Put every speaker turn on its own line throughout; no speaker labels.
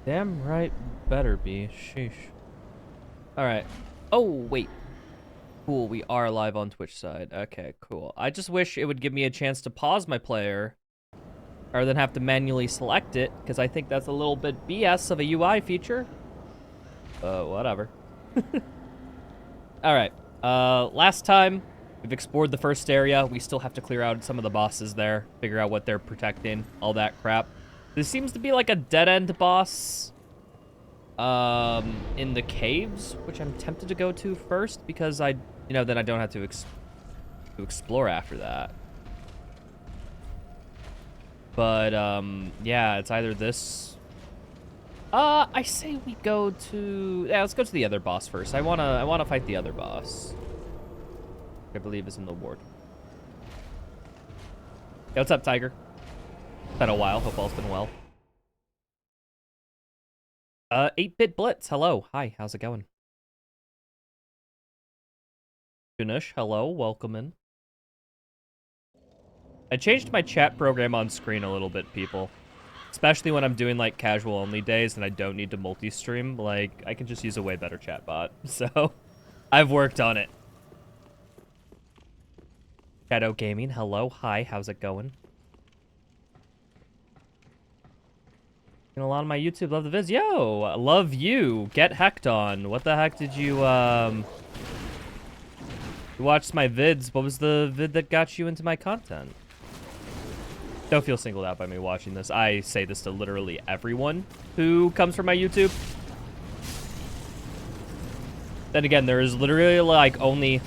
Damn right better be. Sheesh. Alright. Oh, wait. Cool, we are live on Twitch side. Okay, cool. I just wish it would give me a chance to pause my player rather than have to manually select it, because I think that's a little bit BS of a UI feature. Whatever. Alright. Last time, we've explored the first area. We still have to clear out some of the bosses there, figure out what they're protecting, all that crap. This seems to be like a dead-end boss in the caves, which I'm tempted to go to first because then I don't have to explore after that. But yeah, it's either this. I say we go to let's go to the other boss first. I wanna fight the other boss. I believe is in the ward. Hey, what's up, Tiger? Been a while. Hope all's been well. 8-Bit Blitz. Hello. Hi. How's it going? Junish. Hello. Welcome in. I changed my chat program on screen a little bit, people. Especially when I'm doing, like, casual-only days and I don't need to multi-stream. Like, I can just use a way better chat bot. So, I've worked on it. Shadow Gaming. Hello. Hi. How's it going? And a lot of my YouTube love the vids. Yo, love you. Get hecked on. What the heck did you, You watched my vids. What was the vid that got you into my content? Don't feel singled out by me watching this. I say this to literally everyone who comes from my YouTube. Then again, there is literally, like, only...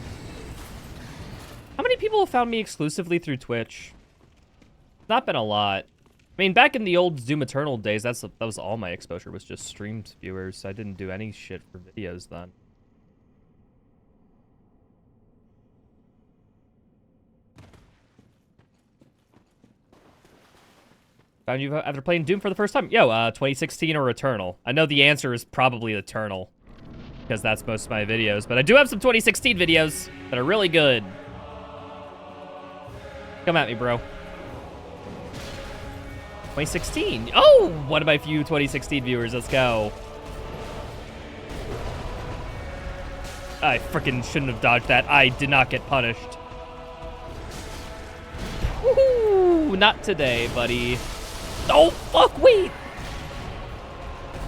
How many people have found me exclusively through Twitch? Not been a lot. I mean, back in the old Doom Eternal days, that was all my exposure, was just streamed viewers. I didn't do any shit for videos then. Found you after playing Doom for the first time? Yo, 2016 or Eternal? I know the answer is probably Eternal, because that's most of my videos, but I do have some 2016 videos that are really good. Come at me, bro. 2016. Oh, one of my few 2016 viewers. Let's go. I freaking shouldn't have dodged that. I did not get punished. Woohoo! Not today, buddy. Oh, fuck, wait.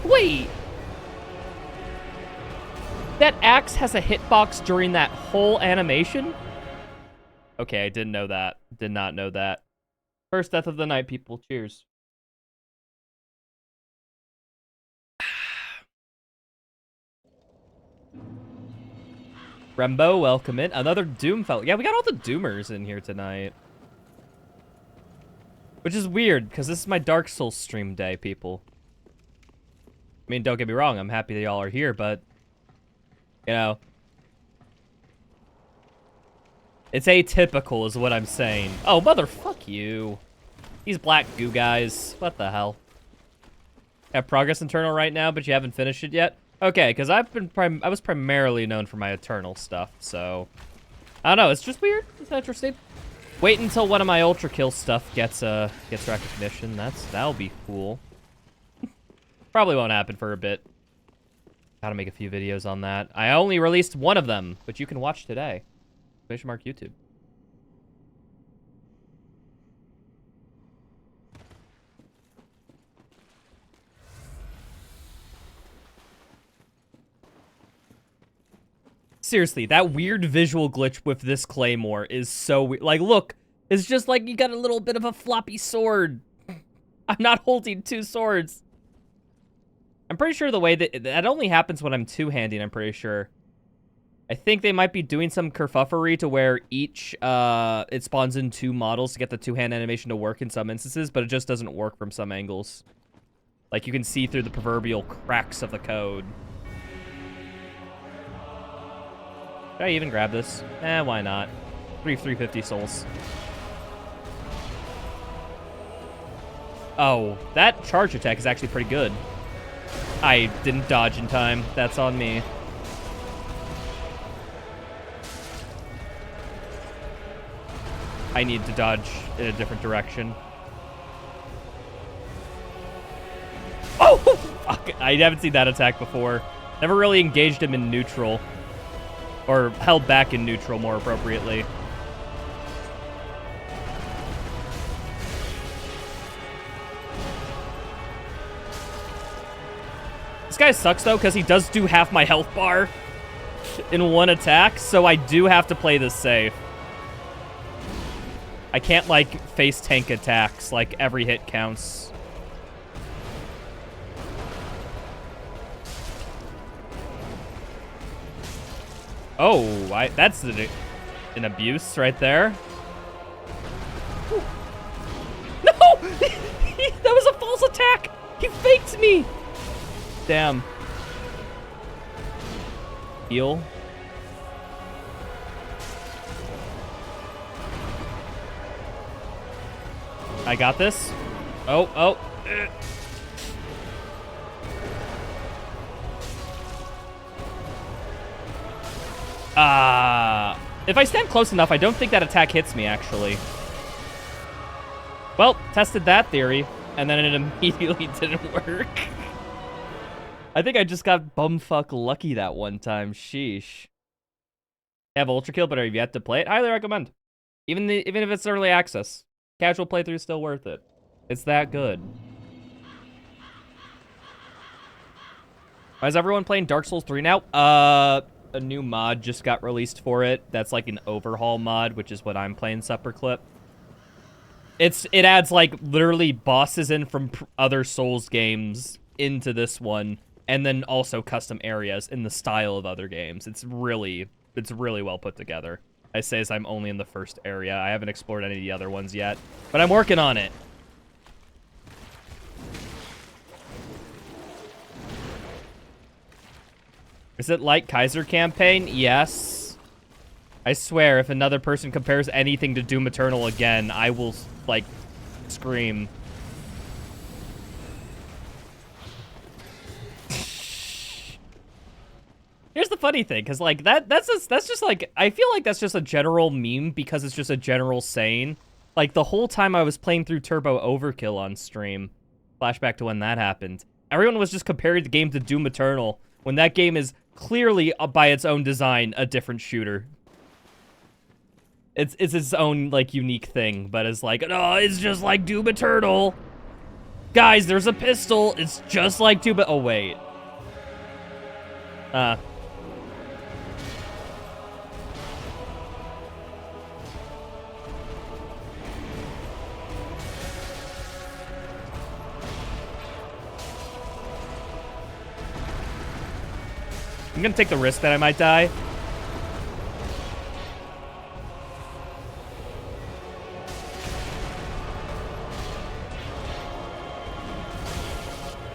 Wait. That axe has a hitbox during that whole animation? Okay, I didn't know that. Did not know that. First death of the night, people. Cheers. Rembo, welcome in. Another Doom fellow. Yeah, we got all the Doomers in here tonight. Which is weird, because this is my Dark Souls stream day, people. I mean, don't get me wrong, I'm happy that y'all are here, but... You know... It's atypical, is what I'm saying. Oh, motherfuck you. These black goo guys. What the hell? Have Progress Eternal right now, but you haven't finished it yet? Okay, because I was primarily known for my Eternal stuff, so... I don't know, it's just weird. It's interesting. Wait until one of my Ultra Kill stuff gets recognition. That'll be cool. Probably won't happen for a bit. Gotta make a few videos on that. I only released one of them, but you can watch today. Mark YouTube. Seriously, that weird visual glitch with this claymore is so weird. Like, look, it's just like you got a little bit of a floppy sword. I'm not holding two swords. I'm pretty sure the way that only happens when I'm two-handing, I'm pretty sure. I think they might be doing some kerfuffery to where each, it spawns in two models to get the two-hand animation to work in some instances, but it just doesn't work from some angles. Like, you can see through the proverbial cracks of the code. Should I even grab this? Eh, why not? 350 souls. Oh, that charge attack is actually pretty good. I didn't dodge in time. That's on me. I need to dodge in a different direction. Oh, fuck. I haven't seen that attack before. Never really engaged him in neutral. Or held back in neutral, more appropriately. This guy sucks, though, because he does do half my health bar in one attack, so I do have to play this safe. I can't, like, face tank attacks, like, every hit counts. Oh, that's an abuse right there. Ooh. No! That was a false attack! He faked me! Damn. Heal. I got this. Oh. If I stand close enough, I don't think that attack hits me, actually. Well, tested that theory, and then it immediately didn't work. I think I just got bumfuck lucky that one time. Sheesh. I have Ultra Kill, but I've yet to play it. Highly recommend. Even if it's early access. Casual playthrough is still worth it. It's that good. Is everyone playing Dark Souls 3 now? A new mod just got released for it. That's like an overhaul mod, which is what I'm playing Supper Clip. It adds like literally bosses in from other Souls games into this one, and then also custom areas in the style of other games. It's really well put together. I say as I'm only in the first area. I haven't explored any of the other ones yet, but I'm working on it. Is it like Kaiser campaign? Yes. I swear, if another person compares anything to Doom Eternal again, I will, like, scream. Here's the funny thing, because, like, that's just, like, I feel like that's just a general meme because it's just a general saying. Like, the whole time I was playing through Turbo Overkill on stream, flashback to when that happened, everyone was just comparing the game to Doom Eternal, when that game is clearly, by its own design, a different shooter. It's its own, like, unique thing, but it's like, oh, it's just like Doom Eternal. Guys, there's a pistol. It's just like Doom... Oh, wait. I'm gonna take the risk that I might die.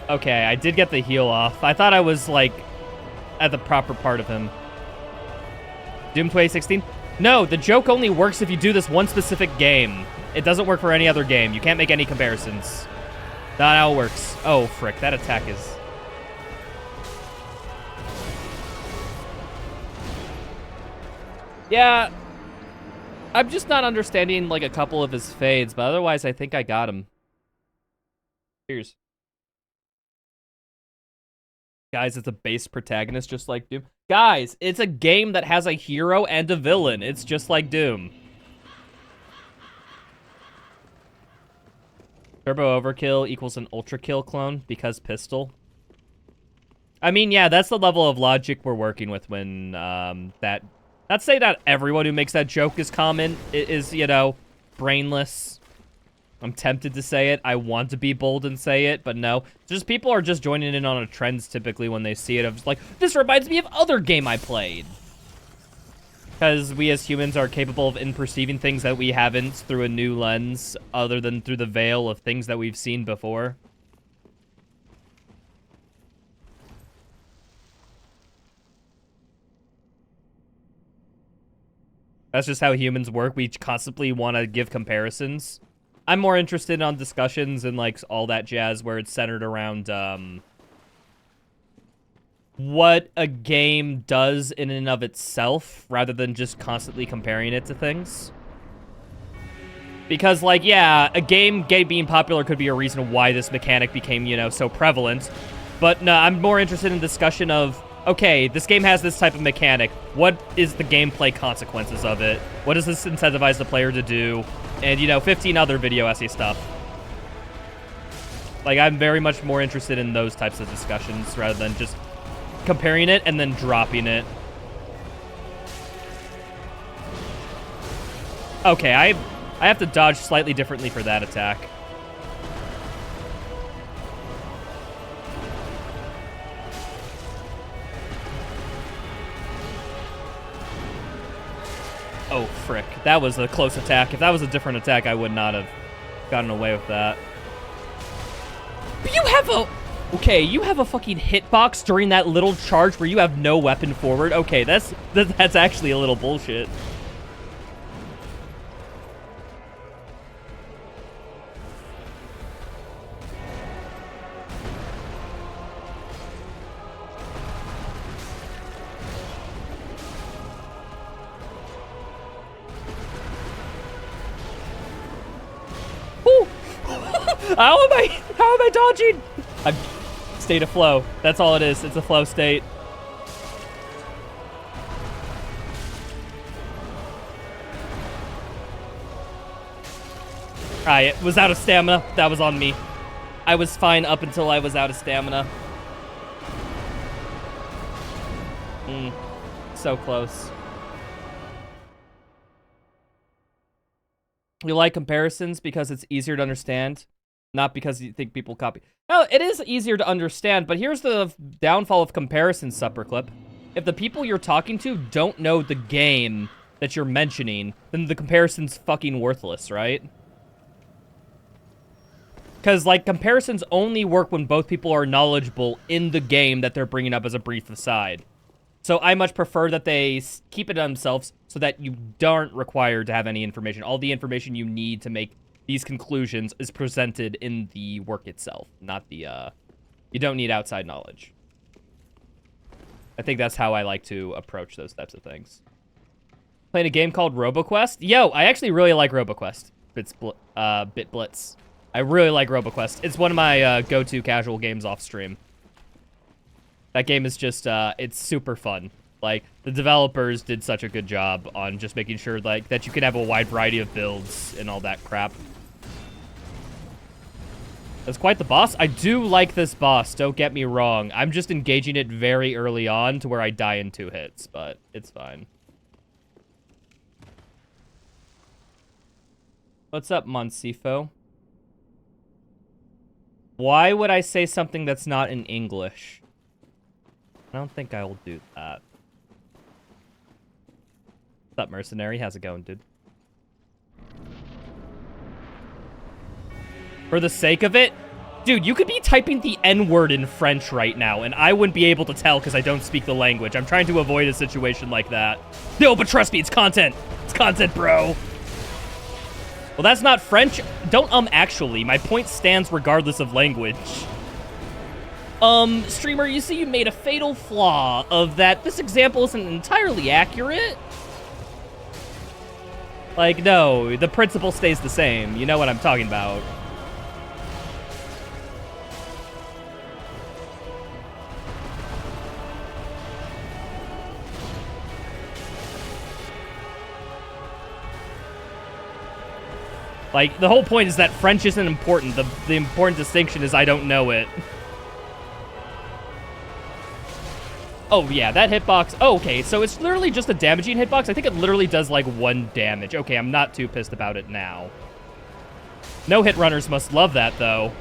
Okay, I did get the heal off. I thought I was, like, at the proper part of him. Doom 2016? No, the joke only works if you do this one specific game. It doesn't work for any other game. You can't make any comparisons. Not how it works. Oh, frick. That attack is... Yeah, I'm just not understanding, like, a couple of his fades, but otherwise I think I got him. Cheers. Guys, it's a base protagonist just like Doom. Guys, it's a game that has a hero and a villain. It's just like Doom. Turbo Overkill equals an Ultra Kill clone because pistol. I mean, yeah, that's the level of logic we're working with when that... Not to say that everyone who makes that joke is common, is, you know, brainless. I'm tempted to say it. I want to be bold and say it, but no. Just people are just joining in on a trends typically when they see it. Of like, this reminds me of other game I played. Because we as humans are capable of perceiving things that we haven't through a new lens, other than through the veil of things that we've seen before. That's just how humans work. We constantly want to give comparisons. I'm more interested on discussions and, like, all that jazz where it's centered around, what a game does in and of itself, rather than just constantly comparing it to things. Because, like, yeah, a game being popular could be a reason why this mechanic became, you know, so prevalent. But no, I'm more interested in discussion of, okay, this game has this type of mechanic. What is the gameplay consequences of it? What does this incentivize the player to do? And, you know, 15 other video essay stuff. Like, I'm very much more interested in those types of discussions rather than just comparing it and then dropping it. Okay, I have to dodge slightly differently for that attack. Oh, frick. That was a close attack. If that was a different attack, I would not have gotten away with that. But you have a... Okay, you have a fucking hitbox during that little charge where you have no weapon forward. Okay, that's actually a little bullshit. How am I dodging? I'm state of flow. That's all it is. It's a flow state. I was out of stamina. That was on me. I was fine up until I was out of stamina. So close. You like comparisons because it's easier to understand, not because you think people copy. No, it is easier to understand, but here's the downfall of comparisons, Supperclip. If the people you're talking to don't know the game that you're mentioning, then the comparison's fucking worthless, right? Because, like, comparisons only work when both people are knowledgeable in the game that they're bringing up as a brief aside. So I much prefer that they keep it to themselves so that you aren't required to have any information. All the information you need to make these conclusions is presented in the work itself, not the, you don't need outside knowledge. I think that's how I like to approach those types of things. Playing a game called RoboQuest? Yo, I actually really like RoboQuest. Bit Blitz. I really like RoboQuest. It's one of my go-to casual games off stream. That game is just, it's super fun. Like, the developers did such a good job on just making sure, like, that you can have a wide variety of builds and all that crap. That's quite the boss. I do like this boss, don't get me wrong. I'm just engaging it very early on to where I die in 2 hits, but it's fine. What's up, Monsifo? Why would I say something that's not in English? I don't think I will do that. What's up, Mercenary? How's it going, dude? For the sake of it? Dude, you could be typing the N-word in French right now, and I wouldn't be able to tell because I don't speak the language. I'm trying to avoid a situation like that. No, but trust me, it's content. It's content, bro. Well, that's not French. Don't, actually. My point stands regardless of language. Streamer, you see you made a fatal flaw of that this example isn't entirely accurate? Like, no, the principle stays the same. You know what I'm talking about. Like, the whole point is that French isn't important. The important distinction is I don't know it. Oh, yeah, that hitbox. Oh, okay, so it's literally just a damaging hitbox. I think it literally does, like, 1 damage. Okay, I'm not too pissed about it now. No hit runners must love that, though.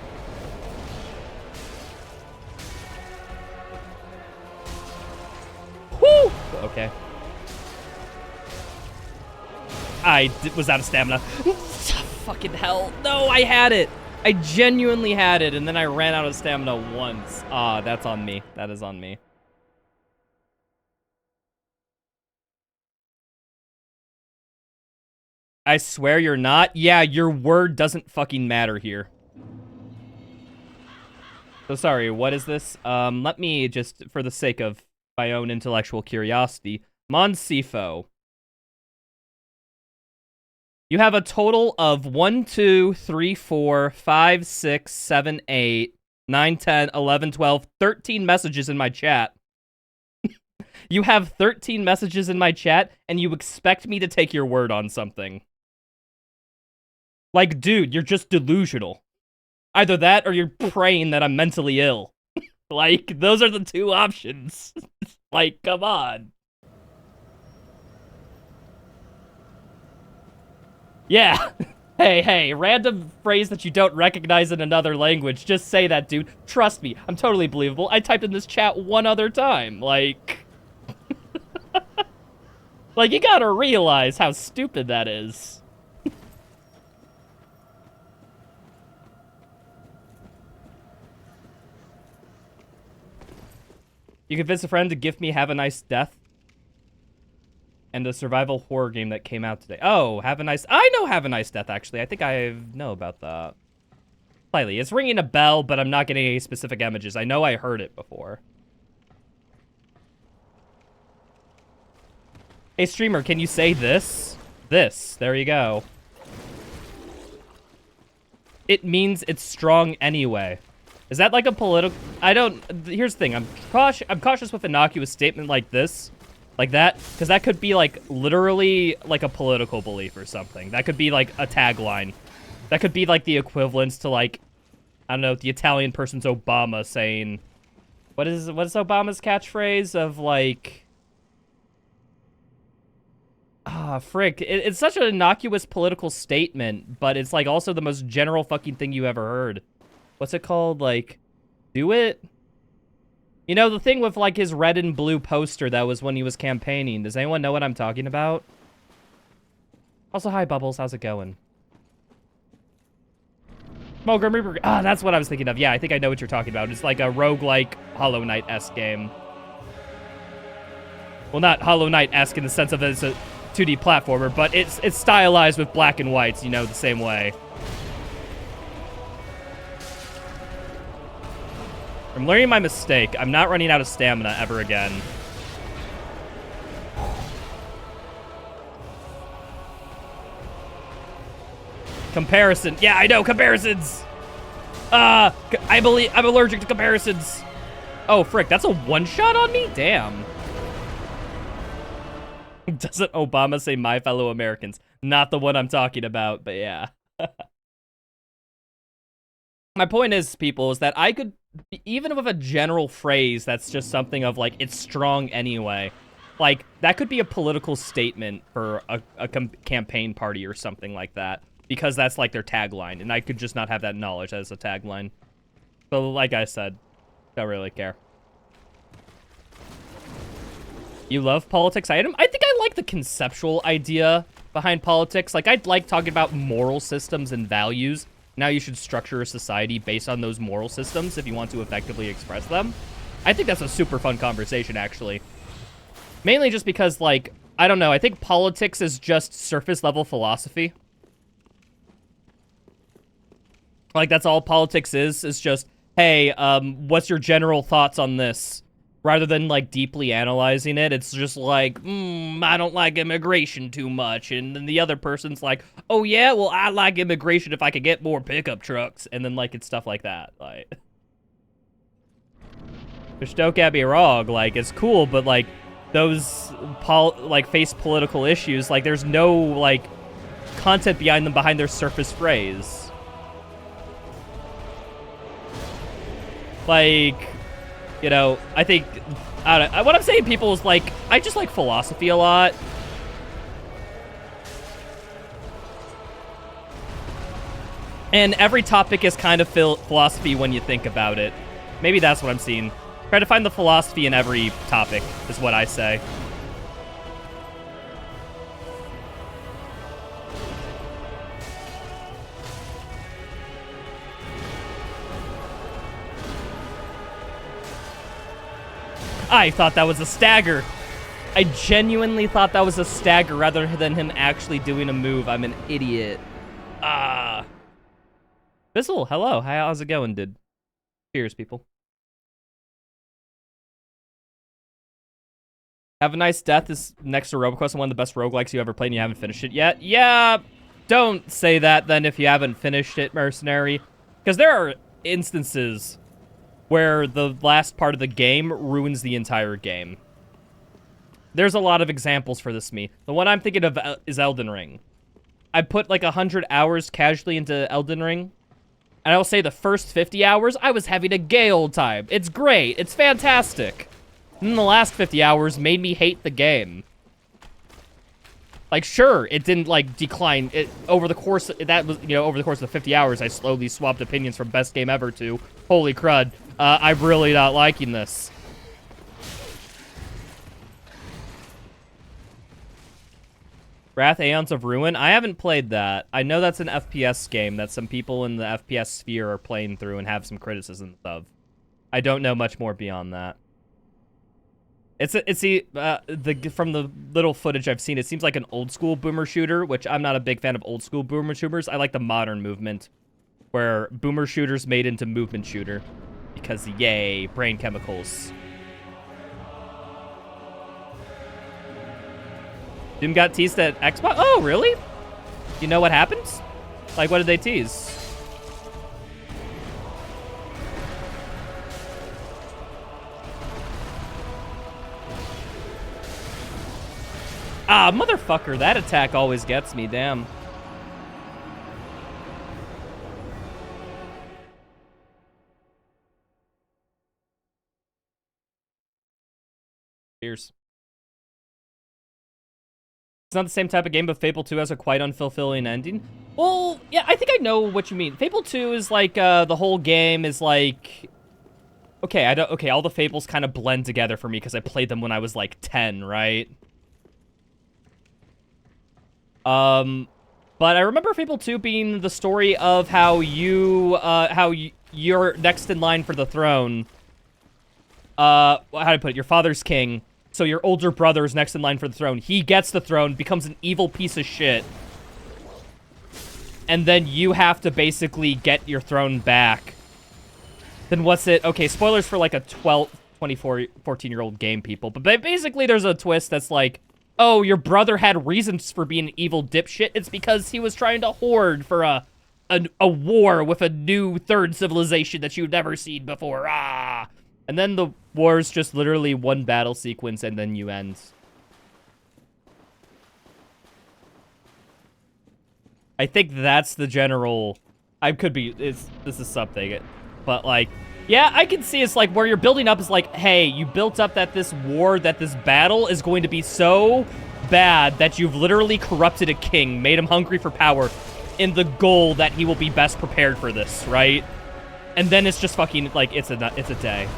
Woo! Okay. I was out of stamina. Fucking hell. No, I had it. I genuinely had it, and then I ran out of stamina once. Ah, that's on me. That is on me. I swear you're not. Yeah, your word doesn't fucking matter here. So sorry, what is this? Let me just, for the sake of my own intellectual curiosity, Monsifo. You have a total of 1, 2, 3, 4, 5, 6, 7, 8, 9, 10, 11, 12, 13 messages in my chat. You have 13 messages in my chat, and you expect me to take your word on something. Like, dude, you're just delusional. Either that, or you're praying that I'm mentally ill. Like, those are the two options. Like, come on. Yeah. Hey, random phrase that you don't recognize in another language. Just say that, dude. Trust me, I'm totally believable. I typed in this chat one other time. Like... like, you gotta realize how stupid that is. You convince a friend to gift me Have a Nice Death and a survival horror game that came out today. Oh, Have a Nice... I know Have a Nice Death, actually. I think I know about that. Slightly. It's ringing a bell, but I'm not getting any specific images. I know I heard it before. Hey, streamer, can you say this? This. There you go. It means it's strong anyway. Is that like a political... I don't... Here's the thing. I'm cautious with innocuous statement like this. Like that. Because that could be, like, literally, like, a political belief or something. That could be, like, a tagline. That could be, like, the equivalence to, like... I don't know, the Italian person's Obama saying... What is Obama's catchphrase of, like... Ah, frick. It's such an innocuous political statement, but it's, like, also the most general fucking thing you ever heard. What's it called? Like, do it? You know, the thing with, like, his red and blue poster that was when he was campaigning. Does anyone know what I'm talking about? Also, hi, Bubbles. How's it going? Oh, Grim Reaper. Ah, that's what I was thinking of. Yeah, I think I know what you're talking about. It's like a roguelike Hollow Knight-esque game. Well, not Hollow Knight-esque in the sense of it's a 2D platformer, but it's stylized with black and whites, you know, the same way. I'm learning my mistake. I'm not running out of stamina ever again. Comparison. Yeah, I know, comparisons! I'm allergic to comparisons. Oh, frick, that's a one-shot on me? Damn. Doesn't Obama say my fellow Americans? Not the one I'm talking about, but yeah. My point is, people, is that I could, even with a general phrase that's just something of, like, it's strong anyway, like, that could be a political statement for a campaign party or something like that, because that's, like, their tagline, and I could just not have that knowledge as a tagline. So, like I said, don't really care. You love politics? I think I like the conceptual idea behind politics. Like, I'd like talking about moral systems and values. Now you should structure a society based on those moral systems if you want to effectively express them. I think that's a super fun conversation, actually. Mainly just because, like, I don't know, I think politics is just surface-level philosophy. Like, that's all politics is just, hey, what's your general thoughts on this? Rather than, like, deeply analyzing it, it's just like, I don't like immigration too much. And then the other person's like, oh, yeah? Well, I like immigration if I could get more pickup trucks. And then, like, it's stuff like that. Like, which, don't get me wrong, like, it's cool, but, like, those, face political issues, like, there's no, like, content behind them behind their surface phrase. Like... You know, I think, I don't know, what I'm saying, people, is, like, I just like philosophy a lot. And every topic is kind of philosophy when you think about it. Maybe that's what I'm seeing. Try to find the philosophy in every topic, is what I say. I thought that was a stagger. I genuinely thought that was a stagger rather than him actually doing a move. I'm an idiot. Bizzle, hello. How's it going, dude? Cheers, people. Have a Nice Death is next to RoboQuest and one of the best roguelikes you ever played and you haven't finished it yet. Yeah, don't say that then if you haven't finished it, Mercenary. Because there are instances where the last part of the game ruins the entire game. There's a lot of examples for this, me. The one I'm thinking of is Elden Ring. I put like 100 hours casually into Elden Ring. And I will say the first 50 hours, I was having a gay old time. It's great. It's fantastic. And then the last 50 hours made me hate the game. Like, sure, it didn't, like, decline. Over the course, over the course of the 50 hours, I slowly swapped opinions from best game ever to, holy crud, I'm really not liking this. Wrath Aeons of Ruin? I haven't played that. I know that's an FPS game that some people in the FPS sphere are playing through and have some criticisms of. I don't know much more beyond that. From the little footage I've seen, it seems like an old school boomer shooter, which I'm not a big fan of old school boomer shooters. I like the modern movement, where boomer shooters made into movement shooter, because yay, brain chemicals. Doom got teased at Xbox. Oh, really? You know what happened? Like, what did they tease? Ah, motherfucker, that attack always gets me, damn. Cheers. It's not the same type of game, but Fable 2 has a quite unfulfilling ending. Well, yeah, I think I know what you mean. Fable 2 is like, the whole game is like... Okay, all the Fables kind of blend together for me because I played them when I was like 10, right? But I remember Fable 2 being the story of how you're next in line for the throne. How do I put it? Your father's king. So your older brother is next in line for the throne. He gets the throne, becomes an evil piece of shit. And then you have to basically get your throne back. Then what's it? Okay, spoilers for like a 14-year-old game, people. But basically there's a twist that's like, oh, your brother had reasons for being an evil dipshit. It's because he was trying to hoard for a war with a new third civilization that you've never seen before. Ah! And then the war's just literally one battle sequence and then you end. I think that's the general... this is something. But, like, yeah, I can see it's like where you're building up is like, hey, you built up that this war, that this battle is going to be so bad that you've literally corrupted a king, made him hungry for power, in the goal that he will be best prepared for this, right? And then it's just fucking, like, it's a day.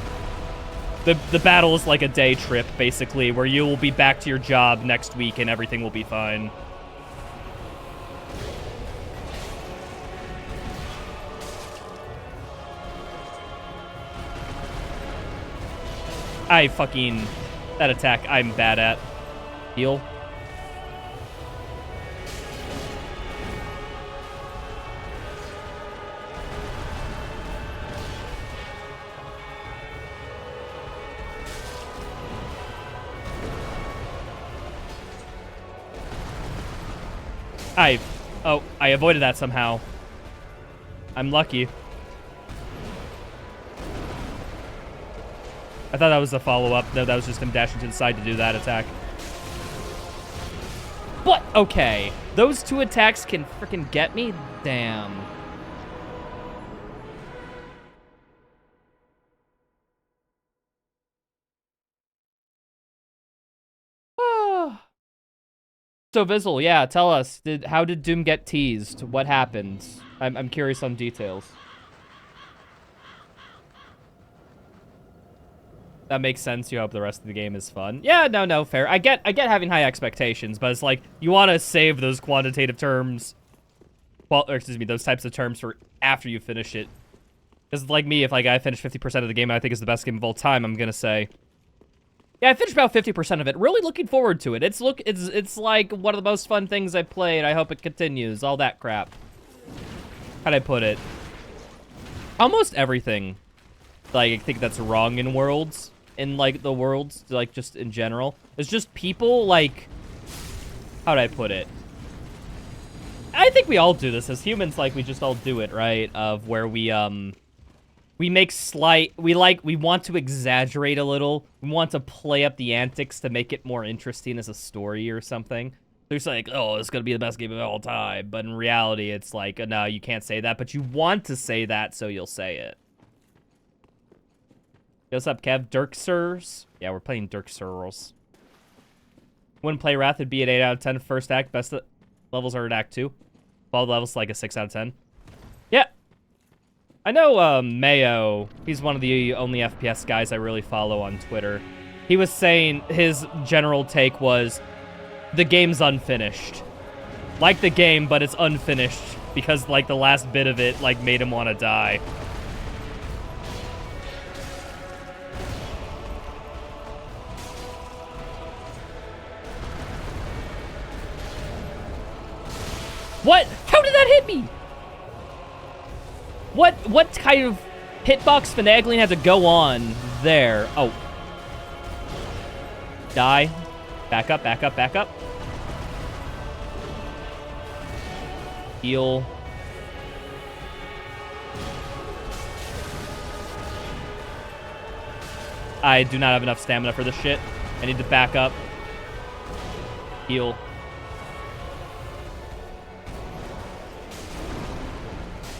The battle is like a day trip, basically, where you will be back to your job next week and everything will be fine. That attack I'm bad at. Heal. I avoided that somehow. I'm lucky. I thought that was a follow-up. No, that was just him dashing to the side to do that attack. But, okay. Those two attacks can freaking get me? Damn. So, Vizzle, yeah, tell us. How did Doom get teased? What happened? I'm curious on details. That makes sense. You hope the rest of the game is fun. Yeah, no, fair. I get having high expectations, but it's like, you want to save those quantitative terms, well, or excuse me, those types of terms for after you finish it. Because like me, if like I finish 50% of the game I think is the best game of all time, I'm gonna say, yeah, I finished about 50% of it. Really looking forward to it. It's like one of the most fun things I played. I hope it continues. All that crap. How'd I put it? Almost everything. Like, I think that's wrong in Worlds. In, like, the Worlds. Like, just in general. It's just people, like... How'd I put it? I think we all do this as humans. Like, we just all do it, right? Of where we make we want to exaggerate a little. We want to play up the antics to make it more interesting as a story or something. There's like, oh, it's gonna be the best game of all time. But in reality, it's like, no, you can't say that. But you want to say that, so you'll say it. What's up, Kev? Dirksers? Yeah, we're playing Dirksers. Wouldn't play Wrath, it'd be an 8 out of 10 first act. Best levels are at Act 2. All levels like a 6 out of 10. Yeah. I know Mayo, he's one of the only FPS guys I really follow on Twitter. He was saying his general take was, the game's unfinished. Like the game, but it's unfinished. Because, like, the last bit of it, like, made him want to die. What? How did that hit me? What kind of hitbox finagling had to go on there? Oh. Die. Back up, back up, back up. Heal. I do not have enough stamina for this shit. I need to back up. Heal.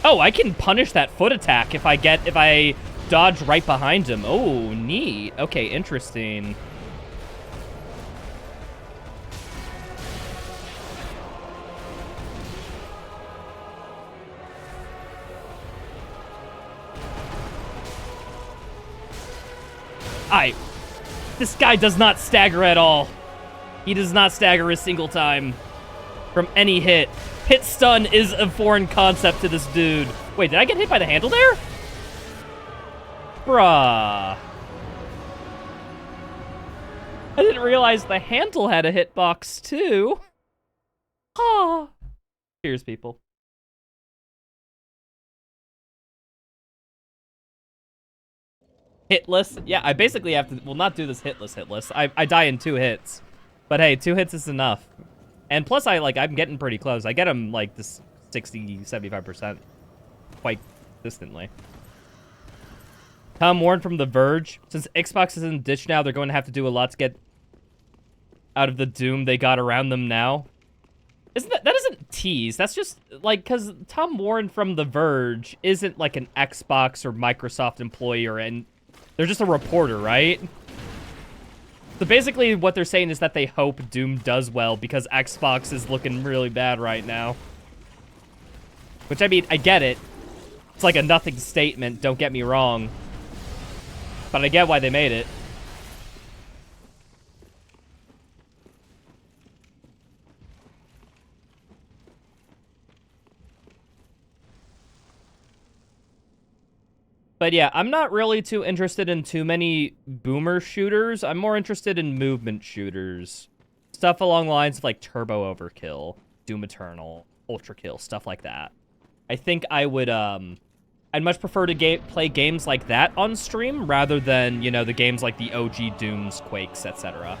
Oh, I can punish that foot attack if I dodge right behind him. Oh, neat. Okay, interesting. This guy does not stagger at all. He does not stagger a single time from any hit. Hit stun is a foreign concept to this dude. Wait, did I get hit by the handle there? Bruh. I didn't realize the handle had a hitbox too. Ah. Cheers, people. Hitless? Yeah, I basically have to, well, not do this hitless. I die in 2 hits. But hey, 2 hits is enough. And plus, I'm getting pretty close. I get him, like, this 60, 75% quite consistently. Tom Warren from The Verge. Since Xbox is in ditch now, they're going to have to do a lot to get out of the doom they got around them now. That isn't tease. That's just, like, because Tom Warren from The Verge isn't, like, an Xbox or Microsoft employee and they're just a reporter, right? So basically what they're saying is that they hope Doom does well because Xbox is looking really bad right now. Which, I mean, I get it. It's like a nothing statement, don't get me wrong. But I get why they made it. But yeah, I'm not really too interested in too many boomer shooters. I'm more interested in movement shooters. Stuff along the lines of like Turbo Overkill, Doom Eternal, Ultra Kill, stuff like that. I think I would, I'd much prefer to play games like that on stream rather than, you know, the games like the OG Dooms, Quakes, etc.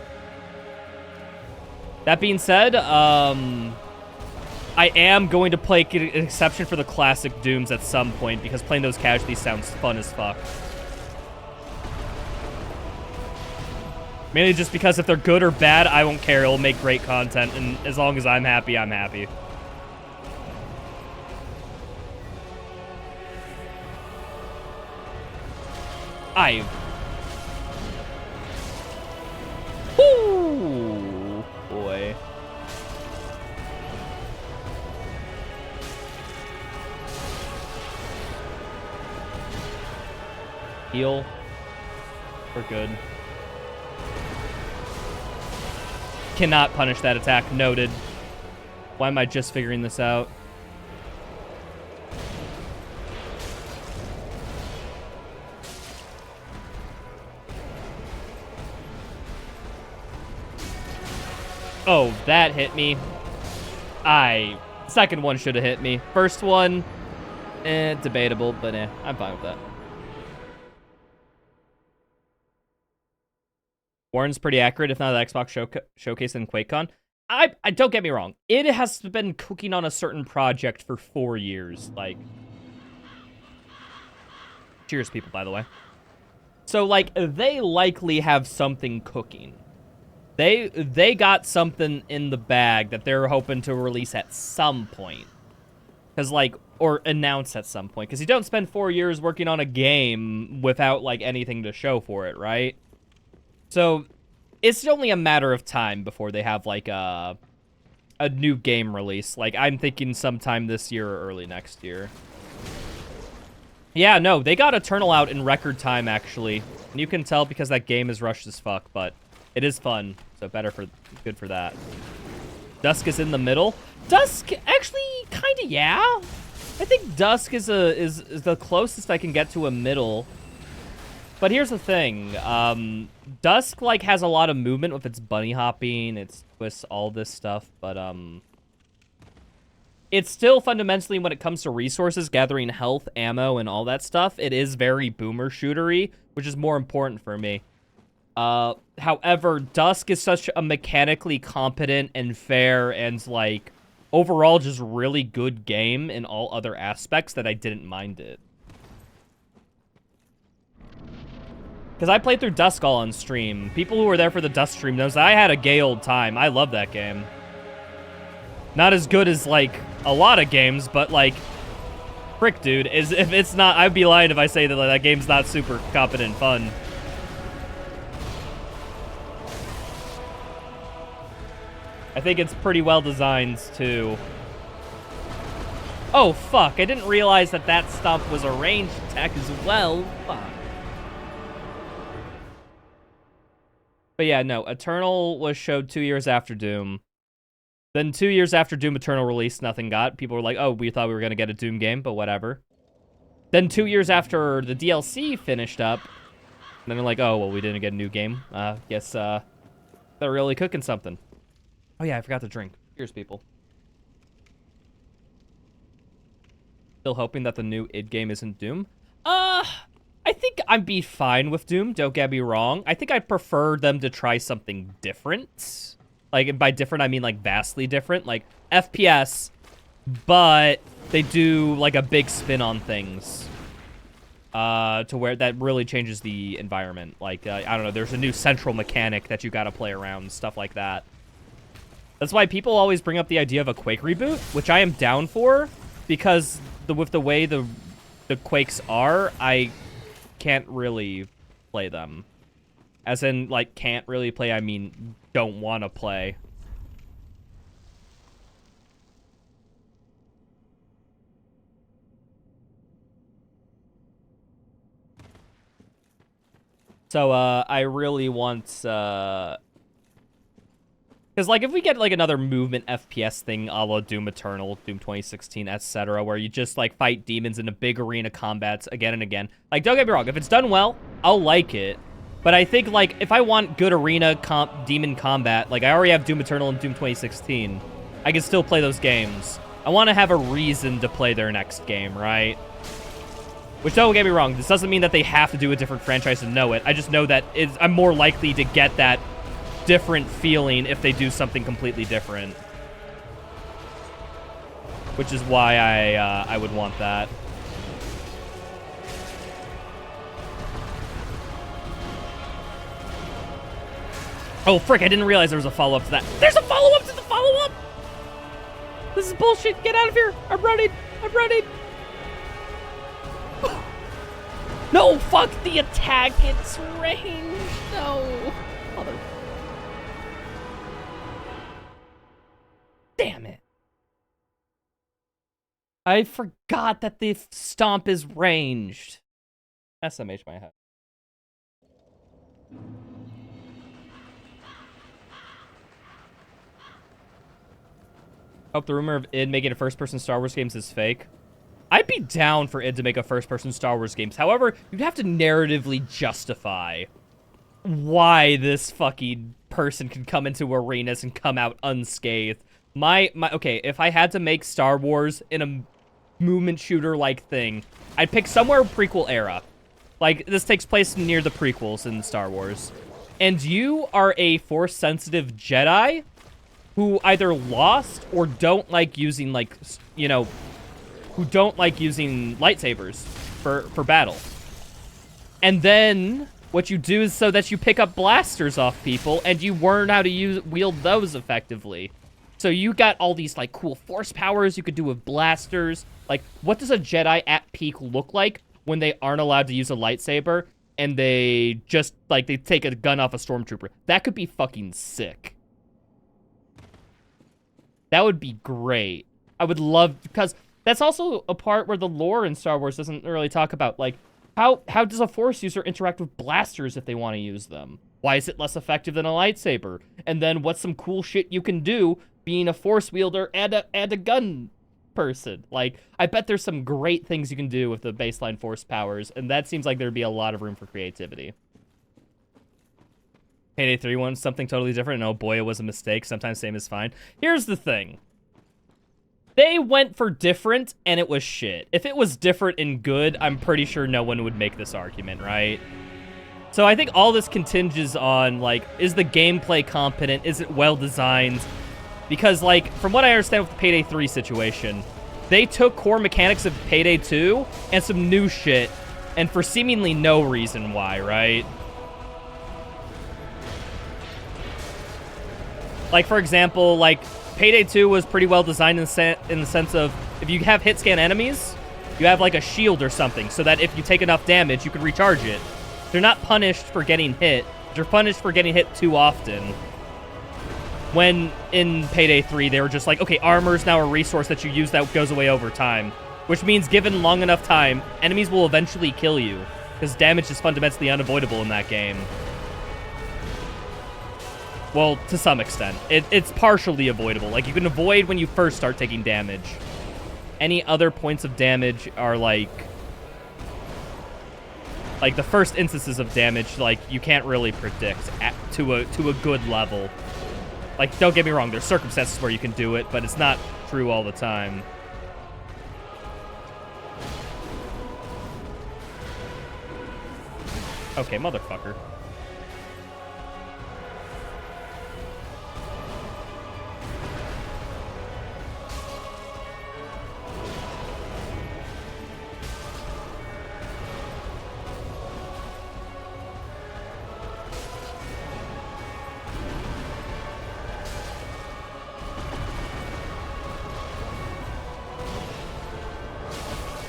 That being said, I am going to play an exception for the classic Dooms at some point because playing those casually sounds fun as fuck. Mainly just because if they're good or bad, I won't care. It'll make great content, and as long as I'm happy, I'm happy. Ooh, boy. Heal. We're good. Cannot punish that attack. Noted. Why am I just figuring this out? Oh, that hit me. Second one should have hit me. First one, debatable, but I'm fine with that. Warren's pretty accurate, if not the Xbox showcase in QuakeCon. I don't get me wrong. It has been cooking on a certain project for 4 years. Like, cheers, people, by the way. So, like, they likely have something cooking. They got something in the bag that they're hoping to release at some point. Because, like, or announce at some point. Because you don't spend 4 years working on a game without, like, anything to show for it, right? So, it's only a matter of time before they have, like, a new game release. Like, I'm thinking sometime this year or early next year. Yeah, no, they got Eternal out in record time, actually. And you can tell because that game is rushed as fuck, but it is fun. So good for that. Dusk is in the middle. Dusk, actually, kind of, yeah. I think Dusk is the closest I can get to a middle. But here's the thing. Dusk, like, has a lot of movement with its bunny hopping, its twists, all this stuff. But, it's still fundamentally, when it comes to resources, gathering health, ammo, and all that stuff, it is very boomer shootery, which is more important for me. However, Dusk is such a mechanically competent and fair and, like, overall just really good game in all other aspects that I didn't mind it. Because I played through Dusk all on stream. People who were there for the Dusk stream knows that I had a gay old time. I love that game. Not as good as, like, a lot of games, but, like, frick, dude. If it's not, I'd be lying if I say that, like, that game's not super competent and fun. I think it's pretty well designed, too. Oh, fuck. I didn't realize that that stomp was a ranged attack as well. Fuck. But yeah, no. Eternal was showed 2 years after Doom. Then 2 years after Doom Eternal release, nothing got. People were like, oh, we thought we were going to get a Doom game, but whatever. Then 2 years after the DLC finished up, then they're like, oh, well, we didn't get a new game. Guess they're really cooking something. Oh, yeah, I forgot to drink. Cheers, people. Still hoping that the new id game isn't Doom? I think I'd be fine with Doom, don't get me wrong. I think I'd prefer them to try something different. Like, by different, I mean, like, vastly different. Like, FPS, but they do, like, a big spin on things. To where that really changes the environment. Like, I don't know, there's a new central mechanic that you gotta play around, stuff like that. That's why people always bring up the idea of a Quake reboot, which I am down for, because with the way the Quakes are, I can't really play them. As in, like, can't really play, I mean, don't want to play. So, I really want, because, like, if we get, like, another movement FPS thing a la Doom Eternal, Doom 2016, etc., where you just, like, fight demons in a big arena combats again and again. Like, don't get me wrong, if it's done well, I'll like it. But I think, like, if I want good arena demon combat, like, I already have Doom Eternal and Doom 2016. I can still play those games. I want to have a reason to play their next game, right? Which, don't get me wrong, this doesn't mean that they have to do a different franchise to know it. I just know that I'm more likely to get that different feeling if they do something completely different. Which is why I would want that. Oh, frick, I didn't realize there was a follow-up to that. There's a follow-up to the follow-up! This is bullshit. Get out of here. I'm running. I'm running. No, fuck the attack. It's ranged. No. Mother. Damn it. I forgot that the stomp is ranged. SMH my head. Hope the rumor of id making a first-person Star Wars games is fake. I'd be down for id to make a first-person Star Wars games. However, you'd have to narratively justify why this fucking person can come into arenas and come out unscathed. Okay, if I had to make Star Wars in a movement shooter-like thing, I'd pick somewhere prequel era. Like, this takes place near the prequels in Star Wars. And you are a Force-sensitive Jedi who either lost or don't like using, like, you know, who don't like using lightsabers for battle. And then what you do is so that you pick up blasters off people and you learn how to wield those effectively. So you got all these, like, cool force powers you could do with blasters. Like, what does a Jedi at peak look like when they aren't allowed to use a lightsaber and they just, like, they take a gun off a stormtrooper? That could be fucking sick. That would be great. I would love, because that's also a part where the lore in Star Wars doesn't really talk about, like, how does a Force user interact with blasters if they want to use them? Why is it less effective than a lightsaber? And then what's some cool shit you can do being a Force wielder and a gun person? Like, I bet there's some great things you can do with the baseline Force powers, and that seems like there'd be a lot of room for creativity. Payday 3 wants something totally different, and oh boy, it was a mistake. Sometimes same is fine. Here's the thing. They went for different, and it was shit. If it was different and good, I'm pretty sure no one would make this argument, right? So I think all this continges on, like, is the gameplay competent? Is it well-designed? Because, like, from what I understand with the Payday 3 situation, they took core mechanics of Payday 2 and some new shit, and for seemingly no reason why, right? Like, for example, like, Payday 2 was pretty well designed in the sense of, if you have hit scan enemies, you have, like, a shield or something, so that if you take enough damage, you can recharge it. They're not punished for getting hit. They're punished for getting hit too often. When in Payday 3, they were just like, okay, armor's now a resource that you use that goes away over time. Which means, given long enough time, enemies will eventually kill you, because damage is fundamentally unavoidable in that game. Well, to some extent. It's partially avoidable. Like, you can avoid when you first start taking damage. Any other points of damage are, like, the first instances of damage, like, you can't really predict to a good level. Like, don't get me wrong, there's circumstances where you can do it, but it's not true all the time. Okay, motherfucker.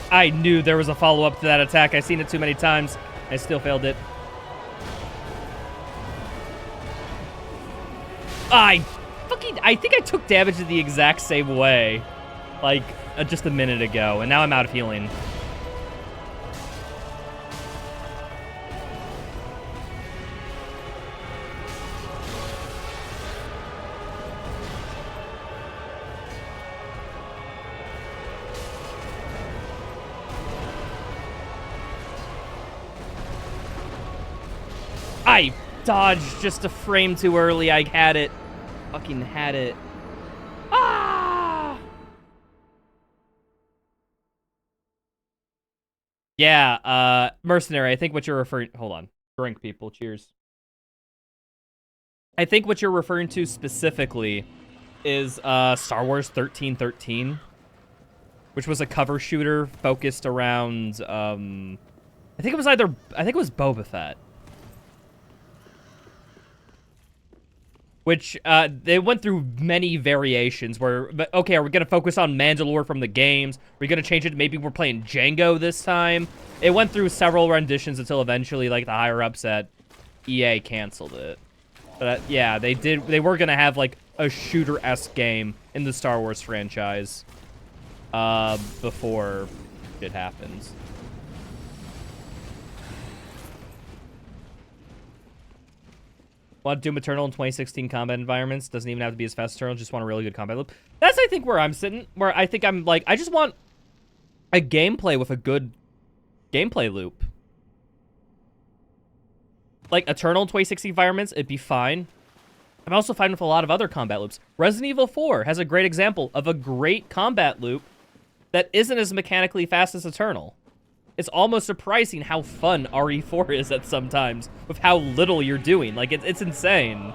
I knew there was a follow-up to that attack. I've seen it too many times. I still failed it. I think I took damage in the exact same way. Like, just a minute ago. And now I'm out of healing. I dodged just a frame too early. I had it. Fucking had it. Ah! Yeah, Mercenary, I think what you're referring... Hold on. Drink, people. Cheers. I think what you're referring to specifically is Star Wars 1313, which was a cover shooter focused around... I think it was Boba Fett. Which, they went through many variations where, okay, are we going to focus on Mandalore from the games? Are we going to change it? Maybe we're playing Django this time? It went through several renditions until eventually, like, the higher-ups at EA canceled it. But, yeah, they were going to have, like, a shooter-esque game in the Star Wars franchise before it happens. Want Doom Eternal in 2016 combat environments. Doesn't even have to be as fast as Eternal. Just want a really good combat loop. That's, I think, where I'm sitting. Where I think I'm like, I just want a gameplay with a good gameplay loop. Like, Eternal in 2016 environments, it'd be fine. I'm also fine with a lot of other combat loops. Resident Evil 4 has a great example of a great combat loop that isn't as mechanically fast as Eternal. It's almost surprising how fun RE4 is at sometimes with how little you're doing. Like, it's insane.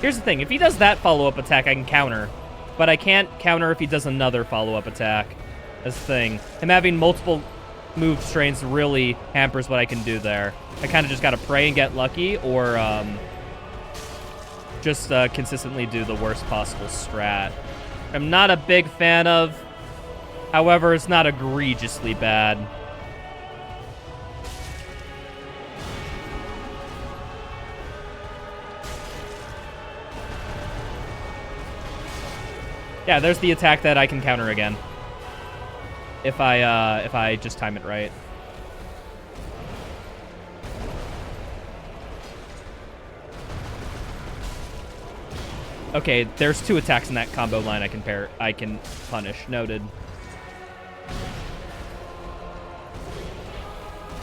Here's the thing. If he does that follow-up attack, I can counter. But I can't counter if he does another follow-up attack. That's the thing. Him having multiple move strains really hampers what I can do there. I kind of just got to pray and get lucky, or just consistently do the worst possible strat. I'm not a big fan of. However, it's not egregiously bad. Yeah, there's the attack that I can counter again. If I just time it right. Okay, there's 2 attacks in that combo line I can punish. Noted.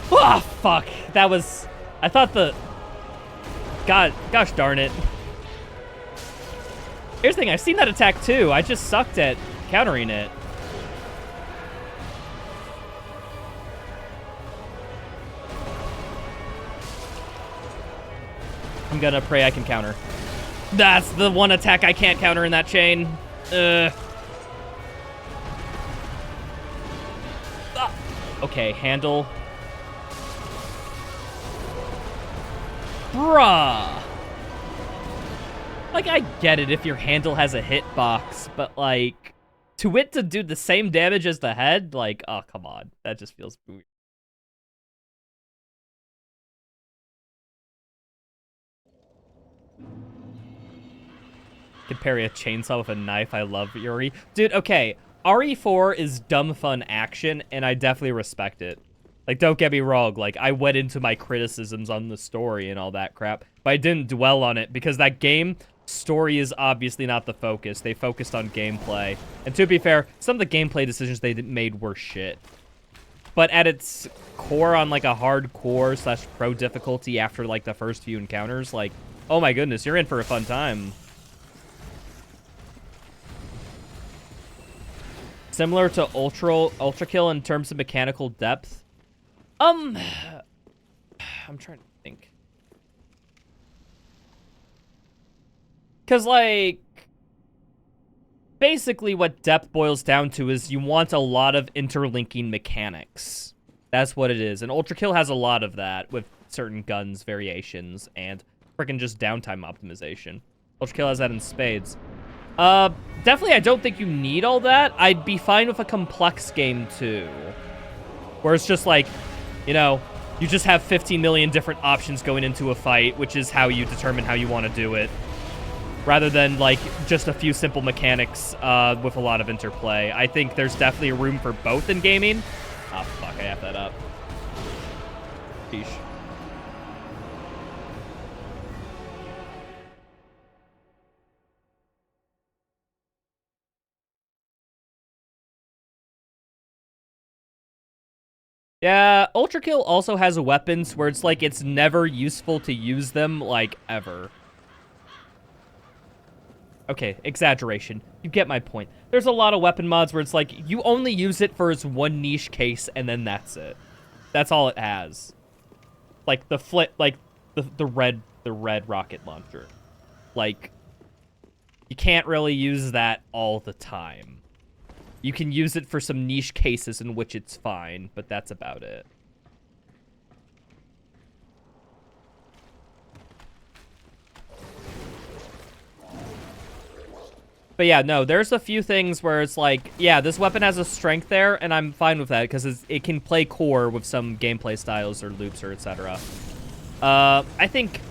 Ah, fuck. That was... I thought the... Gosh darn it. Here's the thing, I've seen that attack too. I just sucked at countering it. I'm gonna pray I can counter. That's the one attack I can't counter in that chain. Okay, handle. Bruh. Like, I get it if your handle has a hitbox, but, like, to it to do the same damage as the head? Like, oh, come on. That just feels weird. Can parry a chainsaw with a knife. I love Yuri. Dude, okay. RE4 is dumb fun action, and I definitely respect it. Like, don't get me wrong. Like, I went into my criticisms on the story and all that crap, but I didn't dwell on it because that game, story is obviously not the focus. They focused on gameplay. And to be fair, some of the gameplay decisions they made were shit. But at its core, on, like, a hardcore / pro difficulty after, like, the first few encounters, like, oh my goodness, you're in for a fun time. Similar to Ultra Kill in terms of mechanical depth. I'm trying to think. Because, like, basically what depth boils down to is you want a lot of interlinking mechanics. That's what it is. And Ultra Kill has a lot of that with certain guns variations and freaking just downtime optimization. Ultra Kill has that in spades. Definitely I don't think you need all that. I'd be fine with a complex game too. Where it's just like, you know, you just have 15 million different options going into a fight, which is how you determine how you want to do it. Rather than, like, just a few simple mechanics with a lot of interplay. I think there's definitely room for both in gaming. Oh, fuck, I have that up. Sheesh. Yeah, Ultra Kill also has weapons where it's like it's never useful to use them, like, ever. Okay, exaggeration. You get my point. There's a lot of weapon mods where it's like you only use it for its one niche case and then that's it. That's all it has. Like the the red rocket launcher. Like, you can't really use that all the time. You can use it for some niche cases in which it's fine, but that's about it. But yeah, no, there's a few things where it's like, yeah, this weapon has a strength there, and I'm fine with that, because it can play core with some gameplay styles or loops or etc. I think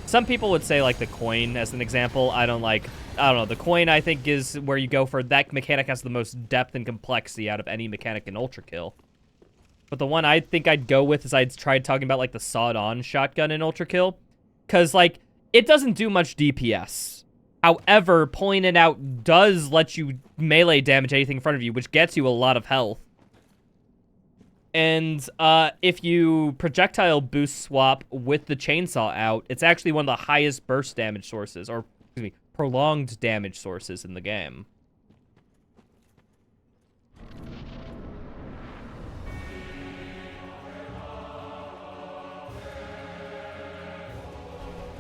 some people would say, like, the coin as an example. I don't know. The coin, I think, is where you go for that mechanic has the most depth and complexity out of any mechanic in Ultra Kill. But the one I think I'd go with is I'd tried talking about, like, the sawed-on shotgun in Ultra Kill. Because, like, it doesn't do much DPS. However, pulling it out does let you melee damage anything in front of you, which gets you a lot of health. And if you projectile boost swap with the chainsaw out, it's actually one of the highest burst damage sources, or, excuse me, prolonged damage sources in the game.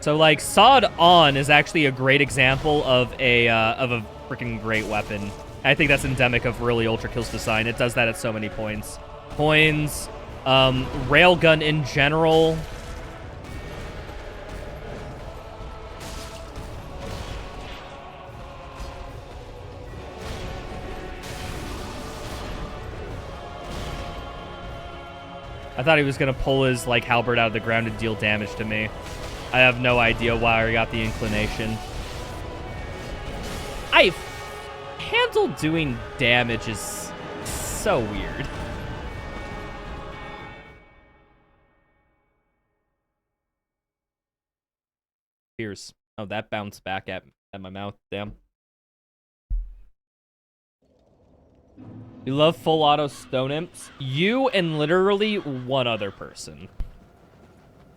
So, like, Sawed On is actually a great example of a freaking great weapon. I think that's endemic of really Ultra Kill's design. It does that at so many points. Coins, railgun in general. I thought he was gonna pull his, like, halberd out of the ground and deal damage to me. I have no idea why I got the inclination. Handle doing damage is so weird. Cheers. Oh, that bounced back at my mouth. Damn. You love full auto stone imps? You and literally one other person.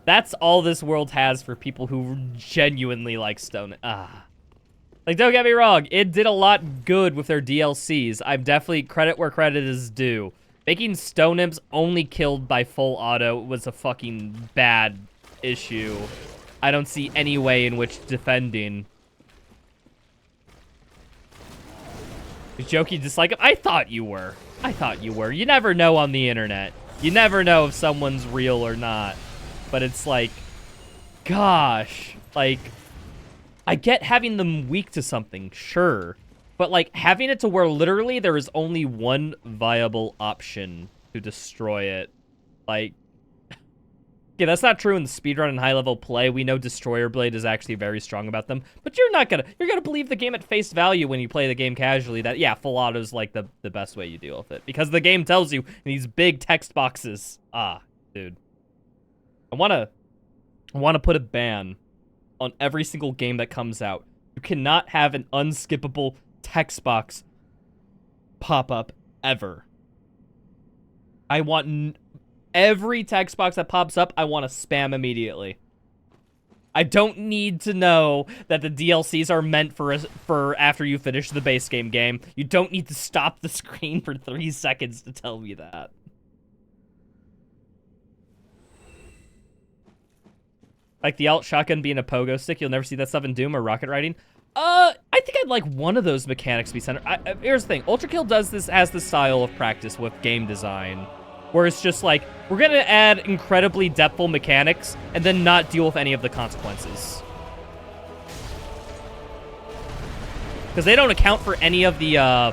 That's all this world has for people who genuinely like stone. Like, don't get me wrong, it did a lot good with their DLCs. I'm definitely credit where credit is due. Making stone imps only killed by full auto was a fucking bad issue. I don't see any way in which defending. Jokey dislike him? I thought you were. I thought you were. You never know on the internet. You never know if someone's real or not. But it's like, gosh, like, I get having them weak to something, sure. But, like, having it to where literally there is only one viable option to destroy it. Like, yeah, that's not true in the speedrun and high-level play. We know Destroyer Blade is actually very strong about them. But you're gonna believe the game at face value when you play the game casually that, yeah, full auto is, like, the best way you deal with it. Because the game tells you in these big text boxes. Dude. I wanna put a ban on every single game that comes out. You cannot have an unskippable text box pop up ever. I want every text box that pops up, I want to spam immediately. I don't need to know that the DLCs are meant for after you finish the base game. You don't need to stop the screen for 3 seconds to tell me that. Like the alt shotgun being a pogo stick, you'll never see that stuff in Doom or rocket riding. I think I'd like one of those mechanics to be centered. Here's the thing, Ultra Kill does this as the style of practice with game design, where it's just like, we're gonna add incredibly depthful mechanics and then not deal with any of the consequences. Because they don't account for any of the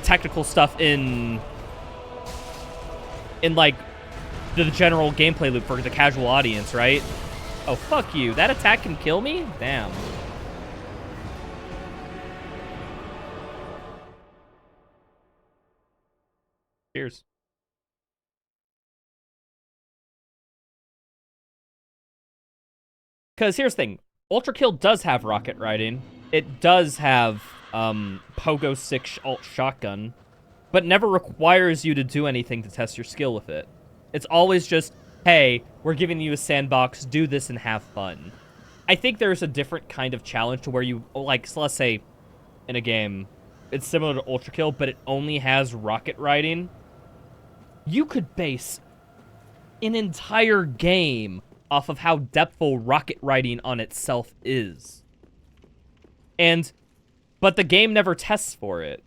technical stuff in like the general gameplay loop for the casual audience, right? Oh, fuck you. That attack can kill me? Damn. Cheers. Because here's the thing. Ultra Kill does have rocket riding. It does have pogo stick alt shotgun, but never requires you to do anything to test your skill with it. It's always just, hey, we're giving you a sandbox, do this and have fun. I think there's a different kind of challenge to where you, like, so let's say in a game, it's similar to Ultra Kill, but it only has rocket riding. You could base an entire game off of how depthful rocket riding on itself is. But the game never tests for it.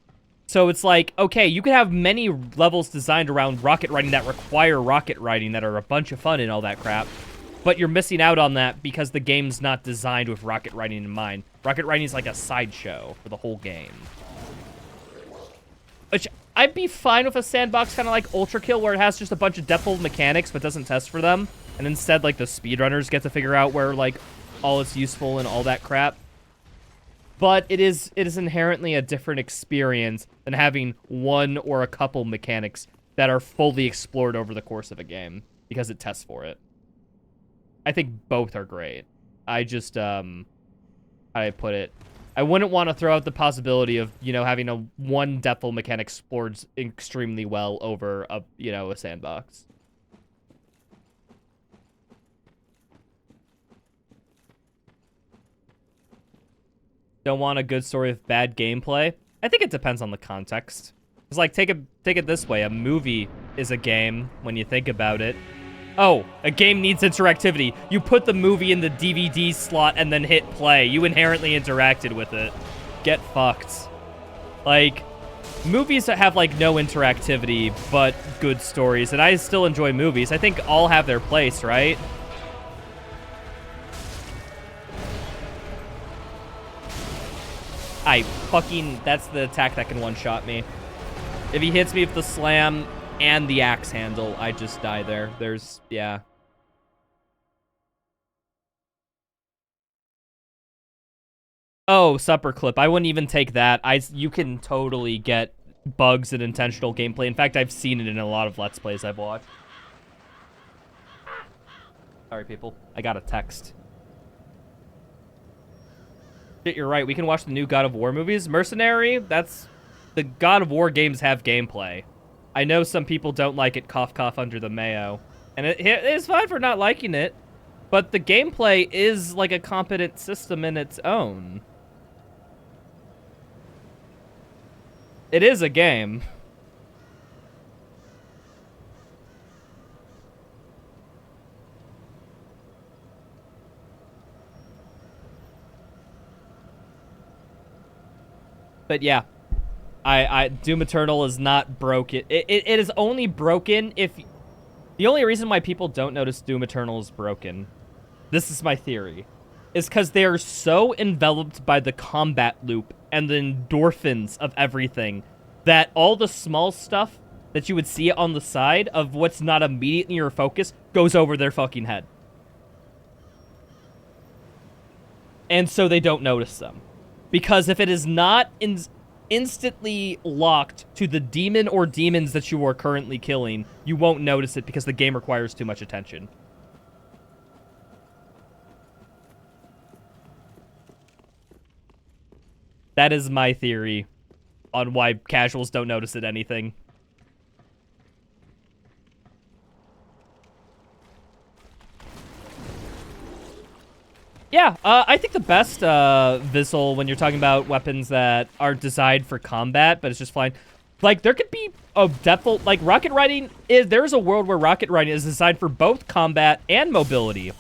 So it's like, okay, you could have many levels designed around rocket riding that require rocket riding that are a bunch of fun and all that crap, but you're missing out on that because the game's not designed with rocket riding in mind. Rocket riding is like a sideshow for the whole game. Which, I'd be fine with a sandbox kind of like Ultra Kill, where it has just a bunch of depthful mechanics but doesn't test for them, and instead, like, the speedrunners get to figure out where, like, all is useful and all that crap. But it is inherently a different experience than having one or a couple mechanics that are fully explored over the course of a game, because it tests for it. I think both are great. I just, how do I put it? I wouldn't want to throw out the possibility of, you know, having a one depthful mechanic explored extremely well over a, you know, a sandbox. Don't want a good story with bad gameplay? I think it depends on the context. It's like, take it this way. A movie is a game when you think about it. Oh, a game needs interactivity. You put the movie in the DVD slot and then hit play. You inherently interacted with it. Get fucked. Like, movies that have, like, no interactivity, but good stories. And I still enjoy movies. I think all have their place, right? That's the attack that can one-shot me. If he hits me with the slam and the axe handle, I just die there. Yeah. Oh, supper clip. I wouldn't even take that. You can totally get bugs and intentional gameplay. In fact, I've seen it in a lot of Let's Plays I've watched. Sorry, people. I got a text. Shit, you're right. We can watch the new God of War movies. Mercenary, the God of War games have gameplay. I know some people don't like it, cough, cough, under the mayo. And it's fine for not liking it. But the gameplay is like a competent system in its own. It is a game. But yeah, Doom Eternal is not broken. It is only broken if... The only reason why people don't notice Doom Eternal is broken, this is my theory, is because they're so enveloped by the combat loop and the endorphins of everything that all the small stuff that you would see on the side of what's not immediately your focus goes over their fucking head. And so they don't notice them. Because if it is not instantly locked to the demon or demons that you are currently killing, you won't notice it because the game requires too much attention. That is my theory on why casuals don't notice it anything. Yeah, I think the best Vissel when you're talking about weapons that aren't designed for combat, but it's just flying. Like, there could be a default, like, rocket riding there's a world where rocket riding is designed for both combat and mobility.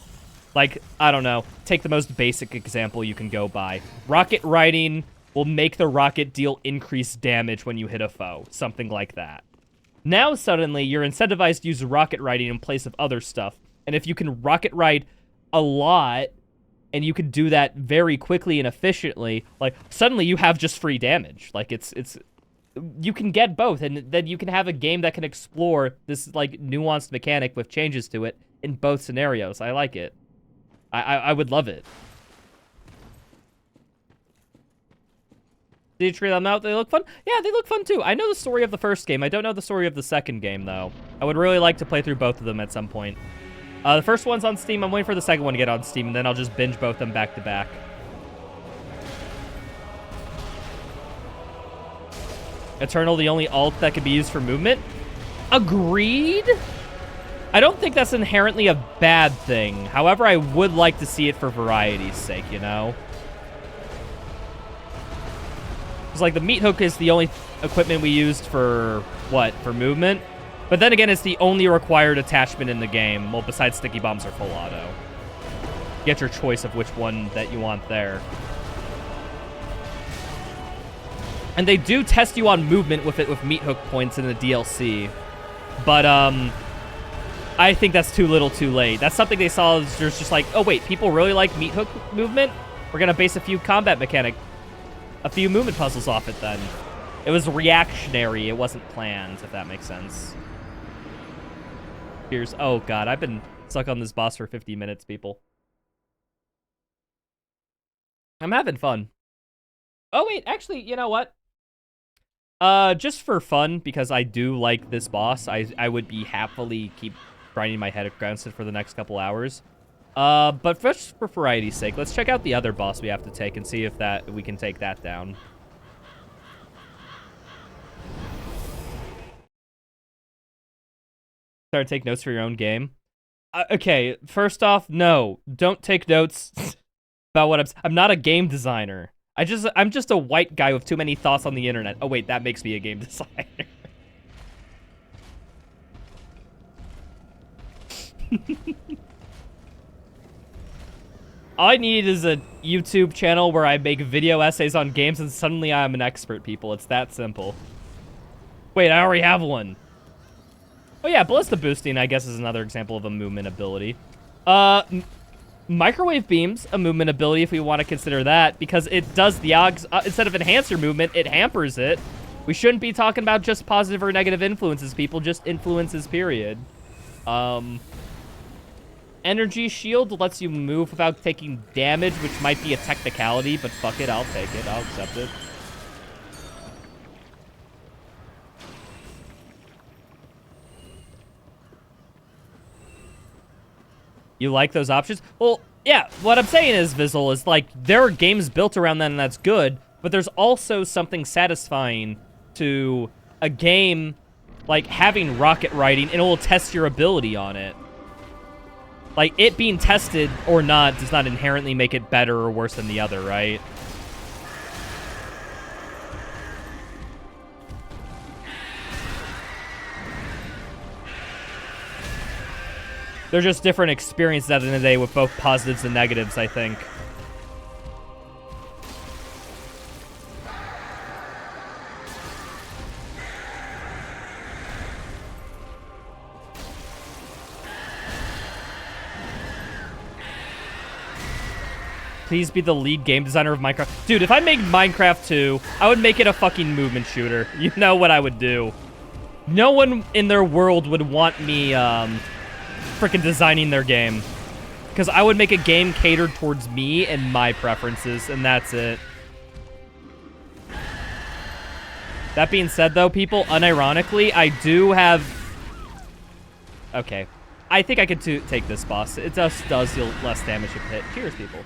Like, I don't know, take the most basic example you can go by. Rocket riding will make the rocket deal increased damage when you hit a foe, something like that. Now, suddenly, you're incentivized to use rocket riding in place of other stuff, and if you can rocket ride a lot, and you can do that very quickly and efficiently, like, suddenly you have just free damage. Like, you can get both, and then you can have a game that can explore this, like, nuanced mechanic with changes to it in both scenarios. I like it. I would love it. Did you try them out? They look fun? Yeah, they look fun, too. I know the story of the first game. I don't know the story of the second game, though. I would really like to play through both of them at some point. The first one's on Steam. I'm waiting for the second one to get on Steam, and then I'll just binge both of them back to back. Eternal, the only ult that can be used for movement? Agreed? I don't think that's inherently a bad thing. However, I would like to see it for variety's sake, you know? It's like the meat hook is the only equipment we used for, what, for movement? But then again, it's the only required attachment in the game. Well, besides sticky bombs or full auto. Get your choice of which one that you want there. And they do test you on movement with it with meat hook points in the DLC. But, I think that's too little too late. That's something they saw as just like, oh wait, people really like meat hook movement? We're gonna base a few movement puzzles off it then. It was reactionary, it wasn't planned, if that makes sense. Here's, oh god, I've been stuck on this boss for 50 minutes, people. I'm having fun. Oh wait, actually, you know what? Just for fun, because I do like this boss, I would be happily keep grinding my head against it for the next couple hours. But just for variety's sake, let's check out the other boss we have to take and see if we can take that down. Start to take notes for your own game. Okay, first off, no, don't take notes about what I'm not a game designer. I'm just a white guy with too many thoughts on the internet. Oh wait, that makes me a game designer. All I need is a YouTube channel where I make video essays on games and suddenly I'm an expert, people. It's that simple. Wait, I already have one. Oh yeah, Ballista Boosting, I guess, is another example of a movement ability. Microwave Beam's a movement ability if we want to consider that, because it does the instead of enhance your movement, it hampers it. We shouldn't be talking about just positive or negative influences, people, just influences, period. Energy Shield lets you move without taking damage, which might be a technicality, but fuck it, I'll take it. I'll accept it. You like those options? Well, yeah, what I'm saying is, Vizzle, is like, there are games built around that, and that's good, but there's also something satisfying to a game, like, having rocket riding, and it will test your ability on it. Like, it being tested or not does not inherently make it better or worse than the other, right? They're just different experiences at the end of the day with both positives and negatives, I think. Please be the lead game designer of Minecraft. Dude, if I made Minecraft 2, I would make it a fucking movement shooter. You know what I would do. No one in their world would want me, freaking designing their game. Because I would make a game catered towards me and my preferences, and that's it. That being said, though, people, unironically, I do have... Okay. I think I could take this boss. It just does deal less damage if hit. Cheers, people.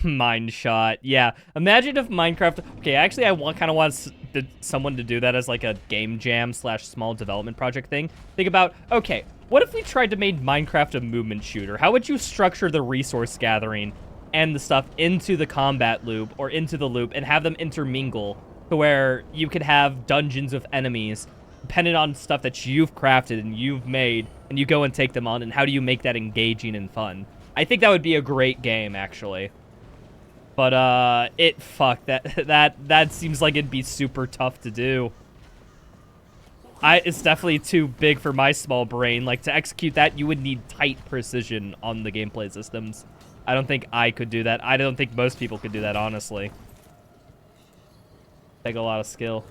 Mine shot. Yeah. Imagine if Minecraft... Okay, actually, I kind of want someone to do that as like a game jam / small development project thing. Think about, okay, what if we tried to make Minecraft a movement shooter? How would you structure the resource gathering and the stuff into the combat loop or into the loop and have them intermingle to where you could have dungeons with enemies depending on stuff that you've crafted and you've made, and you go and take them on, and how do you make that engaging and fun? I think that would be a great game, actually. But, that seems like it'd be super tough to do. It's definitely too big for my small brain. Like, to execute that, you would need tight precision on the gameplay systems. I don't think I could do that. I don't think most people could do that, honestly. Take a lot of skill.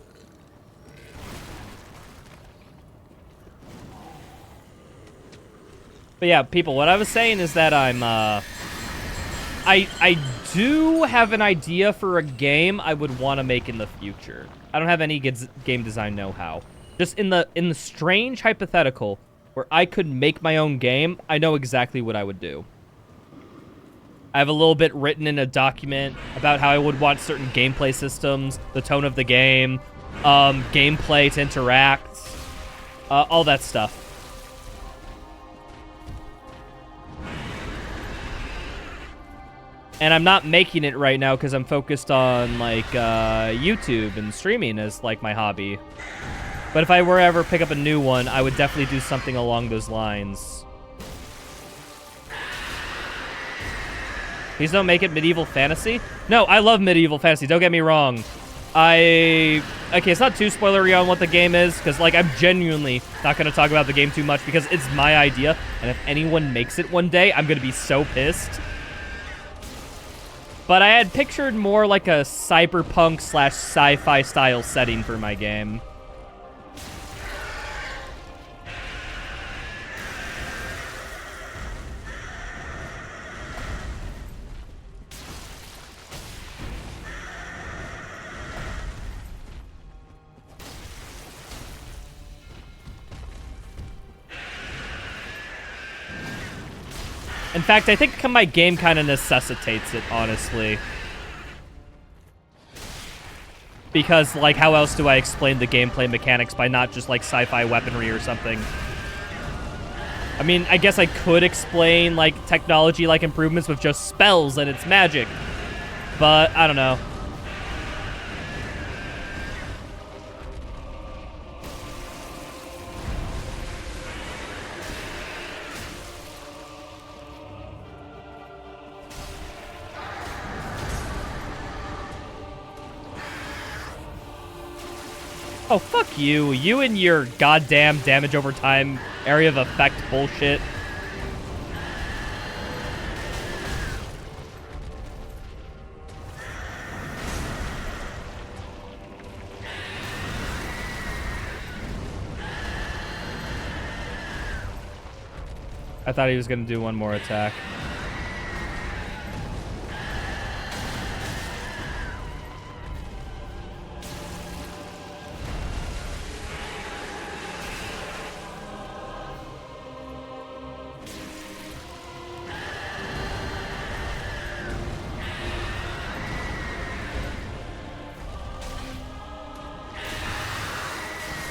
But yeah, people, what I was saying is that I'm, I do have an idea for a game I would want to make in the future. I don't have any game design know-how. Just in the strange hypothetical where I could make my own game, I know exactly what I would do. I have a little bit written in a document about how I would want certain gameplay systems, the tone of the game, gameplay to interact, all that stuff. And I'm not making it right now because I'm focused on, like, YouTube and streaming as, like, my hobby. But if I were to ever pick up a new one, I would definitely do something along those lines. Please don't make it medieval fantasy. No, I love medieval fantasy. Don't get me wrong. Okay, it's not too spoilery on what the game is, because, like, I'm genuinely not going to talk about the game too much because it's my idea, and if anyone makes it one day, I'm going to be so pissed. But I had pictured more like a cyberpunk / sci-fi style setting for my game. In fact, I think my game kind of necessitates it, honestly. Because, like, how else do I explain the gameplay mechanics by not just, like, sci-fi weaponry or something? I mean, I guess I could explain, like, technology-like improvements with just spells and it's magic. But, I don't know. Oh, fuck you. You and your goddamn damage over time area of effect bullshit. I thought he was going to do one more attack.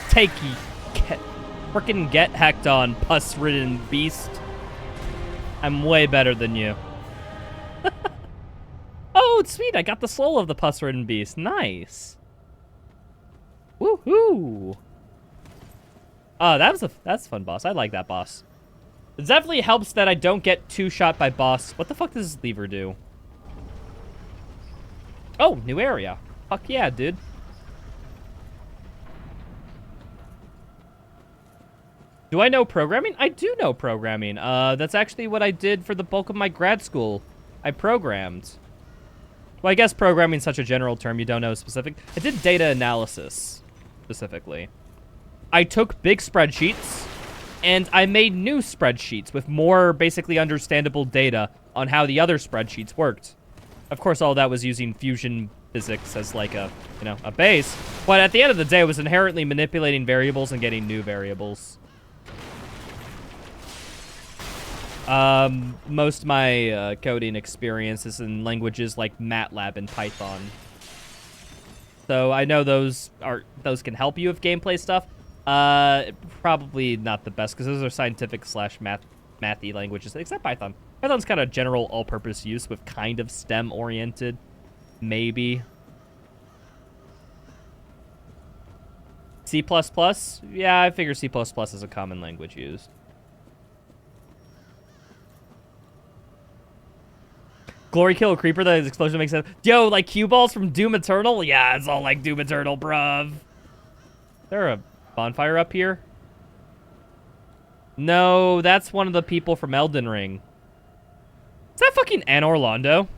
Takey. Frickin' get hecked on, pus-ridden beast. I'm way better than you. Oh, sweet. I got the soul of the pus-ridden beast. Nice. Woohoo. Oh, that's a fun boss. I like that boss. It definitely helps that I don't get two-shot by boss. What the fuck does this lever do? Oh, new area. Fuck yeah, dude. Do I know programming? I do know programming. That's actually what I did for the bulk of my grad school. I programmed. Well, I guess programming is such a general term, you don't know specific. I did data analysis, specifically. I took big spreadsheets, and I made new spreadsheets with more basically understandable data on how the other spreadsheets worked. Of course, all that was using fusion physics as like a, you know, a base. But at the end of the day, it was inherently manipulating variables and getting new variables. Most of my coding experience is in languages like MATLAB and Python. So I know those can help you with gameplay stuff. Probably not the best because those are scientific slash mathy languages, except Python. Python's kind of general all-purpose use with kind of STEM oriented, maybe. C++? Yeah, I figure C++ is a common language used. Glory kill a creeper, that explosion makes sense. Yo, like cue balls from Doom Eternal? Yeah, it's all like Doom Eternal, bruv. Is there a bonfire up here? No, that's one of the people from Elden Ring. Is that fucking Anne Orlando?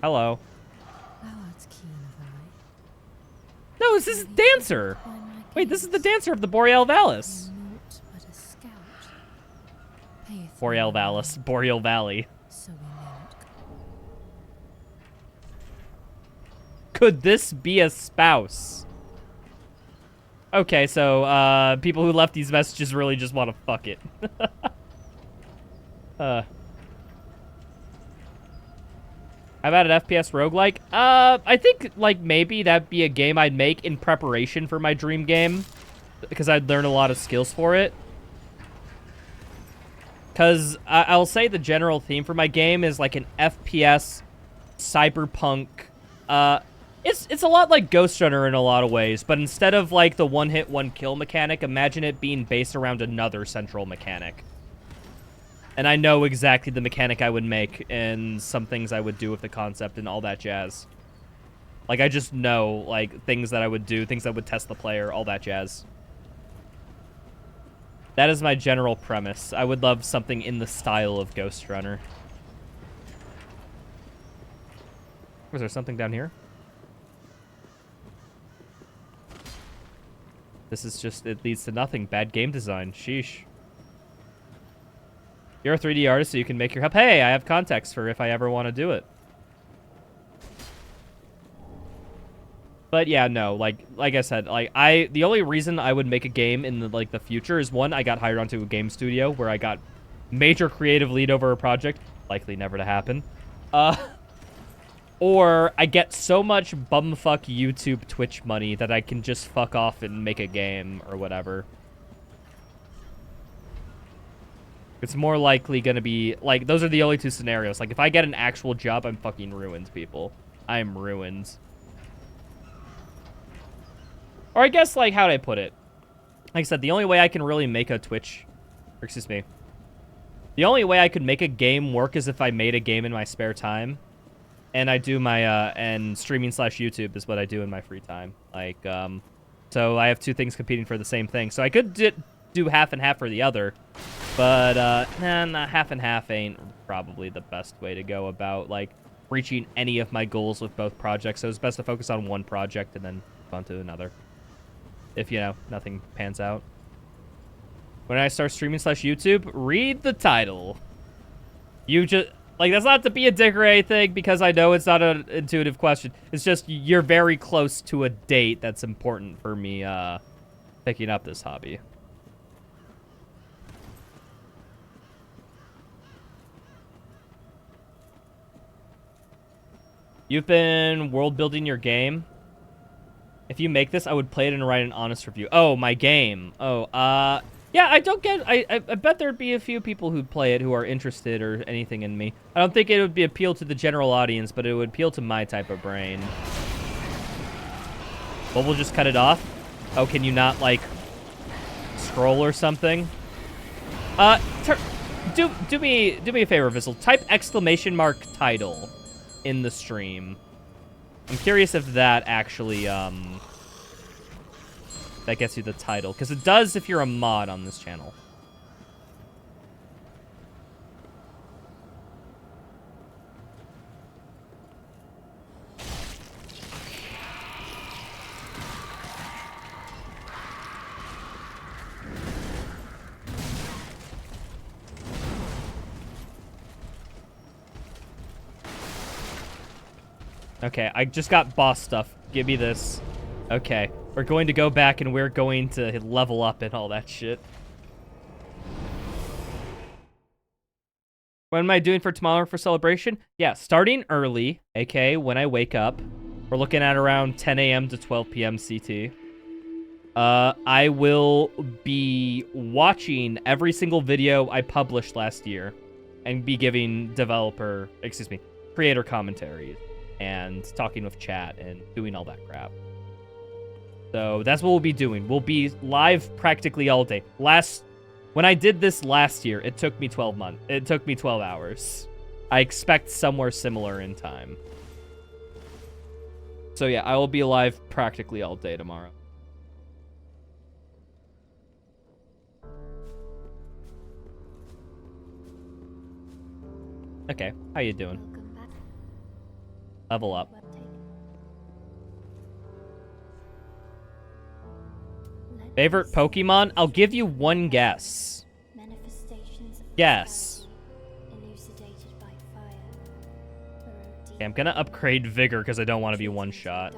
Hello. No, this is Dancer. Wait, this is the Dancer of the Boreal Valis. Boreal Valis. Boreal Valley. Could this be a spouse? Okay, so, people who left these messages really just want to fuck it. How about an FPS roguelike? I think, like, maybe that'd be a game I'd make in preparation for my dream game. Because I'd learn a lot of skills for it. Because I'll say the general theme for my game is like an FPS cyberpunk. It's a lot like Ghost Runner in a lot of ways, but instead of like the one-hit, one-kill mechanic, imagine it being based around another central mechanic. And I know exactly the mechanic I would make and some things I would do with the concept and all that jazz. Like, I just know, like, things that I would do, things that would test the player, all that jazz. That is my general premise. I would love something in the style of Ghost Runner. Was there something down here? This is just, it leads to nothing. Bad game design. Sheesh. You're a 3D artist, so you can make your help. Hey, I have context for if I ever want to do it. But yeah, no, like I said, like the only reason I would make a game in the future is one, I got hired onto a game studio where I got major creative lead over a project, likely never to happen. Or I get so much bumfuck YouTube Twitch money that I can just fuck off and make a game or whatever. It's more likely gonna be like those are the only two scenarios. Like if I get an actual job, I'm fucking ruined, people. I'm ruined. Or I guess, like, how'd I put it? Like I said, the only way I can really make a Twitch... Or, excuse me. The only way I could make a game work is if I made a game in my spare time. And I do my, and streaming / YouTube is what I do in my free time. Like, so I have two things competing for the same thing. So I could do half and half for the other, but, nah, half and half ain't probably the best way to go about, like, reaching any of my goals with both projects. So it's best to focus on one project and then move on to another. If, you know, nothing pans out. When I start streaming / YouTube, read the title. You just... Like, that's not to be a dick or anything, because I know it's not an intuitive question. It's just you're very close to a date that's important for me, picking up this hobby. You've been world building your game. If you make this, I would play it and write an honest review. Oh, my game. Oh, yeah, I bet there'd be a few people who'd play it who are interested or anything in me. I don't think it would be appeal to the general audience, but it would appeal to my type of brain. Well, we'll just cut it off. Oh, can you not, like, scroll or something? Do me a favor, Vissel. Type ! title in the stream. I'm curious if that actually, that gets you the title. Because it does if you're a mod on this channel. Okay, I just got boss stuff. Give me this. Okay, we're going to go back and we're going to level up and all that shit. What am I doing for tomorrow for celebration? Yeah, starting early, aka when I wake up. We're looking at around 10 a.m. to 12 p.m. CT. I will be watching every single video I published last year and be giving creator commentaries and talking with chat and doing all that crap. So that's what we'll be doing. We'll be live practically all day. When I did this last year, it took me 12 months. It took me 12 hours. I expect somewhere similar in time. So yeah, I will be live practically all day tomorrow. Okay, how you doing? Level up. Favorite Pokemon? I'll give you one guess. Guess. Okay, I'm gonna upgrade Vigor because I don't want to be one shot.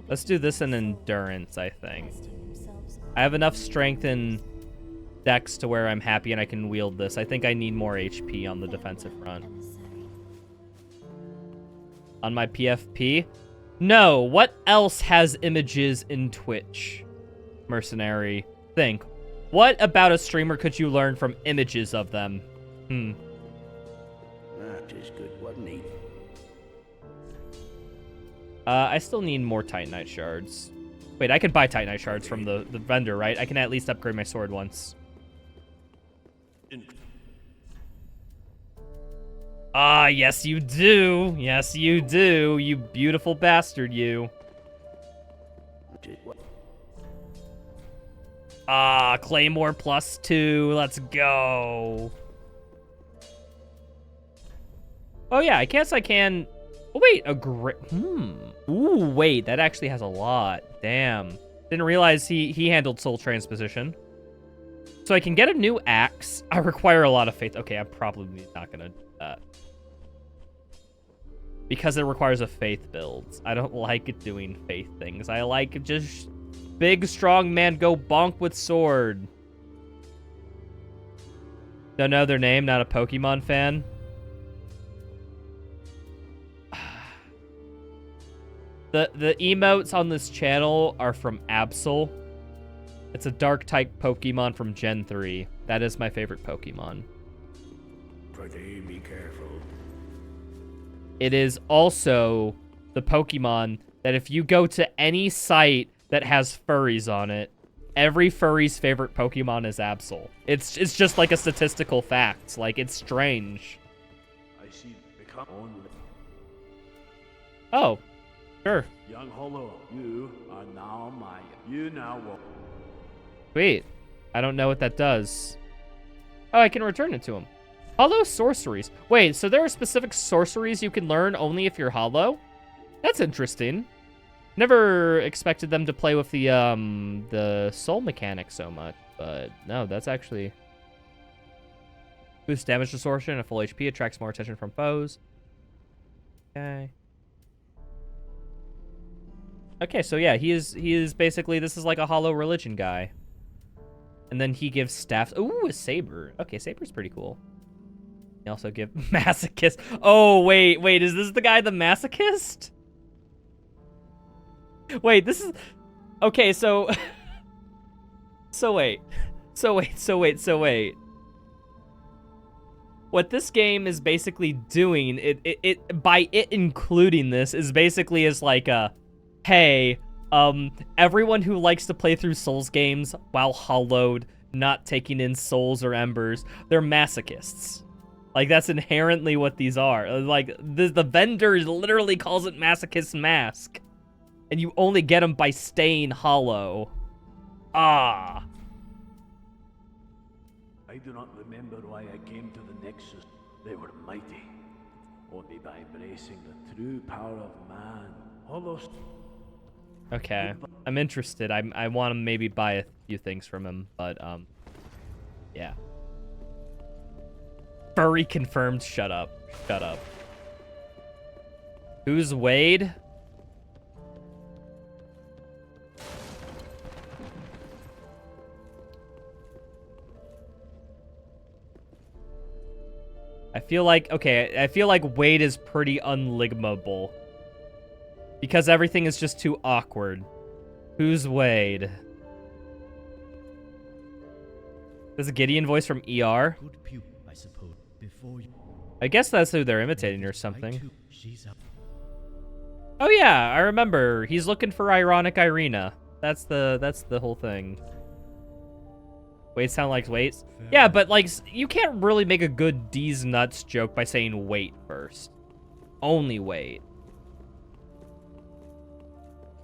Let's do this in Endurance, I think. I have enough strength in Dex to where I'm happy and I can wield this. I think I need more HP on the defensive front. On my PFP? No, what else has images in Twitch? Mercenary. Think. What about a streamer could you learn from images of them?
That is good, wasn't he?
I still need more Titanite shards. Wait, I could buy Titanite shards from the vendor, right? I can at least upgrade my sword once. Ah, yes you do. Yes you do. You beautiful bastard, you. Ah, Claymore +2. Let's go. Oh yeah, I guess I can... Oh wait, a great... Ooh, wait, that actually has a lot. Damn. Didn't realize he handled soul transposition. So I can get a new axe. I require a lot of faith. Okay, I'm probably not gonna do that. Because it requires a faith build. I don't like doing faith things. I like just big, strong man go bonk with sword. Don't know their name, not a Pokemon fan. The emotes on this channel are from Absol. It's a dark type Pokemon from Gen 3. That is my favorite Pokemon.
Pretty be careful.
It is also the Pokemon that if you go to any site that has furries on it, every furry's favorite Pokemon is Absol. It's just like a statistical fact. Like, it's strange.
I see become only.
Oh, sure.
Young Hollow, you are now mine. You now will.
Sweet. I don't know what that does. Oh, I can return it to him. Hollow sorceries. Wait, so there are specific sorceries you can learn only if you're hollow? That's interesting. Never expected them to play with the soul mechanic so much, but no, that's actually... Boosts damage distortion at full HP, attracts more attention from foes. Okay. Okay, so yeah, he is basically, this is like a hollow religion guy. And then he gives staffs. Ooh, a saber. Okay, saber's pretty cool. He also give masochist. Oh, wait, is this the guy, the masochist? Wait, this is... Okay, so... So wait. What this game is basically doing, by it including this, is basically is like a... Hey, everyone who likes to play through Souls games while hollowed, not taking in souls or embers, they're masochists. Like, that's inherently what these are. Like, the vendor literally calls it Masochist Mask. And you only get them by staying hollow. Ah.
I do not remember why I came to the Nexus. They were mighty. Only by embracing the true power of man. Hollow.
Okay, I'm interested. I want to maybe buy a few things from him, but, yeah. Furry confirmed. Shut up. Shut up. Who's Wade? I feel like Wade is pretty unligmable. Because everything is just too awkward. Who's Wade? There's a Gideon voice from ER.
Good pupil, I suppose. Before you...
I guess that's who they're imitating or something. Oh yeah, I remember. He's looking for ironic Irina. That's the whole thing. Wait, sound like wait? Yeah, but like you can't really make a good D's nuts joke by saying wait first. Only wait.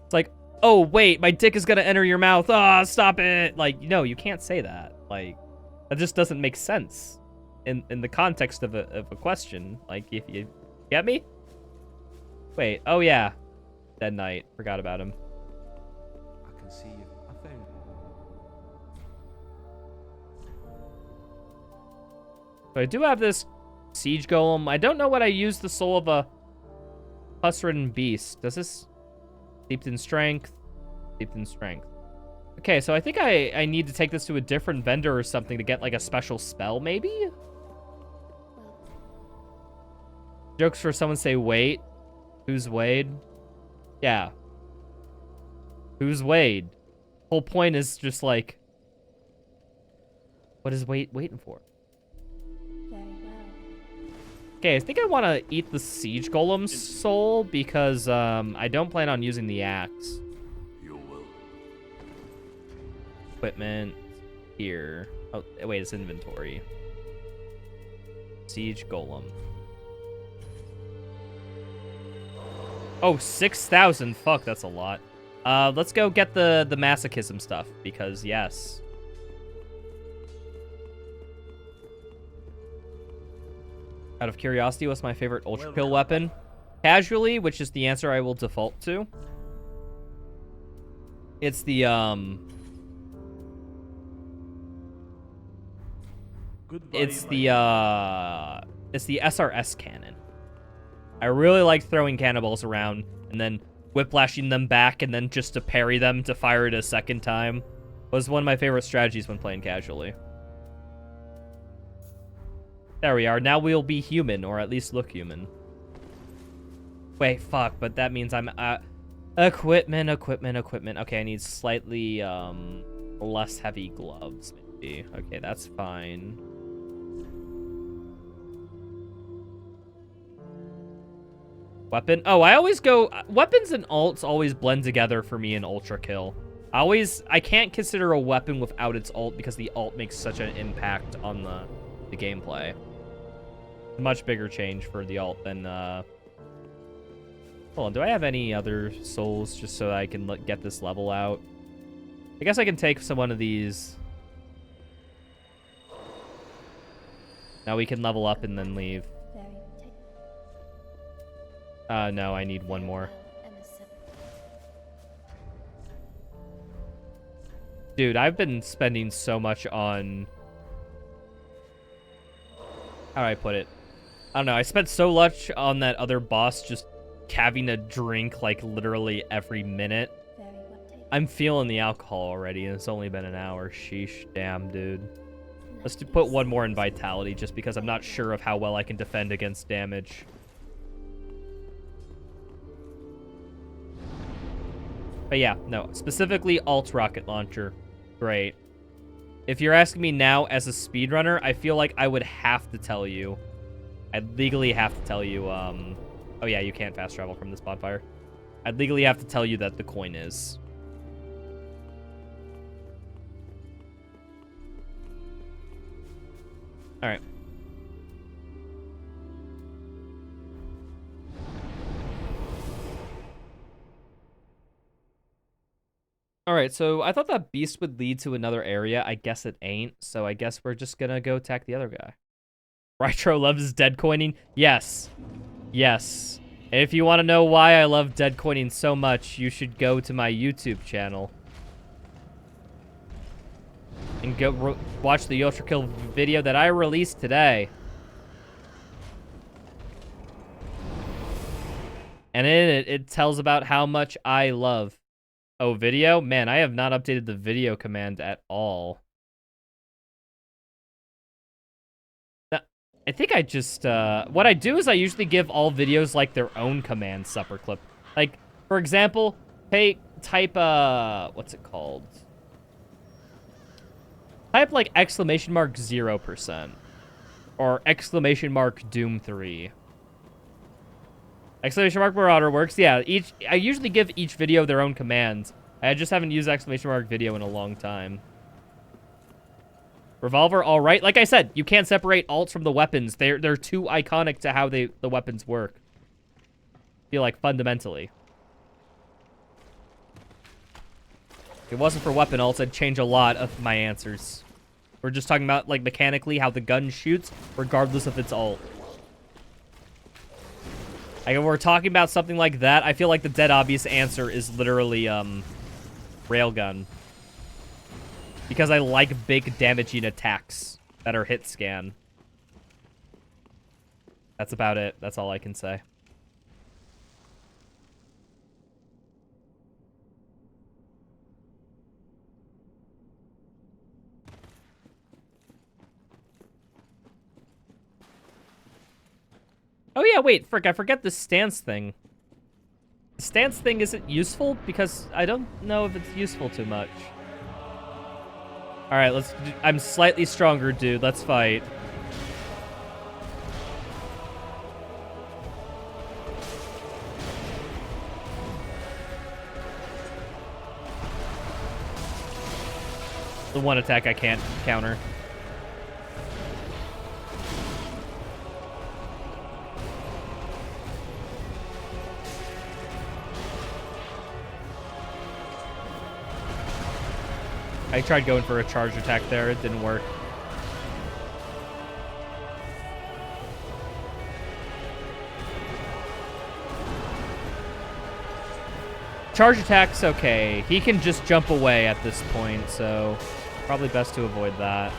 It's like, oh wait, my dick is gonna enter your mouth. Ah, stop it! Like, no, you can't say that. Like, that just doesn't make sense in the context of a question. Like, if you get me? Wait, oh yeah, Dead Knight. Forgot about him.
I can see you. I found.
So I do have this siege golem. I don't know what I use the soul of a pus-ridden beast. Does this steeped in strength? Steeped in strength. Okay, so I think I need to take this to a different vendor or something to get like a special spell, maybe? Jokes for someone say wait. Who's Wade? Yeah. Who's Wade? Whole point is just like, what is Wade waiting for?
Very well.
Okay, I think I want to eat the siege golem's soul because I don't plan on using the axe.
You will.
Equipment here. Oh, wait, it's inventory. Siege golem. Oh, 6,000. Fuck, that's a lot. Let's go get the masochism stuff because yes. Out of curiosity, what's my favorite ultra kill weapon? Casually, which is the answer I will default to. It's the it's the SRS cannon. I really like throwing cannonballs around and then whiplashing them back and then just to parry them to fire it a second time was one of my favorite strategies when playing casually. There we are. Now we'll be human, or at least look human. Wait, fuck, but that means I'm... equipment. Okay, I need slightly less heavy gloves, maybe. Okay, that's fine. Weapon? Oh, I always go... weapons and ults always blend together for me in Ultra Kill. I can't consider a weapon without its ult because the ult makes such an impact on the gameplay. Much bigger change for the ult than, Hold on, do I have any other souls just so I can get this level out? I guess I can take one of these. Now we can level up and then leave. No, I need one more. Dude, I've been spending so much on... How do I put it? I don't know, I spent so much on that other boss just having a drink like literally every minute. I'm feeling the alcohol already and it's only been an hour. Sheesh, damn, dude. Let's put one more in Vitality just because I'm not sure of how well I can defend against damage. But yeah, no, specifically alt rocket launcher. Great. If you're asking me now as a speedrunner, I feel like I would have to tell you. I'd legally have to tell you, oh yeah, you can't fast travel from this bonfire. I'd legally have to tell you that the coin is. Alright. Alright, so I thought that beast would lead to another area. I guess it ain't, so I guess we're just gonna go attack the other guy. Rytro loves dead coining? Yes. Yes. And if you want to know why I love dead coining so much, you should go to my YouTube channel. And go watch the Ultra Kill video that I released today. And in it, it tells about how much I love. Oh, video? Man, I have not updated the video command at all. I think I just, what I do is I usually give all videos, like, their own command supper clip. Like, for example, type, what's it called? Type, like, exclamation mark 0%. Or exclamation mark Doom 3. Exclamation mark Marauder works, yeah. I usually give each video their own commands. I just haven't used exclamation mark video in a long time. Revolver, all right. Like I said, you can't separate alts from the weapons. They're too iconic to how the weapons work. I feel like fundamentally. If it wasn't for weapon alts, I'd change a lot of my answers. We're just talking about, like, mechanically how the gun shoots, regardless of its alt. Like, if we're talking about something like that, I feel like the dead obvious answer is literally, railgun. Because I like big damaging attacks that are hit scan. That's about it. That's all I can say. Oh yeah, wait, frick, I forget the stance thing. The stance thing isn't useful because I don't know if it's useful too much. All right, I'm slightly stronger, dude. Let's fight. The one attack I can't counter. I tried going for a charge attack there. It didn't work. Charge attack's okay. He can just jump away at this point, so probably best to avoid that.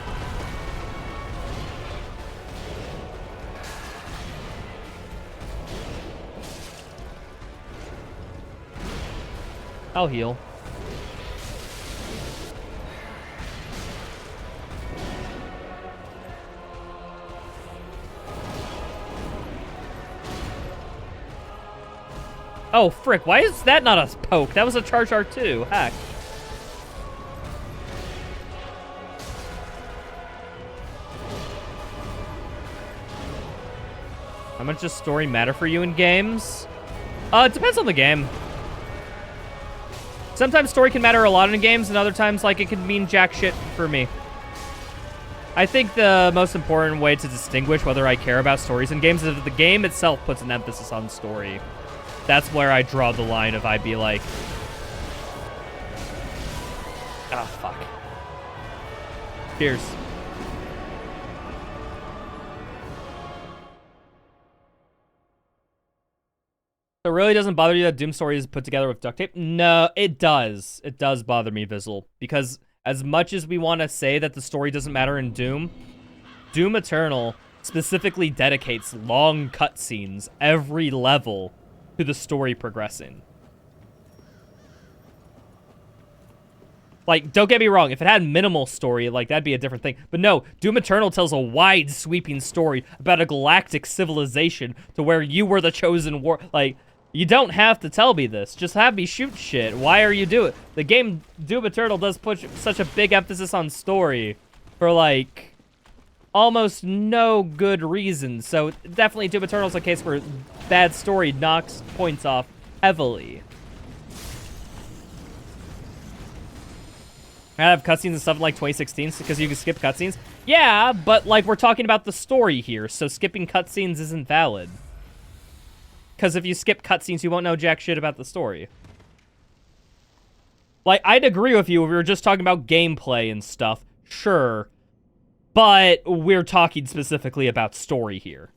I'll heal. Oh, frick. Why is that not a poke? That was a charge R2. Heck. How much does story matter for you in games? It depends on the game. Sometimes story can matter a lot in games, and other times, like, it can mean jack shit for me. I think the most important way to distinguish whether I care about stories in games is if the game itself puts an emphasis on story. That's where I draw the line of I'd be like... Oh, fuck. Cheers. So it really doesn't bother you that Doom story is put together with duct tape? No, it does. It does bother me, Vizzle. Because as much as we want to say that the story doesn't matter in Doom, Doom Eternal specifically dedicates long cutscenes every level to the story progressing. Like, don't get me wrong, if it had minimal story, like, that'd be a different thing. But no, Doom Eternal tells a wide, sweeping story about a galactic civilization to where you were the chosen war. Like, you don't have to tell me this. Just have me shoot shit. Why are you doing it? The game Doom Eternal does put such a big emphasis on story for, like, almost no good reason. So, definitely Doom Eternal's a case where bad story knocks points off heavily. I have cutscenes and stuff in, like, 2016 because you can skip cutscenes. Yeah, but, like, we're talking about the story here, so skipping cutscenes isn't valid. Because if you skip cutscenes, you won't know jack shit about the story. Like, I'd agree with you if we were just talking about gameplay and stuff. Sure. But we're talking specifically about story here.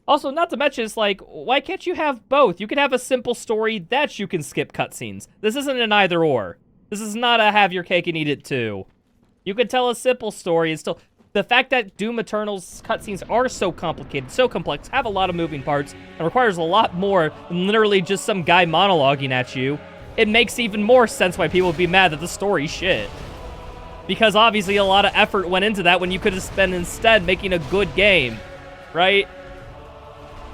Also, not to mention, it's like, why can't you have both? You can have a simple story that you can skip cutscenes. This isn't an either-or. This is not a have your cake and eat it too. You can tell a simple story and still... The fact that Doom Eternal's cutscenes are so complicated, so complex, have a lot of moving parts, and requires a lot more than literally just some guy monologuing at you, it makes even more sense why people would be mad that the story's shit. Because obviously a lot of effort went into that when you could have spent instead making a good game, right?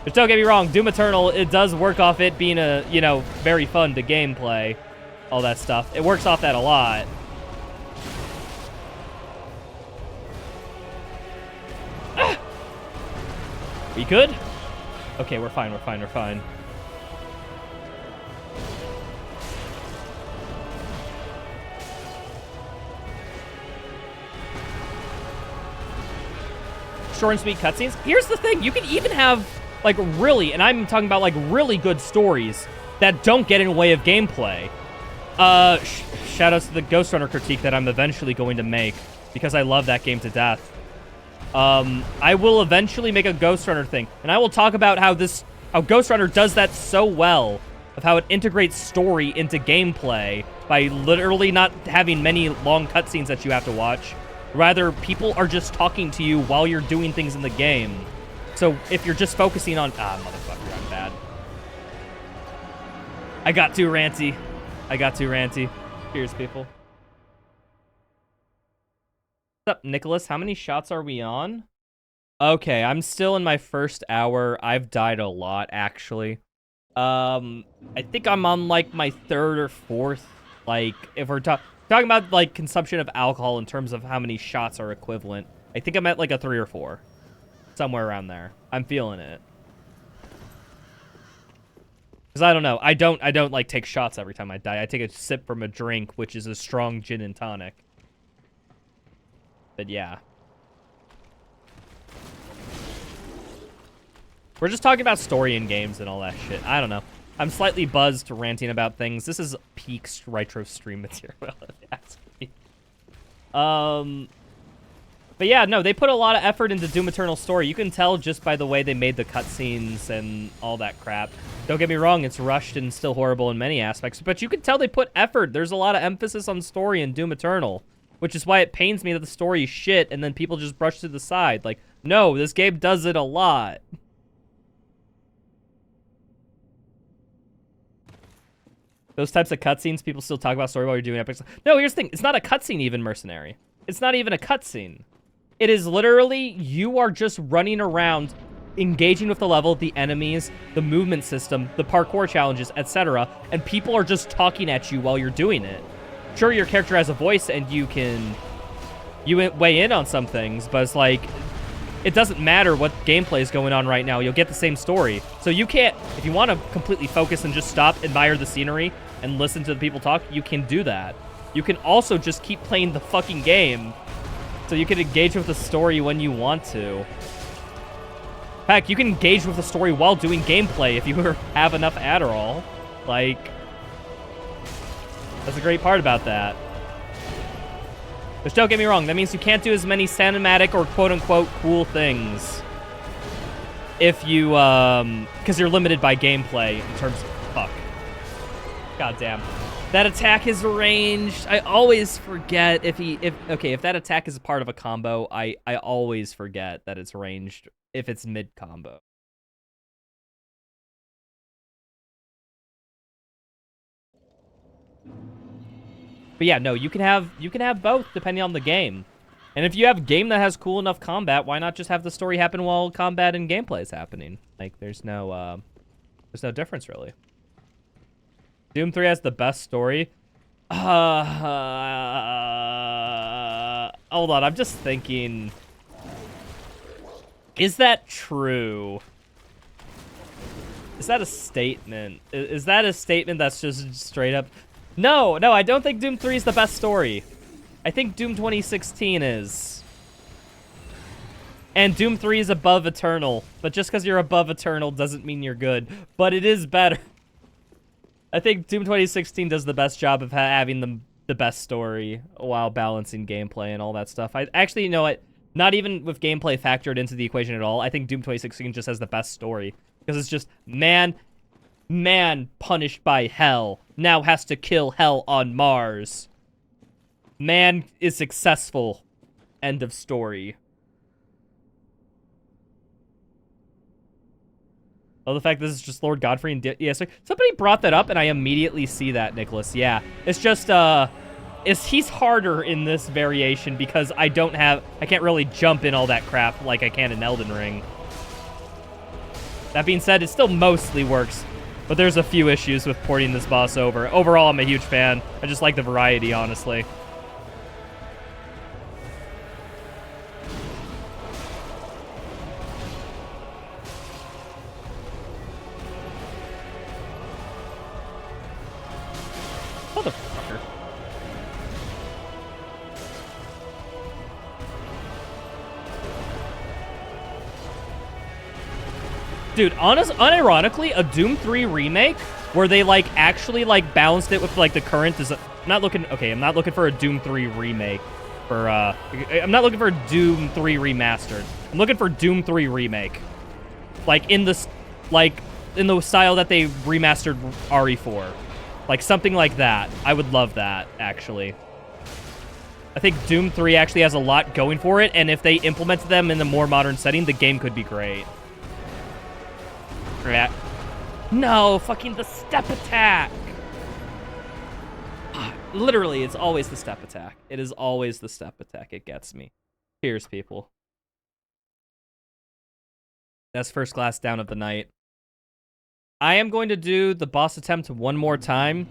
But don't get me wrong, Doom Eternal, it does work off it being a, you know, very fun to gameplay. All that stuff. It works off that a lot. Ah! We good? Okay, we're fine, we're fine, we're fine. Short and sweet cutscenes. Here's the thing, you can even have... like, really, and I'm talking about, like, really good stories that don't get in the way of gameplay. Shoutouts to the Ghost Runner critique that I'm eventually going to make, because I love that game to death. I will eventually make a Ghost Runner thing, and I will talk about how Ghost Runner does that so well, of how it integrates story into gameplay by literally not having many long cutscenes that you have to watch. Rather, people are just talking to you while you're doing things in the game. So if you're just focusing on... Ah, motherfucker, I'm bad. I got too ranty. I got too ranty. Cheers, people. What's up, Nicholas? How many shots are we on? Okay, I'm still in my first hour. I've died a lot, actually. I think I'm on, like, my third or fourth. Like, if we're talking about, like, consumption of alcohol in terms of how many shots are equivalent, I think I'm at, like, a 3 or 4. Somewhere around there. I'm feeling it. Because I don't know. I don't like take shots every time I die. I take a sip from a drink, which is a strong gin and tonic. But yeah. We're just talking about story in games and all that shit. I don't know. I'm slightly buzzed ranting about things. This is peak retro stream material, if you ask me. But yeah, no, they put a lot of effort into Doom Eternal's story. You can tell just by the way they made the cutscenes and all that crap. Don't get me wrong, it's rushed and still horrible in many aspects, but you can tell they put effort. There's a lot of emphasis on story in Doom Eternal, which is why it pains me that the story is shit and then people just brush to the side. Like, no, this game does it a lot. Those types of cutscenes, people still talk about story while you're doing epic stuff. No, here's the thing. It's not a cutscene even, Mercenary. It's not even a cutscene. It is literally, you are just running around, engaging with the level, the enemies, the movement system, the parkour challenges, etc. And people are just talking at you while you're doing it. Sure, your character has a voice and you weigh in on some things, but it's like, it doesn't matter what gameplay is going on right now. You'll get the same story. So you can't, if you want to completely focus and just stop, admire the scenery, and listen to the people talk, you can do that. You can also just keep playing the fucking game, so you can engage with the story when you want to. Heck, you can engage with the story while doing gameplay if you have enough Adderall. Like, that's a great part about that. Which, don't get me wrong, that means you can't do as many cinematic or quote-unquote cool things if you, because you're limited by gameplay in terms of, fuck. God damn. That attack is ranged. I always forget if that attack is a part of a combo, I always forget that it's ranged if it's mid-combo. But yeah, no, you can have both depending on the game. And if you have a game that has cool enough combat, why not just have the story happen while combat and gameplay is happening? Like, there's no difference really. Doom 3 has the best story. Hold on, I'm just thinking. Is that true? Is that a statement? Is that a statement that's just straight up? No, I don't think Doom 3 is the best story. I think Doom 2016 is. And Doom 3 is above Eternal. But just because you're above Eternal doesn't mean you're good. But it is better. I think Doom 2016 does the best job of having the best story while balancing gameplay and all that stuff. I actually, you know what? Not even with gameplay factored into the equation at all. I think Doom 2016 just has the best story. Because it's just, man punished by hell now has to kill hell on Mars. Man is successful. End of story. Oh, the fact this is just Lord Godfrey and... yeah, so somebody brought that up, and I immediately see that, Nicholas. Yeah, it's just, he's harder in this variation because I can't really jump in all that crap like I can in Elden Ring. That being said, it still mostly works, but there's a few issues with porting this boss over. Overall, I'm a huge fan. I just like the variety, honestly. Motherfucker. Dude, unironically, a Doom 3 remake where they, like, actually, like, balanced it with, like, the current I'm not looking for a Doom 3 remake I'm not looking for a Doom 3 remastered. I'm looking for Doom 3 remake. Like, in the style that they remastered RE4. Like, something like that. I would love that, actually. I think Doom 3 actually has a lot going for it, and if they implemented them in a more modern setting, the game could be great. Yeah. No, fucking the step attack. Literally, it's always the step attack. It is always the step attack. It gets me. Cheers, people. That's first glass down of the night. I am going to do the boss attempt one more time,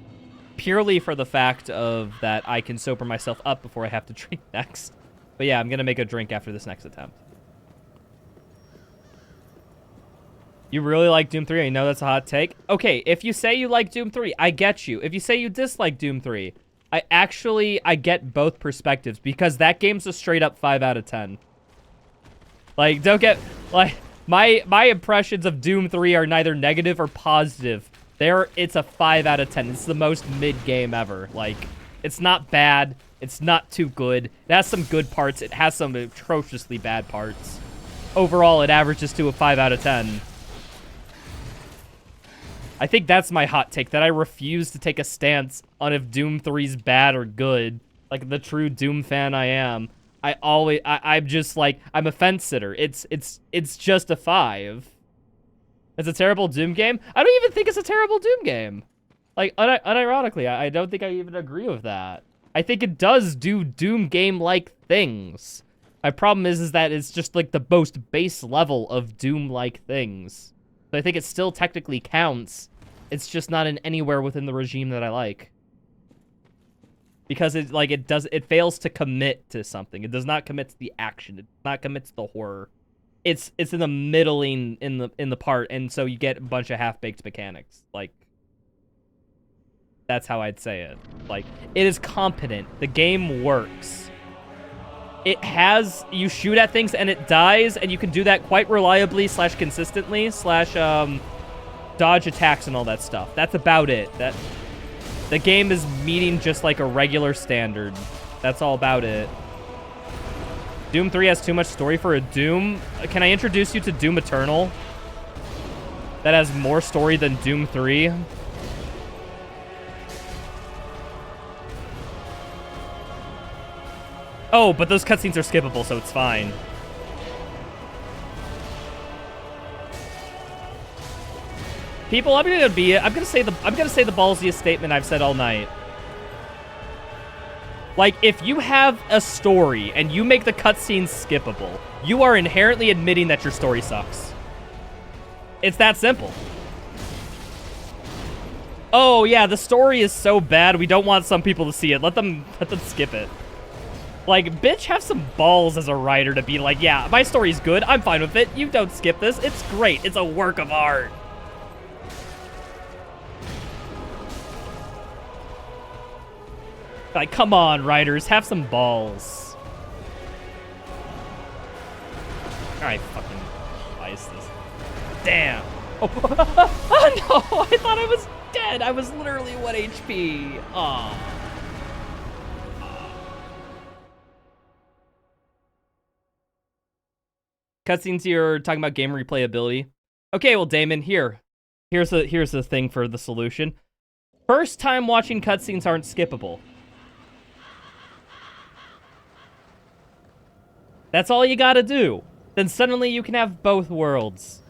purely for the fact of that I can sober myself up before I have to drink next. But yeah, I'm going to make a drink after this next attempt. You really like Doom 3? I know that's a hot take. Okay, if you say you like Doom 3, I get you. If you say you dislike Doom 3, I get both perspectives, because that game's a straight up 5 out of 10. Like, don't get, like, my impressions of Doom 3 are neither negative or positive. It's a 5 out of 10. It's the most mid game ever. Like, it's not bad. It's not too good. It has some good parts. It has some atrociously bad parts. Overall, it averages to a 5 out of 10. I think that's my hot take, that I refuse to take a stance on if Doom 3's bad or good. Like the true Doom fan I am. I'm just like, I'm a fence sitter. It's just a 5. It's a terrible Doom game? I don't even think it's a terrible Doom game. Like, unironically, I don't think I even agree with that. I think it does do Doom game-like things. My problem is that it's just like the most base level of Doom-like things. So I think it still technically counts. It's just not in anywhere within the regime that I like. Because it fails to commit to something. It does not commit to the action. It does not commit to the horror. it's in the middling in the part, and so you get a bunch of half-baked mechanics. Like, that's how I'd say it. Like, it is competent. The game works. It has, you shoot at things and it dies, and you can do that quite reliably / consistently / dodge attacks and all that stuff. That's about it. The game is meeting just like a regular standard. That's all about it. Doom 3 has too much story for a Doom. Can I introduce you to Doom Eternal? That has more story than Doom 3. Oh, but those cutscenes are skippable, so it's fine. People, I'm gonna say the ballsiest statement I've said all night. Like, if you have a story and you make the cutscenes skippable, you are inherently admitting that your story sucks. It's that simple. Oh yeah, the story is so bad we don't want some people to see it. Let them skip it. Like, bitch, have some balls as a writer to be like, yeah, my story's good, I'm fine with it, you don't skip this, it's great, it's a work of art. Like, come on, writers, have some balls. Alright, fucking, why is this? Damn. Oh, oh no, I thought I was dead, I was literally 1 HP. Aw. Cutscenes here talking about game replayability. Okay, well, Damon, here's the thing for the solution. First time watching cutscenes aren't skippable. That's all you gotta do. Then suddenly you can have both worlds.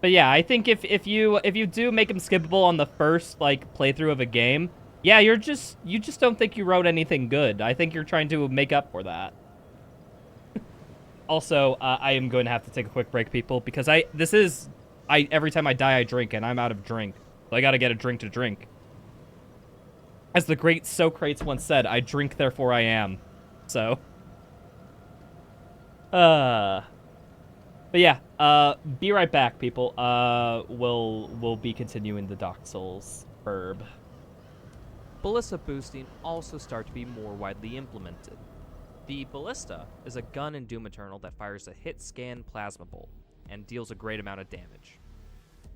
But yeah, I think if you do make them skippable on the first like playthrough of a game, yeah, you just don't think you wrote anything good. I think you're trying to make up for that. Also, I am going to have to take a quick break, people, because every time I die, I drink, and I'm out of drink. So I gotta get a drink to drink. As the great Socrates once said, I drink, therefore I am. So. But yeah, be right back, people. We'll be continuing the Dark Souls herb.
Ballista boosting also start to be more widely implemented. The Ballista is a gun in Doom Eternal that fires a hit-scan plasma bolt and deals a great amount of damage.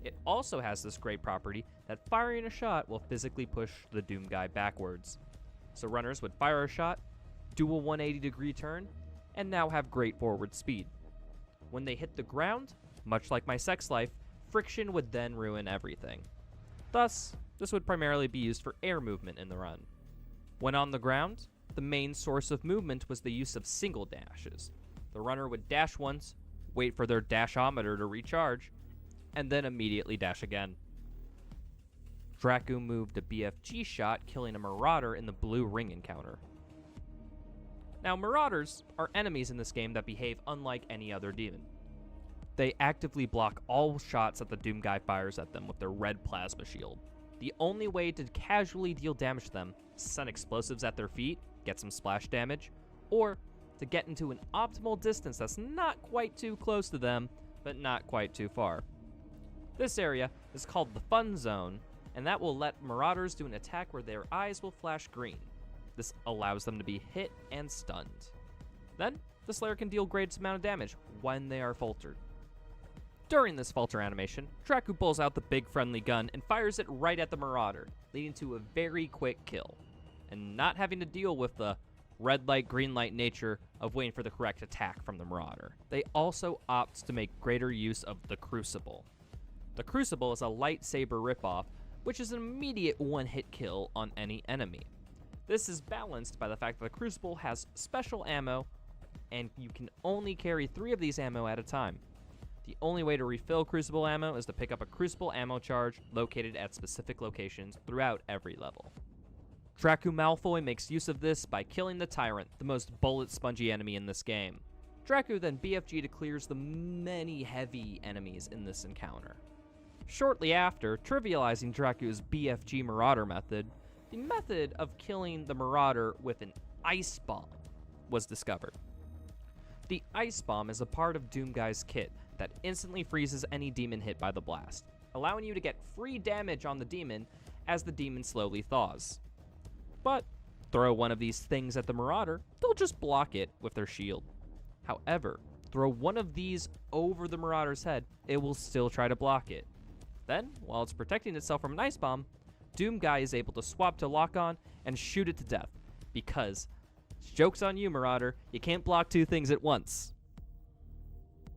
It also has this great property that firing a shot will physically push the Doom guy backwards. So runners would fire a shot, do a 180-degree turn, and now have great forward speed. When they hit the ground, much like my sex life, friction would then ruin everything. Thus, this would primarily be used for air movement in the run. When on the ground, the main source of movement was the use of single dashes. The runner would dash once, wait for their dashometer to recharge, and then immediately dash again. Dracu moved a BFG shot, killing a Marauder in the Blue Ring encounter. Now, Marauders are enemies in this game that behave unlike any other demon. They actively block all shots that the Doom guy fires at them with their red plasma shield. The only way to casually deal damage to them is to send explosives at their feet, get some splash damage, or to get into an optimal distance that's not quite too close to them, but not quite too far. This area is called the Fun Zone, and that will let Marauders do an attack where their eyes will flash green. This allows them to be hit and stunned. Then, the Slayer can deal great amount of damage when they are faltered. During this falter animation, Dracu pulls out the big friendly gun and fires it right at the Marauder, leading to a very quick kill, and not having to deal with the red light, green light nature of waiting for the correct attack from the Marauder. They also opt to make greater use of the Crucible. The Crucible is a lightsaber ripoff, which is an immediate one-hit kill on any enemy. This is balanced by the fact that the Crucible has special ammo, and you can only carry 3 of these ammo at a time. The only way to refill Crucible ammo is to pick up a Crucible ammo charge located at specific locations throughout every level. Dracu Malfoy makes use of this by killing the Tyrant, the most bullet-spongy enemy in this game. Dracu then BFG to clears the many heavy enemies in this encounter. Shortly after, trivializing Dracu's BFG Marauder method, the method of killing the Marauder with an ice bomb was discovered. The ice bomb is a part of Doomguy's kit that instantly freezes any demon hit by the blast, allowing you to get free damage on the demon as the demon slowly thaws. But throw one of these things at the Marauder, they'll just block it with their shield. However, throw one of these over the Marauder's head, it will still try to block it. Then, while it's protecting itself from an ice bomb, Doomguy is able to swap to lock on and shoot it to death, because, joke's on you, Marauder, you can't block two things at once.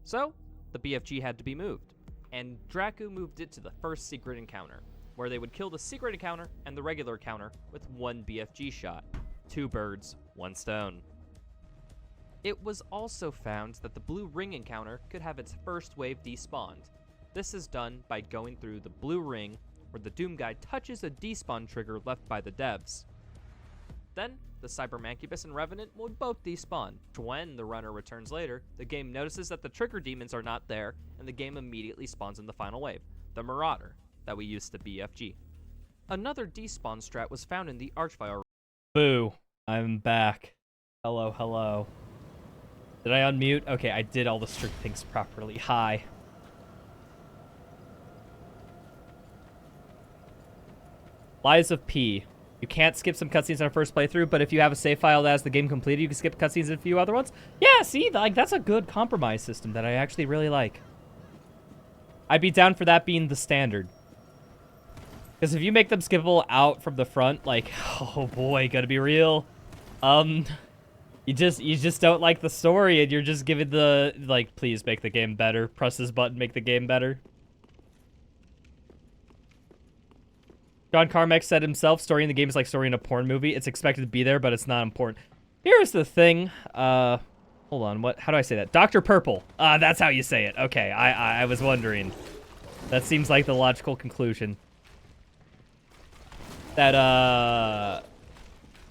So, the BFG had to be moved, and Dracu moved it to the first secret encounter, where they would kill the secret encounter and the regular encounter with one BFG shot. 2 birds, 1 stone. It was also found that the blue ring encounter could have its first wave despawned. This is done by going through the blue ring, where the Doomguy touches a despawn trigger left by the devs. Then, the Cyber Mancubus and Revenant will both despawn. When the runner returns later, the game notices that the trigger demons are not there, and the game immediately spawns in the final wave, the Marauder, that we used to BFG. Another despawn strat was found in the Archfire.
Boo. I'm back. Hello, hello. Did I unmute? Okay, I did all the strict things properly. Hi. Lies of P. You can't skip some cutscenes on a first playthrough, but if you have a save file that has the game completed, you can skip cutscenes in a few other ones. Yeah, see, like that's a good compromise system that I actually really like. I'd be down for that being the standard. Because if you make them skippable out from the front, like, oh boy, gotta be real. You just don't like the story, and you're just giving the, like, please make the game better. Press this button, make the game better. John Carmack said himself, story in the game is like story in a porn movie. It's expected to be there, but it's not important. Here's the thing. Hold on, how do I say that? Dr. Purple. That's how you say it. Okay, I was wondering. That seems like the logical conclusion. That,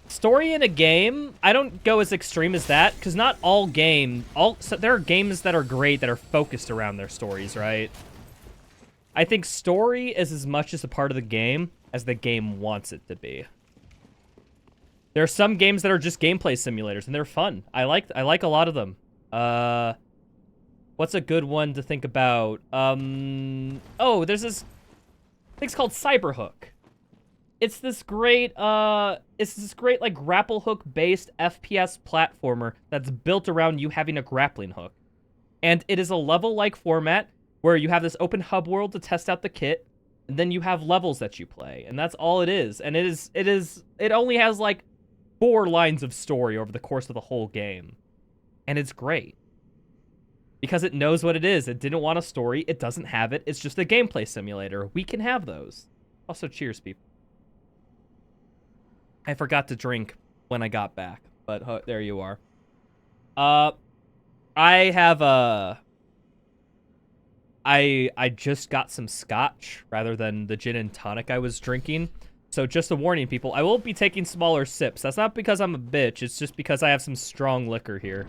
story in a game, I don't go as extreme as that, because not all so there are games that are great that are focused around their stories, right? I think story is as much as a part of the game as the game wants it to be. There are some games that are just gameplay simulators, and they're fun. I like a lot of them. What's a good one to think about? Oh, there's this thing's called Cyberhook. It's this great like grapple hook based FPS platformer that's built around you having a grappling hook. And it is a level-like format where you have this open hub world to test out the kit, and then you have levels that you play, and that's all it is. And it only has like 4 lines of story over the course of the whole game. And it's great. Because it knows what it is. It didn't want a story. It doesn't have it. It's just a gameplay simulator. We can have those. Also, cheers, people. I forgot to drink when I got back, but there you are. I have I just got some scotch rather than the gin and tonic I was drinking. So just a warning, people, I will be taking smaller sips. That's not because I'm a bitch. It's just because I have some strong liquor here.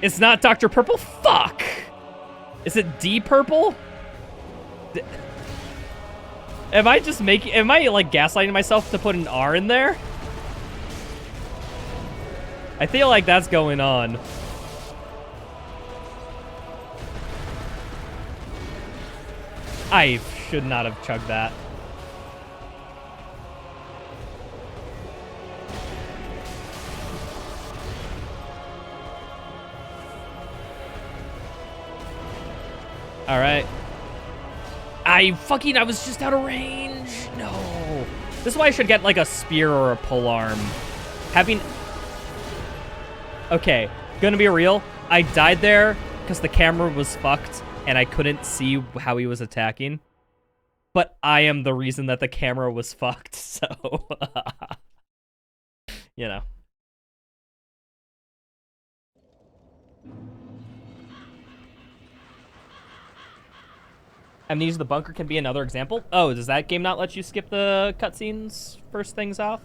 It's not Dr. Purple? Fuck! Is it D Purple? Am I like gaslighting myself to put an R in there? I feel like that's going on. I should not have chugged that. All right. I was just out of range. No. This is why I should get like a spear or a polearm. Okay, gonna be real. I died there because the camera was fucked and I couldn't see how he was attacking. But I am the reason that the camera was fucked, so... you know. Amnesia the Bunker can be another example. Oh, does that game not let you skip the cutscenes first things off?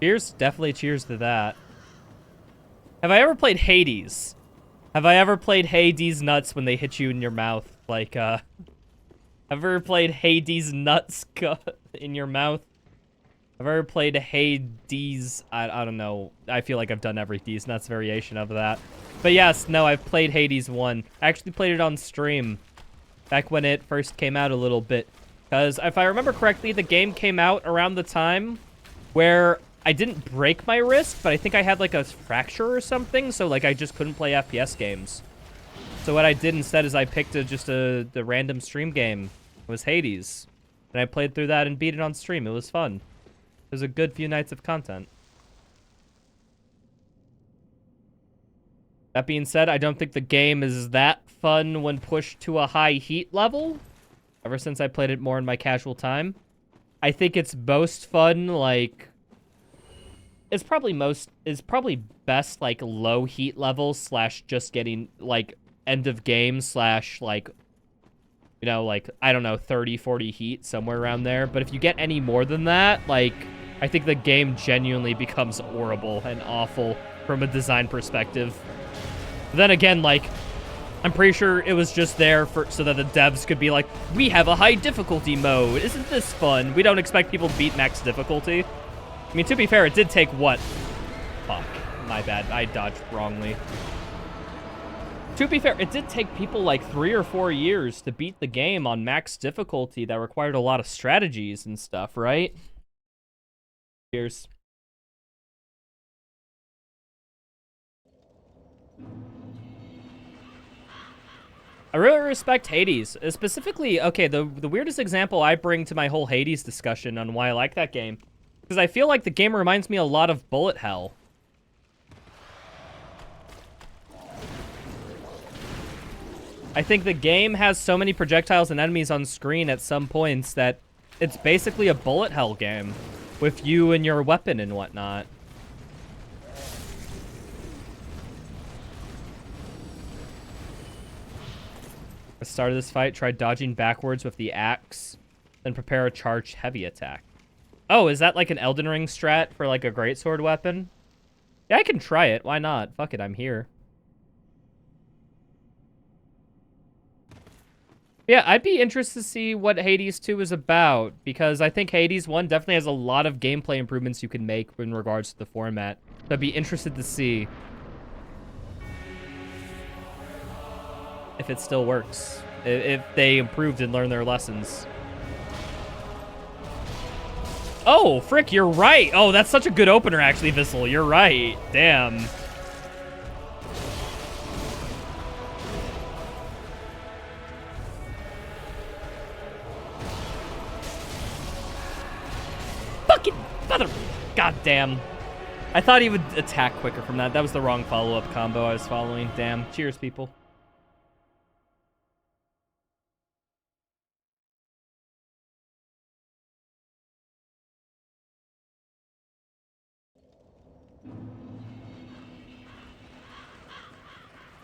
Cheers? Definitely cheers to that. Have I ever played Hades? Have I ever played Hades nuts when they hit you in your mouth? Like, have ever played Hades nuts in your mouth? I've ever played Hades, I don't know. I feel like I've done every D's nuts variation of that. But yes, no, I've played Hades 1. I actually played it on stream back when it first came out a little bit. Because if I remember correctly, the game came out around the time where I didn't break my wrist, but I think I had like a fracture or something, so like I just couldn't play FPS games. So what I did instead is I picked the random stream game. It was Hades. And I played through that and beat it on stream. It was fun. It was a good few nights of content. That being said, I don't think the game is that fun when pushed to a high heat level. Ever since I played it more in my casual time. I think it's most fun, like... It's probably best, like, low heat levels slash just getting, like, end of game slash, like, you know, like, I don't know, 30, 40 heat, somewhere around there. But if you get any more than that, like, I think the game genuinely becomes horrible and awful from a design perspective. But then again, like, I'm pretty sure it was just there so that the devs could be like, we have a high difficulty mode. Isn't this fun? We don't expect people to beat max difficulty. I mean, to be fair, it did take what? Fuck. My bad. I dodged wrongly. To be fair, it did take people like 3 or 4 years to beat the game on max difficulty that required a lot of strategies and stuff, right? Cheers. I really respect Hades. Specifically, okay, the weirdest example I bring to my whole Hades discussion on why I like that game, because I feel like the game reminds me a lot of Bullet Hell. I think the game has so many projectiles and enemies on screen at some points that it's basically a Bullet Hell game with you and your weapon and whatnot. At the start of this fight, try dodging backwards with the axe, then prepare a charged heavy attack. Oh, is that like an Elden Ring strat for like a greatsword weapon? Yeah, I can try it. Why not? Fuck it, I'm here. Yeah, I'd be interested to see what Hades 2 is about, because I think Hades 1 definitely has a lot of gameplay improvements you can make in regards to the format. So I'd be interested to see if it still works, if they improved and learned their lessons. Oh, frick, you're right. Oh, that's such a good opener, actually, Vissel. You're right. Damn. Fucking mother... God damn. I thought he would attack quicker from that. That was the wrong follow-up combo I was following. Damn. Cheers, people.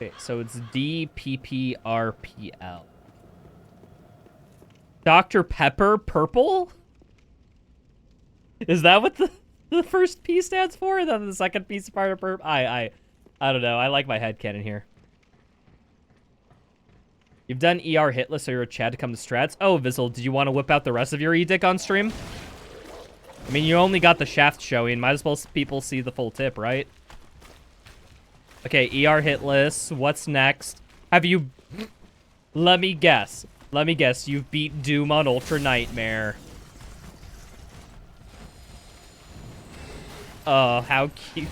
Okay, so it's DPPRPL. Dr. Pepper Purple? Is that what the first P stands for? And then the second P is part of purple? I don't know. I like my headcanon here. You've done ER hitless, so you're a Chad to come to strats. Oh, Vizzle, did you want to whip out the rest of your edict on stream? I mean, you only got the shaft showing. Might as well people see the full tip, right? Okay, ER hitless. What's next? Have you... Let me guess. Let me guess. You've beat Doom on Ultra Nightmare. Oh, how cute.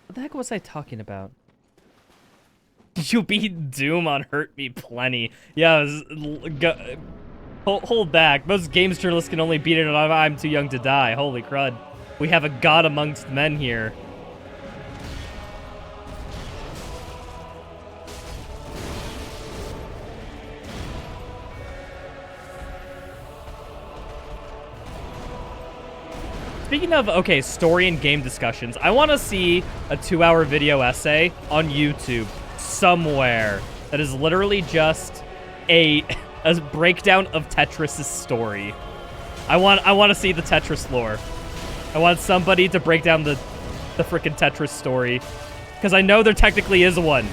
What the heck was I talking about? You beat Doom on Hurt Me Plenty. Yeah, hold back. Most games journalists can only beat it on I'm Too Young to Die. Holy crud. We have a god amongst men here. Speaking of, okay, story and game discussions, I want to see a 2-hour video essay on YouTube somewhere that is literally just a a breakdown of Tetris's story. I want to see the Tetris lore. I want somebody to break down the frickin' Tetris story. Because I know there technically is one.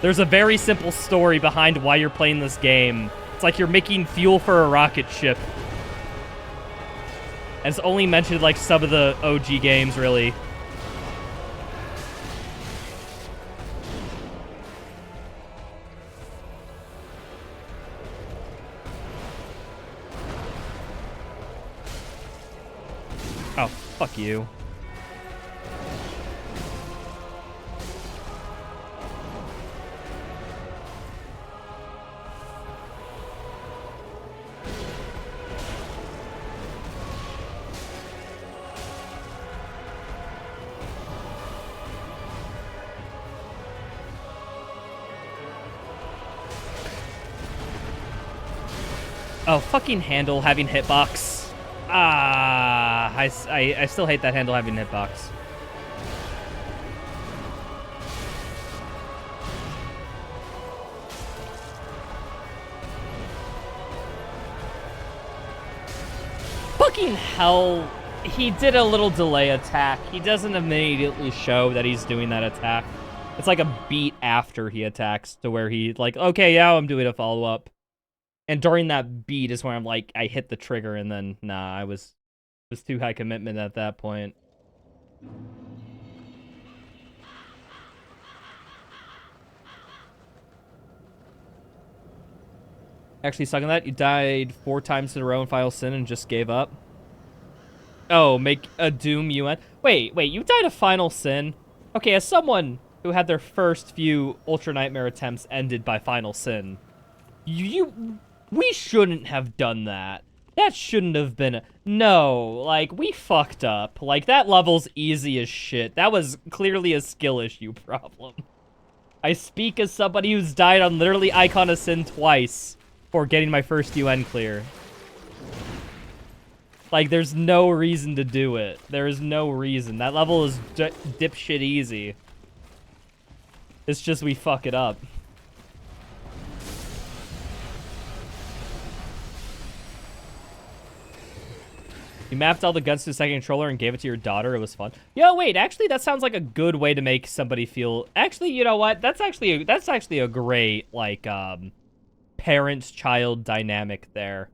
There's a very simple story behind why you're playing this game. It's like you're making fuel for a rocket ship. And it's only mentioned like some of the OG games, really. Oh, fuck you. Oh, fucking handle having hitbox. Ah, I still hate that handle having hitbox. Fucking hell. He did a little delay attack. He doesn't immediately show that he's doing that attack. It's like a beat after he attacks to where he like, okay, yeah, I'm doing a follow-up. And during that beat is where I'm like, I hit the trigger, and then, nah, it was too high commitment at that point. Actually, sucking that, you died 4 times in a row in Final Sin and just gave up. Oh, make a Doom UN. Wait, you died of Final Sin? Okay, as someone who had their first few Ultra Nightmare attempts ended by Final Sin, we shouldn't have done that. That shouldn't have been no, like, we fucked up. Like, that level's easy as shit. That was clearly a skill issue problem. I speak as somebody who's died on literally Icon of Sin twice for getting my first UN clear. Like, there's no reason to do it. There is no reason. That level is dipshit easy. It's just we fuck it up. You mapped all the guns to the second controller and gave it to your daughter. It was fun. Yo, wait, actually, that sounds like a good way to make somebody feel... Actually, you know what? That's actually a great, like, parent-child dynamic there.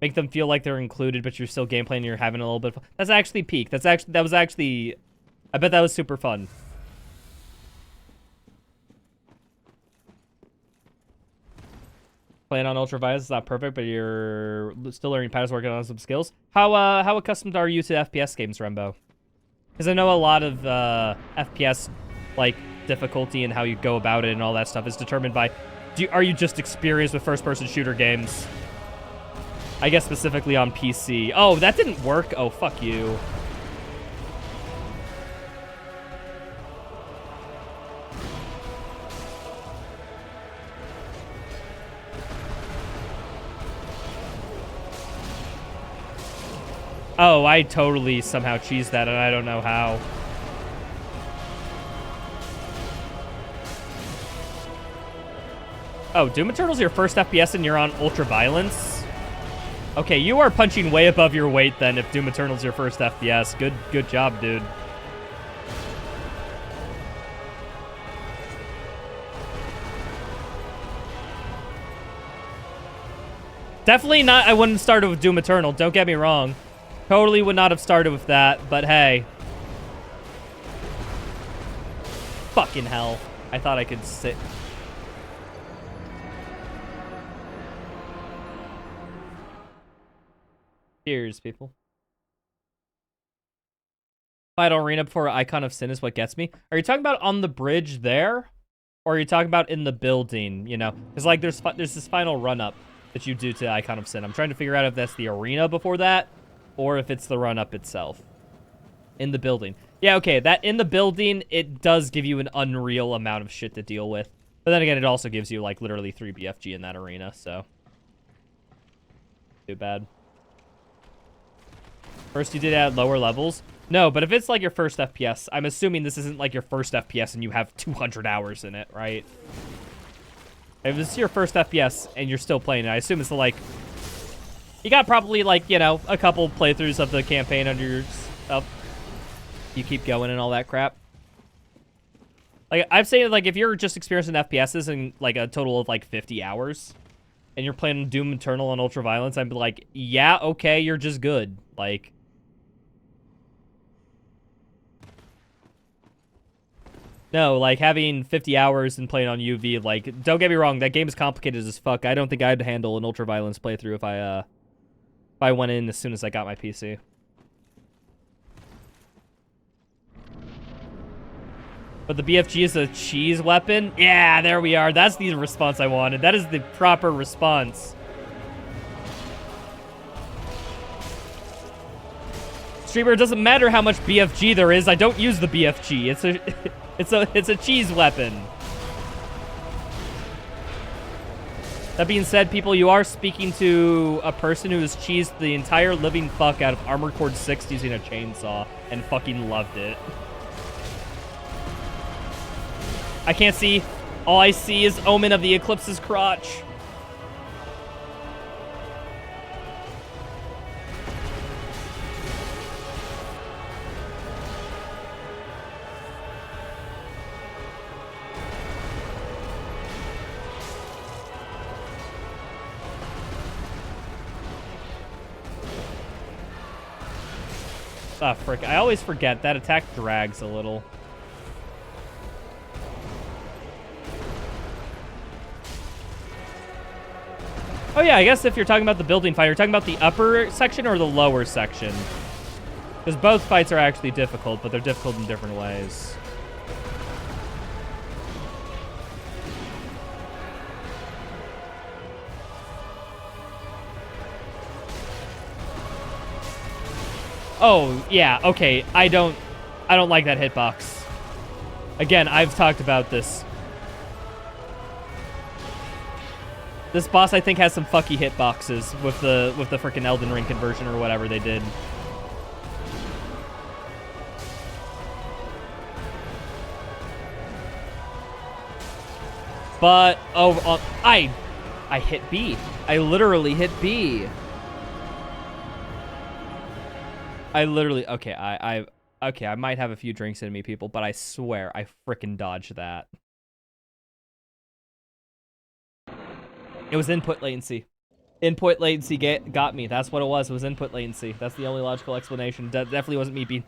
Make them feel like they're included, but you're still gameplaying and you're having a little bit of fun. That's actually peak. That was actually... I bet that was super fun. Playing on ultraviolence is not perfect, but you're still learning patterns, working on some skills. How accustomed are you to FPS games, Rembo? Because I know a lot of FPS like difficulty and how you go about it and all that stuff is determined by are you just experienced with first-person shooter games? I guess specifically on PC. Oh, that didn't work. Oh, fuck you. Oh, I totally somehow cheesed that, and I don't know how. Oh, Doom Eternal's your first FPS and you're on ultraviolence? Okay, you are punching way above your weight then if Doom Eternal's your first FPS. Good job, dude. Definitely not, I wouldn't start with Doom Eternal, don't get me wrong. Totally would not have started with that, but hey. Fucking hell. I thought I could sit. Cheers, people. Final arena before Icon of Sin is what gets me. Are you talking about on the bridge there? Or are you talking about in the building, you know? Because, like, there's this final run-up that you do to Icon of Sin. I'm trying to figure out if that's the arena before that, or if it's the run-up itself. In the building. Yeah, okay, that in the building, it does give you an unreal amount of shit to deal with. But then again, it also gives you, like, literally 3 BFG in that arena, so. Too bad. First, you did it at lower levels? No, but if it's, like, your first FPS, I'm assuming this isn't, like, your first FPS and you have 200 hours in it, right? If this is your first FPS and you're still playing it, I assume it's like... You got probably, like, you know, a couple playthroughs of the campaign under your stuff. You keep going and all that crap. Like, I've said, like, if you're just experiencing FPSs in, like, a total of, like, 50 hours, and you're playing Doom Eternal and Ultraviolence, I'd be like, yeah, okay, you're just good. Like... No, like, having 50 hours and playing on UV, like, don't get me wrong, that game is complicated as fuck. I don't think I'd handle an Ultraviolence playthrough if I went in as soon as I got my PC. But the BFG is a cheese weapon? Yeah, there we are. That's the response I wanted. That is the proper response. Streamer, it doesn't matter how much BFG there is. I don't use the BFG. It's a cheese weapon. That being said, people, you are speaking to a person who has cheesed the entire living fuck out of Armored Core 6 using a chainsaw and fucking loved it. I can't see. All I see is Omen of the Eclipse's crotch. Ah, frick. I always forget. That attack drags a little. Oh yeah, I guess if you're talking about the building fight, you're talking about the upper section or the lower section? Because both fights are actually difficult, but they're difficult in different ways. Oh, yeah, okay. I don't like that hitbox. Again, I've talked about this. This boss, I think, has some fucky hitboxes with the frickin' Elden Ring conversion or whatever they did. But I hit B. I literally hit B. I literally, okay, I might have a few drinks in me, people, but I swear I frickin' dodged that. It was input latency. Input latency got me. That's what it was. It was input latency. That's the only logical explanation. Definitely wasn't me being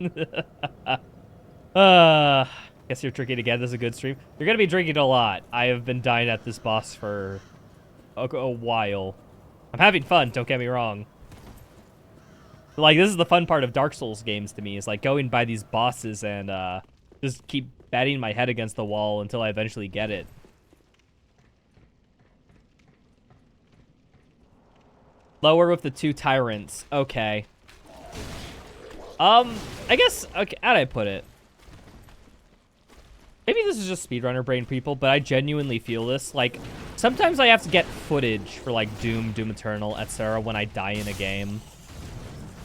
bad. Guess you're drinking again. This is a good stream. You're gonna be drinking a lot. I have been dying at this boss for a while. I'm having fun, don't get me wrong. Like, this is the fun part of Dark Souls games to me, is like going by these bosses and just keep batting my head against the wall until I eventually get it. Lower with the 2 tyrants. Okay. I guess, okay, how'd I put it? Maybe this is just speedrunner brain, people, but I genuinely feel this. Like, sometimes I have to get footage for, like, Doom Eternal, etc. when I die in a game.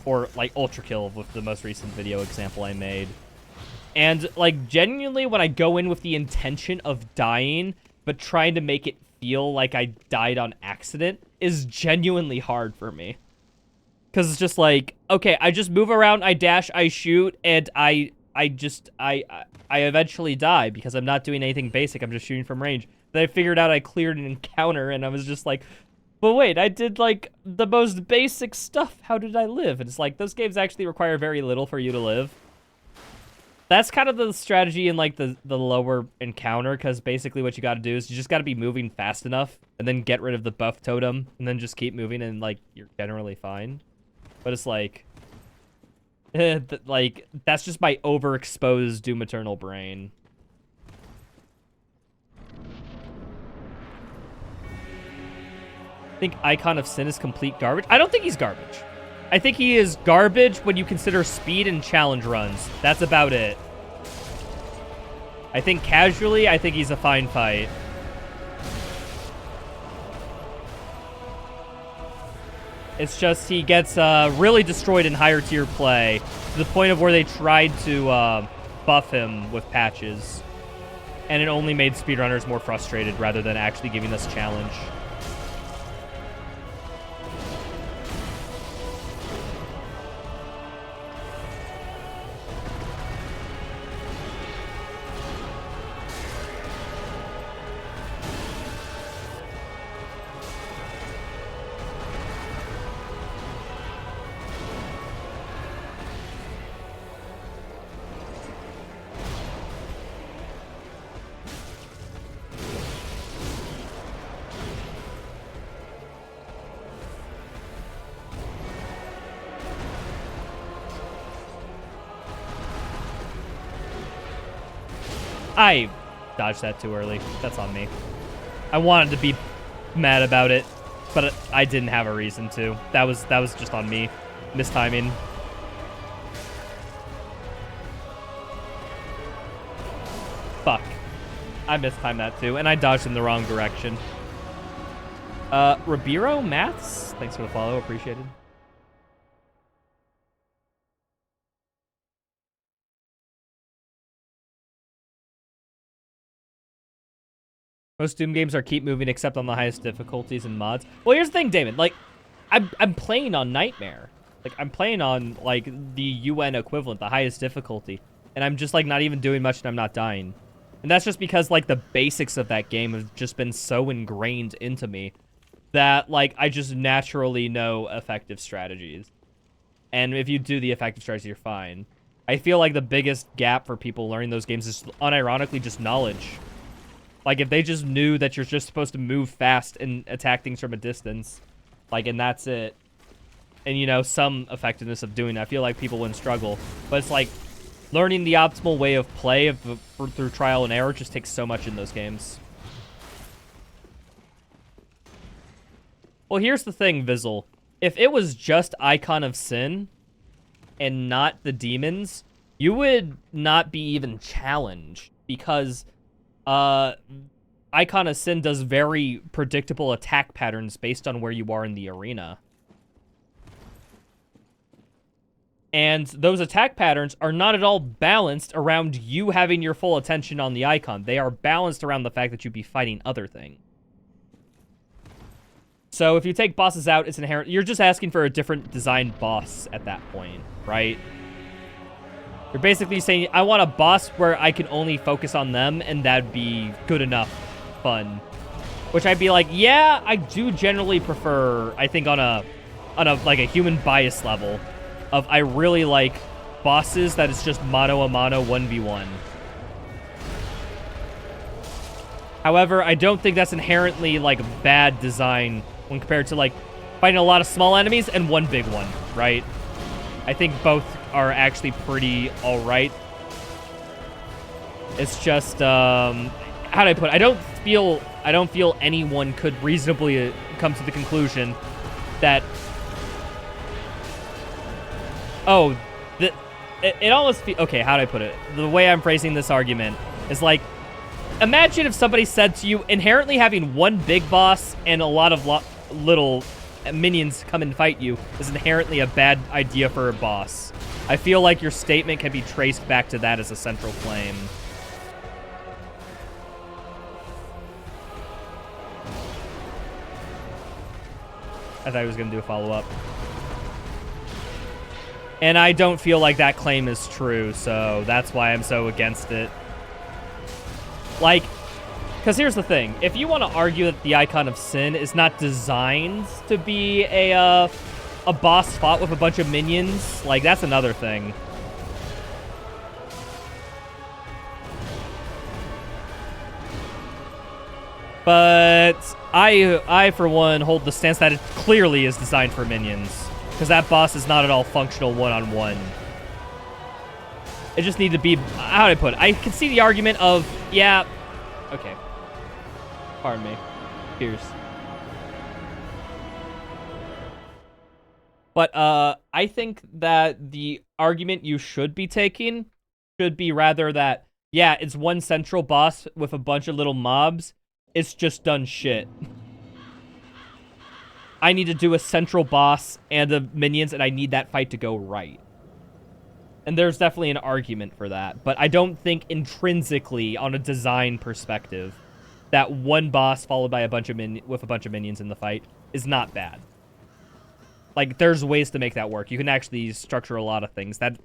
Or, like, Ultra Kill with the most recent video example I made. And, like, genuinely, when I go in with the intention of dying, but trying to make it feel like I died on accident, is genuinely hard for me. Because it's just like, okay, I just move around, I dash, I shoot, and I eventually die because I'm not doing anything basic. I'm just shooting from range. Then I figured out I cleared an encounter, and I was just like, but wait, I did, like, the most basic stuff. How did I live? And it's like, those games actually require very little for you to live. That's kind of the strategy in, like, the lower encounter, because basically what you got to do is you just got to be moving fast enough, and then get rid of the buff totem, and then just keep moving, and, like, you're generally fine. But it's like... like, that's just my overexposed Doom Eternal brain. I think Icon of Sin is complete garbage. I don't think he's garbage. I think he is garbage when you consider speed and challenge runs. That's about it. I think casually, I think he's a fine fight. It's just he gets really destroyed in higher tier play to the point of where they tried to buff him with patches. And it only made speedrunners more frustrated rather than actually giving us a challenge. I dodged that too early. That's on me. I wanted to be mad about it, but I didn't have a reason to. That was just on me. Mistiming. Fuck. I mistimed that too, and I dodged in the wrong direction. Ribeiro Maths? Thanks for the follow, appreciated. Most Doom games are keep moving except on the highest difficulties and mods. Well, here's the thing, Damon. Like, I'm playing on Nightmare. Like, I'm playing on, like, the UN equivalent, the highest difficulty. And I'm just, like, not even doing much and I'm not dying. And that's just because, like, the basics of that game have just been so ingrained into me that, like, I just naturally know effective strategies. And if you do the effective strategy, you're fine. I feel like the biggest gap for people learning those games is unironically just knowledge. Like, if they just knew that you're just supposed to move fast and attack things from a distance, like, and that's it. And, you know, some effectiveness of doing that, I feel like people wouldn't struggle. But it's like, learning the optimal way of play through trial and error just takes so much in those games. Well, here's the thing, Vizzle. If it was just Icon of Sin and not the demons, you would not be even challenged. Because Icon of Sin does very predictable attack patterns based on where you are in the arena. And those attack patterns are not at all balanced around you having your full attention on the icon. They are balanced around the fact that you'd be fighting other things. So if you take bosses out, it's inherent. You're just asking for a different designed boss at that point, right? You're basically saying, I want a boss where I can only focus on them, and that'd be good enough fun. Which I'd be like, yeah, I do generally prefer, I think on a like a human bias level, of I really like bosses that is just mano-a-mano 1v1. However, I don't think that's inherently, like, bad design when compared to, like, fighting a lot of small enemies and one big one, right? I think both are actually pretty alright. It's just, how do I put it? I don't feel anyone could reasonably come to the conclusion that, oh, it almost feels... Okay, how do I put it? The way I'm phrasing this argument is like, imagine if somebody said to you, inherently having one big boss and a lot of little minions come and fight you is inherently a bad idea for a boss. I feel like your statement can be traced back to that as a central claim. I thought he was going to do a follow-up. And I don't feel like that claim is true, so that's why I'm so against it. Like, because here's the thing. If you want to argue that the Icon of Sin is not designed to be a boss fought with a bunch of minions, like, that's another thing. But I, for one, hold the stance that it clearly is designed for minions. Because that boss is not at all functional one-on-one. It just needs to be... How do I put it? I can see the argument of, yeah... Okay. Pardon me. Here's. But, I think that the argument you should be taking should be rather that, yeah, it's one central boss with a bunch of little mobs. It's just done shit. I need to do a central boss and the minions, and I need that fight to go right. And there's definitely an argument for that. But I don't think intrinsically, on a design perspective, that one boss followed by a bunch of minions in the fight is not bad. Like, there's ways to make that work. You can actually structure a lot of things that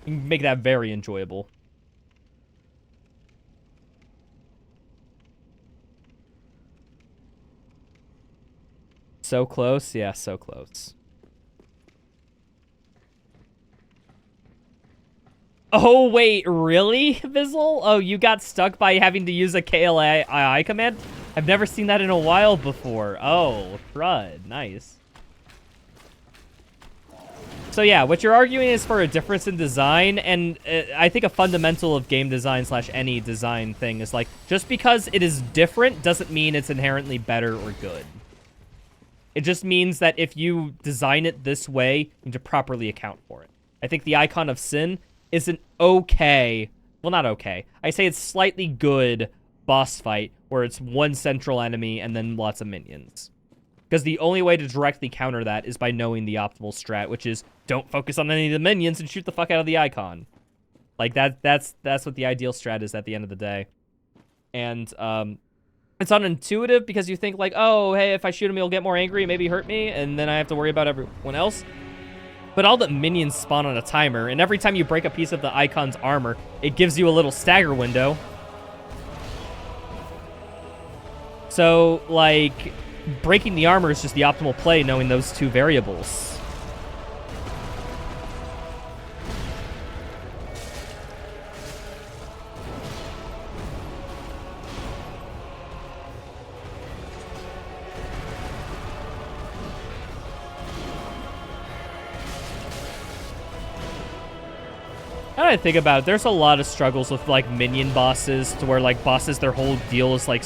make that very enjoyable. So close? Yeah, so close. Oh, wait, really, Vizzle? Oh, you got stuck by having to use a KLII command? I've never seen that in a while before. Oh, crud. Nice. So yeah, what you're arguing is for a difference in design, and I think a fundamental of game design / any design thing is like, just because it is different doesn't mean it's inherently better or good. It just means that if you design it this way, you need to properly account for it. I think the Icon of Sin is an okay, well, not okay. I say it's slightly good boss fight where it's one central enemy and then lots of minions. Because the only way to directly counter that is by knowing the optimal strat, which is don't focus on any of the minions and shoot the fuck out of the icon. Like, that's what the ideal strat is at the end of the day. And it's unintuitive because you think like, oh, hey, if I shoot him, he'll get more angry, maybe hurt me, and then I have to worry about everyone else. But all the minions spawn on a timer, and every time you break a piece of the icon's armor, it gives you a little stagger window. So, like, breaking the armor is just the optimal play, knowing those two variables. Now that I think about it, there's a lot of struggles with, like, minion bosses, to where, like, bosses, their whole deal is, like,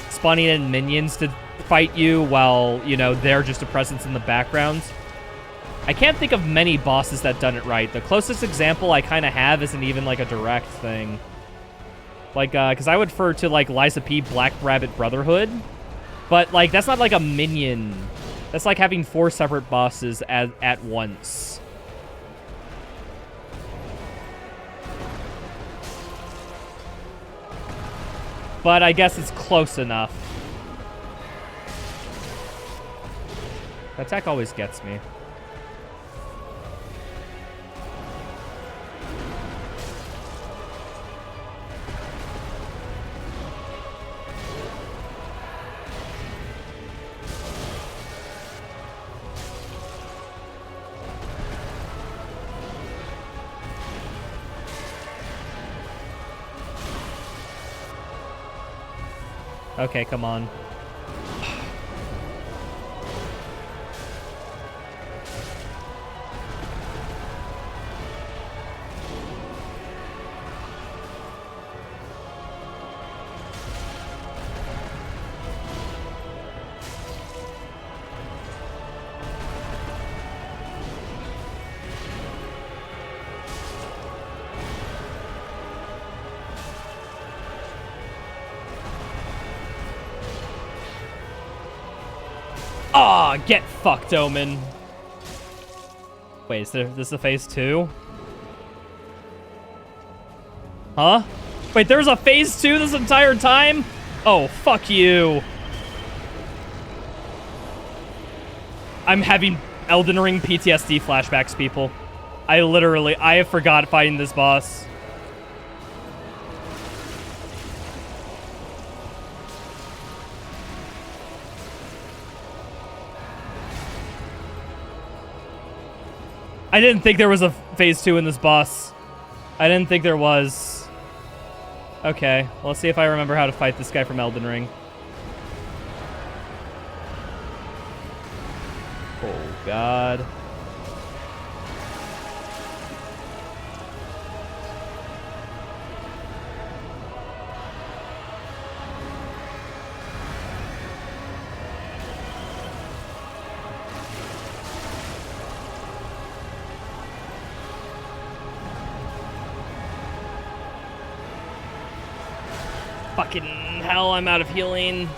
spawning in minions to fight you while, you know, they're just a presence in the background. I can't think of many bosses that done it right. The closest example I kind of have isn't even, like, a direct thing. Like, because I would refer to, like, Liza P. Black Rabbit Brotherhood. But, like, that's not, like, a minion. That's like having 4 separate bosses at once. But I guess it's close enough. That attack always gets me. Okay, come on. Aw, get fucked, Omen. Wait, is this a phase 2? Huh? Wait, there's a phase 2 this entire time? Oh, fuck you. I'm having Elden Ring PTSD flashbacks, people. I have forgot fighting this boss. I didn't think there was a phase 2 in this boss. I didn't think there was. Okay, well, let's see if I remember how to fight this guy from Elden Ring. Oh, God. Fucking hell, I'm out of healing.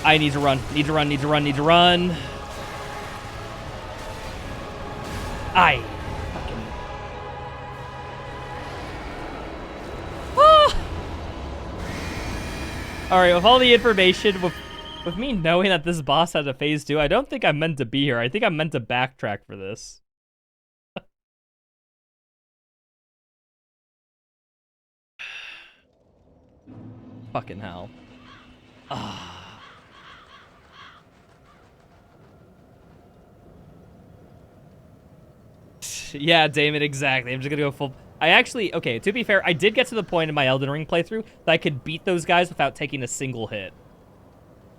I need to run. Need to run. I fucking... Ah! Alright, with all the information, with me knowing that this boss has a phase 2, I don't think I'm meant to be here. I think I'm meant to backtrack for this. Fucking hell. Ah. Yeah, Damon, exactly. I'm just gonna go full... I actually... Okay, to be fair, I did get to the point in my Elden Ring playthrough that I could beat those guys without taking a single hit.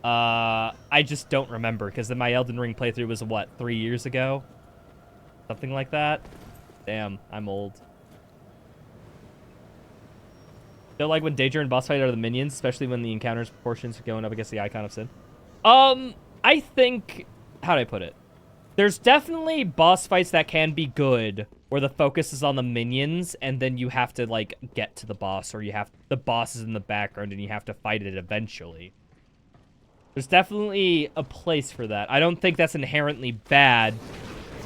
I just don't remember, because my Elden Ring playthrough was, what, 3 years ago? Something like that? Damn, I'm old. Feel like when danger and boss fight are the minions, especially when the encounter's proportions are going up against the Icon of Sin. I think... How do I put it? There's definitely boss fights that can be good, where the focus is on the minions, and then you have to, like, get to the boss, or the boss is in the background, and you have to fight it eventually. There's definitely a place for that. I don't think that's inherently bad,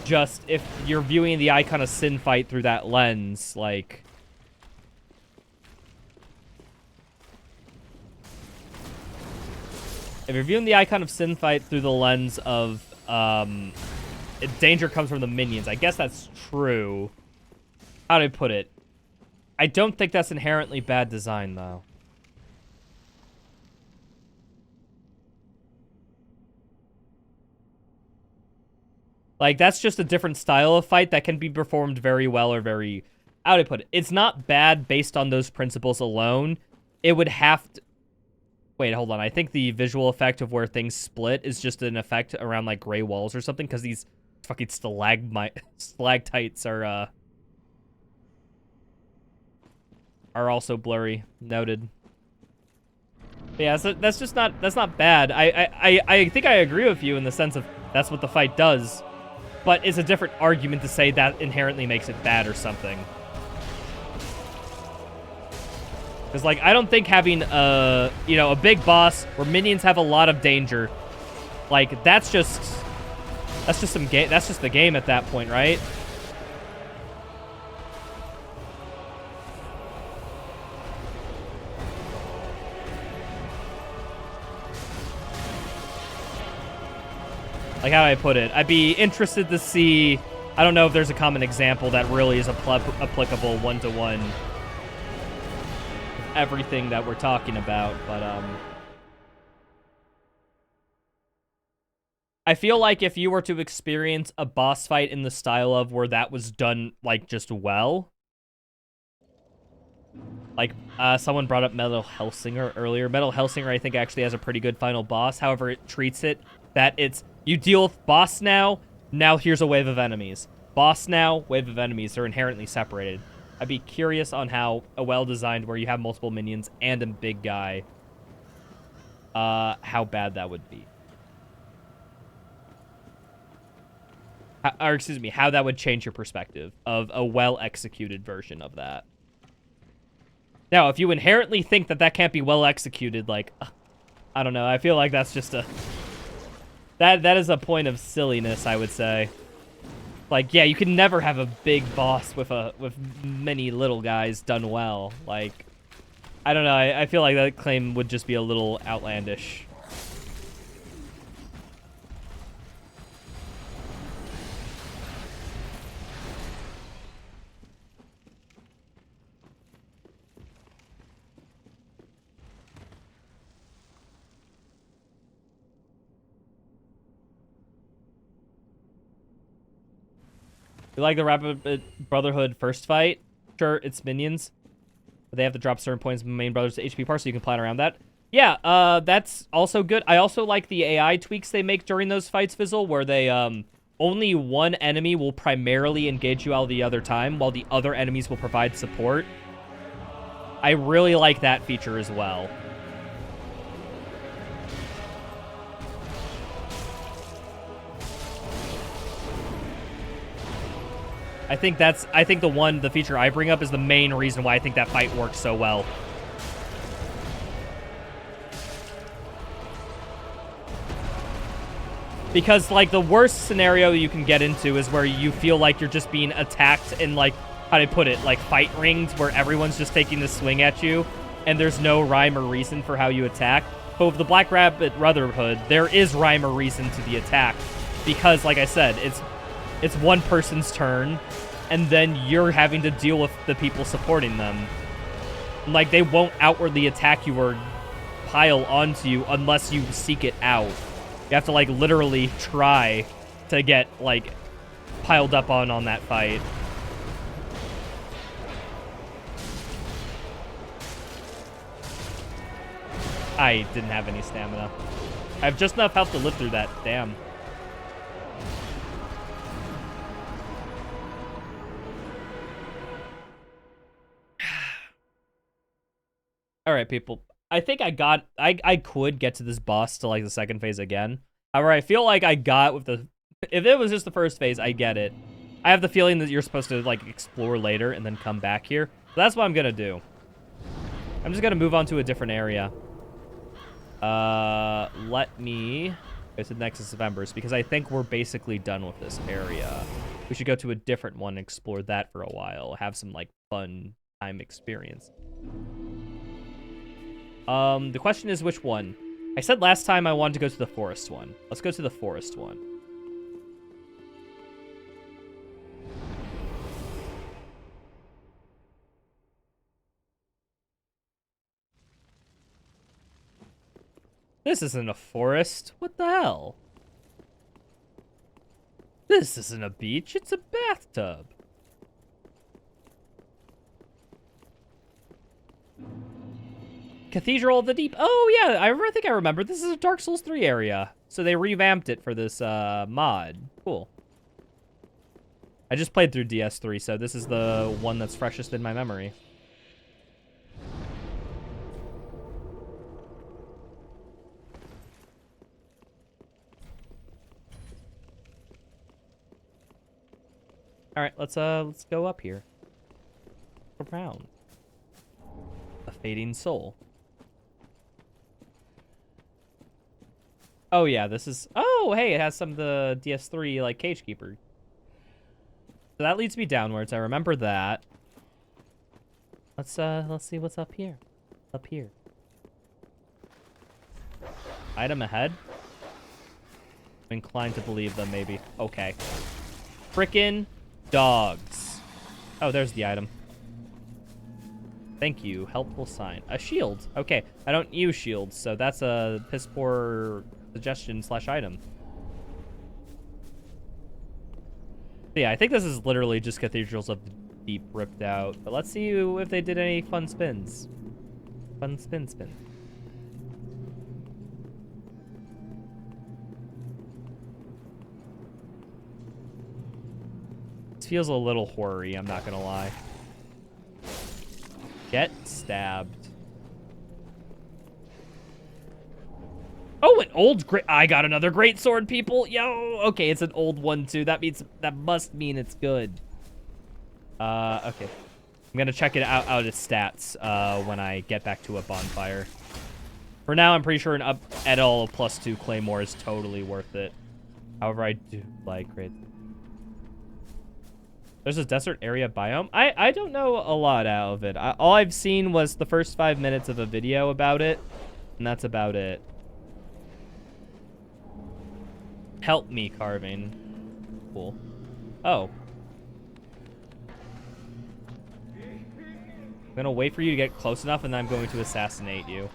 just if you're viewing the Icon of Sin fight through that lens, like... If you're viewing the Icon of Sin fight through the lens of, danger comes from the minions, I guess that's true. How do I put it? I don't think that's inherently bad design, though. Like, that's just a different style of fight that can be performed very well or very... How do I put it? It's not bad based on those principles alone. It would have to... Wait, hold on. I think the visual effect of where things split is just an effect around, like, gray walls or something, because these fucking stalactites are also blurry. Noted. But yeah, so that's just not... That's not bad. I think I agree with you in the sense of that's what the fight does. But it's a different argument to say that inherently makes it bad or something. Because, like, I don't think having, a big boss where minions have a lot of danger, like, that's just some game. That's just the game at that point, right? Like, how do I put it? I'd be interested to see... I don't know if there's a common example that really is applicable one-to-one with everything that we're talking about, but, I feel like if you were to experience a boss fight in the style of where that was done, like, just well... Like, someone brought up Metal Hellsinger earlier. Metal Hellsinger, I think, actually has a pretty good final boss. However, it treats it that it's... You deal with boss now here's a wave of enemies. Boss now, wave of enemies. They're inherently separated. I'd be curious on how a well-designed where you have multiple minions and a big guy, how bad that would be. Or, excuse me, how that would change your perspective of a well-executed version of that. Now, if you inherently think that that can't be well-executed, like, I don't know, I feel like that's just a... That is a point of silliness, I would say. Like, yeah, you can never have a big boss with many little guys done well. Like, I don't know. I feel like that claim would just be a little outlandish. You like the Rapid Brotherhood first fight? Sure, it's minions. But they have to drop certain points from main brothers to HP par, so you can plan around that. Yeah, that's also good. I also like the AI tweaks they make during those fights, Fizzle, where they, only one enemy will primarily engage you all the other time, while the other enemies will provide support. I really like that feature as well. I think the feature I bring up is the main reason why I think that fight works so well. Because, like, the worst scenario you can get into is where you feel like you're just being attacked in, like, how do I put it? Like, fight rings where everyone's just taking the swing at you, and there's no rhyme or reason for how you attack. But with the Black Rabbit Brotherhood, there is rhyme or reason to the attack. Because, like I said, it's one person's turn, and then you're having to deal with the people supporting them. Like, they won't outwardly attack you or pile onto you unless you seek it out. You have to, like, literally try to get, like, piled up on that fight. I didn't have any stamina. I have just enough health to live through that. Damn. All right, people. I think I could get to this boss to, like, the second phase again. However, I feel like I got with the... If it was just the first phase, I get it. I have the feeling that you're supposed to, like, explore later and then come back here. So that's what I'm gonna do. I'm just gonna move on to a different area. Let me go to the Nexus of Embers, because I think we're basically done with this area. We should go to a different one and explore that for a while. Have some, like, fun time experience. The question is which one? I said last time I wanted to go to the forest one. Let's go to the forest one. This isn't a forest. What the hell? This isn't a beach. It's a bathtub. Cathedral of the Deep. Oh, yeah. I think I remember. This is a Dark Souls 3 area. So they revamped it for this mod. Cool. I just played through DS3, so this is the one that's freshest in my memory. All right, let's go up here. Around. A fading soul. Oh yeah, this is... Oh, hey, it has some of the DS3, like, Cage Keeper. So that leads me downwards. I remember that. Let's see what's up here. Up here. Item ahead? I'm inclined to believe them, maybe. Okay. Frickin' dogs. Oh, there's the item. Thank you. Helpful sign. A shield. Okay. I don't use shields, so that's a piss poor suggestion / item. Yeah, I think this is literally just Cathedrals of the Deep ripped out. But let's see if they did any fun spins. Fun spin. This feels a little horror-y, I'm not gonna lie. Get stabbed. Oh, an old great... I got another great sword, people. Yo, okay, it's an old one too. That must mean it's good. Okay. I'm gonna check it out its stats when I get back to a bonfire. For now, I'm pretty sure an up at all +2 claymore is totally worth it. However, I do like great. There's a desert area biome. I don't know a lot out of it. All I've seen was the first 5 minutes of a video about it, and that's about it. Help me carving. Cool. Oh. I'm gonna wait for you to get close enough, and then I'm going to assassinate you.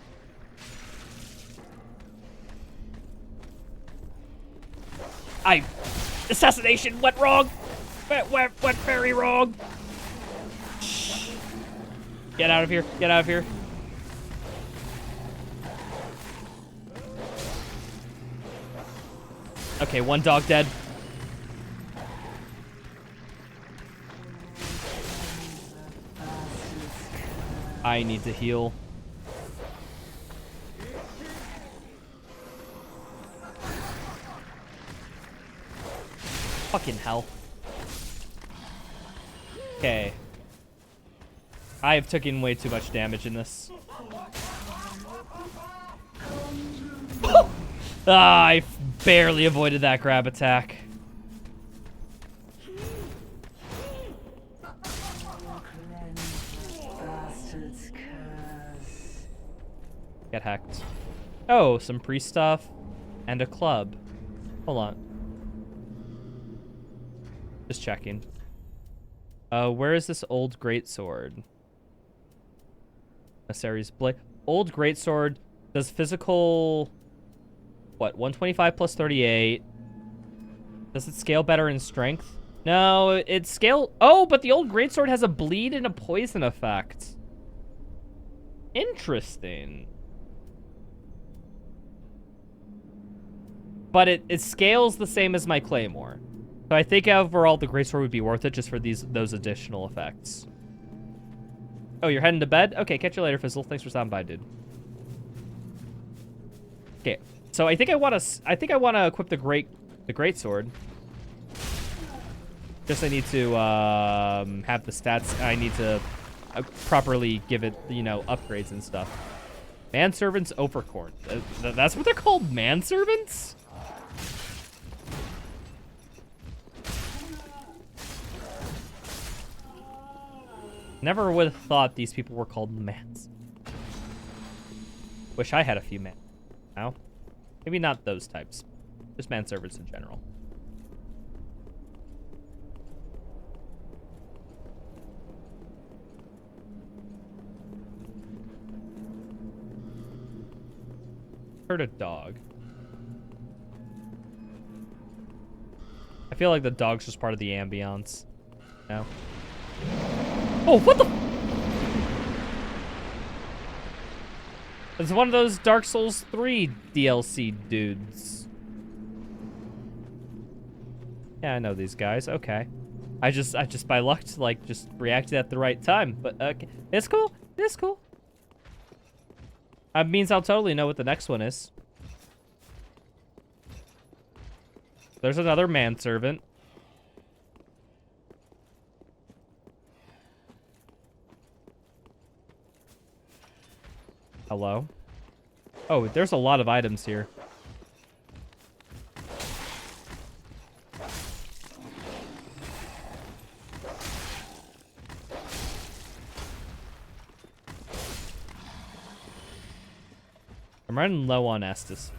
Assassination went wrong! Went very wrong! Shh. Get out of here. Get out of here. Okay, one dog dead. I need to heal. Fucking hell. Okay. I have taken way too much damage in this. I barely avoided that grab attack. Get hacked. Oh, some priest stuff and a club. Hold on. Just checking. Where is this old greatsword? Emissary's blade. Old greatsword does physical... What, 125 plus 38. Does it scale better in strength? No, it scale... Oh, but the old greatsword has a bleed and a poison effect. Interesting. But it scales the same as my claymore. So I think overall the greatsword would be worth it just for those additional effects. Oh, you're heading to bed? Okay, catch you later, Fizzle. Thanks for stopping by, dude. Okay, so I think I want to equip the greatsword. Just I need to have the stats. I need to properly give it, you know, upgrades and stuff. Manservants Overcorn. That's what they're called, manservants? Never would have thought these people were called mans. Wish I had a few men. Now, maybe not those types. Just manservants in general. Heard a dog. I feel like the dog's just part of the ambiance. No? Oh, what the? It's one of those Dark Souls 3 DLC dudes. Yeah, I know these guys. Okay. I just by luck like just reacted at the right time. But okay, it's cool. It's cool. That means I'll totally know what the next one is. There's another manservant. Hello? Oh, there's a lot of items here. I'm running low on Estus.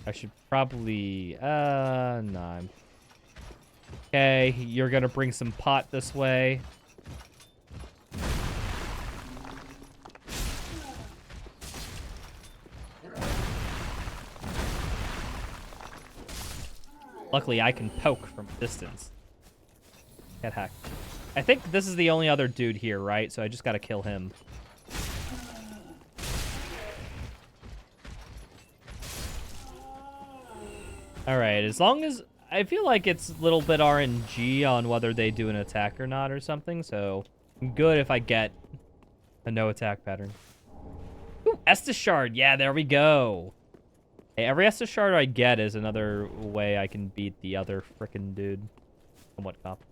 I should probably... nah. Okay, you're gonna bring some pot this way. Luckily, I can poke from a distance. Get hacked. I think this is the only other dude here, right? So I just gotta kill him. Alright, as long as... I feel like it's a little bit RNG on whether they do an attack or not or something, so... I'm good if I get a no attack pattern. Ooh, Estus Shard! Yeah, there we go! Hey, every Estus Shard I get is another way I can beat the other frickin' dude. Somewhat cop.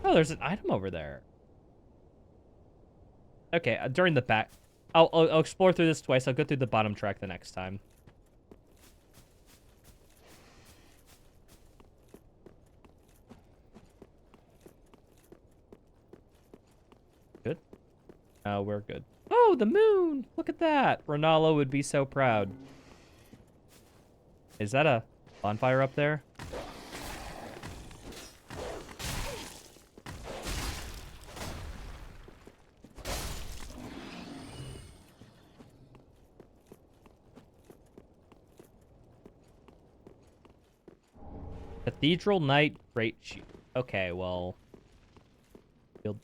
Oh, there's an item over there. Okay, during the back... I'll explore through this twice. I'll go through the bottom track the next time. Good. We're good. Oh, the moon! Look at that! Ronaldo would be so proud. Is that a bonfire up there? Cathedral Knight Great Shield. Okay, well...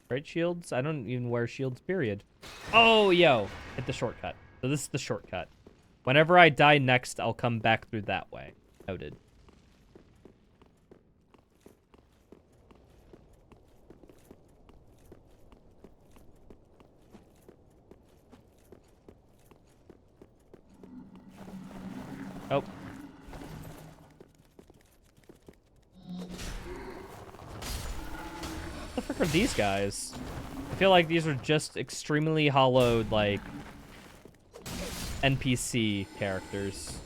Great shields? I don't even wear shields, period. Oh, yo! Hit the shortcut. So this is the shortcut. Whenever I die next, I'll come back through that way. Noted. Oh. What the frick are these guys? I feel like these are just extremely hollowed, like... NPC characters.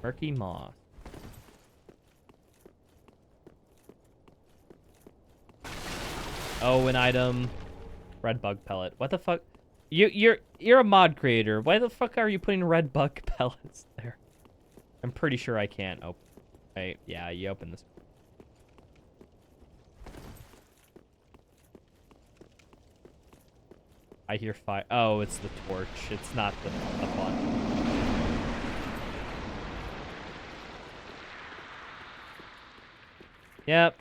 Murky moss. Oh, an item. Red bug pellet. What the fuck? You're a mod creator. Why the fuck are you putting red bug pellets there? I'm pretty sure I can't open. Right? Yeah, you open this. I hear fire. Oh, it's the torch. It's not the button. Yep.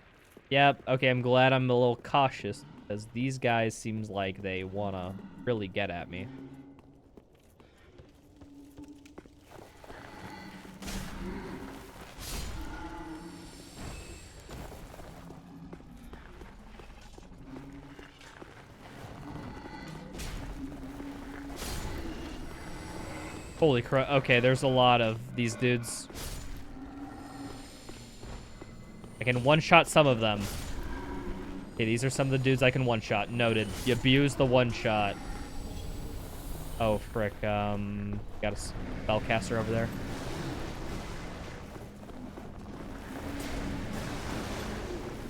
Yep. Okay, I'm glad I'm a little cautious because these guys seems like they wanna really get at me. Holy crap. Okay, there's a lot of these dudes. I can one-shot some of them. Okay, these are some of the dudes I can one-shot. Noted. You abuse the one-shot. Oh, frick. Got a spellcaster over there.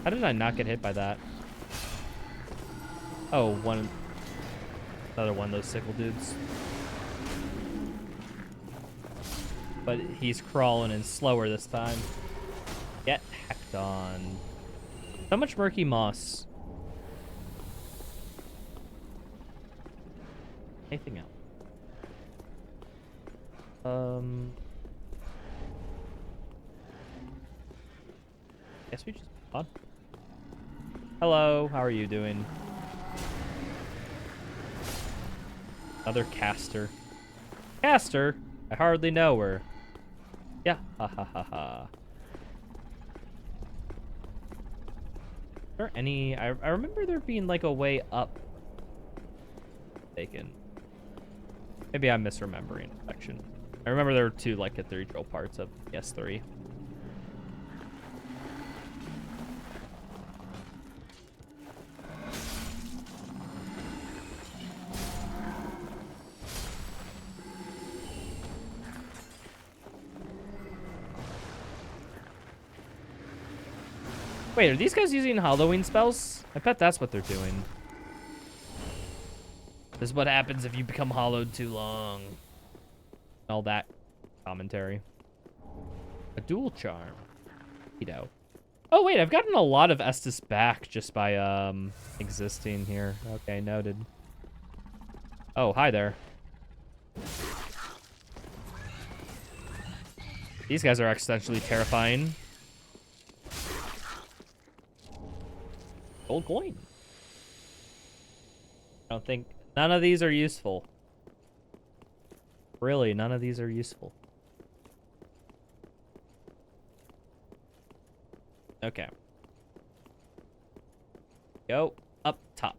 How did I not get hit by that? Oh, another one of those sickle dudes. But he's crawling and slower this time. Get hecked on. So much murky moss. Anything else? Guess we just on. Hello, how are you doing? Another caster. Caster? I hardly know her. Yeah, ha ha ha ha. Is there any... I remember there being like a way up. Taken. Maybe I'm misremembering a section. I remember there were two like cathedral parts of S3. Wait, are these guys using Halloween spells? I bet that's what they're doing. This is what happens if you become hollowed too long. All that commentary. A dual charm. Keto. Oh, wait, I've gotten a lot of Estus back just by existing here. Okay, noted. Oh, hi there. These guys are existentially terrifying. Gold coin. I don't think... None of these are useful. Really, none of these are useful. Okay. Go up top.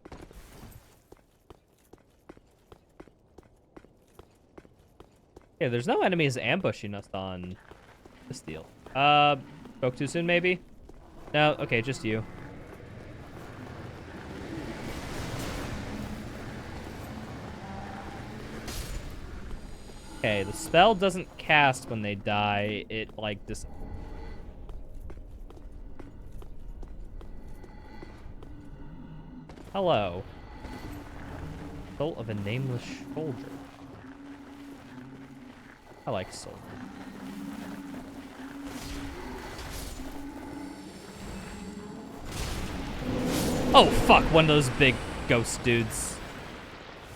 Yeah, there's no enemies ambushing us on this deal. Spoke too soon, maybe? No, okay, just you. Okay, the spell doesn't cast when they die. It, like, Hello. Soul of a nameless soldier. I like soul. Oh, fuck, one of those big ghost dudes.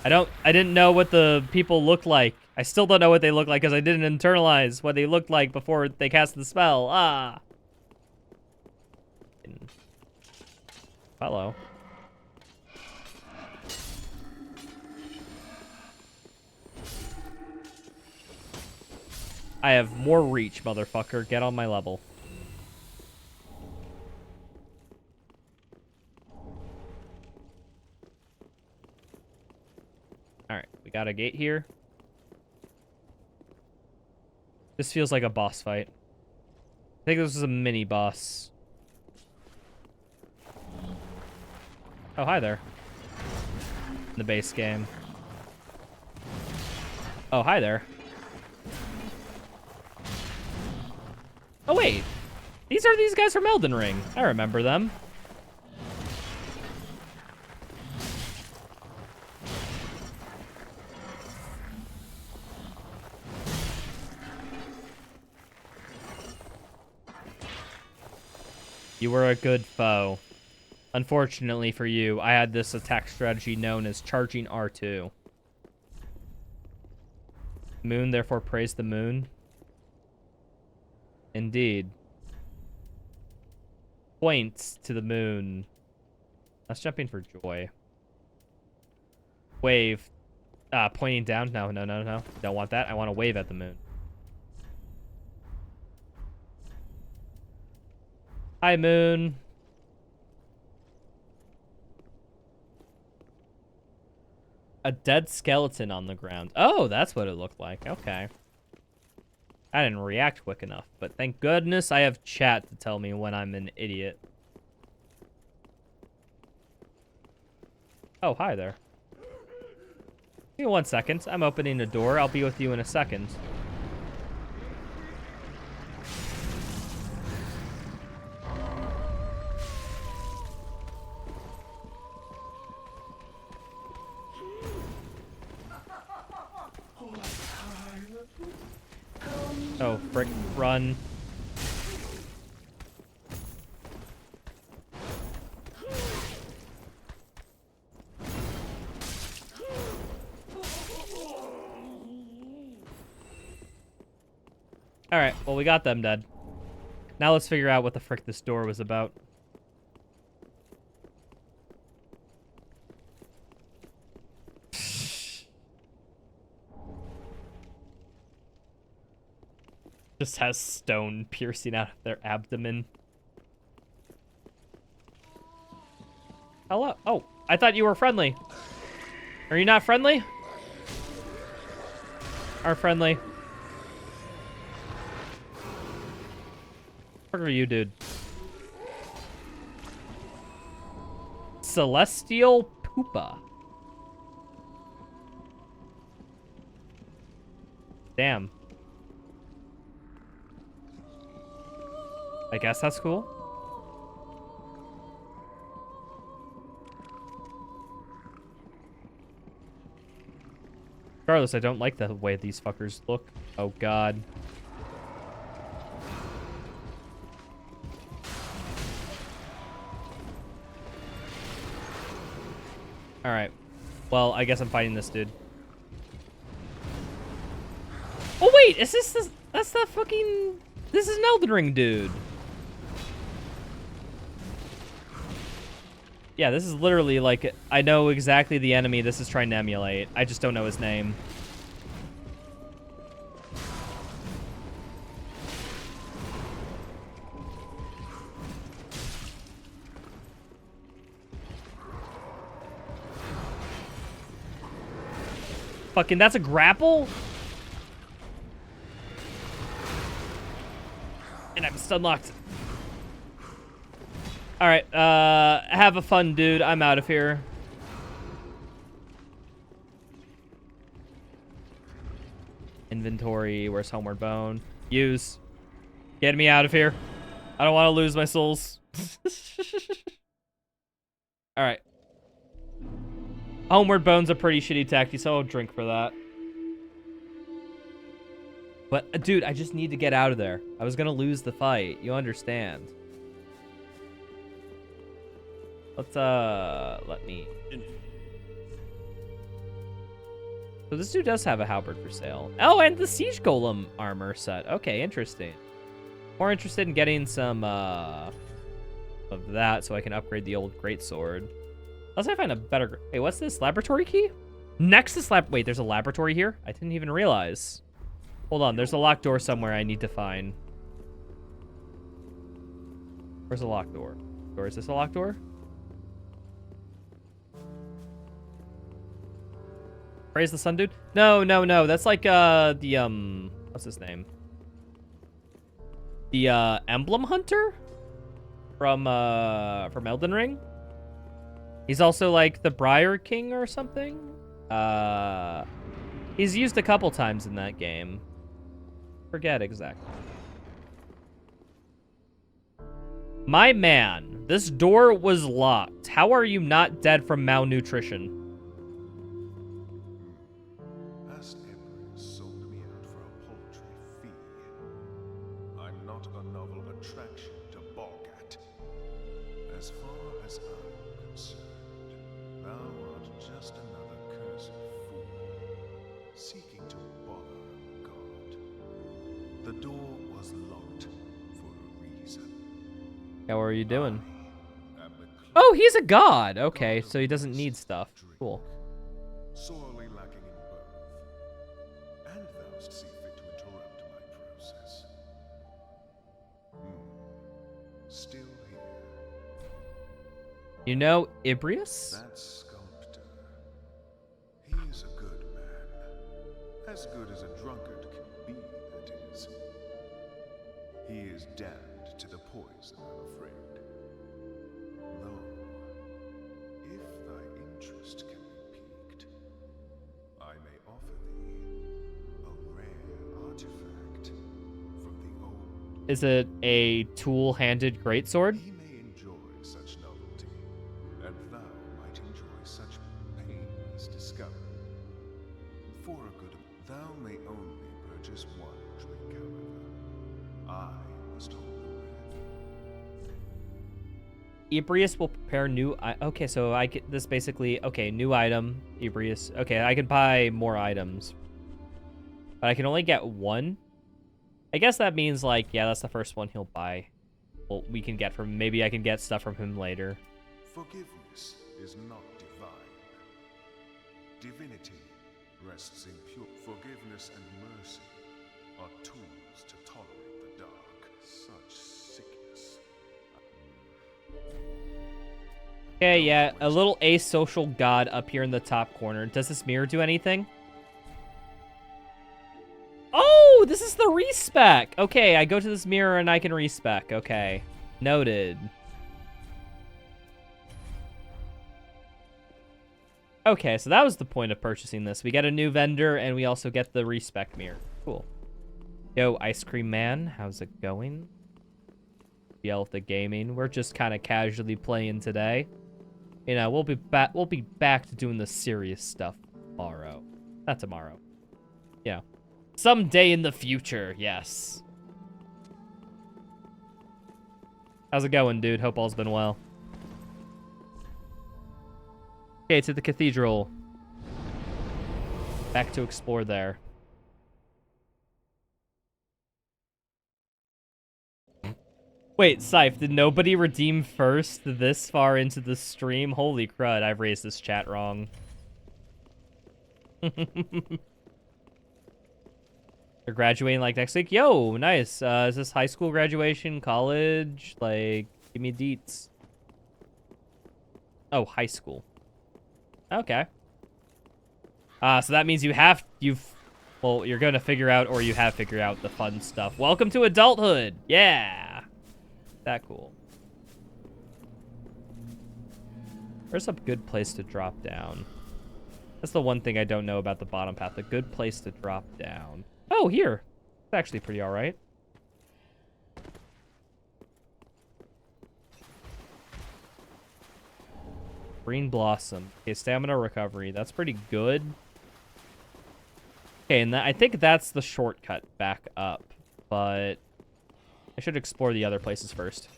I didn't know what the people looked like. I still don't know what they look like because I didn't internalize what they looked like before they cast the spell. Ah. Hello. I have more reach, motherfucker. Get on my level. Alright, we got a gate here. This feels like a boss fight. I think this is a mini boss. Oh, hi there. In the base game. Oh, hi there. Oh, wait. These are these guys from Elden Ring. I remember them. You were a good foe. Unfortunately for you, I had this attack strategy known as charging R2. Moon therefore praise the moon. Indeed. Points to the moon. That's jumping for joy. Wave. Pointing down. No. Don't want that. I want to wave at the moon. Hi, moon. A dead skeleton on the ground. Oh, that's what it looked like. Okay. I didn't react quick enough, but thank goodness I have chat to tell me when I'm an idiot. Oh, hi there. Give me 1 second. I'm opening a door. I'll be with you in a second. Oh, frick, run. Alright, well, we got them dead. Now let's figure out what the frick this door was about. Just has stone piercing out of their abdomen. Hello? Oh, I thought you were friendly. Are you not friendly? Are friendly. What are you, dude? Celestial Poopa. Damn. I guess that's cool. Regardless, I don't like the way these fuckers look. Oh, God. Alright. Well, I guess I'm fighting this dude. Oh, wait! Is this the... That's the fucking... This is an Elden Ring dude. Yeah, this is literally like... I know exactly the enemy this is trying to emulate. I just don't know his name. Fucking, that's a grapple? And I'm stun locked. Alright, have a fun, dude. I'm out of here. Inventory, where's Homeward Bone? Use. Get me out of here. I don't want to lose my souls. Alright. Homeward Bone's a pretty shitty tactic, so I'll drink for that. But, dude, I just need to get out of there. I was gonna lose the fight. You understand. Let's, let me... So this dude does have a halberd for sale. Oh, and the Siege Golem armor set. Okay, interesting. More interested in getting some, of that so I can upgrade the old greatsword. Unless I find a better... Hey, what's this? Laboratory key? Nexus lab... Wait, there's a laboratory here? I didn't even realize. Hold on, there's a locked door somewhere I need to find. Where's the locked door? Or is this a locked door? Praise the sun, dude? No. That's like, what's his name? The, Emblem Hunter? From Elden Ring? He's also like the Briar King or something? He's used a couple times in that game. Forget exactly. My man, this door was locked. How are you not dead from malnutrition?
Past emperors sold me out for a paltry fee. I'm not a novel attraction to balk at. As far as I'm concerned, thou art just another cursed fool, seeking to bother God. The door was locked for a reason.
How are you doing?
I am the
Oh, he's a god. Okay, so he doesn't need stuff. Cool.
sorely lacking in birth, and thou see fit to interrupt my process. Still here.
You know Ibrius?
That sculptor. He is a good man. As good as a drunkard can be, that is. He is damned to the poison, I'm afraid. Though, if thy interest can be piqued, I may offer thee a rare artifact from the old.
Is it a tool-handed greatsword?
He may enjoy such novelty, and thou might enjoy such painless discovery. For a good, thou may only purchase one drink, however. I must hold the red.
Ibrius will prepare new. Okay, so I get this basically. Okay, new item, Ibrius. Okay, I can buy more items, but I can only get one. I guess that means like, yeah, that's the first one he'll buy. Well, we can get from. Maybe I can get stuff from him later.
Forgiveness is not divine. Divinity rests in pure forgiveness, and mercy are tools to tolerate the dark. Such sickness.
Okay, yeah, a little asocial god up here in the top corner. Does this mirror do anything? Oh, this is the respec. Okay, I go to this mirror and I can respec. Okay, noted. Okay, so that was the point of purchasing this. We get a new vendor and we also get the respec mirror. Cool. Yo, Ice Cream Man, how's it going? Yell at the gaming. We're just kind of casually playing today. You know, we'll be back to doing the serious stuff tomorrow. Not tomorrow. You know, someday in the future, yes. How's it going, dude? Hope all's been well. Okay, to the cathedral. Back to explore there. Wait, Scythe, did nobody redeem first this far into the stream? Holy crud, I've raised this chat wrong. They're graduating like next week? Yo, nice. Is this high school graduation, college? Like, give me deets. Oh, high school. Okay. So that means well, you're going to figure out, or you have figured out the fun stuff. Welcome to adulthood. Yeah. That cool. Where's a good place to drop down? That's the one thing I don't know about the bottom path. A good place to drop down. Oh, here. It's actually pretty all right. Green Blossom. Okay, stamina recovery. That's pretty good. Okay, and I think that's the shortcut back up, but I should explore the other places first.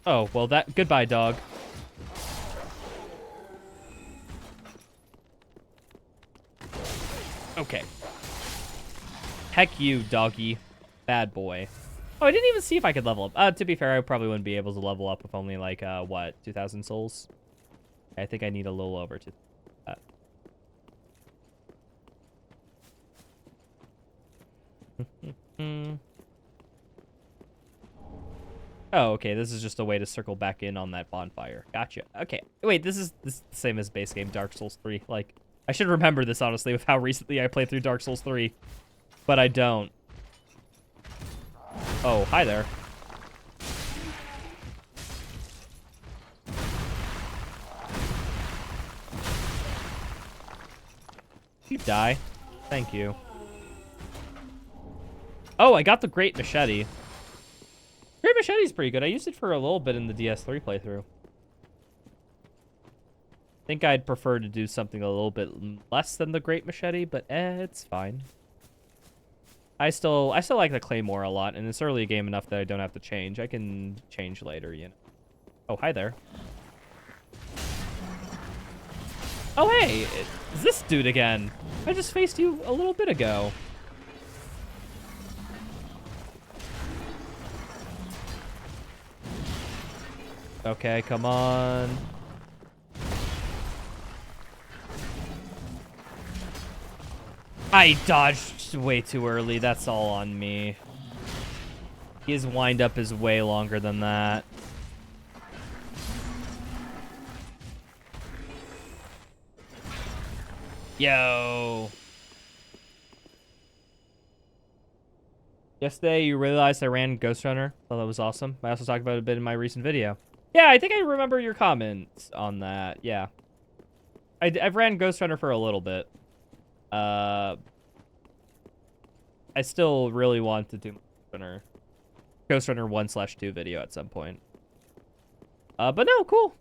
Oh, well goodbye, dog. Okay. Heck you, doggy. Bad boy. Oh, I didn't even see if I could level up. To be fair, I probably wouldn't be able to level up with only like, what, 2,000 souls? I think I need a little over to that. Oh, okay, this is just a way to circle back in on that bonfire. Gotcha. Okay, wait, this is the same as base game Dark Souls 3. Like, I should remember this, honestly, with how recently I played through Dark Souls 3. But I don't. Oh, hi there. You die. Thank you. Oh, I got the Great Machete. Great Machete's pretty good. I used it for a little bit in the DS3 playthrough. I think I'd prefer to do something a little bit less than the Great Machete, but it's fine. I still like the Claymore a lot, and it's early game enough that I don't have to change. I can change later, you know. Oh, hi there. Oh, hey, it's this dude again. I just faced you a little bit ago. Okay, come on. I dodged way too early. That's all on me. His wind-up is way longer than that. Yo. Yesterday, you realized I ran Ghost Runner. Thought that was awesome. I also talked about it a bit in my recent video. Yeah, I think I remember your comments on that. Yeah. I've ran Ghost Runner for a little bit. I still really want to do Ghost Runner 1/2 video at some point. But no, cool.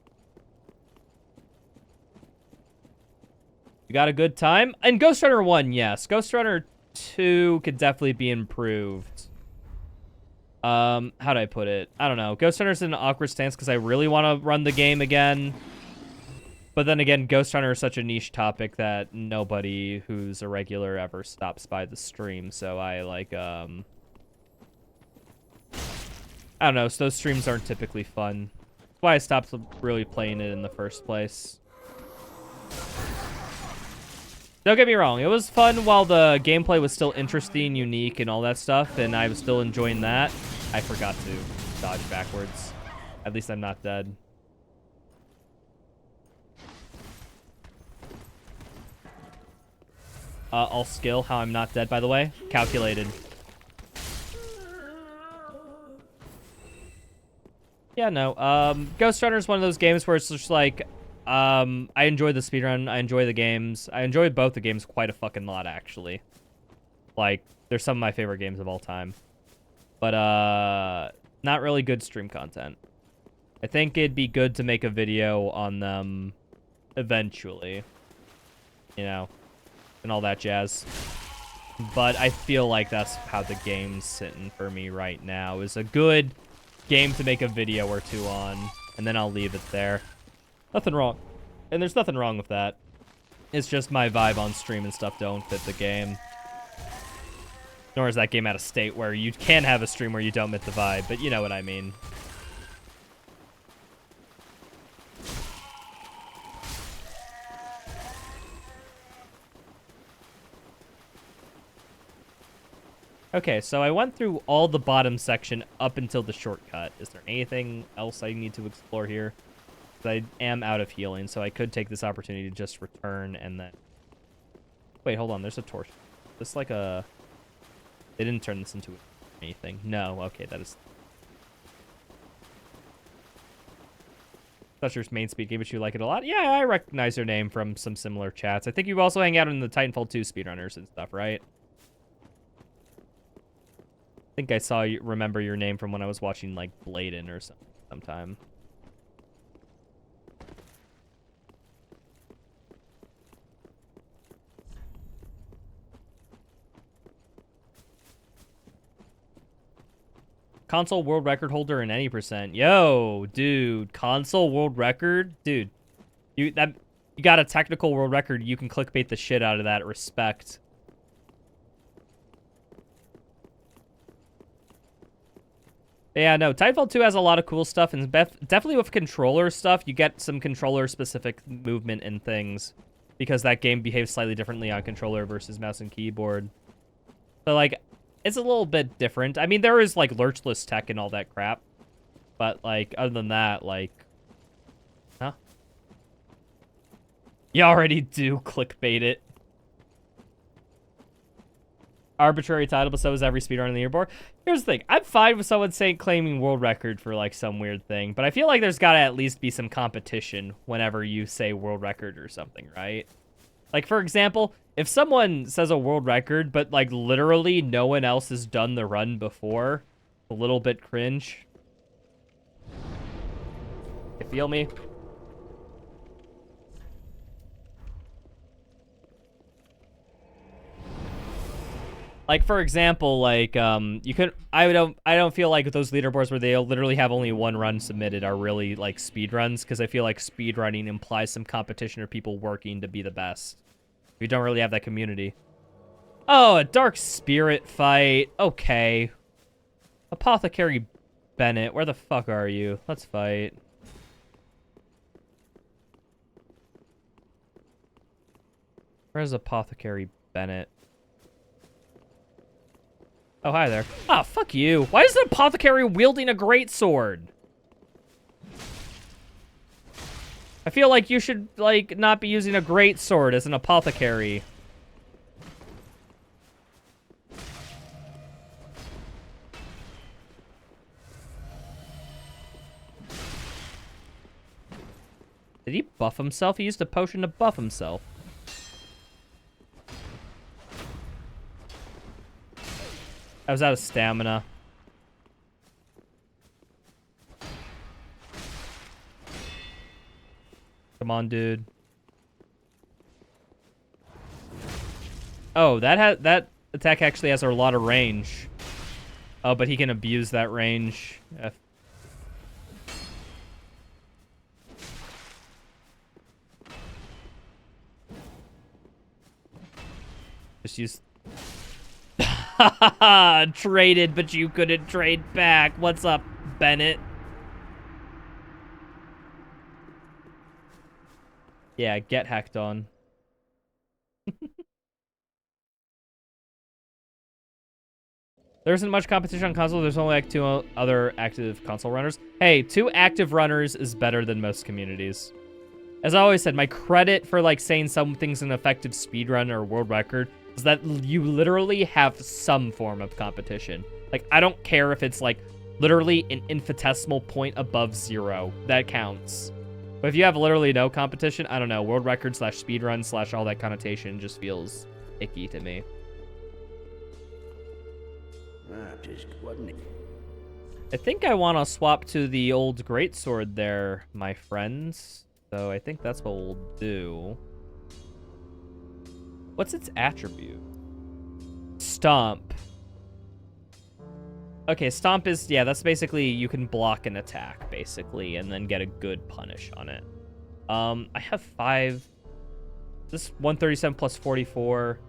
You got a good time? And Ghost Runner 1, yes. Ghost Runner 2 could definitely be improved. How do I put it? I don't know. Ghost Runner's in an awkward stance because I really want to run the game again. But then again, Ghost Runner is such a niche topic that nobody who's a regular ever stops by the stream. So I like, I don't know. So those streams aren't typically fun. That's why I stopped really playing it in the first place. Don't get me wrong. It was fun while the gameplay was still interesting, unique, and all that stuff. And I was still enjoying that. I forgot to dodge backwards. At least I'm not dead. All skill, how I'm not dead, by the way. Calculated. Yeah, no. Ghost Runner is one of those games where it's just like, I enjoy the speedrun. I enjoy the games. I enjoy both the games quite a fucking lot, actually. Like, they're some of my favorite games of all time. But, not really good stream content. I think it'd be good to make a video on them eventually. You know, and all that jazz. But I feel like that's how the game's sitting for me right now. Is a good game to make a video or two on, and then I'll leave it there. Nothing wrong. And there's nothing wrong with that. It's just my vibe on stream and stuff don't fit the game. Nor is that game at a state where you can have a stream where you don't fit the vibe, but you know what I mean. Okay, so I went through all the bottom section up until the shortcut. Is there anything else I need to explore here? I am out of healing, so I could take this opportunity to just return and then... Wait, hold on. There's a torch. This like a... They didn't turn this into anything. No, okay, that is... Such your main speed game, but you like it a lot? Yeah, I recognize your name from some similar chats. I think you also hang out in the Titanfall 2 speedrunners and stuff, right? I think I saw you remember your name from when I was watching like Bladen or something sometime. Console world record holder in any percent. Yo, dude, console world record, dude. You got a technical world record. You can clickbait the shit out of that. Respect. Yeah, no, Titanfall 2 has a lot of cool stuff, and definitely with controller stuff, you get some controller-specific movement and things, because that game behaves slightly differently on controller versus mouse and keyboard. So, like, it's a little bit different. I mean, there is, like, lurchless tech and all that crap, but, like, other than that, like... Huh? You already do clickbait it. Arbitrary title, but so is every speedrun on the leaderboard. Here's the thing. I'm fine with someone saying claiming world record for like some weird thing, but I feel like there's got to at least be some competition whenever you say world record or something, right? Like, for example, if someone says a world record, but, like, literally no one else has done the run before, a little bit cringe. You feel me? Like, for example, like, you could, I don't feel like those leaderboards where they literally have only one run submitted are really, like, speed runs, because I feel like speed running implies some competition or people working to be the best. We don't really have that community. Oh, a Dark Spirit fight. Okay. Apothecary Bennett, where the fuck are you? Let's fight. Where's Apothecary Bennett? Oh, hi there. Ah, fuck you. Why is an apothecary wielding a greatsword? I feel like you should, like, not be using a greatsword as an apothecary. Did he buff himself? He used a potion to buff himself. I was out of stamina. Come on, dude. Oh, that attack actually has a lot of range. Oh, but he can abuse that range. Just use... Traded, but you couldn't trade back. What's up, Bennett? Yeah, get hacked on. There isn't much competition on console. There's only like 2 other active console runners. Hey, 2 active runners is better than most communities. As I always said, my credit for like saying something's an effective speedrun or world record is that you literally have some form of competition. Like, I don't care if it's like literally an infinitesimal point above 0. That counts. But if you have literally no competition, I don't know, world record / speedrun / all that connotation just feels icky to me. I think I want to swap to the old greatsword there, my friends. So I think that's what we'll do. What's its attribute? Stomp. Okay, Stomp is, yeah, that's basically you can block an attack, basically, and then get a good punish on it. I have 5. This 137 plus 44.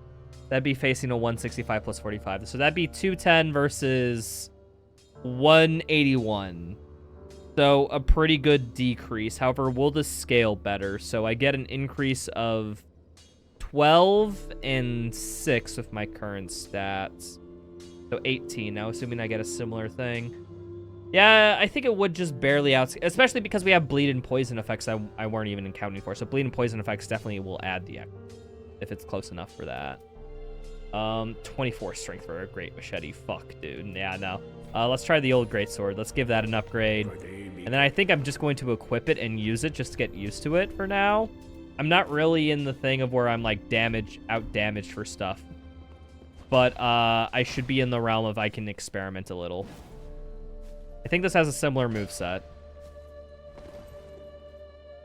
That'd be facing a 165 plus 45. So that'd be 210 versus 181. So a pretty good decrease. However, will this scale better? So I get an increase of 12 and 6 with my current stats. So 18 now, assuming I get a similar thing. Yeah, I think it would just barely out, especially because we have bleed and poison effects I weren't even accounting for. So bleed and poison effects definitely will add the if it's close enough for that. 24 strength for a great machete. Fuck, dude. Yeah, no. Let's try the old greatsword. Let's give that an upgrade. And then I think I'm just going to equip it and use it just to get used to it for now. I'm not really in the thing of where I'm like out damaged for stuff. But I should be in the realm of I can experiment a little. I think this has a similar moveset.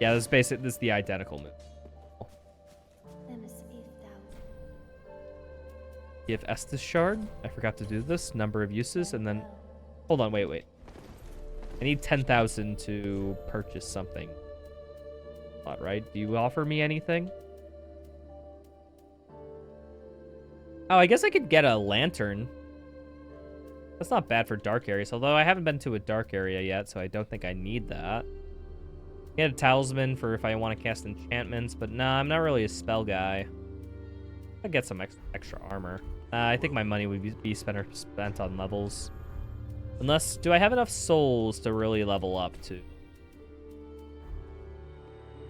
Yeah, this is the identical move. Give Estus Shard. I forgot to do this. Number of uses, and then... Hold on, wait. I need 10,000 to purchase something. Right? Do you offer me anything? Oh, I guess I could get a lantern. That's not bad for dark areas, although I haven't been to a dark area yet, so I don't think I need that. Get a talisman for if I want to cast enchantments, but nah, I'm not really a spell guy. I'll get some extra armor. I think my money would be spent on levels. Unless, do I have enough souls to really level up to?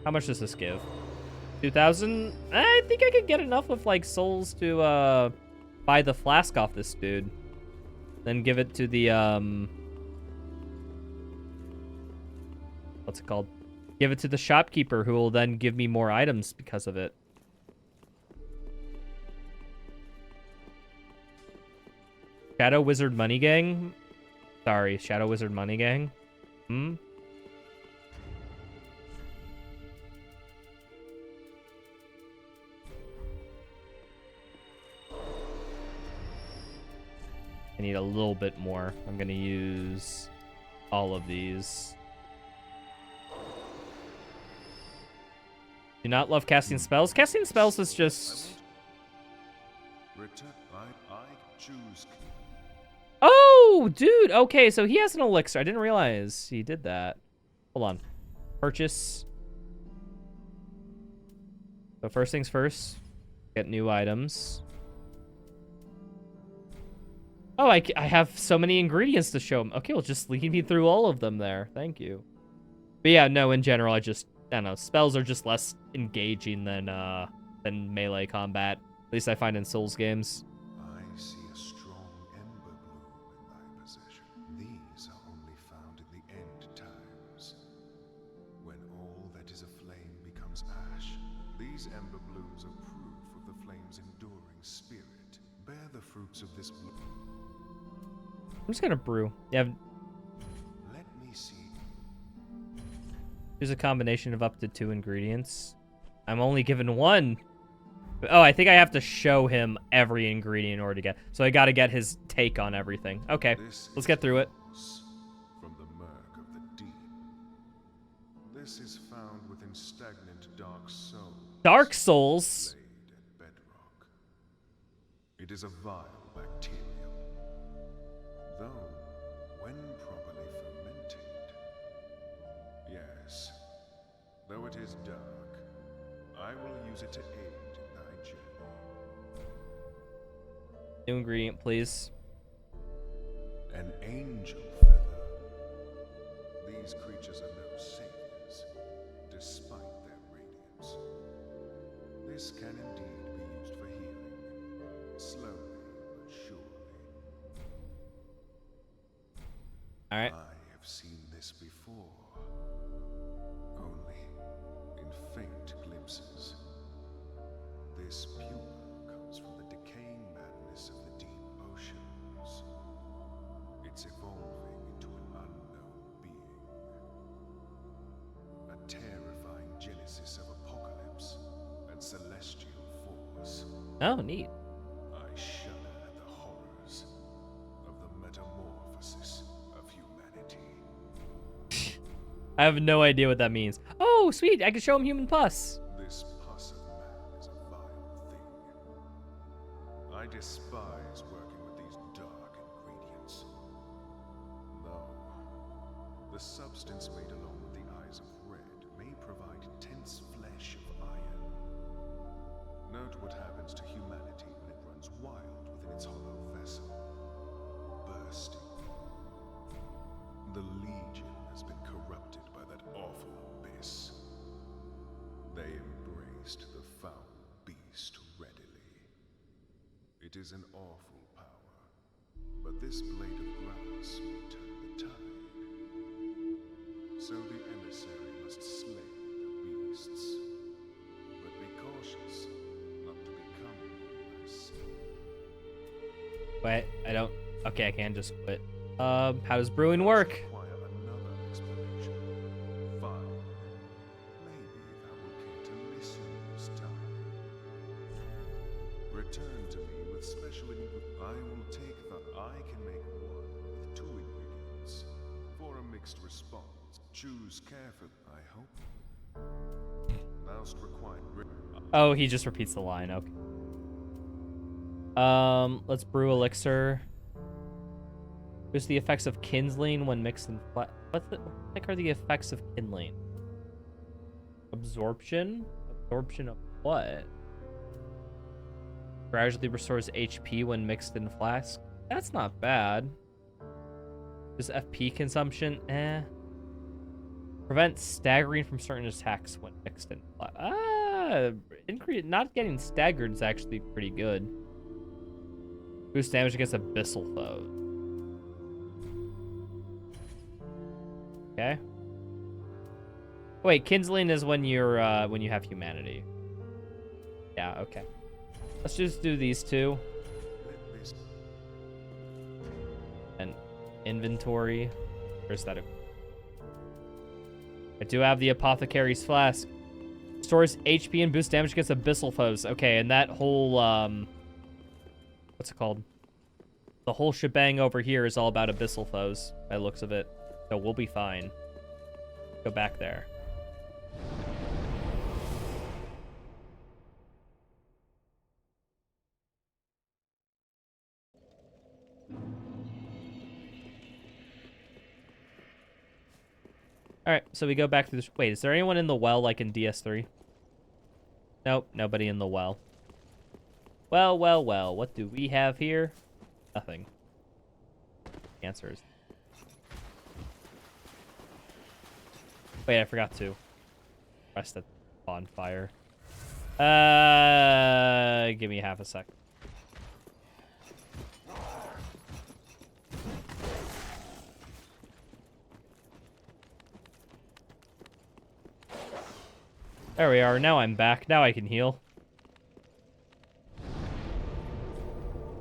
How much does this give? 2,000? I think I could get enough with, like, souls to, buy the flask off this dude. Then give it to the, what's it called? Give it to the shopkeeper, who will then give me more items because of it. Shadow Wizard Money Gang? Sorry, Shadow Wizard Money Gang? Hmm? I need a little bit more. I'm gonna use all of these. Do not love casting spells. Casting spells is just...
Return. I choose.
Oh, dude. Okay, so he has an elixir. I didn't realize he did that. Hold on. Purchase. So first things first. Get new items. Oh, I have so many ingredients to show him. Okay, well, just lead me through all of them there. Thank you. But yeah, no, in general, I don't know. Spells are just less engaging than melee combat. At least I find in Souls games.
I see a strong ember bloom in thy possession. These are only found in the end times, when all that is aflame becomes ash. These ember blooms are proof of the flame's enduring spirit. Bear the fruits of this bloom.
I'm just gonna brew. Yeah.
Let me see.
There's a combination of up to 2 ingredients. I'm only given 1. Oh, I think I have to show him every ingredient in order to get. So I got to get his take on everything. Okay, let's get through it.
From the murk of the deep. This is found within stagnant dark souls.
Dark Souls.
Laid at bedrock. It is a vile bacterium. Though, when properly fermented, yes, though it is dark, I will use it to aid in thy journey.
New ingredient, please.
An angel feather. These creatures are no saviors, despite their radiance. This can indeed be used for healing, slowly but surely.
All right.
I have seen this before, only in faint glimpses. This pure comes from the decaying madness of the deep oceans. It's evolving into an unknown being. A terrifying genesis of apocalypse and celestial force.
Oh, neat.
I shudder at the horrors of the metamorphosis of humanity.
I have no idea what that means. Oh, sweet. I can show him human pus.
This pus of man is a vile thing. I despise working with these dark ingredients. Though, the substance made along with the eyes of red may provide tense flesh of iron. Note what happens to humanity when it runs wild within its hollow vessel. Bursting. The Legion has been corrupted by that awful abyss. They embraced the foul beast readily. It is an awful power, but this blade of grass may turn the tide. So the emissary must slay the beasts. But be cautious not to become one thyself.
Wait, I don't... Okay, I can just quit. How does brewing work?
Require another explanation. Fine. Maybe thou will care to listen this time. Return to me with special ingredients. I will take the... I can make one with 2 ingredients. For a mixed response. Choose carefully, I hope. Thou'st required...
Oh, he just repeats the line. Okay. Let's brew elixir. There's the effects of kindling when mixed in flat. What the heck are the effects of kindling? Absorption? Absorption of what? Gradually restores HP when mixed in flask. That's not bad. Just FP consumption? Eh. Prevent staggering from certain attacks when mixed in flask. Not getting staggered is actually pretty good. Boost damage against abyssal foes. Okay. Wait, kindling is when you're when you have humanity. Yeah, okay. Let's just do these 2. inventory. Where's that? I do have the Apothecary's Flask. Stores HP and boosts damage against abyssal foes. Okay, and that whole, what's it called? The whole shebang over here is all about abyssal foes, by the looks of it. So we'll be fine. Go back there. Alright, so we go back through this. Wait, is there anyone in the well like in DS3? Nope, nobody in the well. Well, well, well. What do we have here? Nothing. Answers. Wait, I forgot to press the bonfire. Give me half a sec. There we are. Now I'm back. Now I can heal.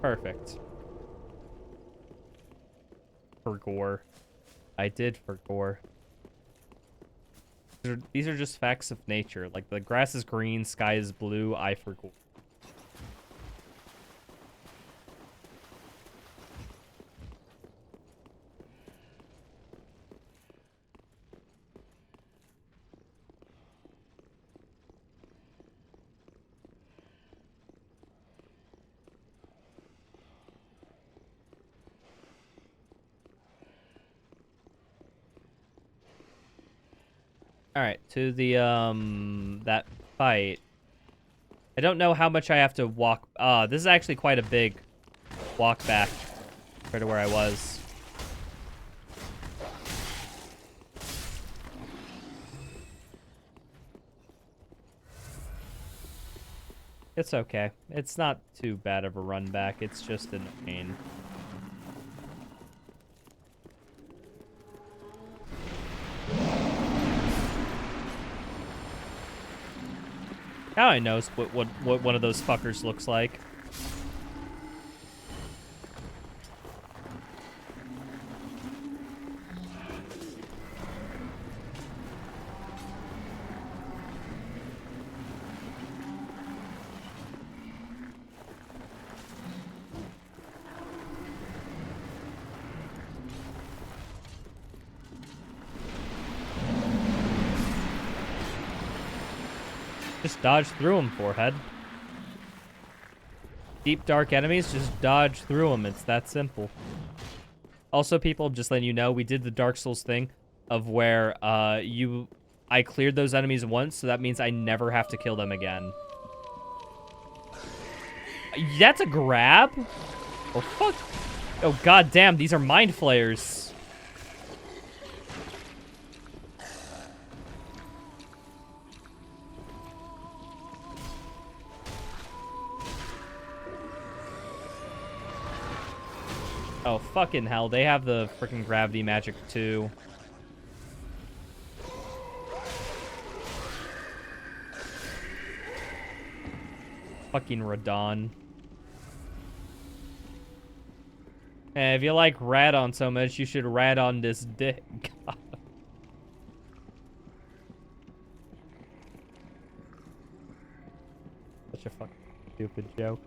Perfect. For gore. I did for gore. These are just facts of nature. Like, the grass is green, sky is blue, I for gore. Alright, to the, that fight. I don't know how much I have to walk. This is actually quite a big walk back compared to where I was. It's okay. It's not too bad of a run back. It's just in pain. Now I know what one of those fuckers looks like. Just dodge through them, forehead. Deep, dark enemies, just dodge through them. It's that simple. Also, people, just letting you know, we did the Dark Souls thing of where I cleared those enemies once, so that means I never have to kill them again. That's a grab? Oh, fuck. Oh, goddamn, these are mind flayers. Oh, fucking hell. They have the freaking gravity magic, too. Fucking Radon. Hey, if you like Radon so much, you should rat on this dick. God. Such a fucking stupid joke.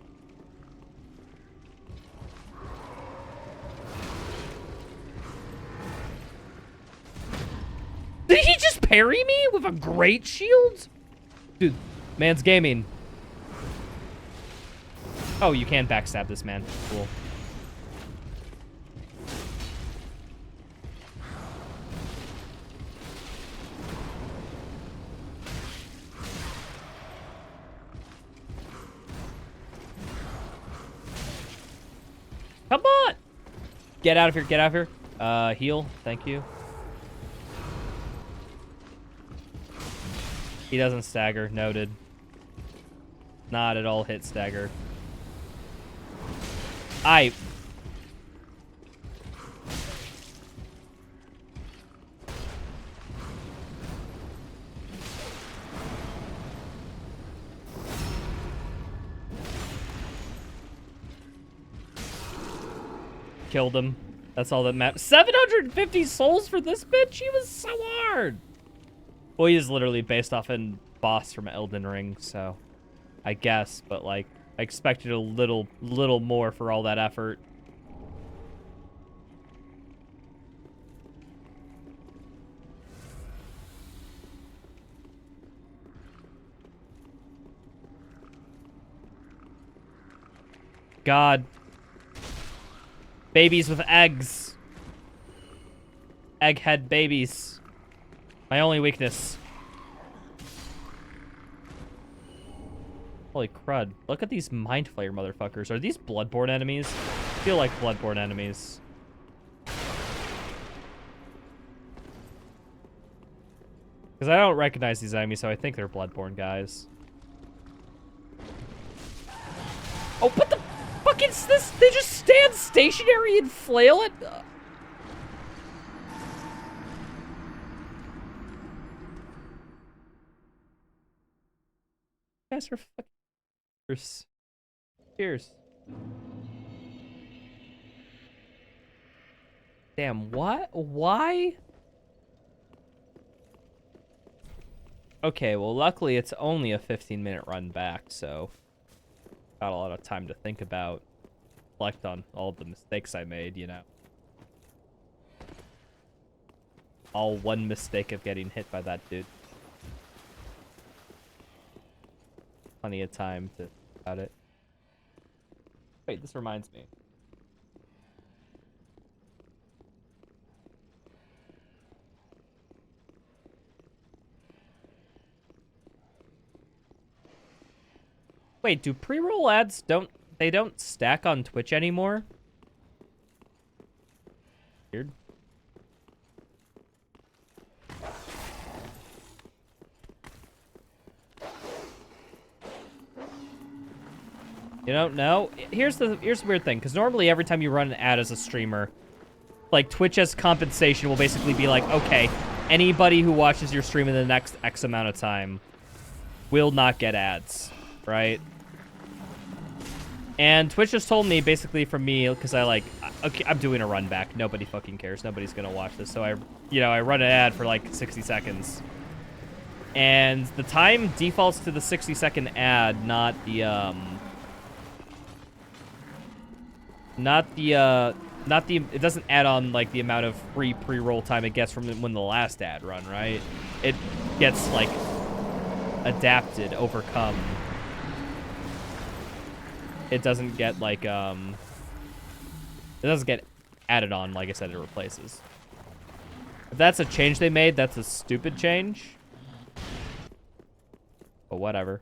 Did he just parry me with a great shield? Dude, man's gaming. Oh, you can backstab this man. Cool. Come on! Get out of here, get out of here. Heal, thank you. He doesn't stagger, noted. Not at all hit stagger. Killed him. That's all that matters. 750 souls for this bitch? He was so hard. Well, he is literally based off a boss from Elden Ring, so I guess, but like I expected a little more for all that effort. God. Babies with eggs. Egghead babies. My only weakness. Holy crud. Look at these Mind Flayer motherfuckers. Are these Bloodborne enemies? I feel like Bloodborne enemies. Because I don't recognize these enemies, so I think they're Bloodborne guys. Oh, what the fuck is this? They just stand stationary and flail it? You guys are fucking... Cheers. Damn, what? Why? Okay, well, luckily it's only a 15-minute run back, so... got a lot of time to think about, reflect on all the mistakes I made, you know. All one mistake of getting hit by that dude. Plenty of time to think about it. Wait, this reminds me. Wait, do pre-roll ads don't stack on Twitch anymore? Weird. You don't know? Here's the weird thing, because normally every time you run an ad as a streamer, like Twitch as compensation will basically be like, okay, anybody who watches your stream in the next X amount of time will not get ads, right? And Twitch just told me, basically from me, because okay, I'm doing a run back. Nobody fucking cares. Nobody's gonna watch this. So I run an ad for like 60 seconds. And the time defaults to the 60-second ad, not the, it doesn't add on like the amount of free pre-roll time it gets from when the last ad run, right? It gets like adapted, overcome. It doesn't get like it doesn't get added on, like I said, it replaces. If that's a change they made, that's a stupid change. But whatever.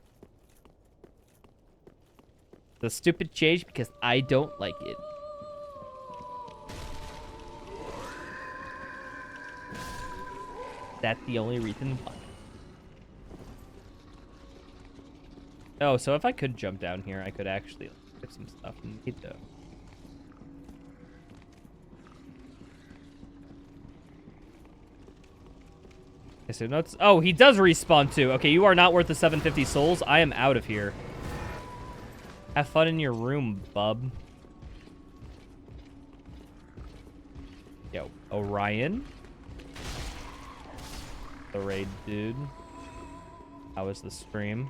The stupid change because I don't like it. That's the only reason why. Oh, so if I could jump down here, I could actually get some stuff and need to. Okay, so notes. Oh, he does respawn too. Okay, you are not worth the 750 souls. I am out of here. Have fun in your room, bub. Yo, Orion. The raid dude. How was the stream?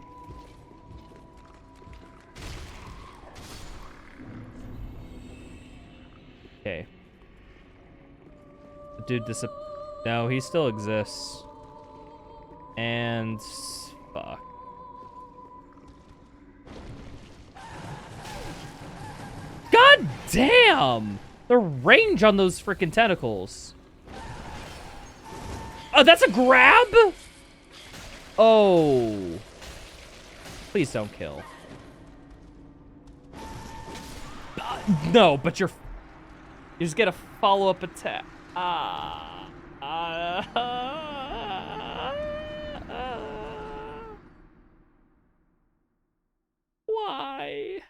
Okay. The dude no, he still exists. And fuck. God damn! The range on those freaking tentacles. Oh, that's a grab? Oh. Please don't kill. No, but you just get a follow-up attack. Why?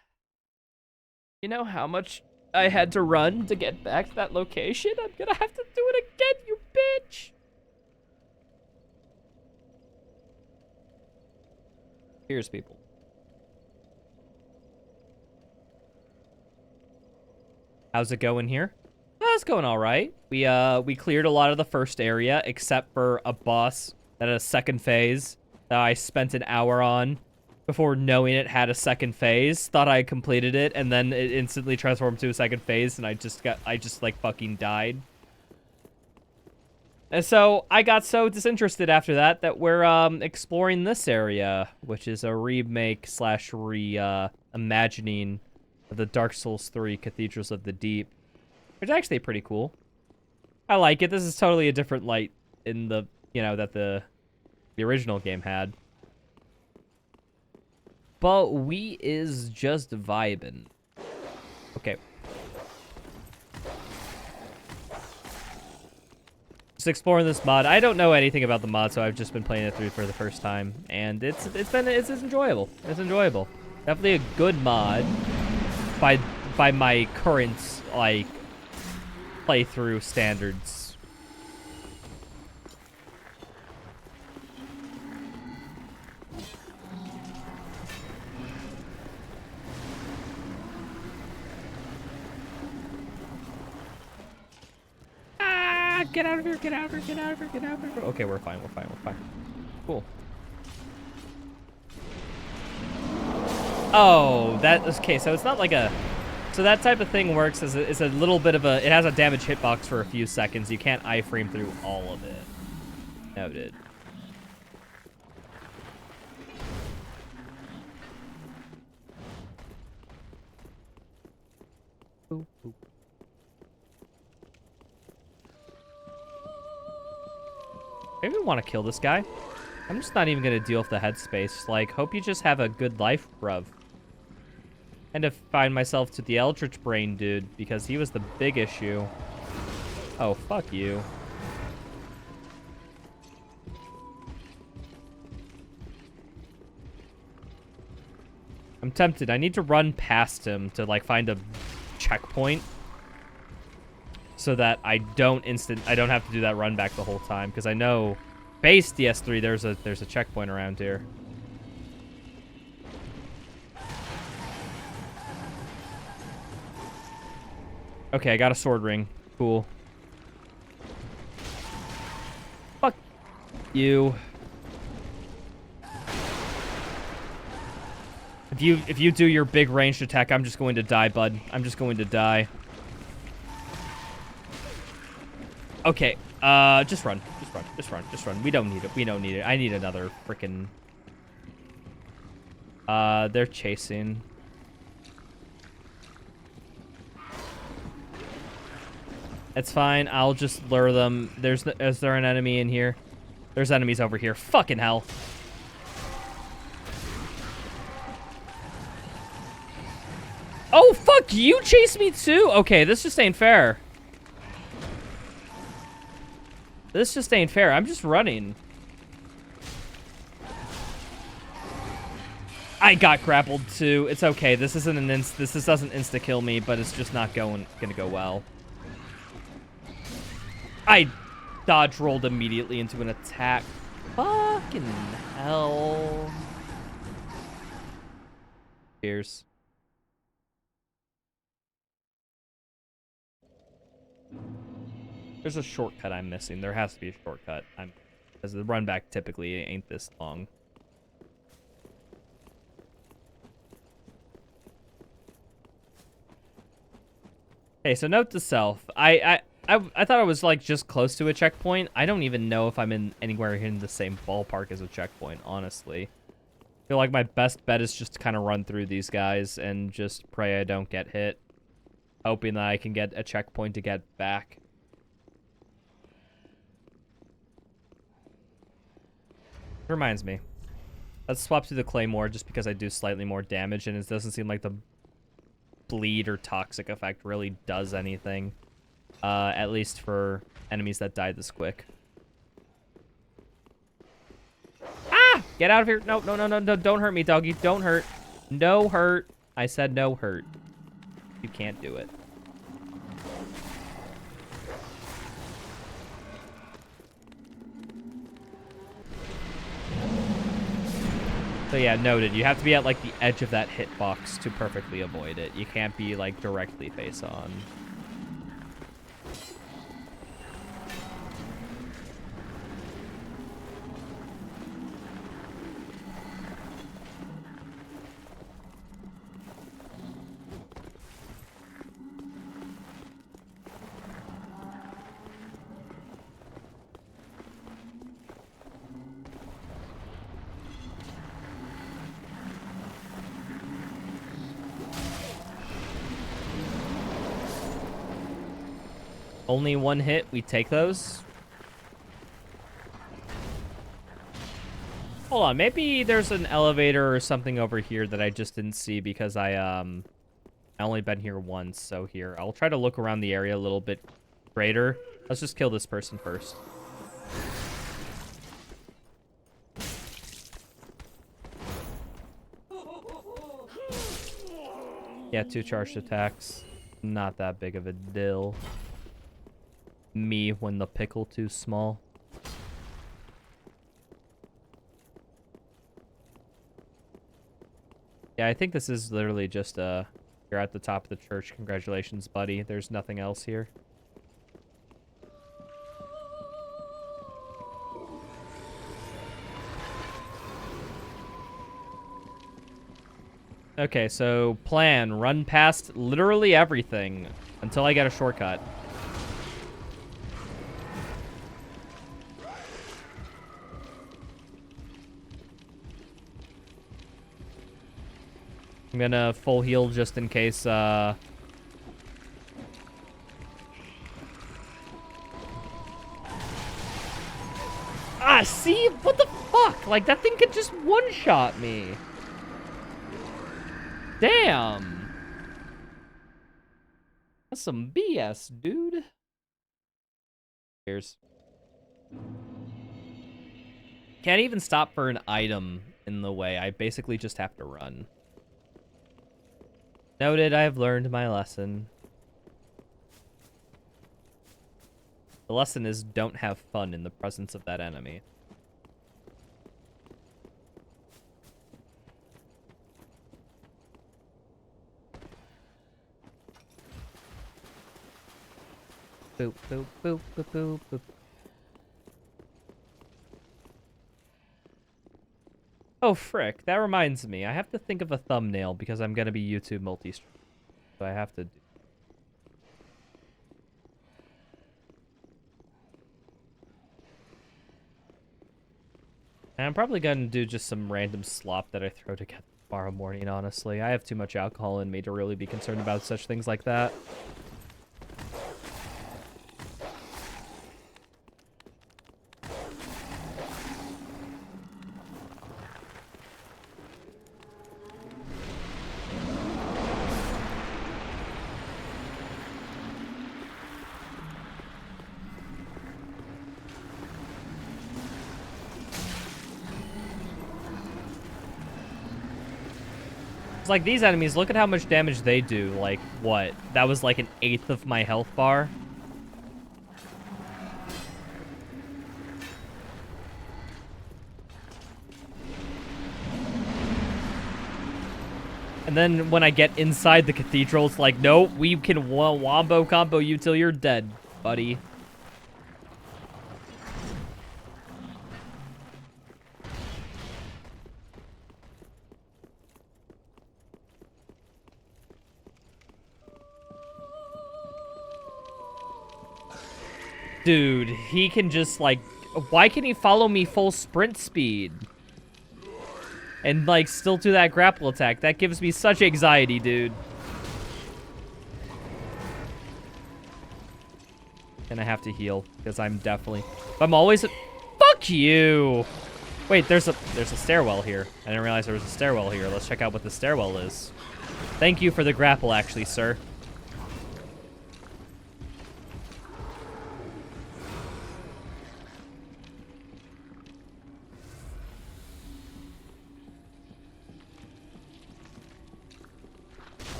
You know how much I had to run to get back to that location? I'm gonna have to do it again, you bitch! Here's people. How's it going here? it's going all right. We cleared a lot of the first area, except for a boss that had a second phase that I spent an hour on before knowing it had a second phase. Thought I completed it, and then it instantly transformed to a second phase, and I just like fucking died. And so I got so disinterested after that we're exploring this area, which is a remake slash reimagining of the Dark Souls 3 Cathedrals of the Deep. Which is actually pretty cool. I like it. This is totally a different light in the, you know, that the original game had. But we is just vibing. Okay. Just exploring this mod. I don't know anything about the mod, so I've just been playing it through for the first time, and it's enjoyable. It's enjoyable. Definitely a good mod by my current like playthrough standards. Get out of here, get out of here, get out of here, get out of here. Okay, we're fine, we're fine, we're fine. Cool. Oh, okay, so it's not like a... So that type of thing works as it's a little bit of a... It has a damage hitbox for a few seconds. You can't iframe through all of it. Noted. Boop, boop. Maybe we want to kill this guy. I'm just not even going to deal with the headspace. Like, hope you just have a good life, bruv. And to find myself to the Eldritch Brain dude, because he was the big issue. Oh, fuck you. I'm tempted. I need to run past him to, like, find a checkpoint. So that I don't have to do that run back the whole time, because I know base DS3 there's a checkpoint around here. Okay, I got a sword ring. Cool. Fuck you. If you do your big ranged attack, I'm just going to die, bud. I'm just going to die. Okay, just run. Just run. Just run. Just run. We don't need it. We don't need it. I need another frickin'... they're chasing. It's fine. I'll just lure them. Is there an enemy in here? There's enemies over here. Fucking hell. Oh, fuck! You chase me too? Okay, this just ain't fair. This just ain't fair. I'm just running. I got grappled too. It's okay. This isn't an this doesn't insta kill me, but it's just not gonna go well. I dodge rolled immediately into an attack. Fucking hell. Cheers. There's a shortcut I'm missing. There has to be a shortcut. Because the run back typically ain't this long. Okay, so note to self. I thought I was like just close to a checkpoint. I don't even know if I'm in anywhere in the same ballpark as a checkpoint, honestly. I feel like my best bet is just to kind of run through these guys and just pray I don't get hit. Hoping that I can get a checkpoint to get back. Reminds me. Let's swap to the Claymore just because I do slightly more damage and it doesn't seem like the bleed or toxic effect really does anything. At least for enemies that die this quick. Ah! Get out of here. No, no, no, no, no. Don't hurt me, doggy. Don't hurt. No hurt. I said no hurt. You can't do it. So yeah, noted. You have to be at like the edge of that hitbox to perfectly avoid it. You can't be like directly face on. Only one hit, we take those. Hold on, maybe there's an elevator or something over here that I just didn't see because I only been here once, so here. I'll try to look around the area a little bit greater. Let's just kill this person first. Yeah, 2 charged attacks. Not that big of a deal. Me when the pickle too small. Yeah, I think this is literally just, you're at the top of the church. Congratulations, buddy. There's nothing else here. Okay, so plan. Run past literally everything until I get a shortcut. I'm gonna full heal just in case, Ah, see? What the fuck? Like, that thing could just one-shot me. Damn. That's some BS, dude. Cheers. Can't even stop for an item in the way. I basically just have to run. Noted, I have learned my lesson. The lesson is don't have fun in the presence of that enemy. Boop, boop, boop, boop, boop, boop. Oh, frick. That reminds me. I have to think of a thumbnail because I'm going to be YouTube multi-stream. So I have to do... And I'm probably going to do just some random slop that I throw together tomorrow morning, honestly. I have too much alcohol in me to really be concerned about such things like that. Like these enemies, look at how much damage they do. Like, what? That was like 1/8 of my health bar. And then when I get inside the cathedral, it's like, nope, we can wombo combo you till you're dead, buddy. Dude, he can just, like... Why can he follow me full sprint speed? And, like, still do that grapple attack. That gives me such anxiety, dude. And I have to heal, because I'm definitely... I'm always... Fuck you! Wait, there's a stairwell here. I didn't realize there was a stairwell here. Let's check out what the stairwell is. Thank you for the grapple, actually, sir.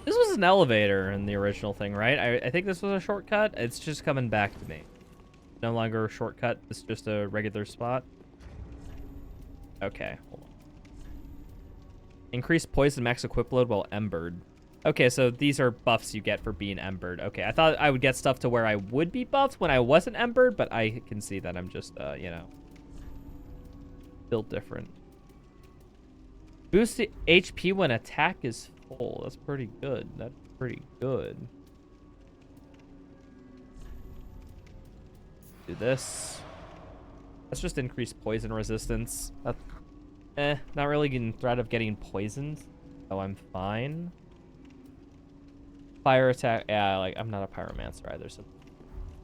This was an elevator in the original thing, right? I think this was a shortcut. It's just coming back to me. No longer a shortcut. It's just a regular spot. Okay, hold on. Increase poison max equip load while embered. Okay, so these are buffs you get for being embered. Okay, I thought I would get stuff to where I would be buffed when I wasn't embered, but I can see that I'm just, you know, built different. Boost the HP when attack is full. That's pretty good. That's pretty good. Do this. Let's just increase poison resistance. Not really in threat of getting poisoned, so I'm fine. Fire attack, yeah, like, I'm not a pyromancer either, so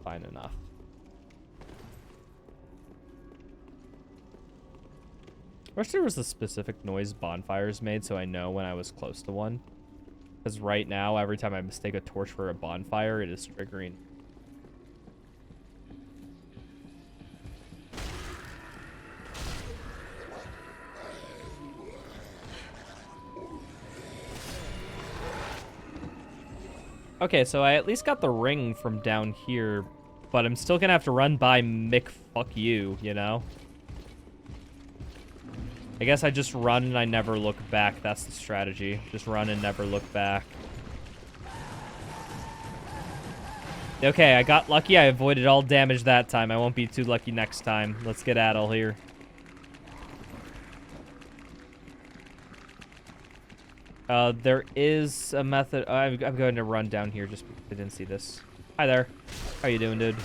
fine enough. I wish there was a specific noise bonfires made so I know when I was close to one. Because right now, every time I mistake a torch for a bonfire, it is triggering. Okay, so I at least got the ring from down here, but I'm still gonna have to run by Mick fuck you know? I guess I just run and I never look back. That's the strategy. Just run and never look back. Okay, I got lucky. I avoided all damage that time. I won't be too lucky next time. Let's get Adel here. There is a method. I'm going to run down here just because I didn't see this. Hi there. How you doing, dude?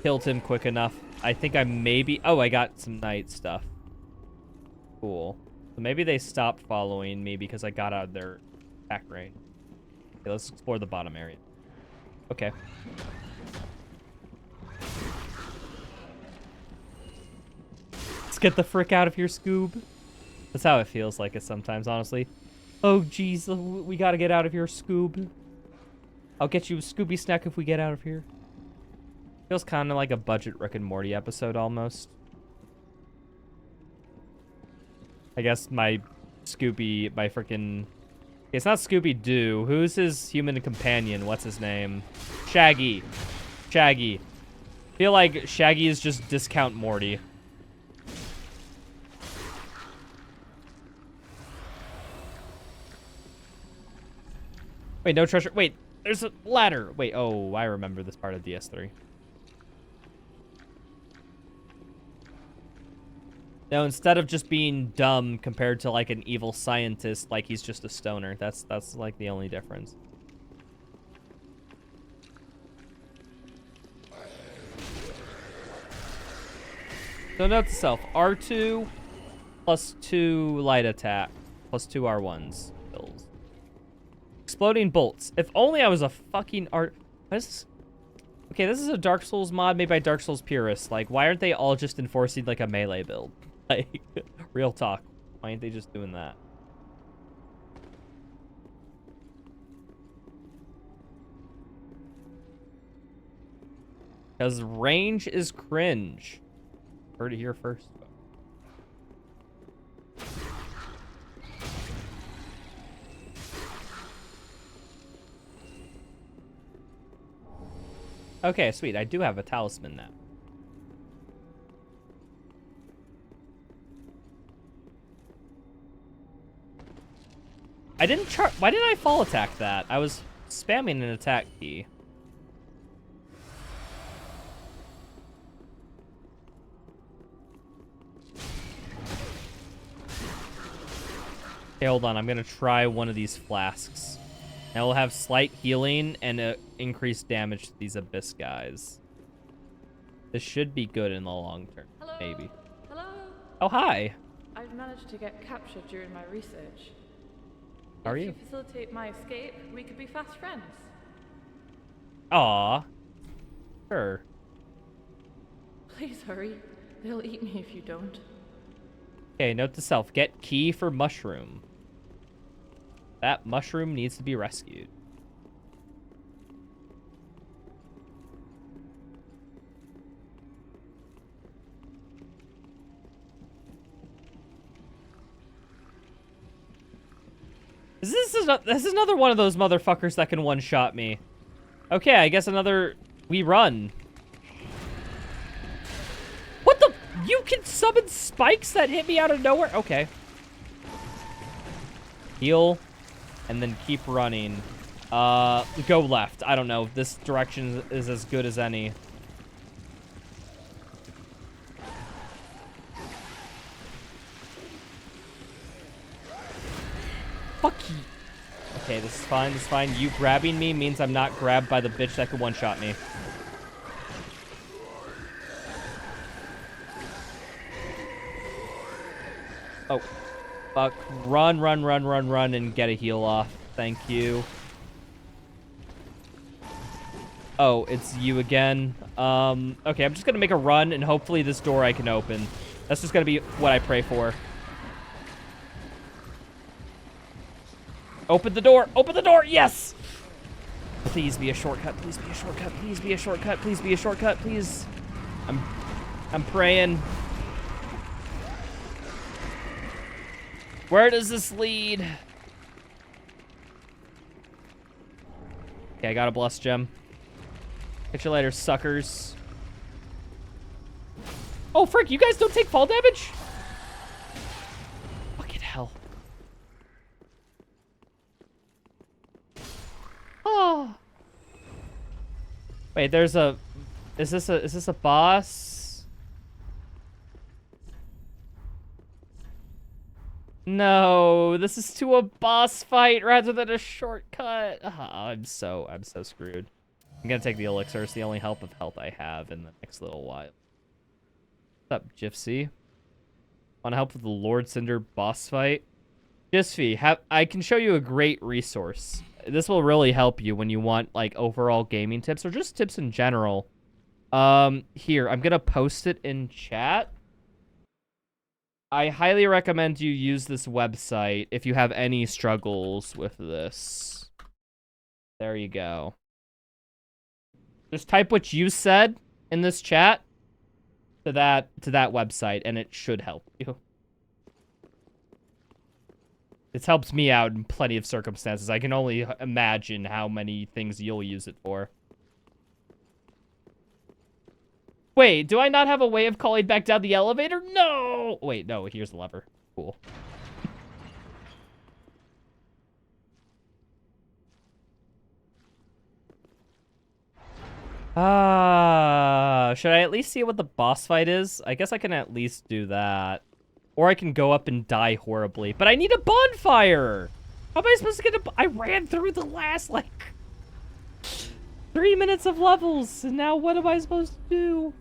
Killed him quick enough. I think I maybe... Oh, I got some night stuff. Cool. So maybe they stopped following me because I got out of their attack range. Okay, let's explore the bottom area. Okay. Let's get the frick out of here, Scoob. That's how it feels like it sometimes, honestly. Oh, jeez. We gotta get out of here, Scoob. I'll get you a Scooby snack if we get out of here. Feels kind of like a budget Rick and Morty episode, almost. I guess my Scooby, my freaking... It's not Scooby-Doo. Who's his human companion? What's his name? Shaggy. Shaggy. I feel like Shaggy is just discount Morty. Wait, no treasure. Wait, there's a ladder. Wait, oh, I remember this part of DS3. No, instead of just being dumb compared to like an evil scientist, like he's just a stoner. That's like the only difference. So note to self, R2 plus 2 light attack plus 2 R1s kills. Exploding bolts. If only I was a fucking art. What is this? Okay, this is a Dark Souls mod made by Dark Souls purists. Like, why aren't they all just enforcing like a melee build? Like, real talk. Why aren't they just doing that? Because range is cringe. Heard it here first. Okay, sweet. I do have a talisman now. I didn't why didn't I fall attack that? I was spamming an attack key. Okay, hold on. I'm gonna try one of these flasks. And we'll have slight healing and increased damage to these abyss guys. This should be good in the long term.
Hello?
Maybe.
Hello?
Oh, hi.
I've managed to get captured during my research.
How are
If
you?
facilitate my escape, we could be fast friends.
Aw. Sure.
Please hurry. They'll eat me if you don't.
Okay, note to self. Get key for mushroom. That mushroom needs to be rescued. This is another one of those motherfuckers that can one-shot me. Okay, I guess another... We run. What the... You can summon spikes that hit me out of nowhere? Okay. Heal. And then keep running. Go left. I don't know. This direction is as good as any. Fuck you. Okay, this is fine. This is fine. You grabbing me means I'm not grabbed by the bitch that could one-shot me. Oh, fuck. Run, run, run, run, run, and get a heal off. Thank you. Oh, it's you again. Okay, I'm just gonna make a run, and hopefully this door I can open. That's just gonna be what I pray for. Open the door! Open the door! Yes! Please be a shortcut. Please be a shortcut. Please be a shortcut. Please be a shortcut. Please. I'm praying. Where does this lead? Okay, I got a blessed gem. Catch you later, suckers. Oh, frick, you guys don't take fall damage? Fucking hell. Oh. Wait, there's a... Is this a boss? No, this is to a boss fight rather than a shortcut. Oh, I'm so screwed. I'm gonna take the elixir. It's the only help of health I have in the next little while. What's up, Gypsy? Want to help with the Lord Cinder boss fight? Gypsy, I can show you a great resource. This will really help you when you want like overall gaming tips or just tips in general. Here, I'm gonna post it in chat. I highly recommend you use this website if you have any struggles with this. There you go. Just type what you said in this chat to that website, and it should help you. It's helped me out in plenty of circumstances. I can only imagine how many things you'll use it for. Wait, do I not have a way of calling back down the elevator? No! Wait, no, here's the lever. Cool. Should I at least see what the boss fight is? I guess I can at least do that. Or I can go up and die horribly. But I need a bonfire! How am I supposed to get a... I ran through the last, like... 3 minutes of levels, and now what am I supposed to do?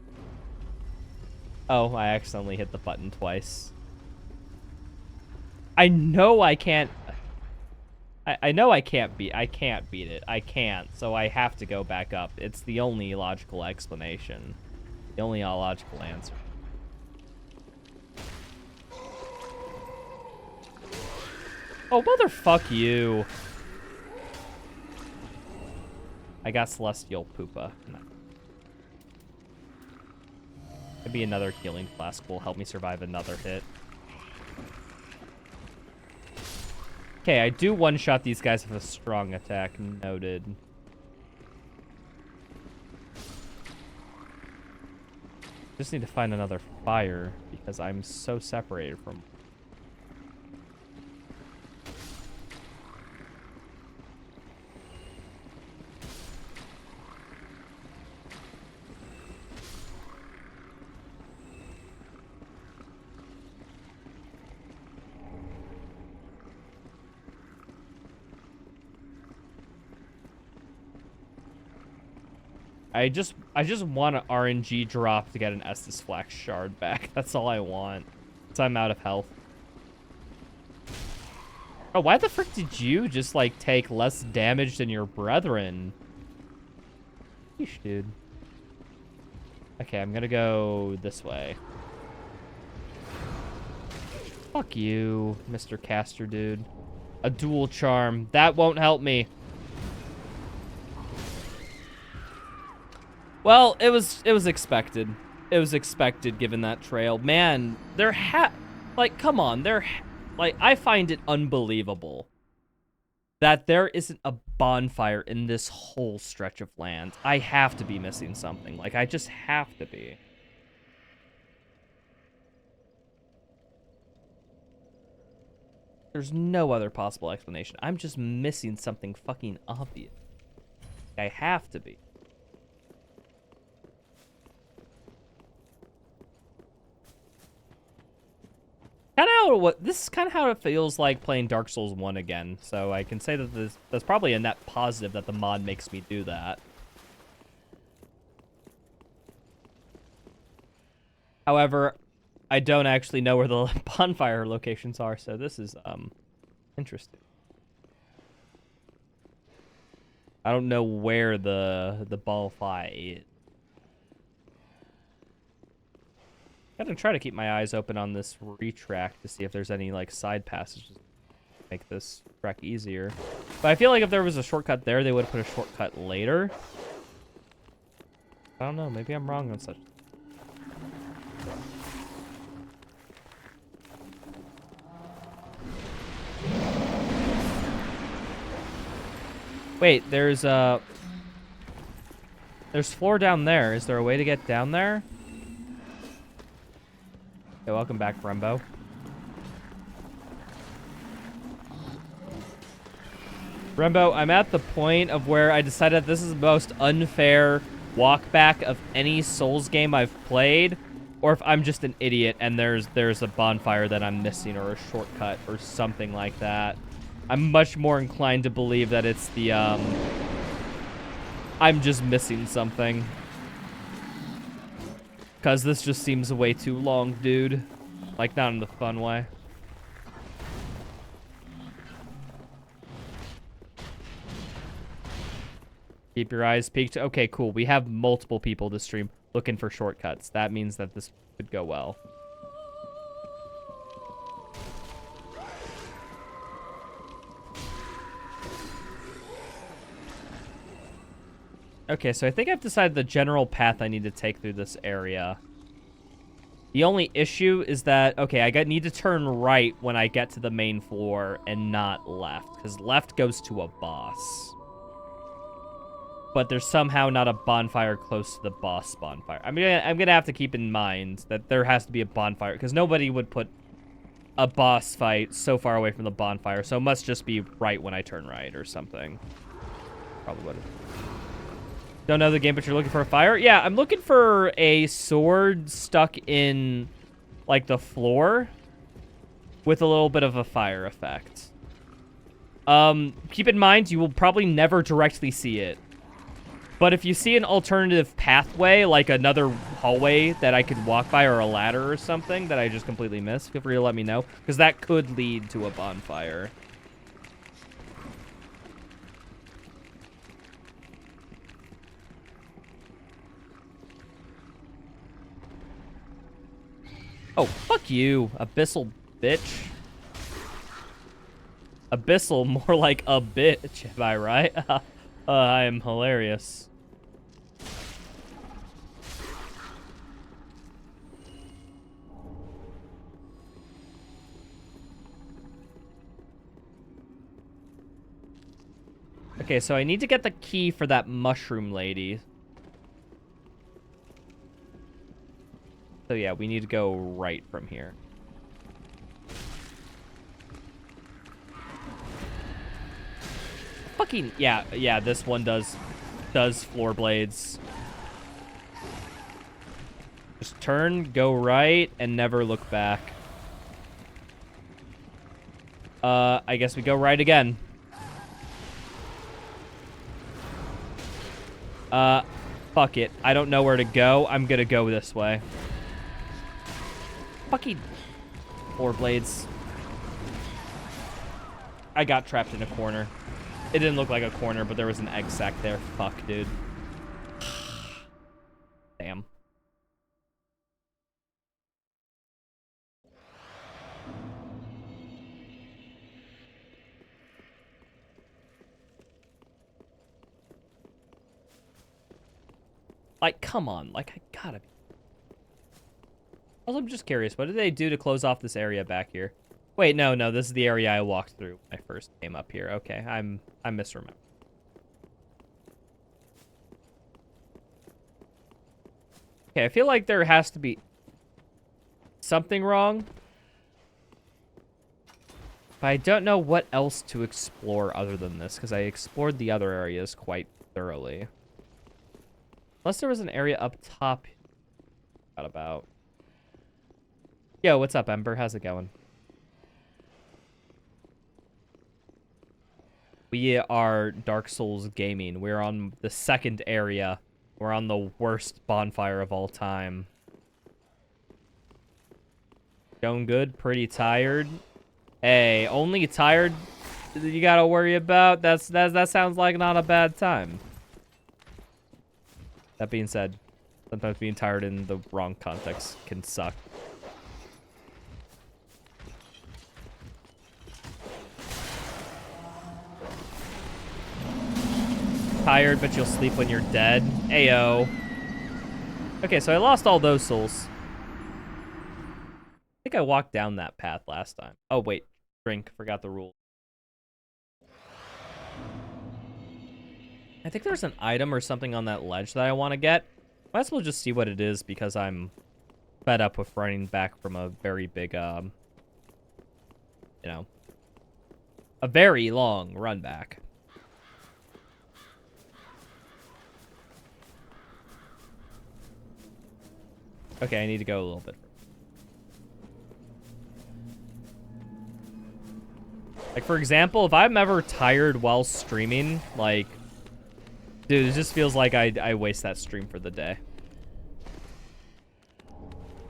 Oh, I accidentally hit the button twice. I know I can't... I know I can't beat it. I can't, so I have to go back up. It's the only logical explanation. The only logical answer. Oh, motherfuck you. I got Celestial Poopa. No. Maybe another healing flask will help me survive another hit. Okay, I do one-shot these guys with a strong attack. Noted. Just need to find another fire because I'm so separated from... I just want an RNG drop to get an Estus Flax shard back. That's all I want. So I'm out of health. Oh, why the frick did you just, like, take less damage than your brethren? Yeesh, dude. Okay, I'm gonna go this way. Fuck you, Mr. Caster, dude. A dual charm. That won't help me. Well, it was expected. It was expected given that trail. Man, like, come on, like, I find it unbelievable that there isn't a bonfire in this whole stretch of land. I have to be missing something. Like, I just have to be. There's no other possible explanation. I'm just missing something fucking obvious. I have to be. This is kind of how it feels like playing Dark Souls 1 again. So I can say that that's probably a net positive that the mod makes me do that. However, I don't actually know where the bonfire locations are, so this is interesting. I don't know where the bonfire is. Gotta try to keep my eyes open on this retrack to see if there's any like side passages to make this track easier. But I feel like if there was a shortcut there, they would have put a shortcut later. I don't know, maybe I'm wrong on such. Wait, there's floor down there. Is there a way to get down there? Hey, welcome back, Brembo. Brembo, I'm at the point of where I decided this is the most unfair walk back of any Souls game I've played, or if I'm just an idiot and there's a bonfire that I'm missing or a shortcut or something like that. I'm much more inclined to believe that it's the, I'm just missing something. Because this just seems way too long, dude. Like, not in the fun way. Keep your eyes peeked. Okay, cool. We have multiple people this stream looking for shortcuts. That means that this could go well. Okay, so I think I've decided the general path I need to take through this area. The only issue is that, okay, I need to turn right when I get to the main floor and not left, because left goes to a boss. But there's somehow not a bonfire close to the boss bonfire. I'm gonna have to keep in mind that there has to be a bonfire, because nobody would put a boss fight so far away from the bonfire, so it must just be right when I turn right or something. Probably would have. Don't know the game, but you're looking for a fire? Yeah, I'm looking for a sword stuck in, like, the floor with a little bit of a fire effect. Keep in mind, you will probably never directly see it. But if you see an alternative pathway, like another hallway that I could walk by or a ladder or something that I just completely missed, feel free to let me know, because that could lead to a bonfire. Oh, fuck you, Abyssal bitch. Abyssal, more like a bitch, am I right? I am hilarious. Okay, so I need to get the key for that mushroom lady. So yeah, we need to go right from here. Fucking, yeah, this one does floor blades. Just turn, go right, and never look back. I guess we go right again. Fuck it. I don't know where to go. I'm gonna go this way. Fucking floor blades. I got trapped in a corner. It didn't look like a corner, but there was an egg sack there. Fuck, dude. Damn. Like, come on. Like, I gotta be. Also, I'm just curious. What did they do to close off this area back here? Wait, no. This is the area I walked through when I first came up here. Okay, I'm misremembering. Okay, I feel like there has to be something wrong. But I don't know what else to explore other than this, because I explored the other areas quite thoroughly. Unless there was an area up top. Forgot about. Yo, what's up, Ember? How's it going? We are Dark Souls Gaming. We're on the second area. We're on the worst bonfire of all time. Going good. Pretty tired. Hey, only tired you gotta worry about? That sounds like not a bad time. That being said, sometimes being tired in the wrong context can suck. Tired, but you'll sleep when you're dead. Ayo. Okay, so I lost all those souls. I think I walked down that path last time. Oh, wait. Drink. Forgot the rule. I think there's an item or something on that ledge that I want to get. Might as well just see what it is because I'm fed up with running back from a very big, you know, a very long run back. Okay, I need to go a little bit. Like, for example, if I'm ever tired while streaming, like, dude, it just feels like I waste that stream for the day.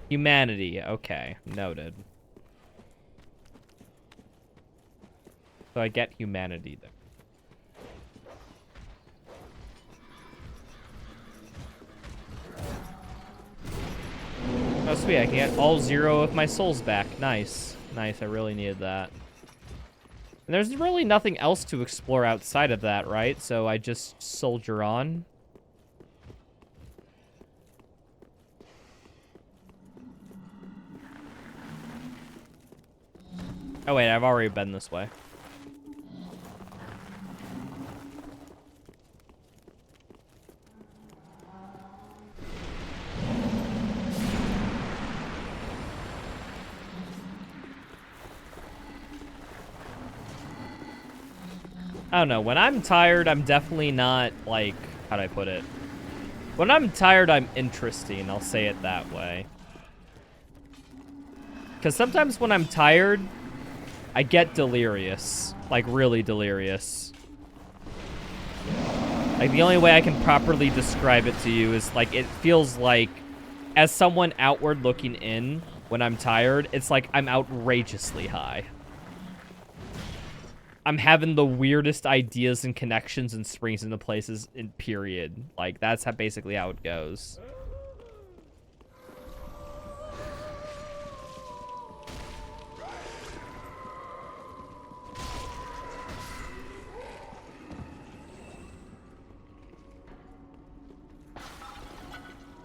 Humanity. Okay, noted. So I get humanity there. Oh, sweet. I can get all 0 of my souls back. Nice. Nice. I really needed that. And there's really nothing else to explore outside of that, right? So I just soldier on. Oh, wait. I've already been this way. I don't know. When I'm tired, I'm definitely not, like, how do I put it? When I'm tired, I'm interesting. I'll say it that way. Because sometimes when I'm tired, I get delirious. Like, really delirious. Like, the only way I can properly describe it to you is, like, it feels like, as someone outward looking in, when I'm tired, it's like I'm outrageously high. I'm having the weirdest ideas and connections and springs into places in period. Like, that's how basically how it goes.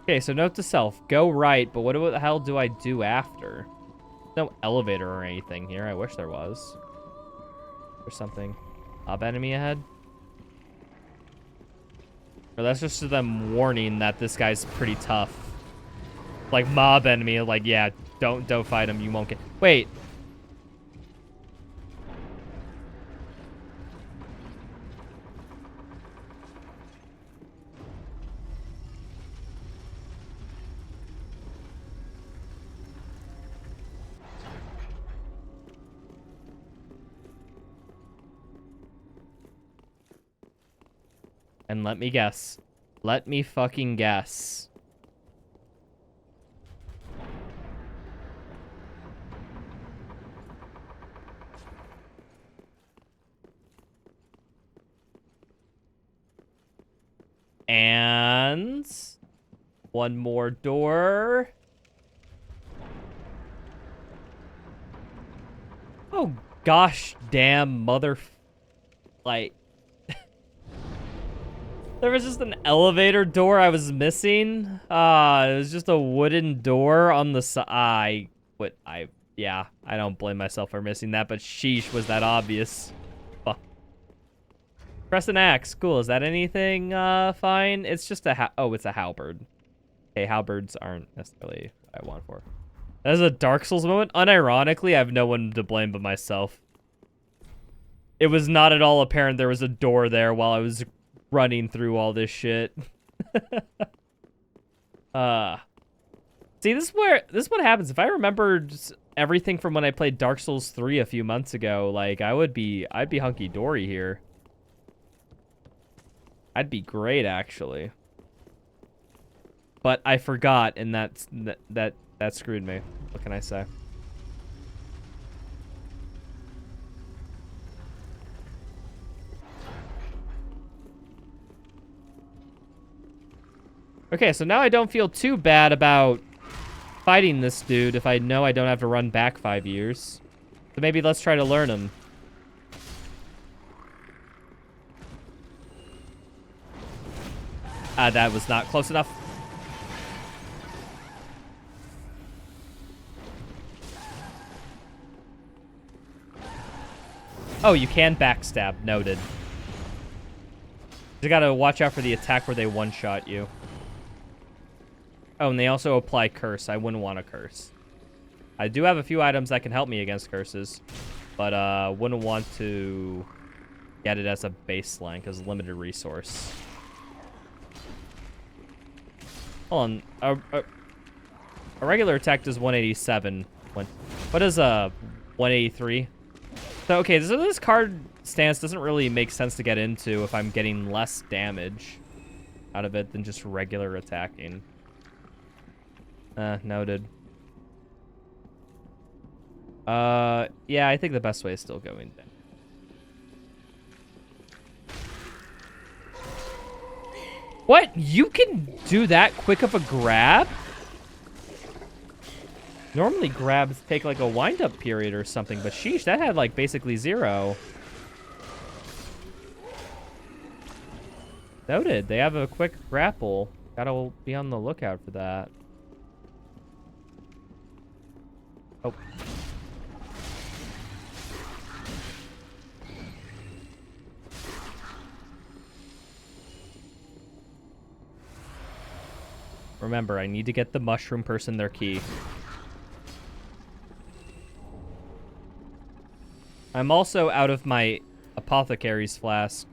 Okay, so note to self. Go right, but what the hell do I do after? No elevator or anything here. I wish there was. Or something. Mob enemy ahead? Or that's just them warning that this guy's pretty tough. Like, mob enemy, like, yeah, don't fight him, you won't get... Wait. And let me guess. Let me fucking guess. And... one more door. Oh, gosh damn mother... Like... There was just an elevator door I was missing. It was just a wooden door on the side. Yeah, I don't blame myself for missing that, but sheesh, was that obvious. Fuck. Press an axe. Cool. Is that anything fine? It's just a it's a halberd. Okay, halberds aren't necessarily what I want for. That is a Dark Souls moment. Unironically, I have no one to blame but myself. It was not at all apparent there was a door there while I was running through all this shit. See, this is what happens. If I remembered everything from when I played Dark Souls 3 a few months ago, like, I'd be hunky-dory here. I'd be great, actually. But I forgot, and that screwed me. What can I say? Okay, so now I don't feel too bad about fighting this dude if I know I don't have to run back 5 years. So maybe let's try to learn him. That was not close enough. Oh, you can backstab. Noted. You gotta watch out for the attack where they one-shot you. Oh, and they also apply curse. I wouldn't want a curse. I do have a few items that can help me against curses, but wouldn't want to get it as a baseline because limited resource. Hold on. A regular attack does 187. What is 183? So, okay, so this card stance doesn't really make sense to get into if I'm getting less damage out of it than just regular attacking. Noted. Yeah, I think the best way is still going down. What? You can do that quick of a grab? Normally grabs take like a wind-up period or something, but sheesh, that had like basically 0. Noted. They have a quick grapple. Gotta be on the lookout for that. Oh. Remember, I need to get the mushroom person their key. I'm also out of my apothecary's flask.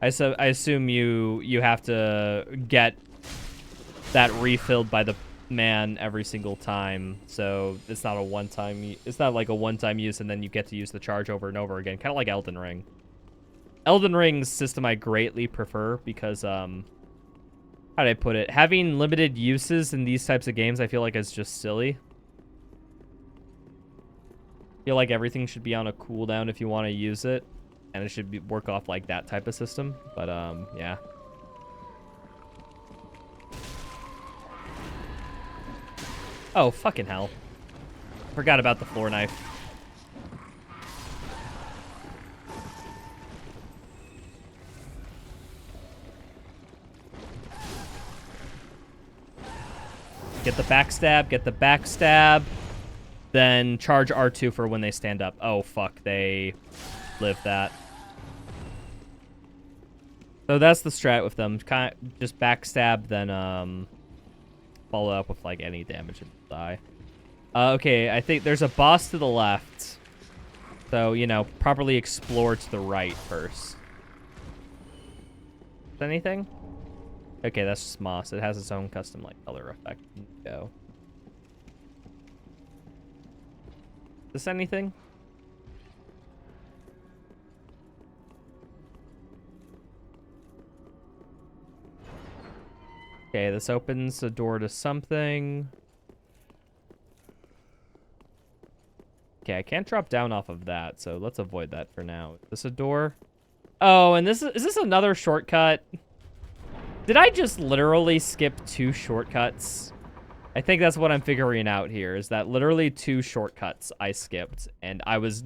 I assume you have to get that refilled by the man every single time, so it's not a one-time. It's not like a one-time use, and then you get to use the charge over and over again, kind of like Elden Ring. Elden Ring's system I greatly prefer because how do I put it? Having limited uses in these types of games, I feel like is just silly. I feel like everything should be on a cooldown if you want to use it, and it should work off like that type of system. But yeah. Oh, fucking hell. Forgot about the floor knife. Get the backstab, get the backstab. Then charge R2 for when they stand up. Oh, fuck. They live that. So that's the strat with them. Kind of just backstab, then follow up with like any damage and die. Okay, I think there's a boss to the left. So, you know, properly explore to the right first. Anything? Okay, that's just moss. It has its own custom like color effect. Go. Is this anything? Okay, this opens the door to something. Okay, I can't drop down off of that, so let's avoid that for now. Is this a door? Oh, and is this another shortcut? Did I just literally skip 2 shortcuts? I think that's what I'm figuring out here, is that literally 2 shortcuts I skipped, and I was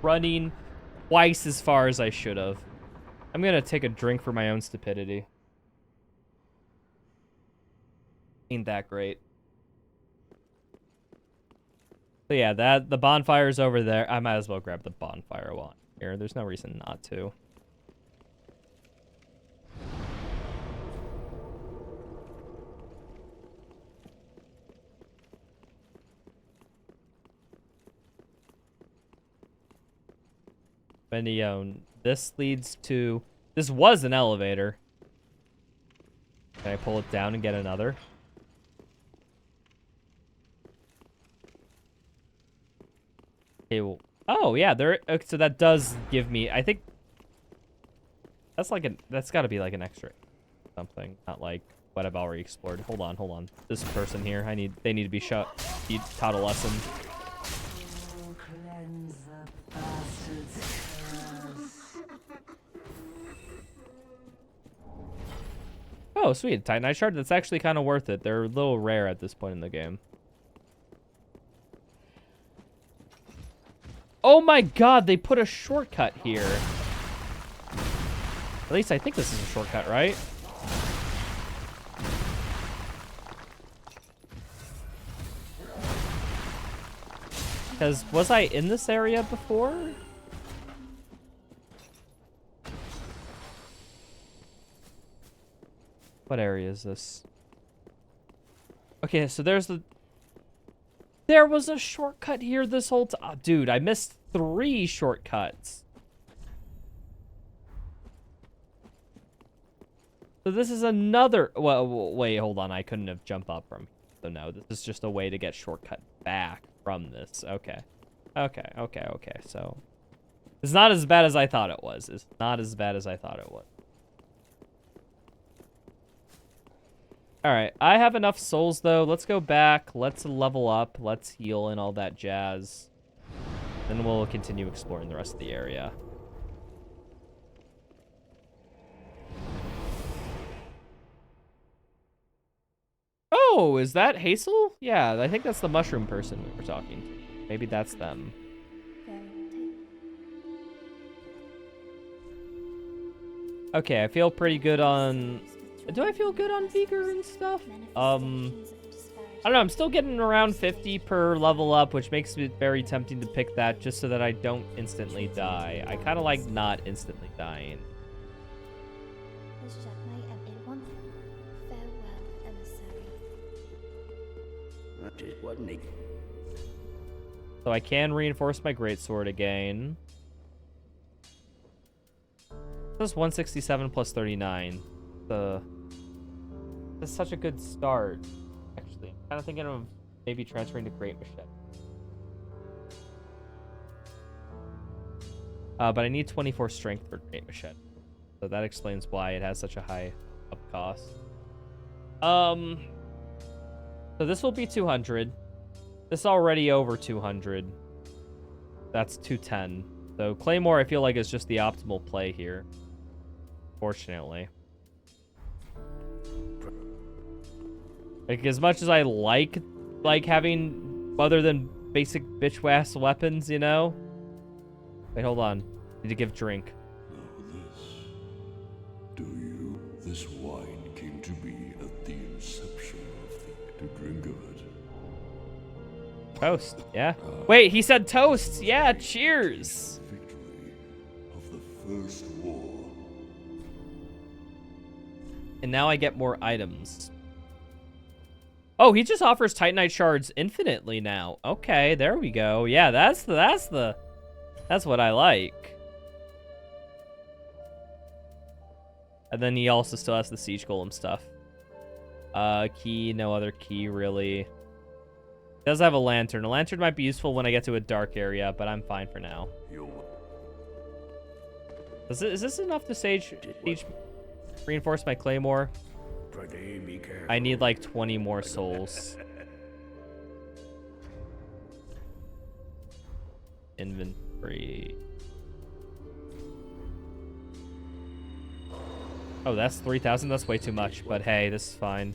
running twice as far as I should have. I'm gonna take a drink for my own stupidity. Ain't that great. So yeah, the bonfire's over there. I might as well grab the bonfire while I'm here. There's no reason not to. This leads to... This was an elevator. Can I pull it down and get another? Okay, well... Oh, yeah, there... Okay, so that does give me... I think... That's like an... That's gotta be like an extra... Something. Not like what I've already explored. Hold on, hold on. This person here, they need to be taught a lesson. Oh, sweet. Titanite shard. That's actually kind of worth it. They're a little rare at this point in the game. Oh my god, they put a shortcut here. At least I think this is a shortcut, right? Because was I in this area before? What area is this? Okay, so there's the... There was a shortcut here this whole time. Oh, dude, I missed 3 shortcuts. So this is another... Well, wait, hold on. I couldn't have jumped up from... So no, this is just a way to get shortcut back from this. Okay. Okay. So it's not as bad as I thought it was. It's not as bad as I thought it was. All right, I have enough souls, though. Let's go back. Let's level up. Let's heal and all that jazz. Then we'll continue exploring the rest of the area. Oh, is that Hazel? Yeah, I think that's the mushroom person we were talking to. Maybe that's them. Okay, I feel pretty good on... Do I feel good on Vigor and stuff? I don't know, I'm still getting around 50 per level up, which makes it very tempting to pick that just so that I don't instantly die. I kind of like not instantly dying. So I can reinforce my greatsword again. That's 167 plus 39. That's such a good start, actually. I'm kind of thinking of maybe transferring to Great Machete. But I need 24 strength for Great Machete. So that explains why it has such a high up cost. So this will be 200. This is already over 200. That's 210. So Claymore, I feel like, is just the optimal play here. Fortunately. Like, as much as I like having other than basic bitch-ass weapons, you know? Wait, hold on. Need to give drink.
This wine came to be at the inception of the drink of it.
Toast, yeah. Wait, he said toast. Yeah, cheers.
Victory of the First War.
And now I get more items. Oh, he just offers Titanite shards infinitely now. Okay, there we go. Yeah, that's what I like. And then he also still has the siege golem stuff. Key, no other key really. Does have a lantern. A lantern might be useful when I get to a dark area, but I'm fine for now. Is this enough to reinforce my claymore? I need like 20 more souls. Inventory. Oh, that's 3,000. That's way too much. But hey, this is fine.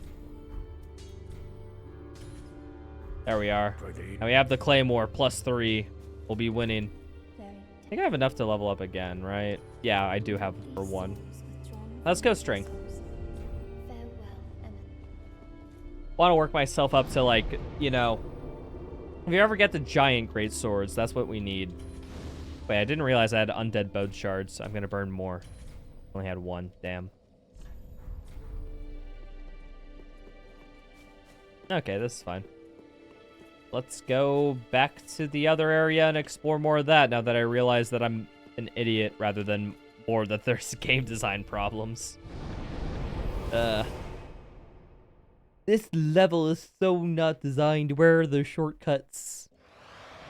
There we are. Now we have the claymore plus 3. We'll be winning. I think I have enough to level up again, right? Yeah, I do have for 1. Let's go strength. Want to work myself up to, like, you know, if you ever get the giant great swords, that's what we need. Wait, I didn't realize I had undead bone shards. I'm gonna burn more. Only had 1. Damn. Okay, this is fine. Let's go back to the other area and explore more of that now that I realize that I'm an idiot rather than more that there's game design problems. This level is so not designed. Where are the shortcuts?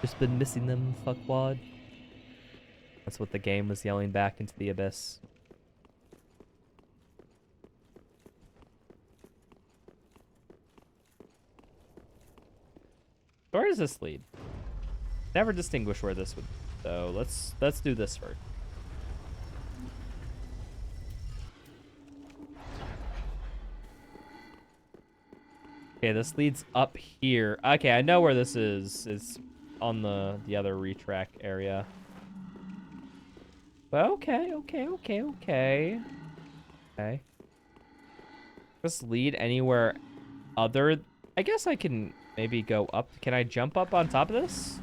Just been missing them, fuckwad. That's what the game was yelling back into the abyss. Where does this lead? Never distinguish where this would. So let's do this first. Okay, this leads up here. Okay, I know where this is. It's on the other retrack area. Well, okay. Okay. This lead anywhere other... I guess I can maybe go up. Can I jump up on top of this?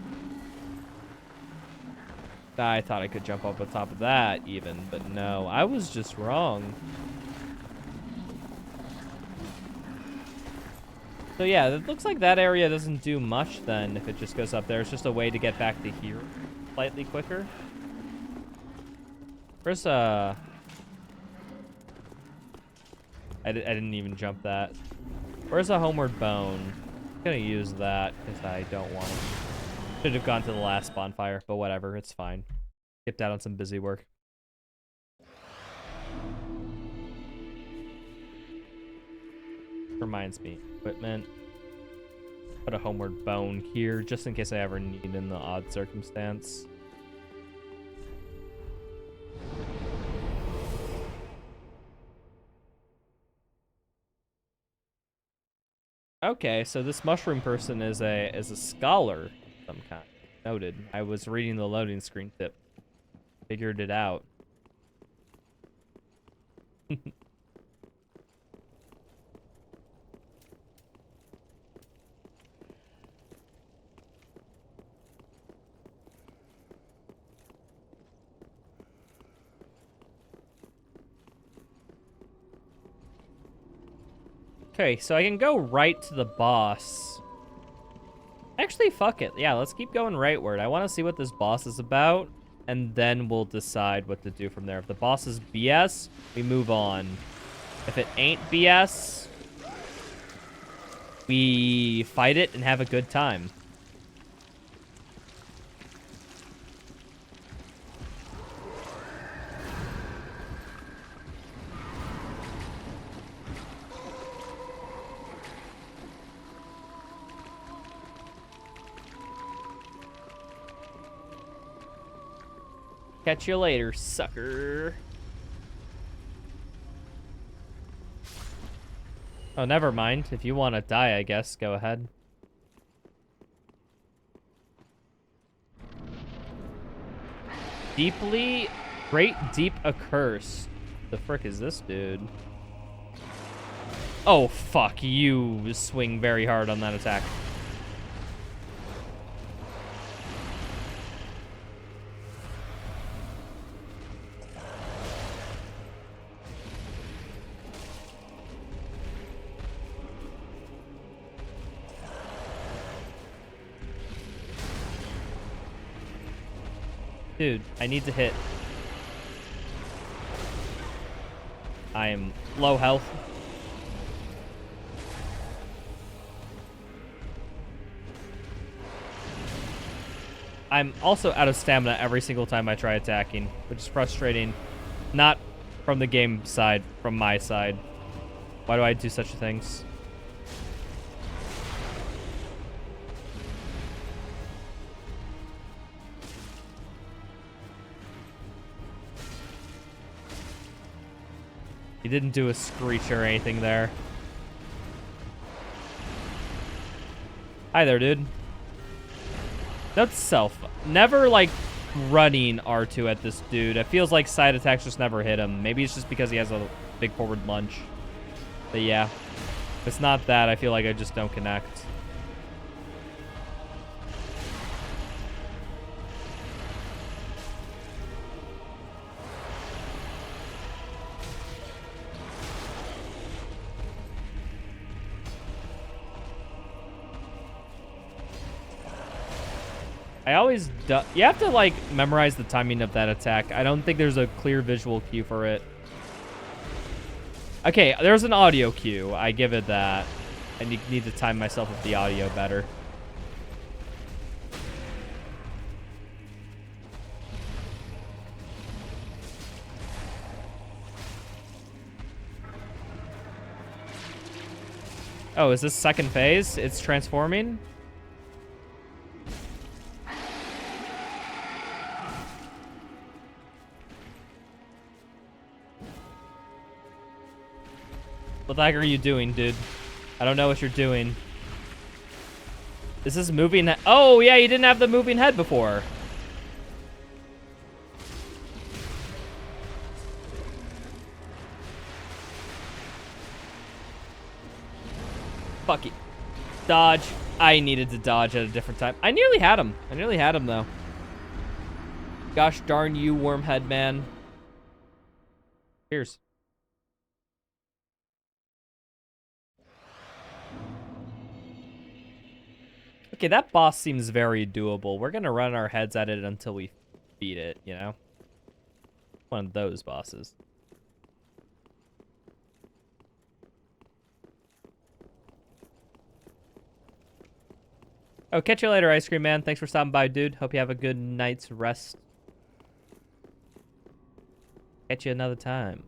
I thought I could jump up on top of that even, but no. I was just wrong. So yeah, it looks like that area doesn't do much then if it just goes up there. It's just a way to get back to here slightly quicker. Where's, I didn't even jump that. Where's a homeward bone? I'm gonna use that because I don't want it. Should have gone to the last bonfire, but whatever, it's fine. Skipped out on some busy work. Reminds me, equipment. Put a homeward bone here, just in case I ever need in the odd circumstance. Okay, so this mushroom person is a scholar of some kind. Noted. I was reading the loading screen tip. Figured it out. Okay, so I can go right to the boss. Actually, fuck it. Yeah, let's keep going rightward. I want to see what this boss is about, and then we'll decide what to do from there. If the boss is BS, we move on. If it ain't BS, we fight it and have a good time. Catch you later, sucker. Oh, never mind. If you want to die, I guess, go ahead. Deeply, great deep accursed. The frick is this dude? Oh, fuck. You swing very hard on that attack. Dude, I need to hit. I am low health. I'm also out of stamina every single time I try attacking, which is frustrating. Not from the game side, from my side. Why do I do such things? He didn't do a screech or anything there. Hi there, dude. That's self. Never, like, running R2 at this dude. It feels like side attacks just never hit him. Maybe it's just because he has a big forward lunge. But yeah. If it's not that, I feel like I just don't connect. I always do. You have to, like, memorize the timing of that attack. I don't think there's a clear visual cue for it. Okay, there's an audio cue. I give it that. I need to time myself with the audio better. Oh, is this second phase? It's transforming? What the heck are you doing, dude? I don't know what you're doing. Is this moving? Oh, yeah, you didn't have the moving head before. Fuck it. Dodge. I needed to dodge at a different time. I nearly had him. Though. Gosh darn you, Wormhead man. Cheers. Okay, that boss seems very doable. We're gonna run our heads at it until we beat it, you know? One of those bosses. Oh, catch you later, Ice Cream Man. Thanks for stopping by, dude. Hope you have a good night's rest. Catch you another time.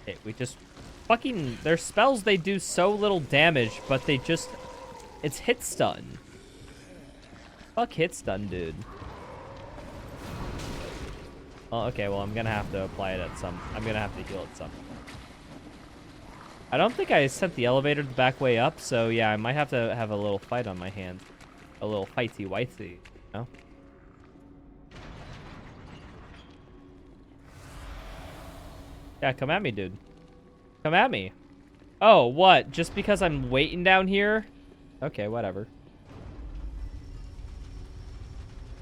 Okay, we just fucking... Their spells, they do so little damage, but they just... It's hit stun. Fuck hit stun, dude. Oh, okay, well, I'm gonna have to apply it at some... I'm gonna have to heal at some. I don't think I sent the elevator the back way up, so yeah, I might have to have a little fight on my hands. A little fighty-whitey, you know? Yeah, come at me, dude. Come at me. Oh, what? Just because I'm waiting down here? Okay, whatever.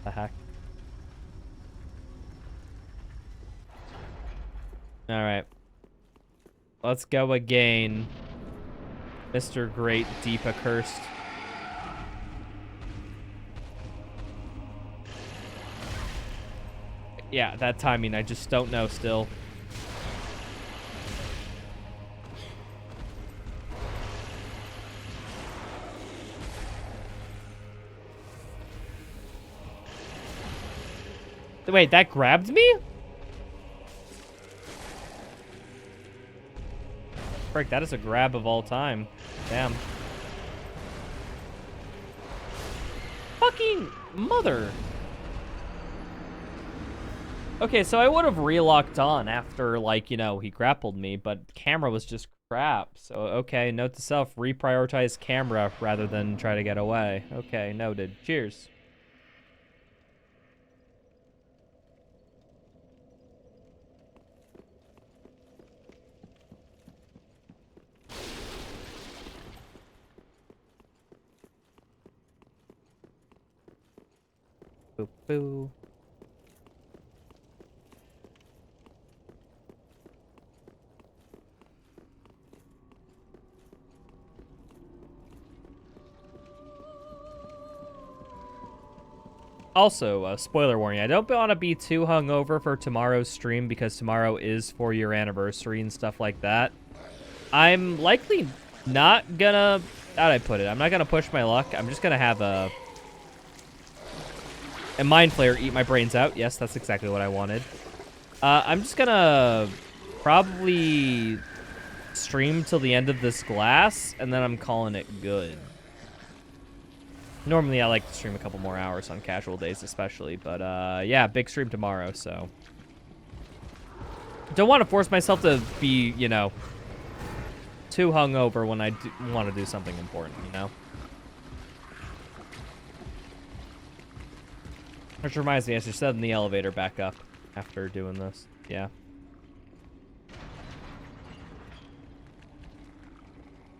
The heck? Alright. Let's go again. Mr. Great Deep Accursed. Yeah, that timing, I just don't know still. Wait, that grabbed me? Frick, that is a grab of all time. Damn. Fucking mother. Okay, so I would have relocked on after, like, you know, he grappled me, but camera was just crap. So, okay, note to self, reprioritize camera rather than try to get away. Okay, noted. Cheers. Boo boo. Also, spoiler warning, I don't want to be too hungover for tomorrow's stream because tomorrow is 4-year anniversary and stuff like that. I'm likely not gonna... How'd I put it? I'm not gonna push my luck. I'm just gonna have a Mind Flayer eat my brains out. Yes, that's exactly what I wanted. I'm just gonna probably stream till the end of this glass, and then I'm calling it good. Normally, I like to stream a couple more hours on casual days especially, but yeah, big stream tomorrow, so. Don't want to force myself to be, you know, too hungover when I want to do something important, you know? Which reminds me, I should set in the elevator back up after doing this. Yeah.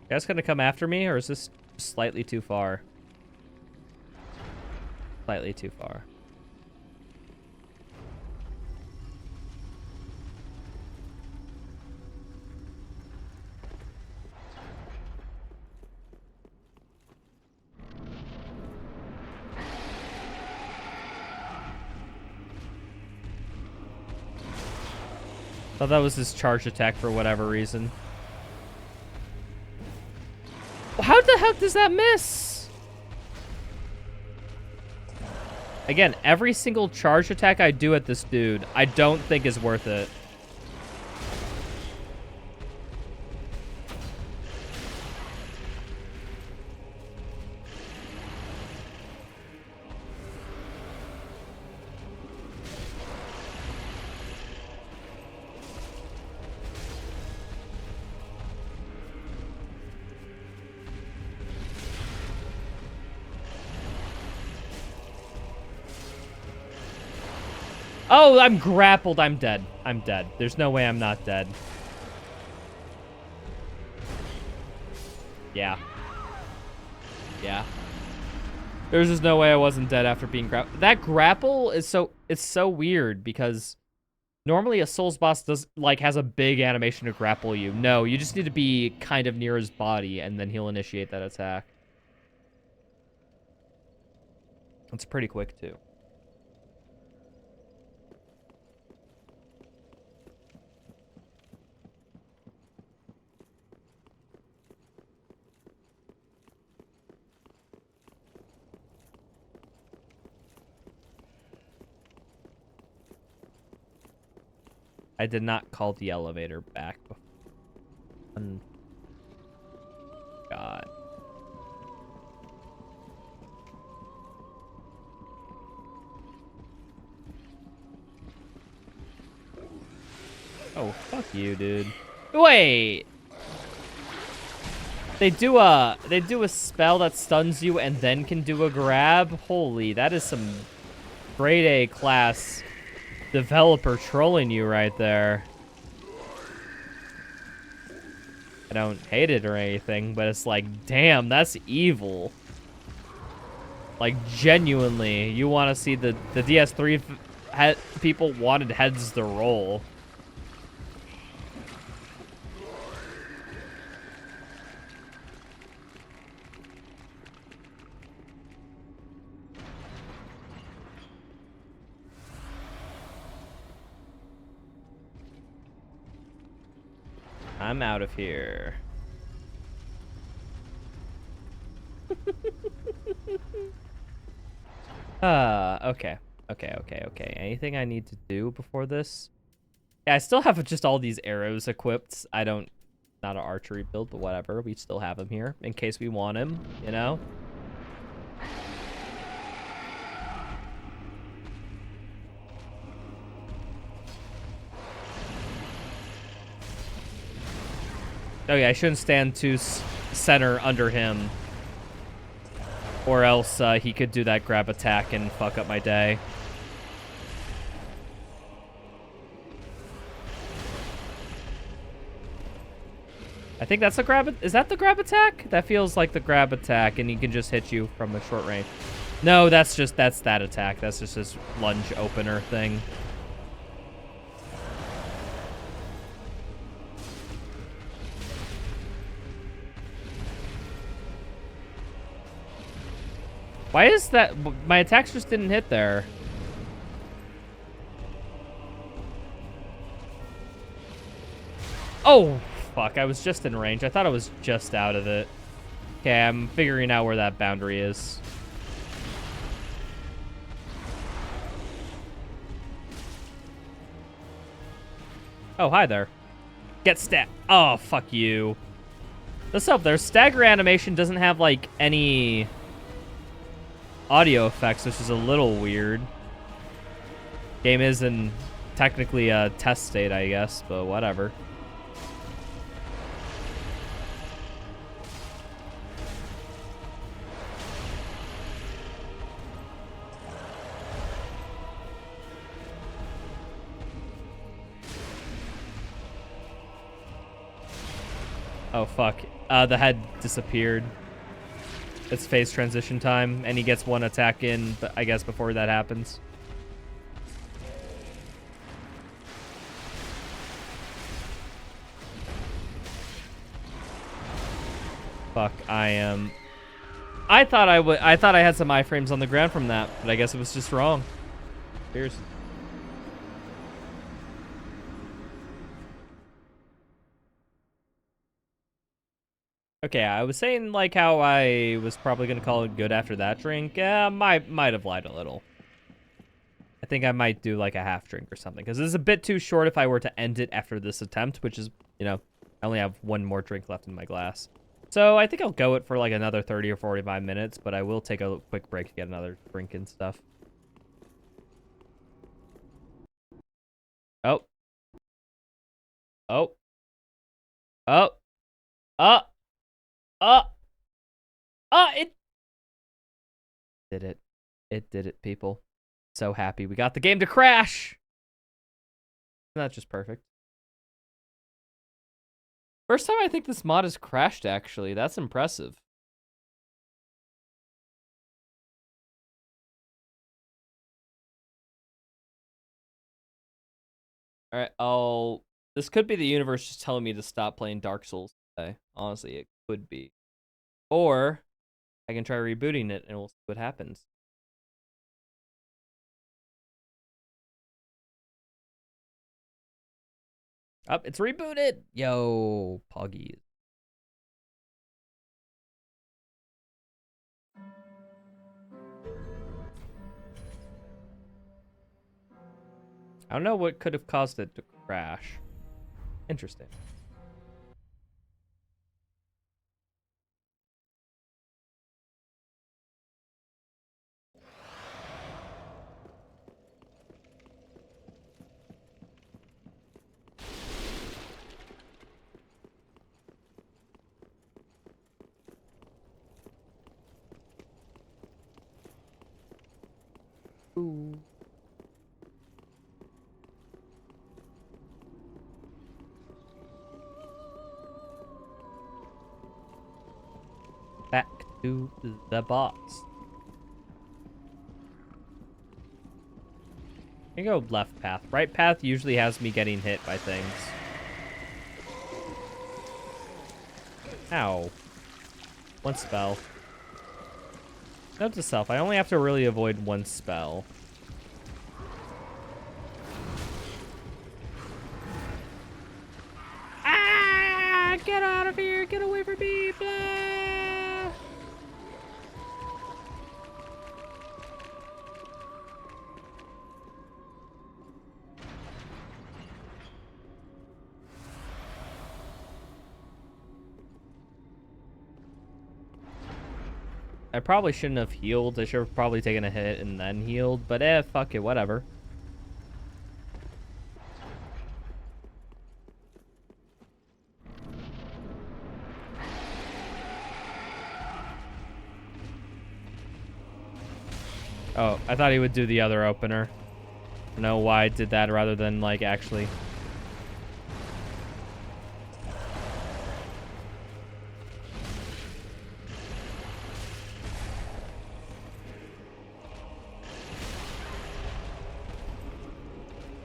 You guys gonna come after me, or is this slightly too far? Slightly too far. Thought that was his charge attack for whatever reason. How the heck does that miss? Again, every single charge attack I do at this dude, I don't think is worth it. Oh, I'm grappled. I'm dead. I'm dead. There's no way I'm not dead. Yeah. Yeah. There's just no way I wasn't dead after being grappled. That grapple is it's so weird because normally a Souls boss has a big animation to grapple you. No, you just need to be kind of near his body and then he'll initiate that attack. It's pretty quick too. I did not call the elevator back before. God. Oh, fuck you, dude. Wait. They do a spell that stuns you and then can do a grab. Holy, that is some grade A class developer trolling you right there. I don't hate it or anything, but it's like, damn, that's evil. Like, genuinely, you want to see the DS3 people wanted heads to roll. I'm out of here. Okay. Okay. Anything I need to do before this? Yeah, I still have just all these arrows equipped. Not an archery build, but whatever. We still have him here in case we want him, you know? Oh yeah, I shouldn't stand too center under him. Or else he could do that grab attack and fuck up my day. I think that's a grab. Is that the grab attack? That feels like the grab attack, and he can just hit you from a short range. No, that's that attack. That's just this lunge opener thing. Why is that? My attacks just didn't hit there. Oh, fuck. I was just in range. I thought I was just out of it. Okay, I'm figuring out where that boundary is. Oh, hi there. Get stat. Oh, fuck you. Let's hope their stagger animation doesn't have, like, any audio effects, which is a little weird. Game is in technically a test state, I guess, but whatever. Oh, fuck. The head disappeared. It's phase transition time, and he gets one attack in, but I guess before that happens. Fuck, I thought I had some iframes on the ground from that, but I guess it was just wrong. Cheers. Okay, I was saying, like, how I was probably gonna call it good after that drink. Yeah, might have lied a little. I think I might do like a half drink or something, because this is a bit too short if I were to end it after this attempt, which is, you know, I only have one more drink left in my glass. So I think I'll go it for like another 30 or 45 minutes, but I will take a quick break to get another drink and stuff. Oh. Oh. Oh. It did it. It did it, people. So happy. We got the game to crash. Isn't that just perfect? First time I think this mod has crashed, actually. That's impressive. Alright, this could be the universe just telling me to stop playing Dark Souls today. Honestly, it could be. Or I can try rebooting it and we'll see what happens. Up, it's rebooted. Yo, Poggies. I don't know what could have caused it to crash. Interesting. Ooh. Back to the boss. I go left path. Right path usually has me getting hit by things. Ow. One spell. Note to self, I only have to really avoid one spell. Ah! Get out of here! Get away from me! Blah! I probably shouldn't have healed. I should have probably taken a hit and then healed. But fuck it, whatever. Oh, I thought he would do the other opener. I don't know why I did that rather than, like, actually...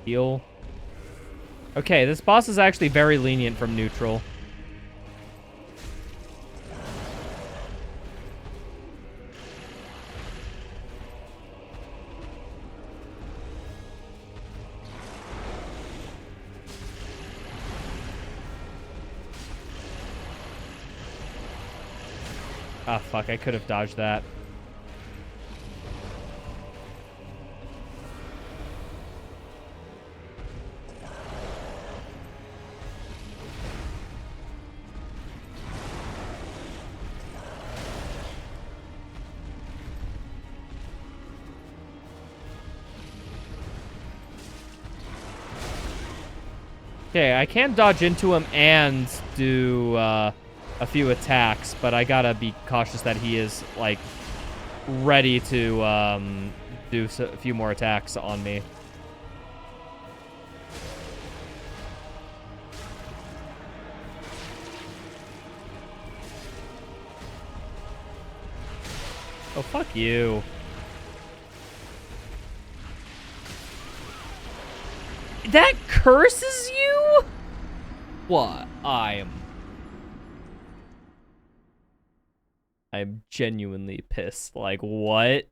heal. Okay, this boss is actually very lenient from neutral. Ah, fuck, I could have dodged that. Okay, I can dodge into him and do a few attacks, but I gotta be cautious that he is, like, ready to do a few more attacks on me. Oh, fuck you. That curses you? What? I'm genuinely pissed. Like, what?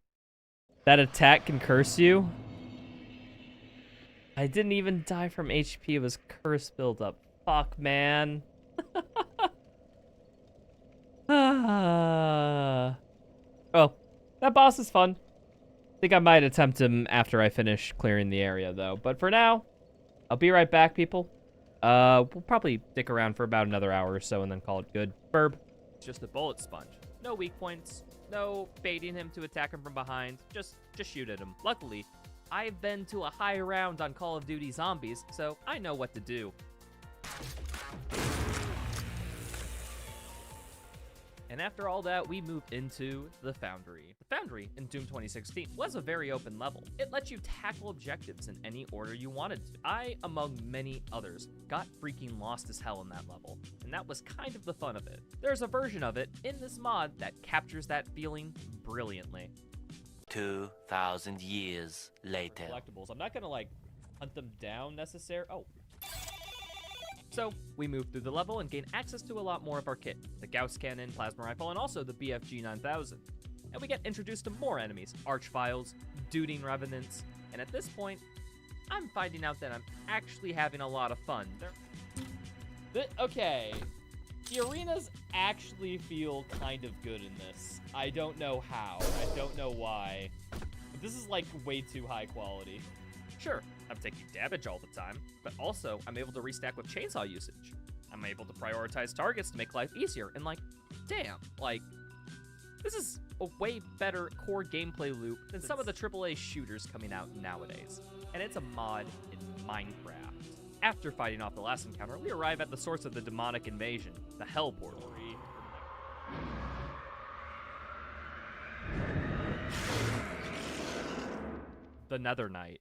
That attack can curse you? I didn't even die from HP. It was curse buildup. Fuck, man. Oh, that boss is fun. think I might attempt him after I finish clearing the area, though. But for now, I'll be right back, people. We'll probably stick around for about another hour or so and then call it good. Burb.
It's just a bullet sponge. No weak points. No baiting him to attack him from behind. Just shoot at him. Luckily, I've been to a high round on Call of Duty Zombies, so I know what to do. And after all that, we move into the Foundry. The Foundry in Doom 2016 was a very open level. It lets you tackle objectives in any order you wanted to. I, among many others, got freaking lost as hell in that level, and that was kind of the fun of it. There's a version of it in this mod that captures that feeling brilliantly.
2,000 years later.
Collectibles. I'm not gonna, like, hunt them down necessarily. Oh.
So, we move through the level and gain access to a lot more of our kit. The Gauss Cannon, Plasma Rifle, and also the BFG 9000. And we get introduced to more enemies, Archviles, Duding Revenants, and at this point, I'm finding out that I'm actually having a lot of fun.
Okay. The arenas actually feel kind of good in this. I don't know how. I don't know why. But this is, like, way too high quality.
Sure, I'm taking damage all the time, but also I'm able to restack with chainsaw usage. I'm able to prioritize targets to make life easier, and like, damn, like, this is a way better core gameplay loop than some of the AAA shooters coming out nowadays. And it's a mod in Minecraft. After fighting off the last encounter, we arrive at the source of the demonic invasion, the Hell Portal. The Nether Knight.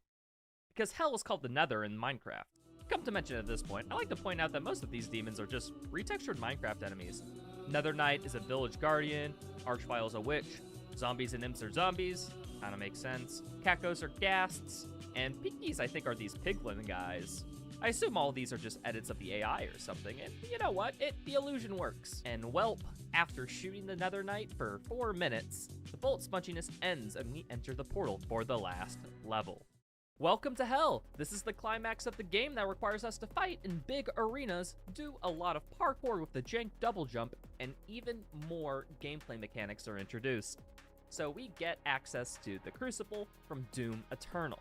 Because Hell is called the Nether in Minecraft. Come to mention at this point, I like to point out that most of these demons are just retextured Minecraft enemies. Nether Knight is a village guardian, Archvile is a witch, zombies and imps are zombies, kinda makes sense, Kakos are ghasts, and Pinkies I think are these piglin guys. I assume all these are just edits of the AI or something, and you know what, the illusion works. And welp, after shooting the Nether Knight for 4 minutes, the bullet sponginess ends and we enter the portal for the last level. Welcome to Hell! This is the climax of the game that requires us to fight in big arenas, do a lot of parkour with the jank double jump, and even more gameplay mechanics are introduced. So we get access to the Crucible from Doom Eternal,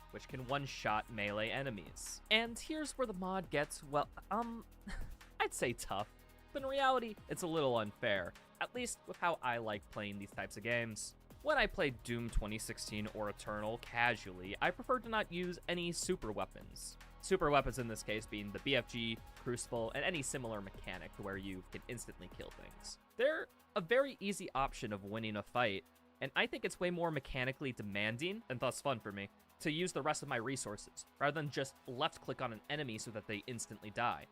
which can one-shot melee enemies. And here's where the mod gets, well, I'd say tough, but in reality, it's a little unfair, at least with how I like playing these types of games. When I played Doom 2016 or Eternal casually, I preferred to not use any super weapons. Super weapons in this case being the BFG, Crucible, and any similar mechanic to where you can instantly kill things. They're a very easy option of winning a fight, and I think it's way more mechanically demanding, and thus fun for me, to use the rest of my resources, rather than just left-click on an enemy so that they instantly die.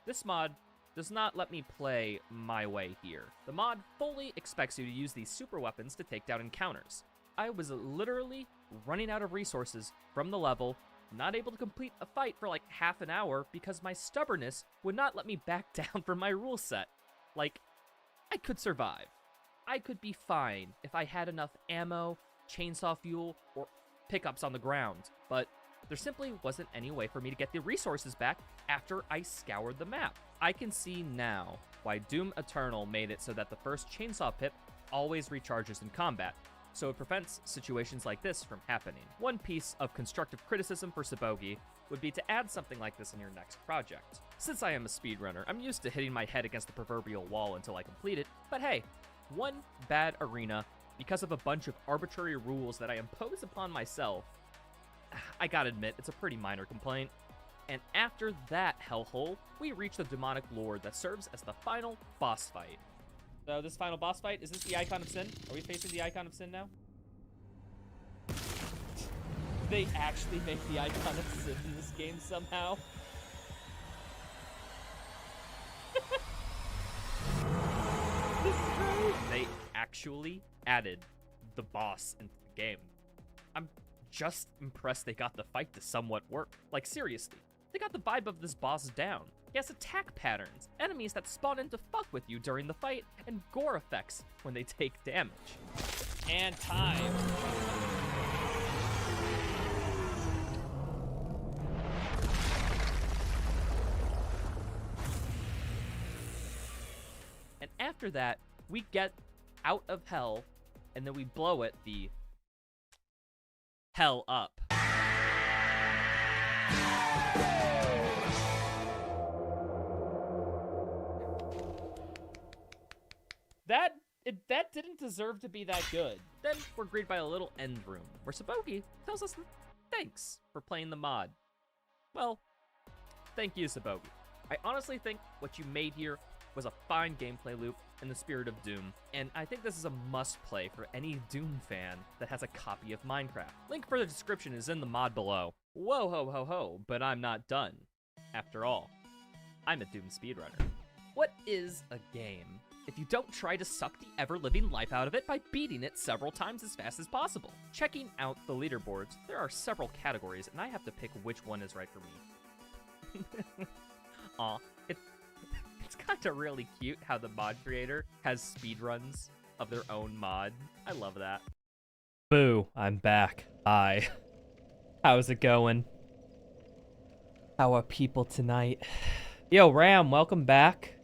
This mod does not let me play my way here. The mod fully expects you to use these super weapons to take down encounters. I was literally running out of resources from the level, not able to complete a fight for like half an hour because my stubbornness would not let me back down from my rule set. Like, I could survive. I could be fine if I had enough ammo, chainsaw fuel, or pickups on the ground, but there simply wasn't any way for me to get the resources back after I scoured the map. I can see now why Doom Eternal made it so that the first chainsaw pip always recharges in combat, so it prevents situations like this from happening. One piece of constructive criticism for Sabogi would be to add something like this in your next project. Since I am a speedrunner, I'm used to hitting my head against the proverbial wall until I complete it, but hey, one bad arena because of a bunch of arbitrary rules that I impose upon myself, I gotta admit, it's a pretty minor complaint. And after that hellhole, we reach the demonic lord that serves as the final boss fight. So this final boss fight, is this the Icon of Sin? Are we facing the Icon of Sin now? They actually make the Icon of Sin in this game somehow. This is great. They actually added the boss into the game. I'm just impressed they got the fight to somewhat work. Like, seriously, they got the vibe of this boss down. He has attack patterns, enemies that spawn in to fuck with you during the fight, and gore effects when they take damage. And time. And after that, we get out of hell, and then we blow it the
hell up. That didn't deserve to be that good. Then we're greeted by a little end room, where Sabogi tells us thanks for playing the mod. Well, thank you, Sabogi. I honestly think what you made here was a fine gameplay loop in the spirit of Doom, and I think this is a must-play for any Doom fan that has a copy of Minecraft. Link for the description is in the mod below. Whoa ho ho ho, but I'm not done. After all, I'm a Doom speedrunner. What is a game if you don't try to suck the ever-living life out of it by beating it several times as fast as possible? Checking out the leaderboards, there are several categories, and I have to pick which one is right for me. Aw, it's kind of really cute how the mod creator has speedruns of their own mod. I love that. Boo, I'm back. Hi. How's it going? How are people tonight? Yo, Ram, welcome back.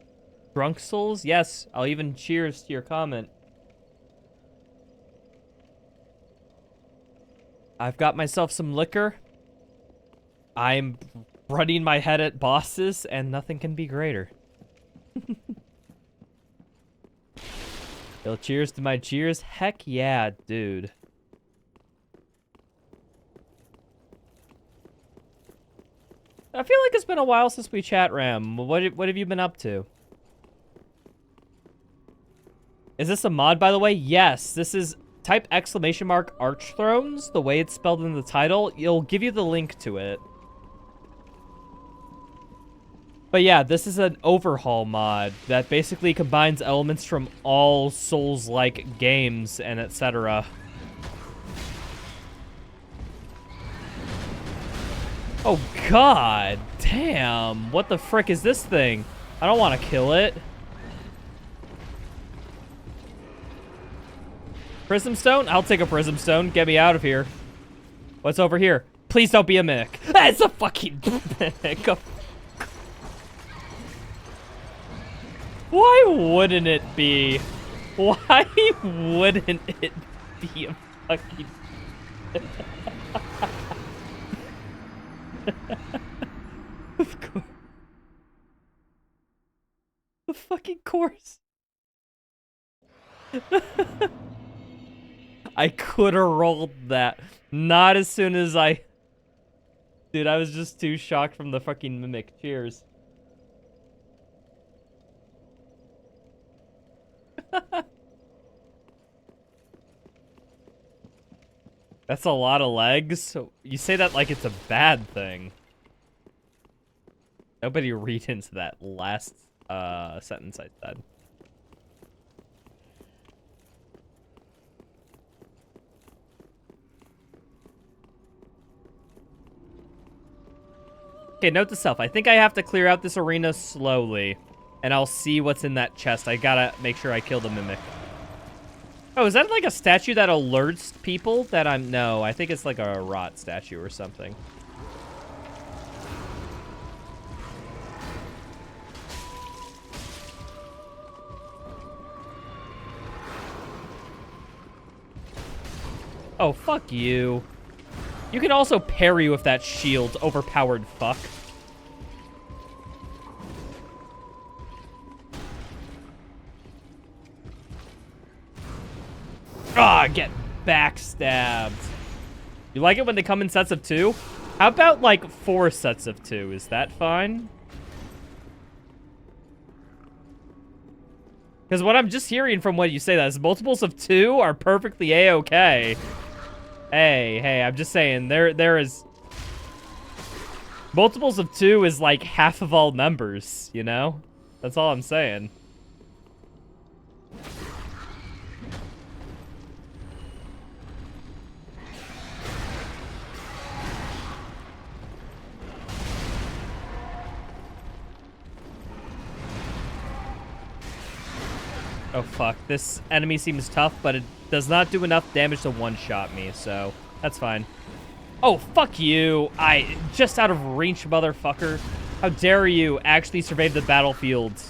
Drunk Souls? Yes, I'll even cheers to your comment. I've got myself some liquor. I'm running my head at bosses, and nothing can be greater. Yo, cheers to my cheers? Heck yeah, dude. I feel like it's been a while since we chat, Ram. What have you been up to? Is this a mod, by the way? Yes, this is type !Archthrones, the way it's spelled in the title. It'll give you the link to it. But yeah, this is an overhaul mod that basically combines elements from all Souls-like games and etc. Oh god, damn, what the frick is this thing? I don't want to kill it. Prism Stone? I'll take a Prism Stone. Get me out of here. What's over here? Please don't be a mimic. Ah, it's a fucking mimic. Why wouldn't it be? Why wouldn't it be a fucking... Of course. Of fucking course. I could have rolled that. Not as soon as I... Dude, I was just too shocked from the fucking mimic. Cheers. That's a lot of legs. So you say that like it's a bad thing. Nobody read into that last sentence I said. Okay, note to self. I think I have to clear out this arena slowly. And I'll see what's in that chest. I gotta make sure I kill the mimic. Oh, is that like a statue that alerts people that I'm... No, I think it's like a rot statue or something. Oh, fuck you. You can also parry with that shield, overpowered fuck. Ah, get backstabbed. You like it when they come in sets of 2? How about, like, 4 sets of 2? Is that fine? Because what I'm just hearing from what you say that is multiples of 2 are perfectly A-okay. Hey, I'm just saying, there is... Multiples of 2 is like half of all numbers, you know? That's all I'm saying. Oh fuck, this enemy seems tough, but it does not do enough damage to one-shot me, so that's fine. Oh, fuck you. Just out of reach, motherfucker. How dare you actually survive the battlefield?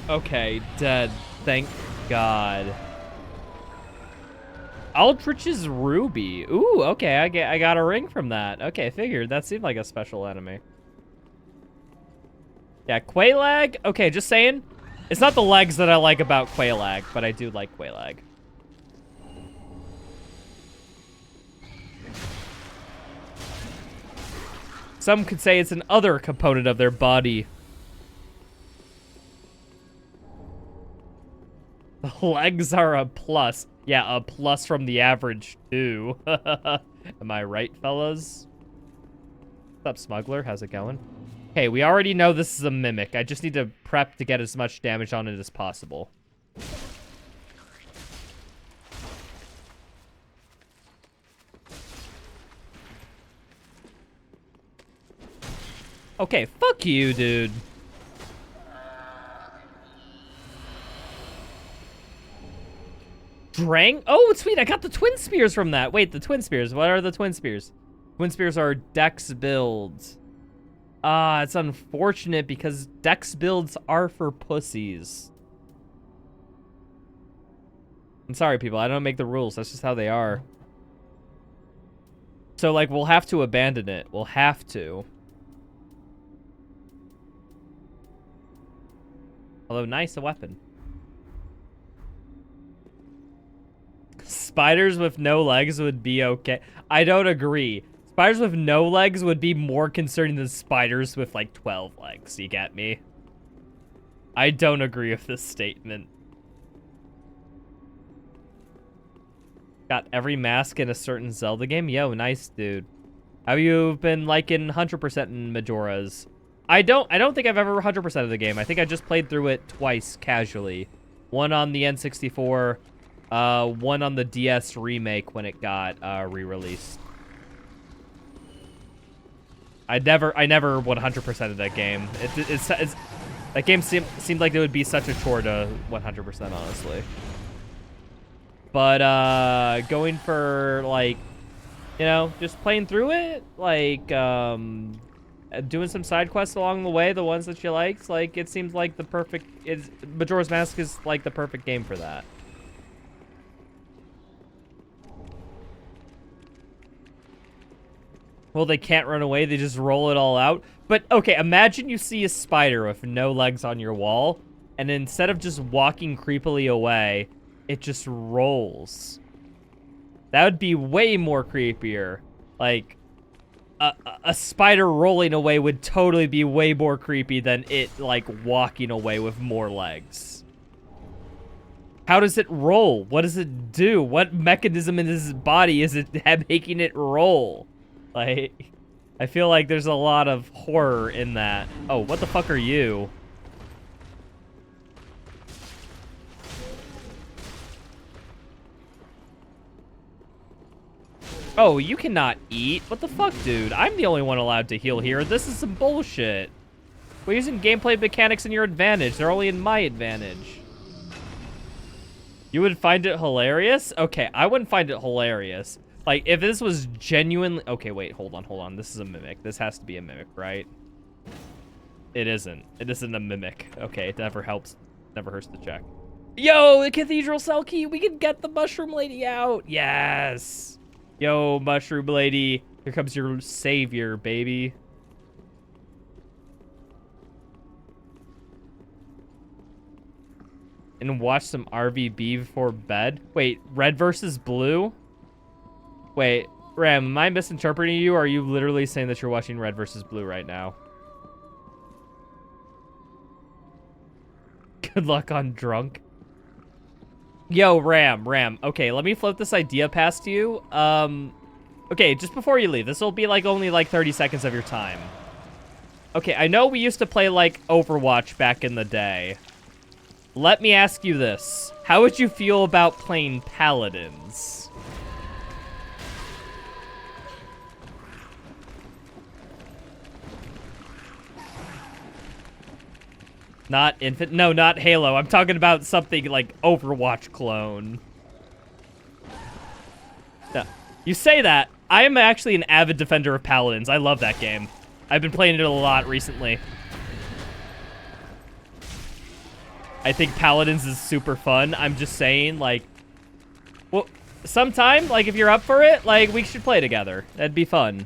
Okay, dead. Thank God. Aldrich's Ruby. Ooh, okay, I got a ring from that. Okay, figured. That seemed like a special enemy. Yeah, Quelaag. Okay, just saying. It's not the legs that I like about Quelaag, but I do like Quelaag. Some could say it's an other component of their body. The legs are a plus. Yeah, a plus from the average, too. Am I right, fellas? What's up, Smuggler? How's it going? Okay, we already know this is a Mimic. I just need to prep to get as much damage on it as possible. Okay, fuck you, dude. Drang? Oh, sweet, I got the Twin Spears from that. Wait, the Twin Spears. What are the Twin Spears? Twin Spears are Dex builds. Ah, it's unfortunate because Dex builds are for pussies. I'm sorry, people. I don't make the rules. That's just how they are. So, like, we'll have to abandon it. We'll have to. Although, nice, a weapon. Spiders with no legs would be okay. I don't agree. Spiders with no legs would be more concerning than spiders with, like, 12 legs. You get me? I don't agree with this statement. Got every mask in a certain Zelda game? Yo, nice, dude. Have you been liking 100% in Majora's? I don't think I've ever 100% of the game. I think I just played through it twice casually. One on the N64, one on the DS remake when it got re-released. I never 100% of that game. It's that game seemed like it would be such a chore to 100%, honestly. But going for, like, you know, just playing through it, like doing some side quests along the way, the ones that you liked, like, it seems like the perfect Majora's Mask is like the perfect game for that. Well, they can't run away, they just roll it all out. But, okay, imagine you see a spider with no legs on your wall, and instead of just walking creepily away, it just rolls. That would be way more creepier. Like, a spider rolling away would totally be way more creepy than it, like, walking away with more legs. How does it roll? What does it do? What mechanism in his body is it making it roll? Like, I feel like there's a lot of horror in that. Oh, what the fuck are you? Oh, you cannot eat? What the fuck, dude? I'm the only one allowed to heal here. This is some bullshit. We're using gameplay mechanics in your advantage. They're only in my advantage. You would find it hilarious? Okay, I wouldn't find it hilarious. Like, if this was genuinely... Okay, wait, hold on. This is a Mimic. This has to be a Mimic, right? It isn't. It isn't a Mimic. Okay, it never helps. Never hurts to check. Yo, the Cathedral Cell Key! We can get the Mushroom Lady out! Yes! Yo, Mushroom Lady. Here comes your savior, baby. And watch some RVB before bed? Wait, red versus blue? Wait, Ram, am I misinterpreting you, or are you literally saying that you're watching red versus blue right now? Good luck on drunk. Yo, Ram. Okay, let me float this idea past you. Okay, just before you leave, this will be like only like 30 seconds of your time. Okay, I know we used to play like Overwatch back in the day. Let me ask you this. How would you feel about playing Paladins? Not no, not Halo. I'm talking about something like Overwatch clone. Yeah. You say that. I am actually an avid defender of Paladins. I love that game. I've been playing it a lot recently. I think Paladins is super fun. I'm just saying, like, well, sometime, like, if you're up for it, like, we should play together. That'd be fun.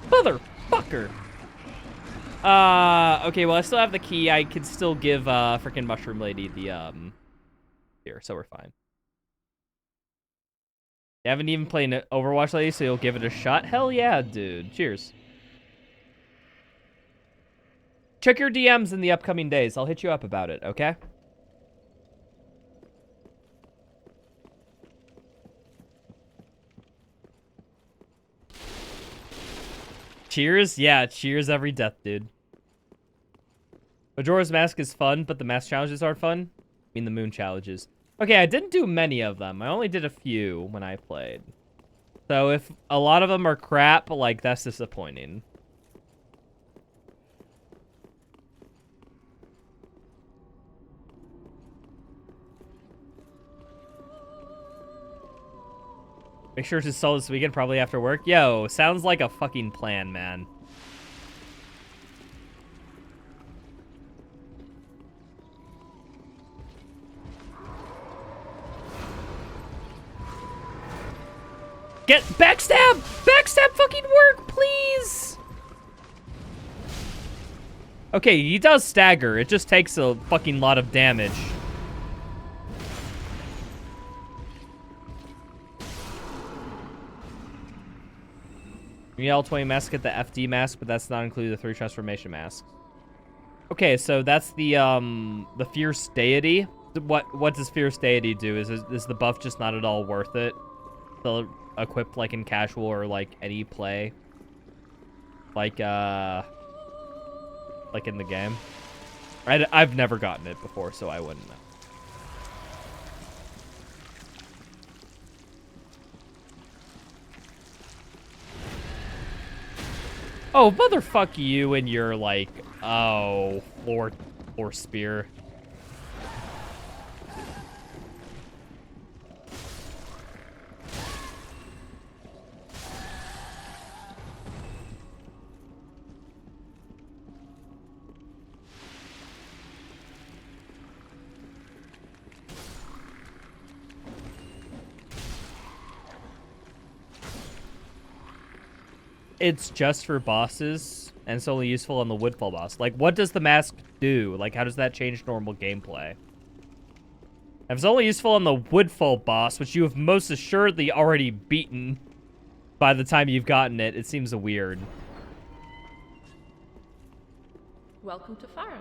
Motherfucker. Okay, well, I still have the key. I could still give, freaking Mushroom Lady the, here, so we're fine. You haven't even played Overwatch Lady, so you'll give it a shot? Hell yeah, dude. Cheers. Check your DMs in the upcoming days. I'll hit you up about it, okay? Cheers? Yeah, cheers every death, dude. Majora's Mask is fun, but the mask challenges aren't fun. I mean, the moon challenges. Okay, I didn't do many of them. I only did a few when I played. So if a lot of them are crap, like, that's disappointing. Make sure to sell this weekend, probably after work. Yo, sounds like a fucking plan, man. Get backstab! Backstab fucking work, please! Okay, he does stagger. It just takes a fucking lot of damage. You get all 20 masks, get the FD mask, but that's not included the 3 transformation masks. Okay, so that's the Fierce Deity. What does Fierce Deity do? Is the buff just not at all worth it? So equipped like in casual or like any play? Like in the game? I've never gotten it before, so I wouldn't know. Oh, motherfuck you and your, like, oh, floor spear. It's just for bosses, and it's only useful on the Woodfall boss. Like, what does the mask do? Like, how does that change normal gameplay? If it's only useful on the Woodfall boss, which you have most assuredly already beaten by the time you've gotten it, it seems weird.
Welcome to Farron.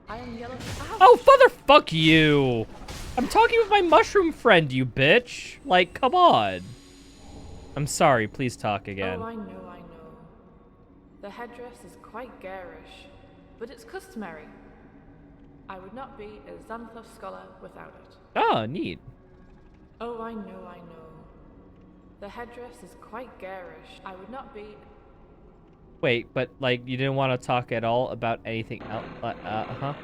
I am Yellow. Ow.
Oh, motherfuck you! I'm talking with my mushroom friend, you bitch. Like, come on. I'm sorry, please talk again.
Oh, I know. The headdress is quite garish, but it's customary. I would not be a Xanthos scholar without it.
Oh, neat.
Oh, I know. The headdress is quite garish. I would not be...
Wait, but, like, you didn't want to talk at all about anything else? Uh-huh.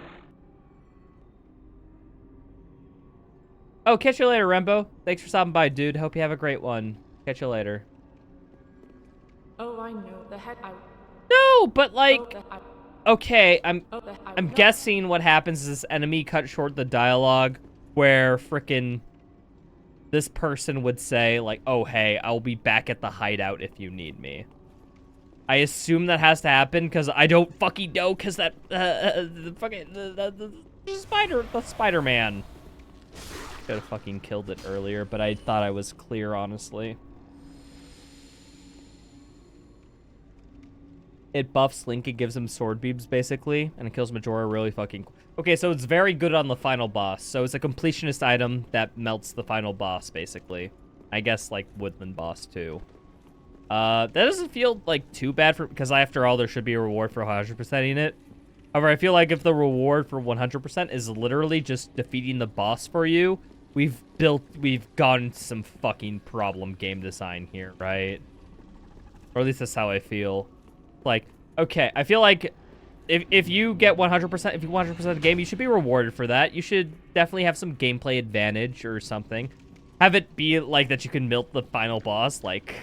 Oh, catch you later, Rembo. Thanks for stopping by, dude. Hope you have a great one. Catch you later.
Oh, I know. The head...
No, but, like... Okay, I'm
I'm
guessing what happens is this enemy cut short the dialogue where frickin' this person would say, like, oh, hey, I'll be back at the hideout if you need me. I assume that has to happen because I don't fucking know because that, the Spider-Man. Could have fucking killed it earlier, but I thought I was clear, honestly. It buffs Link, it gives him sword beams, basically, and it kills Majora really fucking... Okay, so it's very good on the final boss. So it's a completionist item that melts the final boss, basically. I guess, like, Woodland boss, too. That doesn't feel, like, too bad for... Because, after all, there should be a reward for 100%ing it. However, I feel like if the reward for 100% is literally just defeating the boss for you, we've gone some fucking problem game design here, right? Or at least that's how I feel. Like, okay, I feel like if you get 100%, if you 100% of the game, you should be rewarded for that. You should definitely have some gameplay advantage or something. Have it be like that you can milk the final boss, like,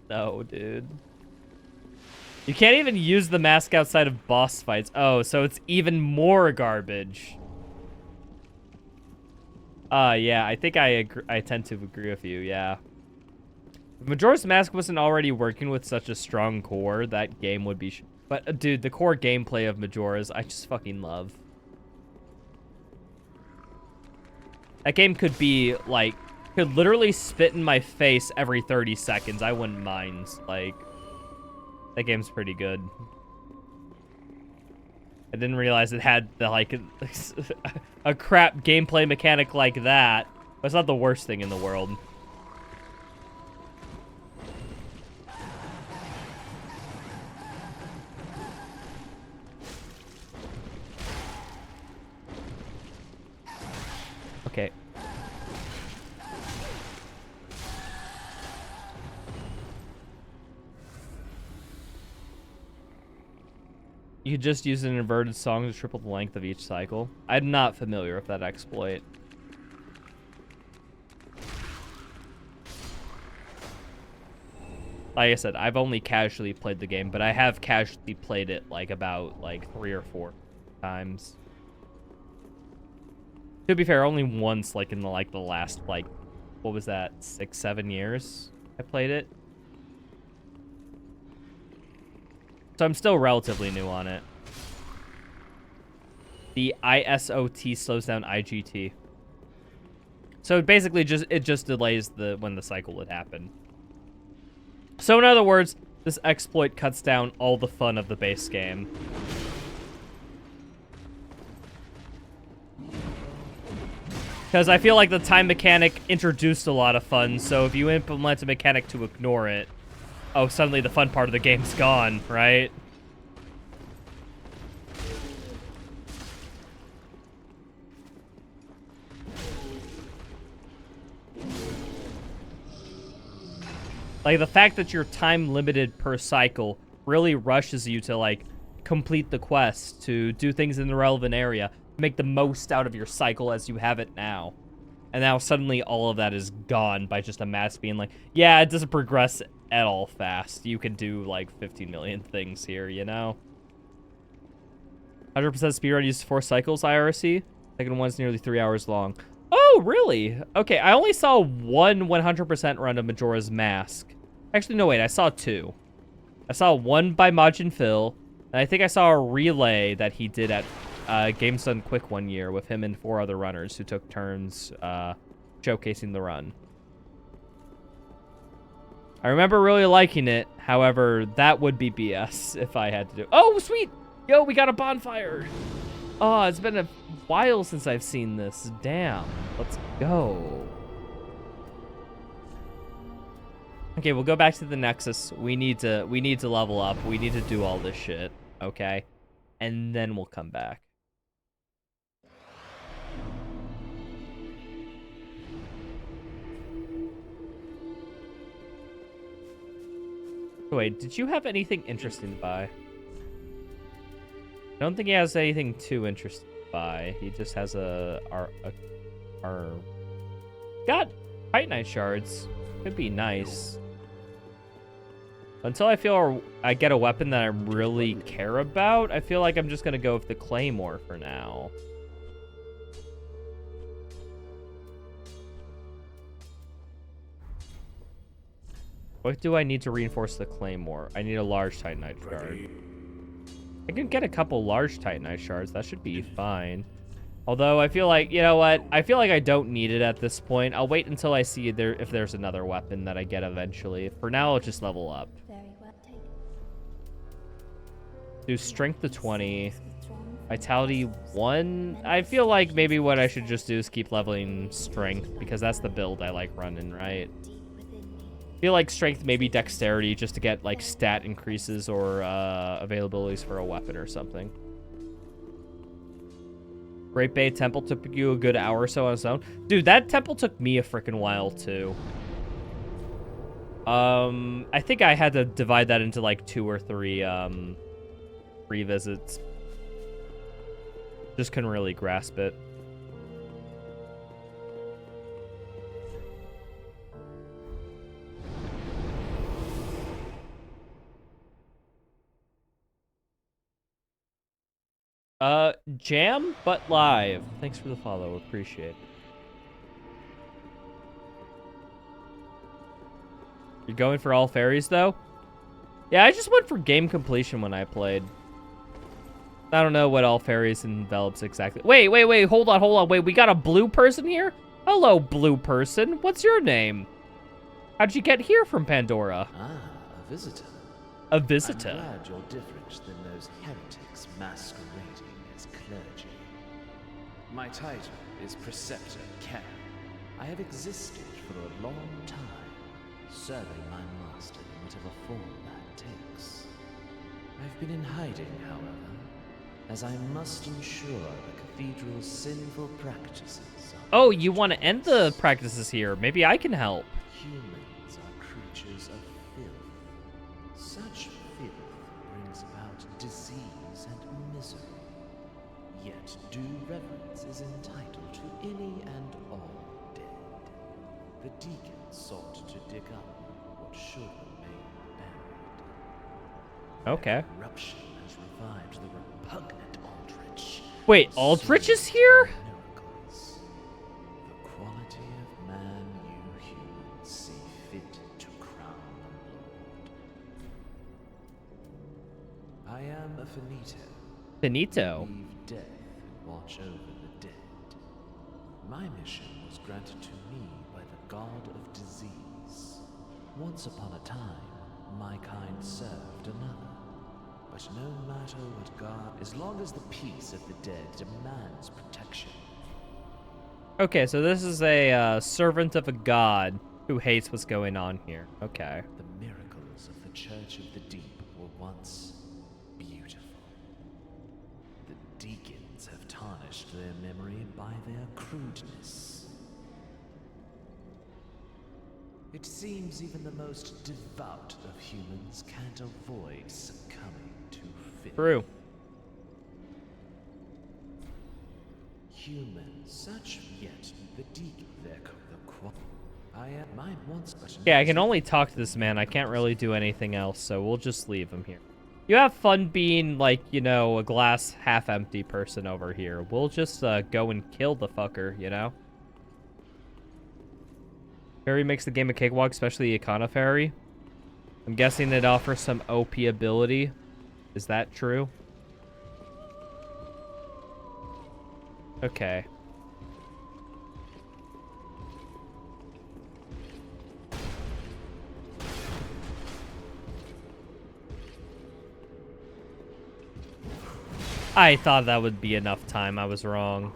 no, dude. You can't even use the mask outside of boss fights. Oh, so it's even more garbage. Yeah, I think I tend to agree with you, yeah. If Majora's Mask wasn't already working with such a strong core, that game would be... But, dude, the core gameplay of Majora's, I just fucking love. That game could be, like, could literally spit in my face every 30 seconds. I wouldn't mind. Like, that game's pretty good. I didn't realize it had the, like, a crap gameplay mechanic like that. But it's not the worst thing in the world. Okay. You could just use an inverted song to triple the length of each cycle. I'm not familiar with that exploit. Like I said, I've only casually played the game, but I have casually played it like about like 3 or 4 times. To be fair, only once, like in the last like, what was that, 6-7 years I played it. So I'm still relatively new on it. The ISOT slows down IGT. So it basically just delays when the cycle would happen. So in other words, this exploit cuts down all the fun of the base game. Because I feel like the time mechanic introduced a lot of fun, so if you implement a mechanic to ignore it, oh, suddenly the fun part of the game's gone, right? Like, the fact that you're time limited per cycle really rushes you to, like, complete the quest, to do things in the relevant area, make the most out of your cycle as you have it now. And now suddenly all of that is gone by just a mask being like, yeah, it doesn't progress at all fast. You can do like 15 million things here, you know? 100% speedrun uses 4 cycles, IRC. Second one's nearly 3 hours long. Oh, really? Okay, I only saw one 100% run of Majora's Mask. Actually, no, wait, I saw 2. I saw one by Majin Phil, and I think I saw a relay that he did at Games Done Quick one year with him and 4 other runners who took turns showcasing the run. I remember really liking it. However, that would be BS if I had to do... Oh, sweet! Yo, we got a bonfire! Oh, it's been a while since I've seen this. Damn. Let's go. Okay, we'll go back to the Nexus. We need to level up. We need to do all this shit, okay? And then we'll come back. Wait, did you have anything interesting to buy? I don't think he has anything too interesting to buy. He just has got Titanite shards. Could be nice. Until I feel I get a weapon that I really care about, I feel like I'm just gonna go with the Claymore for now. What do I need to reinforce the Claymore? I need a large Titanite shard. I can get a couple large Titanite shards. That should be fine. Although, I feel like, you know what? I feel like I don't need it at this point. I'll wait until I see if there's another weapon that I get eventually. For now, I'll just level up.
Very well taken.
Do strength to 20. Vitality 1. I feel like maybe what I should just do is keep leveling strength, because that's the build I like running, right? I feel like strength, maybe dexterity, just to get like stat increases or availabilities for a weapon or something. Great Bay Temple took you a good hour or so on its own. Dude, that temple took me a freaking while too. I think I had to divide that into like 2 or 3 visits. Just couldn't really grasp it. Jam, but live. Thanks for the follow. Appreciate it. You're going for all fairies, though? Yeah, I just went for game completion when I played. I don't know what all fairies envelops exactly. Wait. Hold on. Wait, we got a blue person here? Hello, blue person. What's your name? How'd you get here from Pandora?
Ah, a visitor.
A visitor?
I'm glad you're different than those heretics masquerading as clergy. My title is Preceptor Ken. I have existed for a long time, serving my master in whatever form that takes. I've been in hiding, however, as I must ensure the cathedral's sinful practices are...
Oh, you want to end the practices here. Maybe I can help.
Humans are creatures of filth. Such filth brings about disease and misery. Yet due reverence is entitled to any and all dead. The deacon sought to dig up what should remain buried.
Okay.
Corruption has revived the repugnant Aldrich.
Wait, Aldrich is here?
Miracles. The quality of man you humans see fit to crown a lord. I am a Finito.
Finito?
Leave death and watch over the dead. My mission was granted to me by the god of disease. Once upon a time, my kind served another. But no matter what god, as long as the peace of the dead demands protection.
Okay, so this is a servant of a god who hates what's going on here. Okay.
The miracles of the Church of the Deep were once beautiful. The deacons have tarnished their memory by their crudeness. It seems even the most devout of humans can't avoid succumbing to filth.
True.
Humans, such yet the deacon, I am mine once, but
Yeah, I can only talk to this man. I can't really do anything else, so we'll just leave him here. You have fun being, like, you know, a glass half-empty person over here. We'll just go and kill the fucker, you know? Fairy makes the game a cakewalk, especially the Econo Fairy. I'm guessing it offers some OP ability. Is that true? Okay. I thought that would be enough time. I was wrong.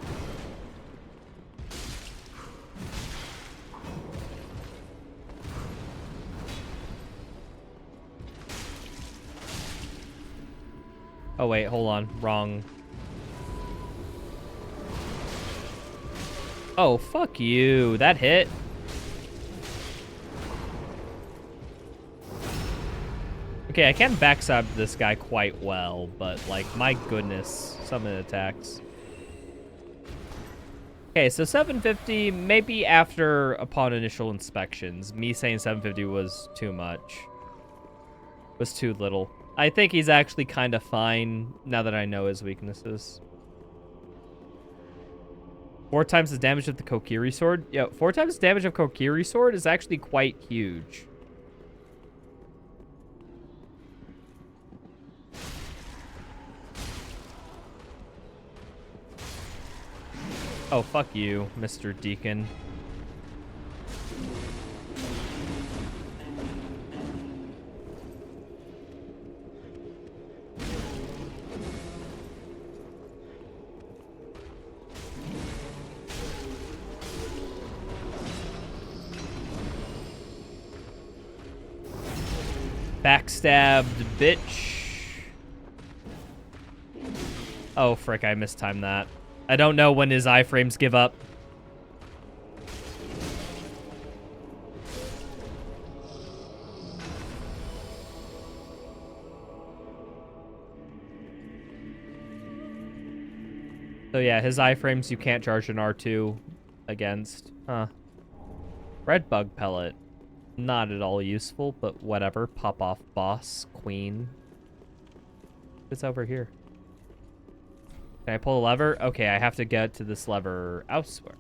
Oh, wait, hold on. Wrong. Oh, fuck you. That hit. Okay, I can backstab this guy quite well, but, like, my goodness. Some of the attacks. Okay, so 750, maybe after, upon initial inspections. Me saying 750 was too much. Was too little. I think he's actually kind of fine now that I know his weaknesses. 4 times the damage of the Kokiri sword? Yeah, 4 times the damage of Kokiri sword is actually quite huge. Oh, fuck you, Mr. Deacon. Backstabbed, bitch. Oh, frick, I mistimed that. I don't know when his iframes give up. So yeah, his iframes you can't charge an R2 against. Huh. Red bug pellet. Not at all useful, but whatever. Pop off boss, queen. It's over here. Can I pull the lever? Okay, I have to get to this lever elsewhere.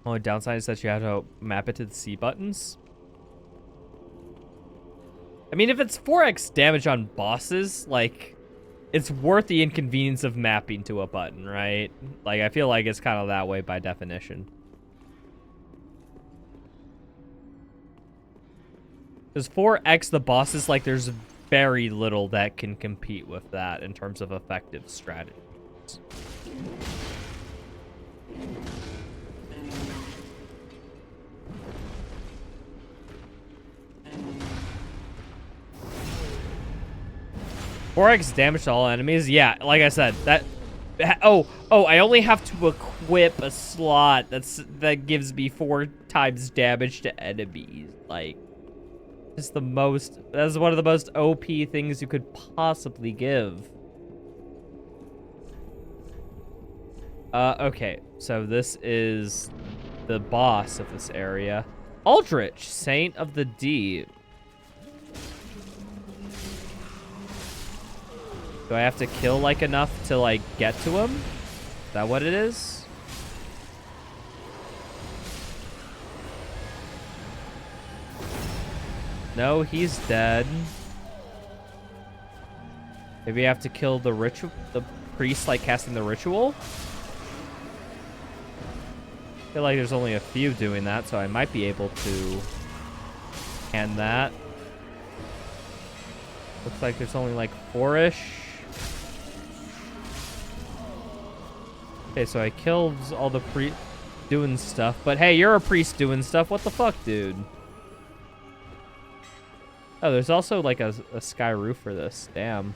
Only downside is that you have to map it to the C buttons. I mean, if it's 4x damage on bosses, like, it's worth the inconvenience of mapping to a button, right? Like, I feel like it's kind of that way by definition. Because 4x the bosses, like, there's very little that can compete with that in terms of effective strategies. 4x damage to all enemies? Yeah, like I said, that... Oh, I only have to equip a slot that gives me 4 times damage to enemies. Like, it's the most... That's one of the most OP things you could possibly give. Okay, so this is the boss of this area. Aldrich, Saint of the Deep. Do I have to kill, like, enough to, like, get to him? Is that what it is? No, he's dead. Maybe I have to kill the priest, like, casting the ritual? I feel like there's only a few doing that, so I might be able to hand that. Looks like there's only, like, 4-ish. Okay, so I killed all the priest doing stuff, but hey, you're a priest doing stuff. What the fuck, dude? Oh, there's also like a sky roof for this. Damn.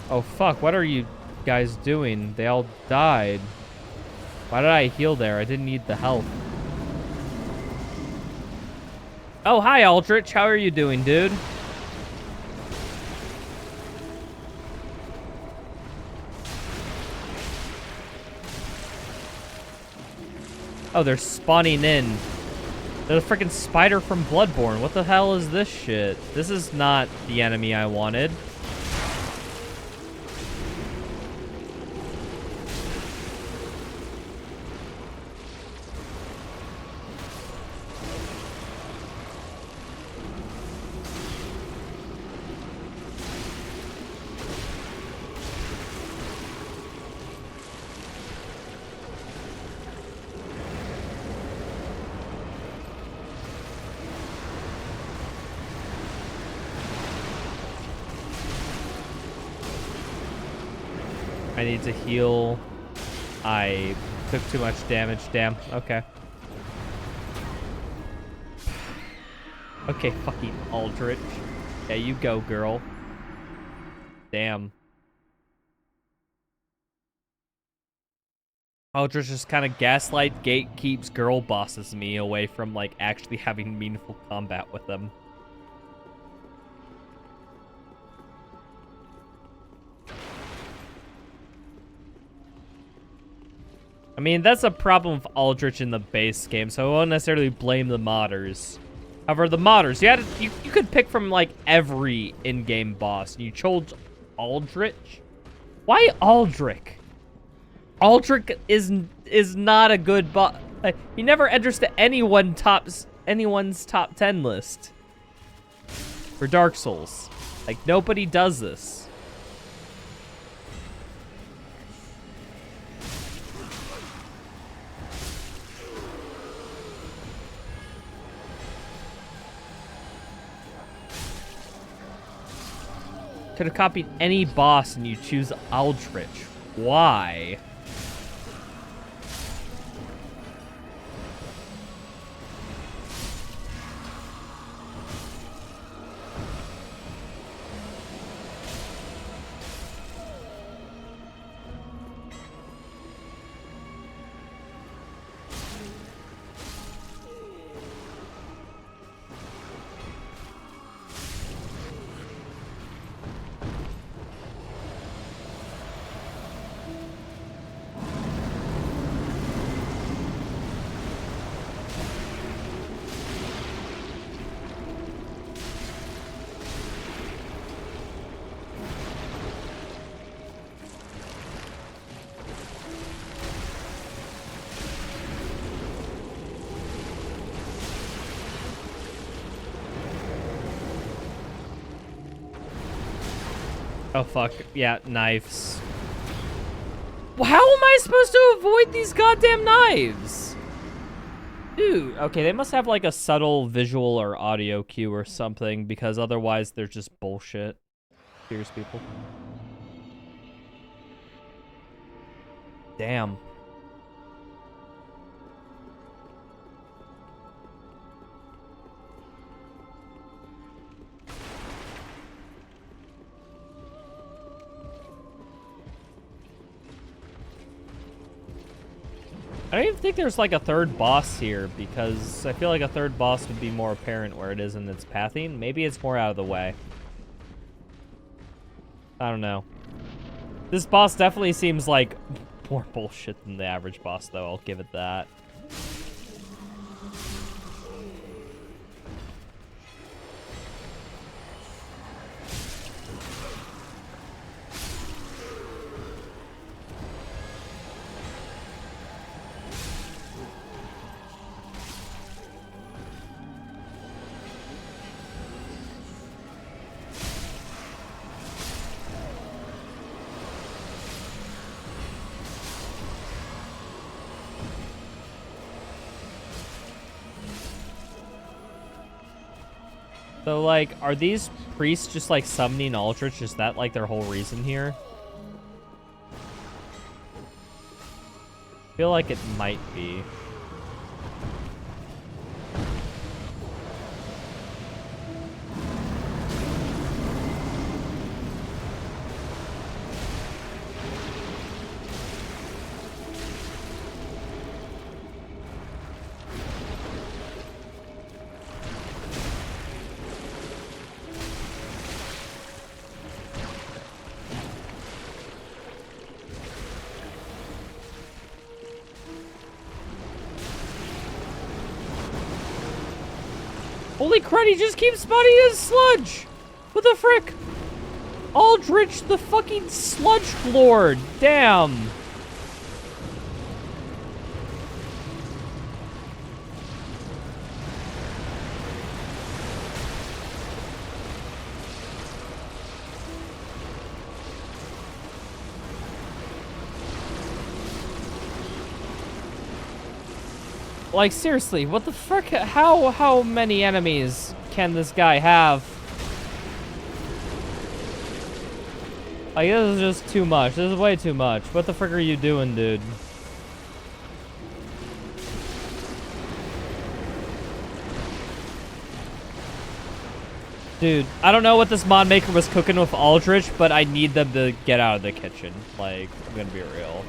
Oh, fuck. What are you guys doing? They all died. Why did I heal there? I didn't need the health. Oh, hi, Aldrich. How are you doing, dude? Oh, they're spawning in. They're the freaking spider from Bloodborne. What the hell is this shit? This is not the enemy I wanted. I need to heal. I took too much damage. Damn. Okay. Okay, fucking Aldrich. Yeah, you go, girl. Damn. Aldrich just kind of gaslight gatekeeps girl bosses me away from, like, actually having meaningful combat with them. I mean, that's a problem with Aldrich in the base game, so I won't necessarily blame the modders. However, the modders, you could pick from, like, every in-game boss, and you chose Aldrich? Why Aldrich? Aldrich is not a good boss. Like, he never enters to anyone's top 10 list for Dark Souls. Like, nobody does this. Could have copied any boss and you choose Aldrich. Why? Oh, fuck. Yeah, knives. Well, how am I supposed to avoid these goddamn knives? Dude, okay, they must have like a subtle visual or audio cue or something, because otherwise they're just bullshit. Cheers, people. Damn. I don't even think there's like a third boss here, because I feel like a third boss would be more apparent where it is in its pathing. Maybe it's more out of the way. I don't know. This boss definitely seems like more bullshit than the average boss, though. I'll give it that. So, like, are these priests just, like, summoning Aldrich? Is that, like, their whole reason here? I feel like it might be. Holy crud, he just keeps spawning his sludge! What the frick? Aldrich, the fucking sludge lord. Damn. Like, seriously, what the frick? How many enemies can this guy have? Like, this is just too much. This is way too much. What the frick are you doing, dude? Dude, I don't know what this mod maker was cooking with Aldrich, but I need them to get out of the kitchen. Like, I'm gonna be real.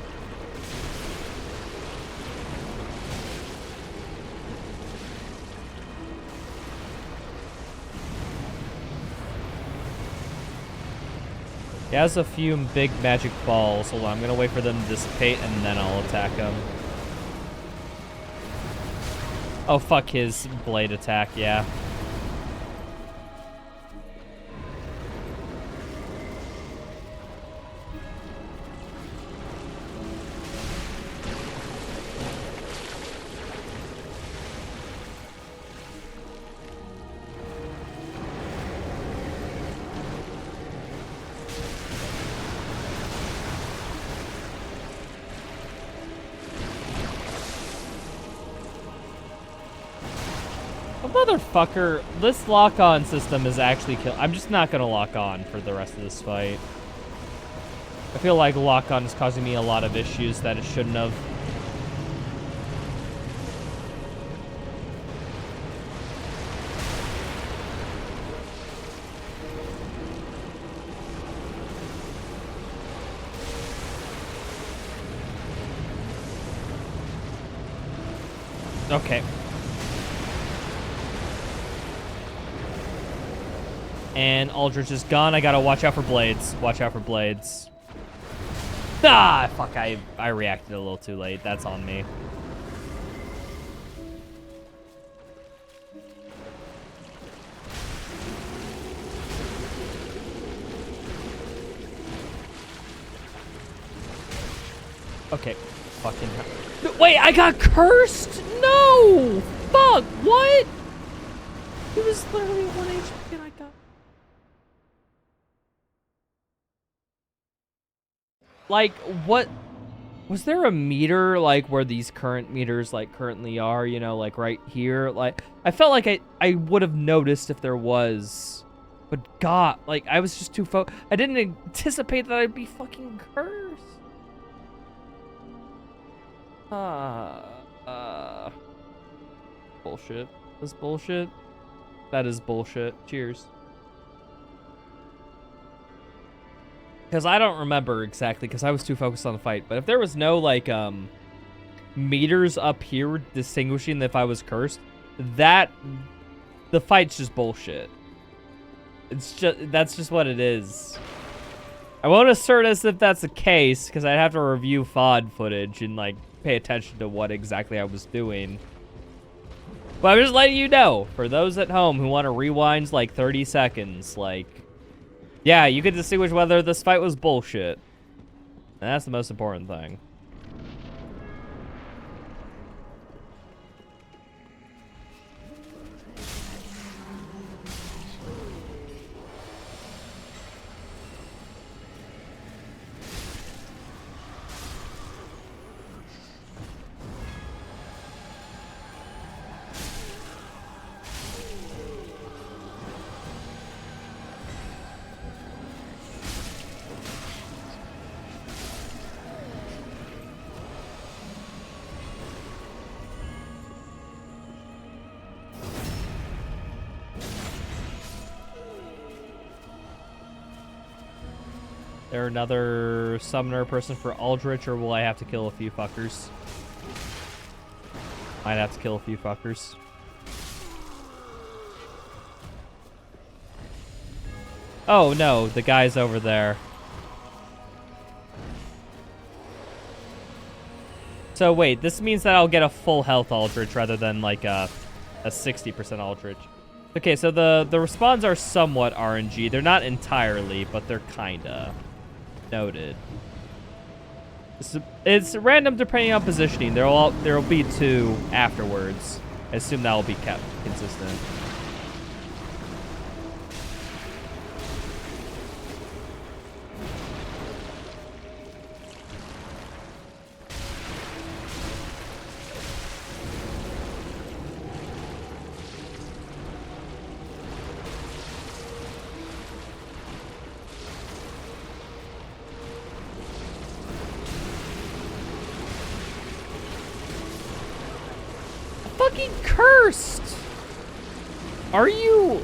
He has a few big magic balls. Hold on, I'm gonna wait for them to dissipate and then I'll attack him. Oh, fuck his blade attack, yeah. Motherfucker, this lock-on system is actually kill. I'm just not gonna lock on for the rest of this fight. I feel like lock-on is causing me a lot of issues that it shouldn't have. Okay. And Aldrich is gone. I gotta watch out for blades. Watch out for blades. Ah, fuck, I reacted a little too late. That's on me. Okay. Fucking hell. Wait, I got cursed? No! Fuck, what? It was literally 1 HP and I got... like, what? Was there a meter, like, where these current meters, like, currently are, you know, like, right here? Like, I felt like I would have noticed if there was. But God, like, I was just too I didn't anticipate that I'd be fucking cursed. Bullshit. This bullshit? That is bullshit. Cheers. Because I don't remember exactly, because I was too focused on the fight. But if there was no, like, meters up here distinguishing if I was cursed, the fight's just bullshit. That's just what it is. I won't assert as if that's the case, because I'd have to review FOD footage and, like, pay attention to what exactly I was doing. But I'm just letting you know, for those at home who want to rewind, like, 30 seconds, like, yeah, you could distinguish whether this fight was bullshit. And that's the most important thing. There another summoner person for Aldrich, or will I have to kill a few fuckers? Might have to kill a few fuckers. Oh no, the guy's over there. So wait, this means that I'll get a full health Aldrich rather than like a 60% Aldrich. Okay, so the respawns are somewhat RNG. They're not entirely, but they're kinda. Noted. It's random depending on positioning. There will be 2 afterwards. I assume that will be kept consistent. Fucking cursed! Are you...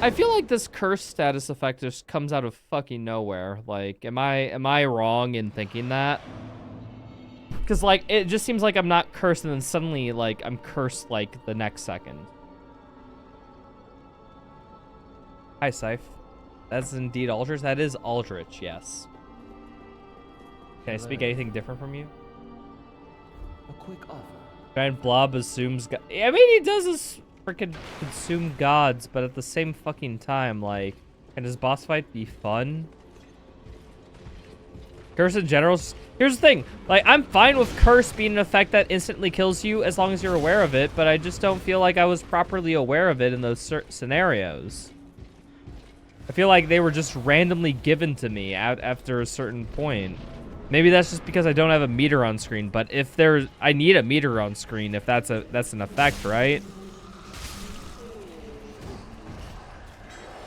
I feel like this curse status effect just comes out of fucking nowhere. Like, am I wrong in thinking that? Because, like, it just seems like I'm not cursed and then suddenly, like, I'm cursed, like, the next second. Hi, Scythe. That's indeed Aldrich. That is Aldrich, yes. Can I speak anything different from you?
A quick offer.
Giant blob assumes I mean, he does freaking consume gods, but at the same fucking time, like, can his boss fight be fun? Curse in general, here's the thing, like, I'm fine with Curse being an effect that instantly kills you as long as you're aware of it, but I just don't feel like I was properly aware of it in those scenarios. I feel like they were just randomly given to me after a certain point. Maybe that's just because I don't have a meter on screen, but if there's... I need a meter on screen if that's an effect, right?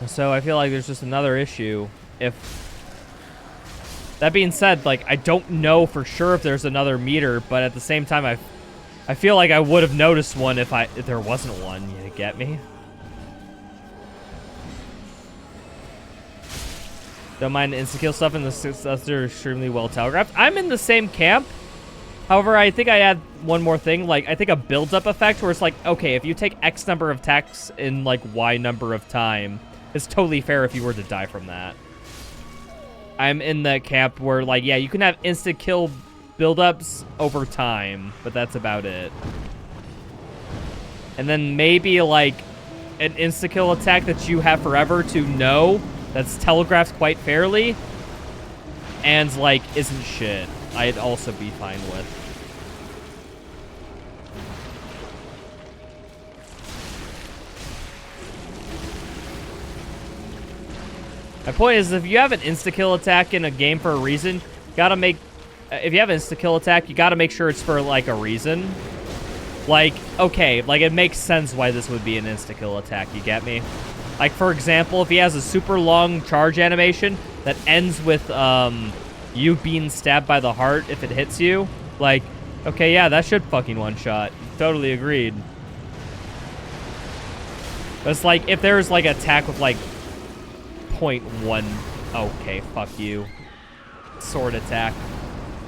So I feel like there's just another issue. If... That being said, like, I don't know for sure if there's another meter, but at the same time, I feel like I would have noticed one if there wasn't one. You get me? Don't mind the insta-kill stuff, and they're extremely well telegraphed. I'm in the same camp. However, I think I add one more thing. Like, I think a build-up effect where it's like, okay, if you take X number of attacks in, like, Y number of time, it's totally fair if you were to die from that. I'm in the camp where, like, yeah, you can have insta-kill build-ups over time, but that's about it. And then maybe, like, an insta-kill attack that you have forever to know that's telegraphed quite fairly and, like, isn't shit. I'd also be fine with. My point is, if you have an insta-kill attack in a game for a reason, gotta make... If you have an insta-kill attack, you gotta make sure it's for, like, a reason. Like, okay, like, it makes sense why this would be an insta-kill attack, you get me? Like, for example, if he has a super long charge animation that ends with, you being stabbed by the heart if it hits you, like, okay, yeah, that should fucking one-shot. Totally agreed. But it's like, if there's, like, an attack with, like, 0.1... Okay, fuck you. Sword attack.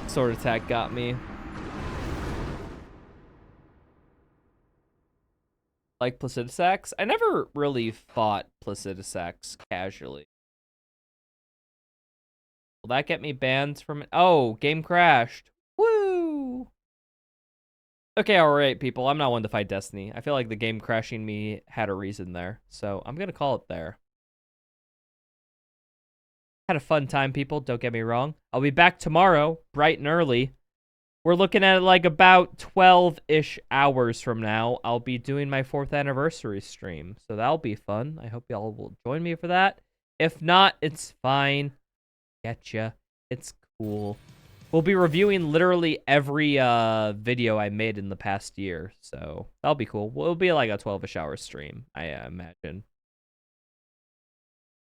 Sword attack got me. Like Placidusax? I never really fought Placidusax casually. Will that get me banned from it? Oh, game crashed. Woo! Okay, alright, people. I'm not one to fight Destiny. I feel like the game crashing me had a reason there. So I'm gonna call it there. Had a fun time, people. Don't get me wrong. I'll be back tomorrow, bright and early. We're looking at like about 12-ish hours from now. I'll be doing my 4th anniversary stream. So that'll be fun. I hope y'all will join me for that. If not, it's fine. Getcha. It's cool. We'll be reviewing literally every video I made in the past year. So that'll be cool. It'll be like a 12-ish hour stream, I imagine.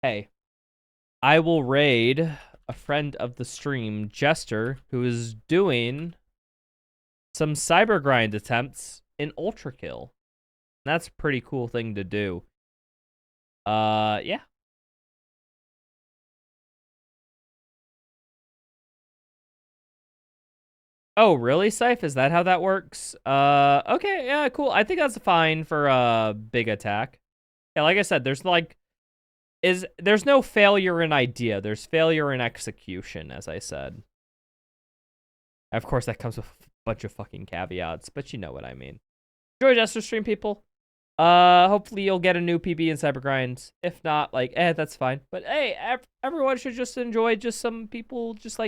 Hey. I will raid a friend of the stream, Jester, who is doing some cyber grind attempts in Ultra Kill. That's a pretty cool thing to do. Yeah. Oh, really, Scythe? Is that how that works? Okay, yeah, cool. I think that's fine for a big attack. Yeah, like I said, there's like... There's no failure in idea. There's failure in execution, as I said. Of course, that comes with a bunch of fucking caveats, but you know what I mean. Enjoy Jester stream, people. Hopefully you'll get a new PB in Cybergrind. If not, like, that's fine. But hey, everyone should just enjoy just some people just like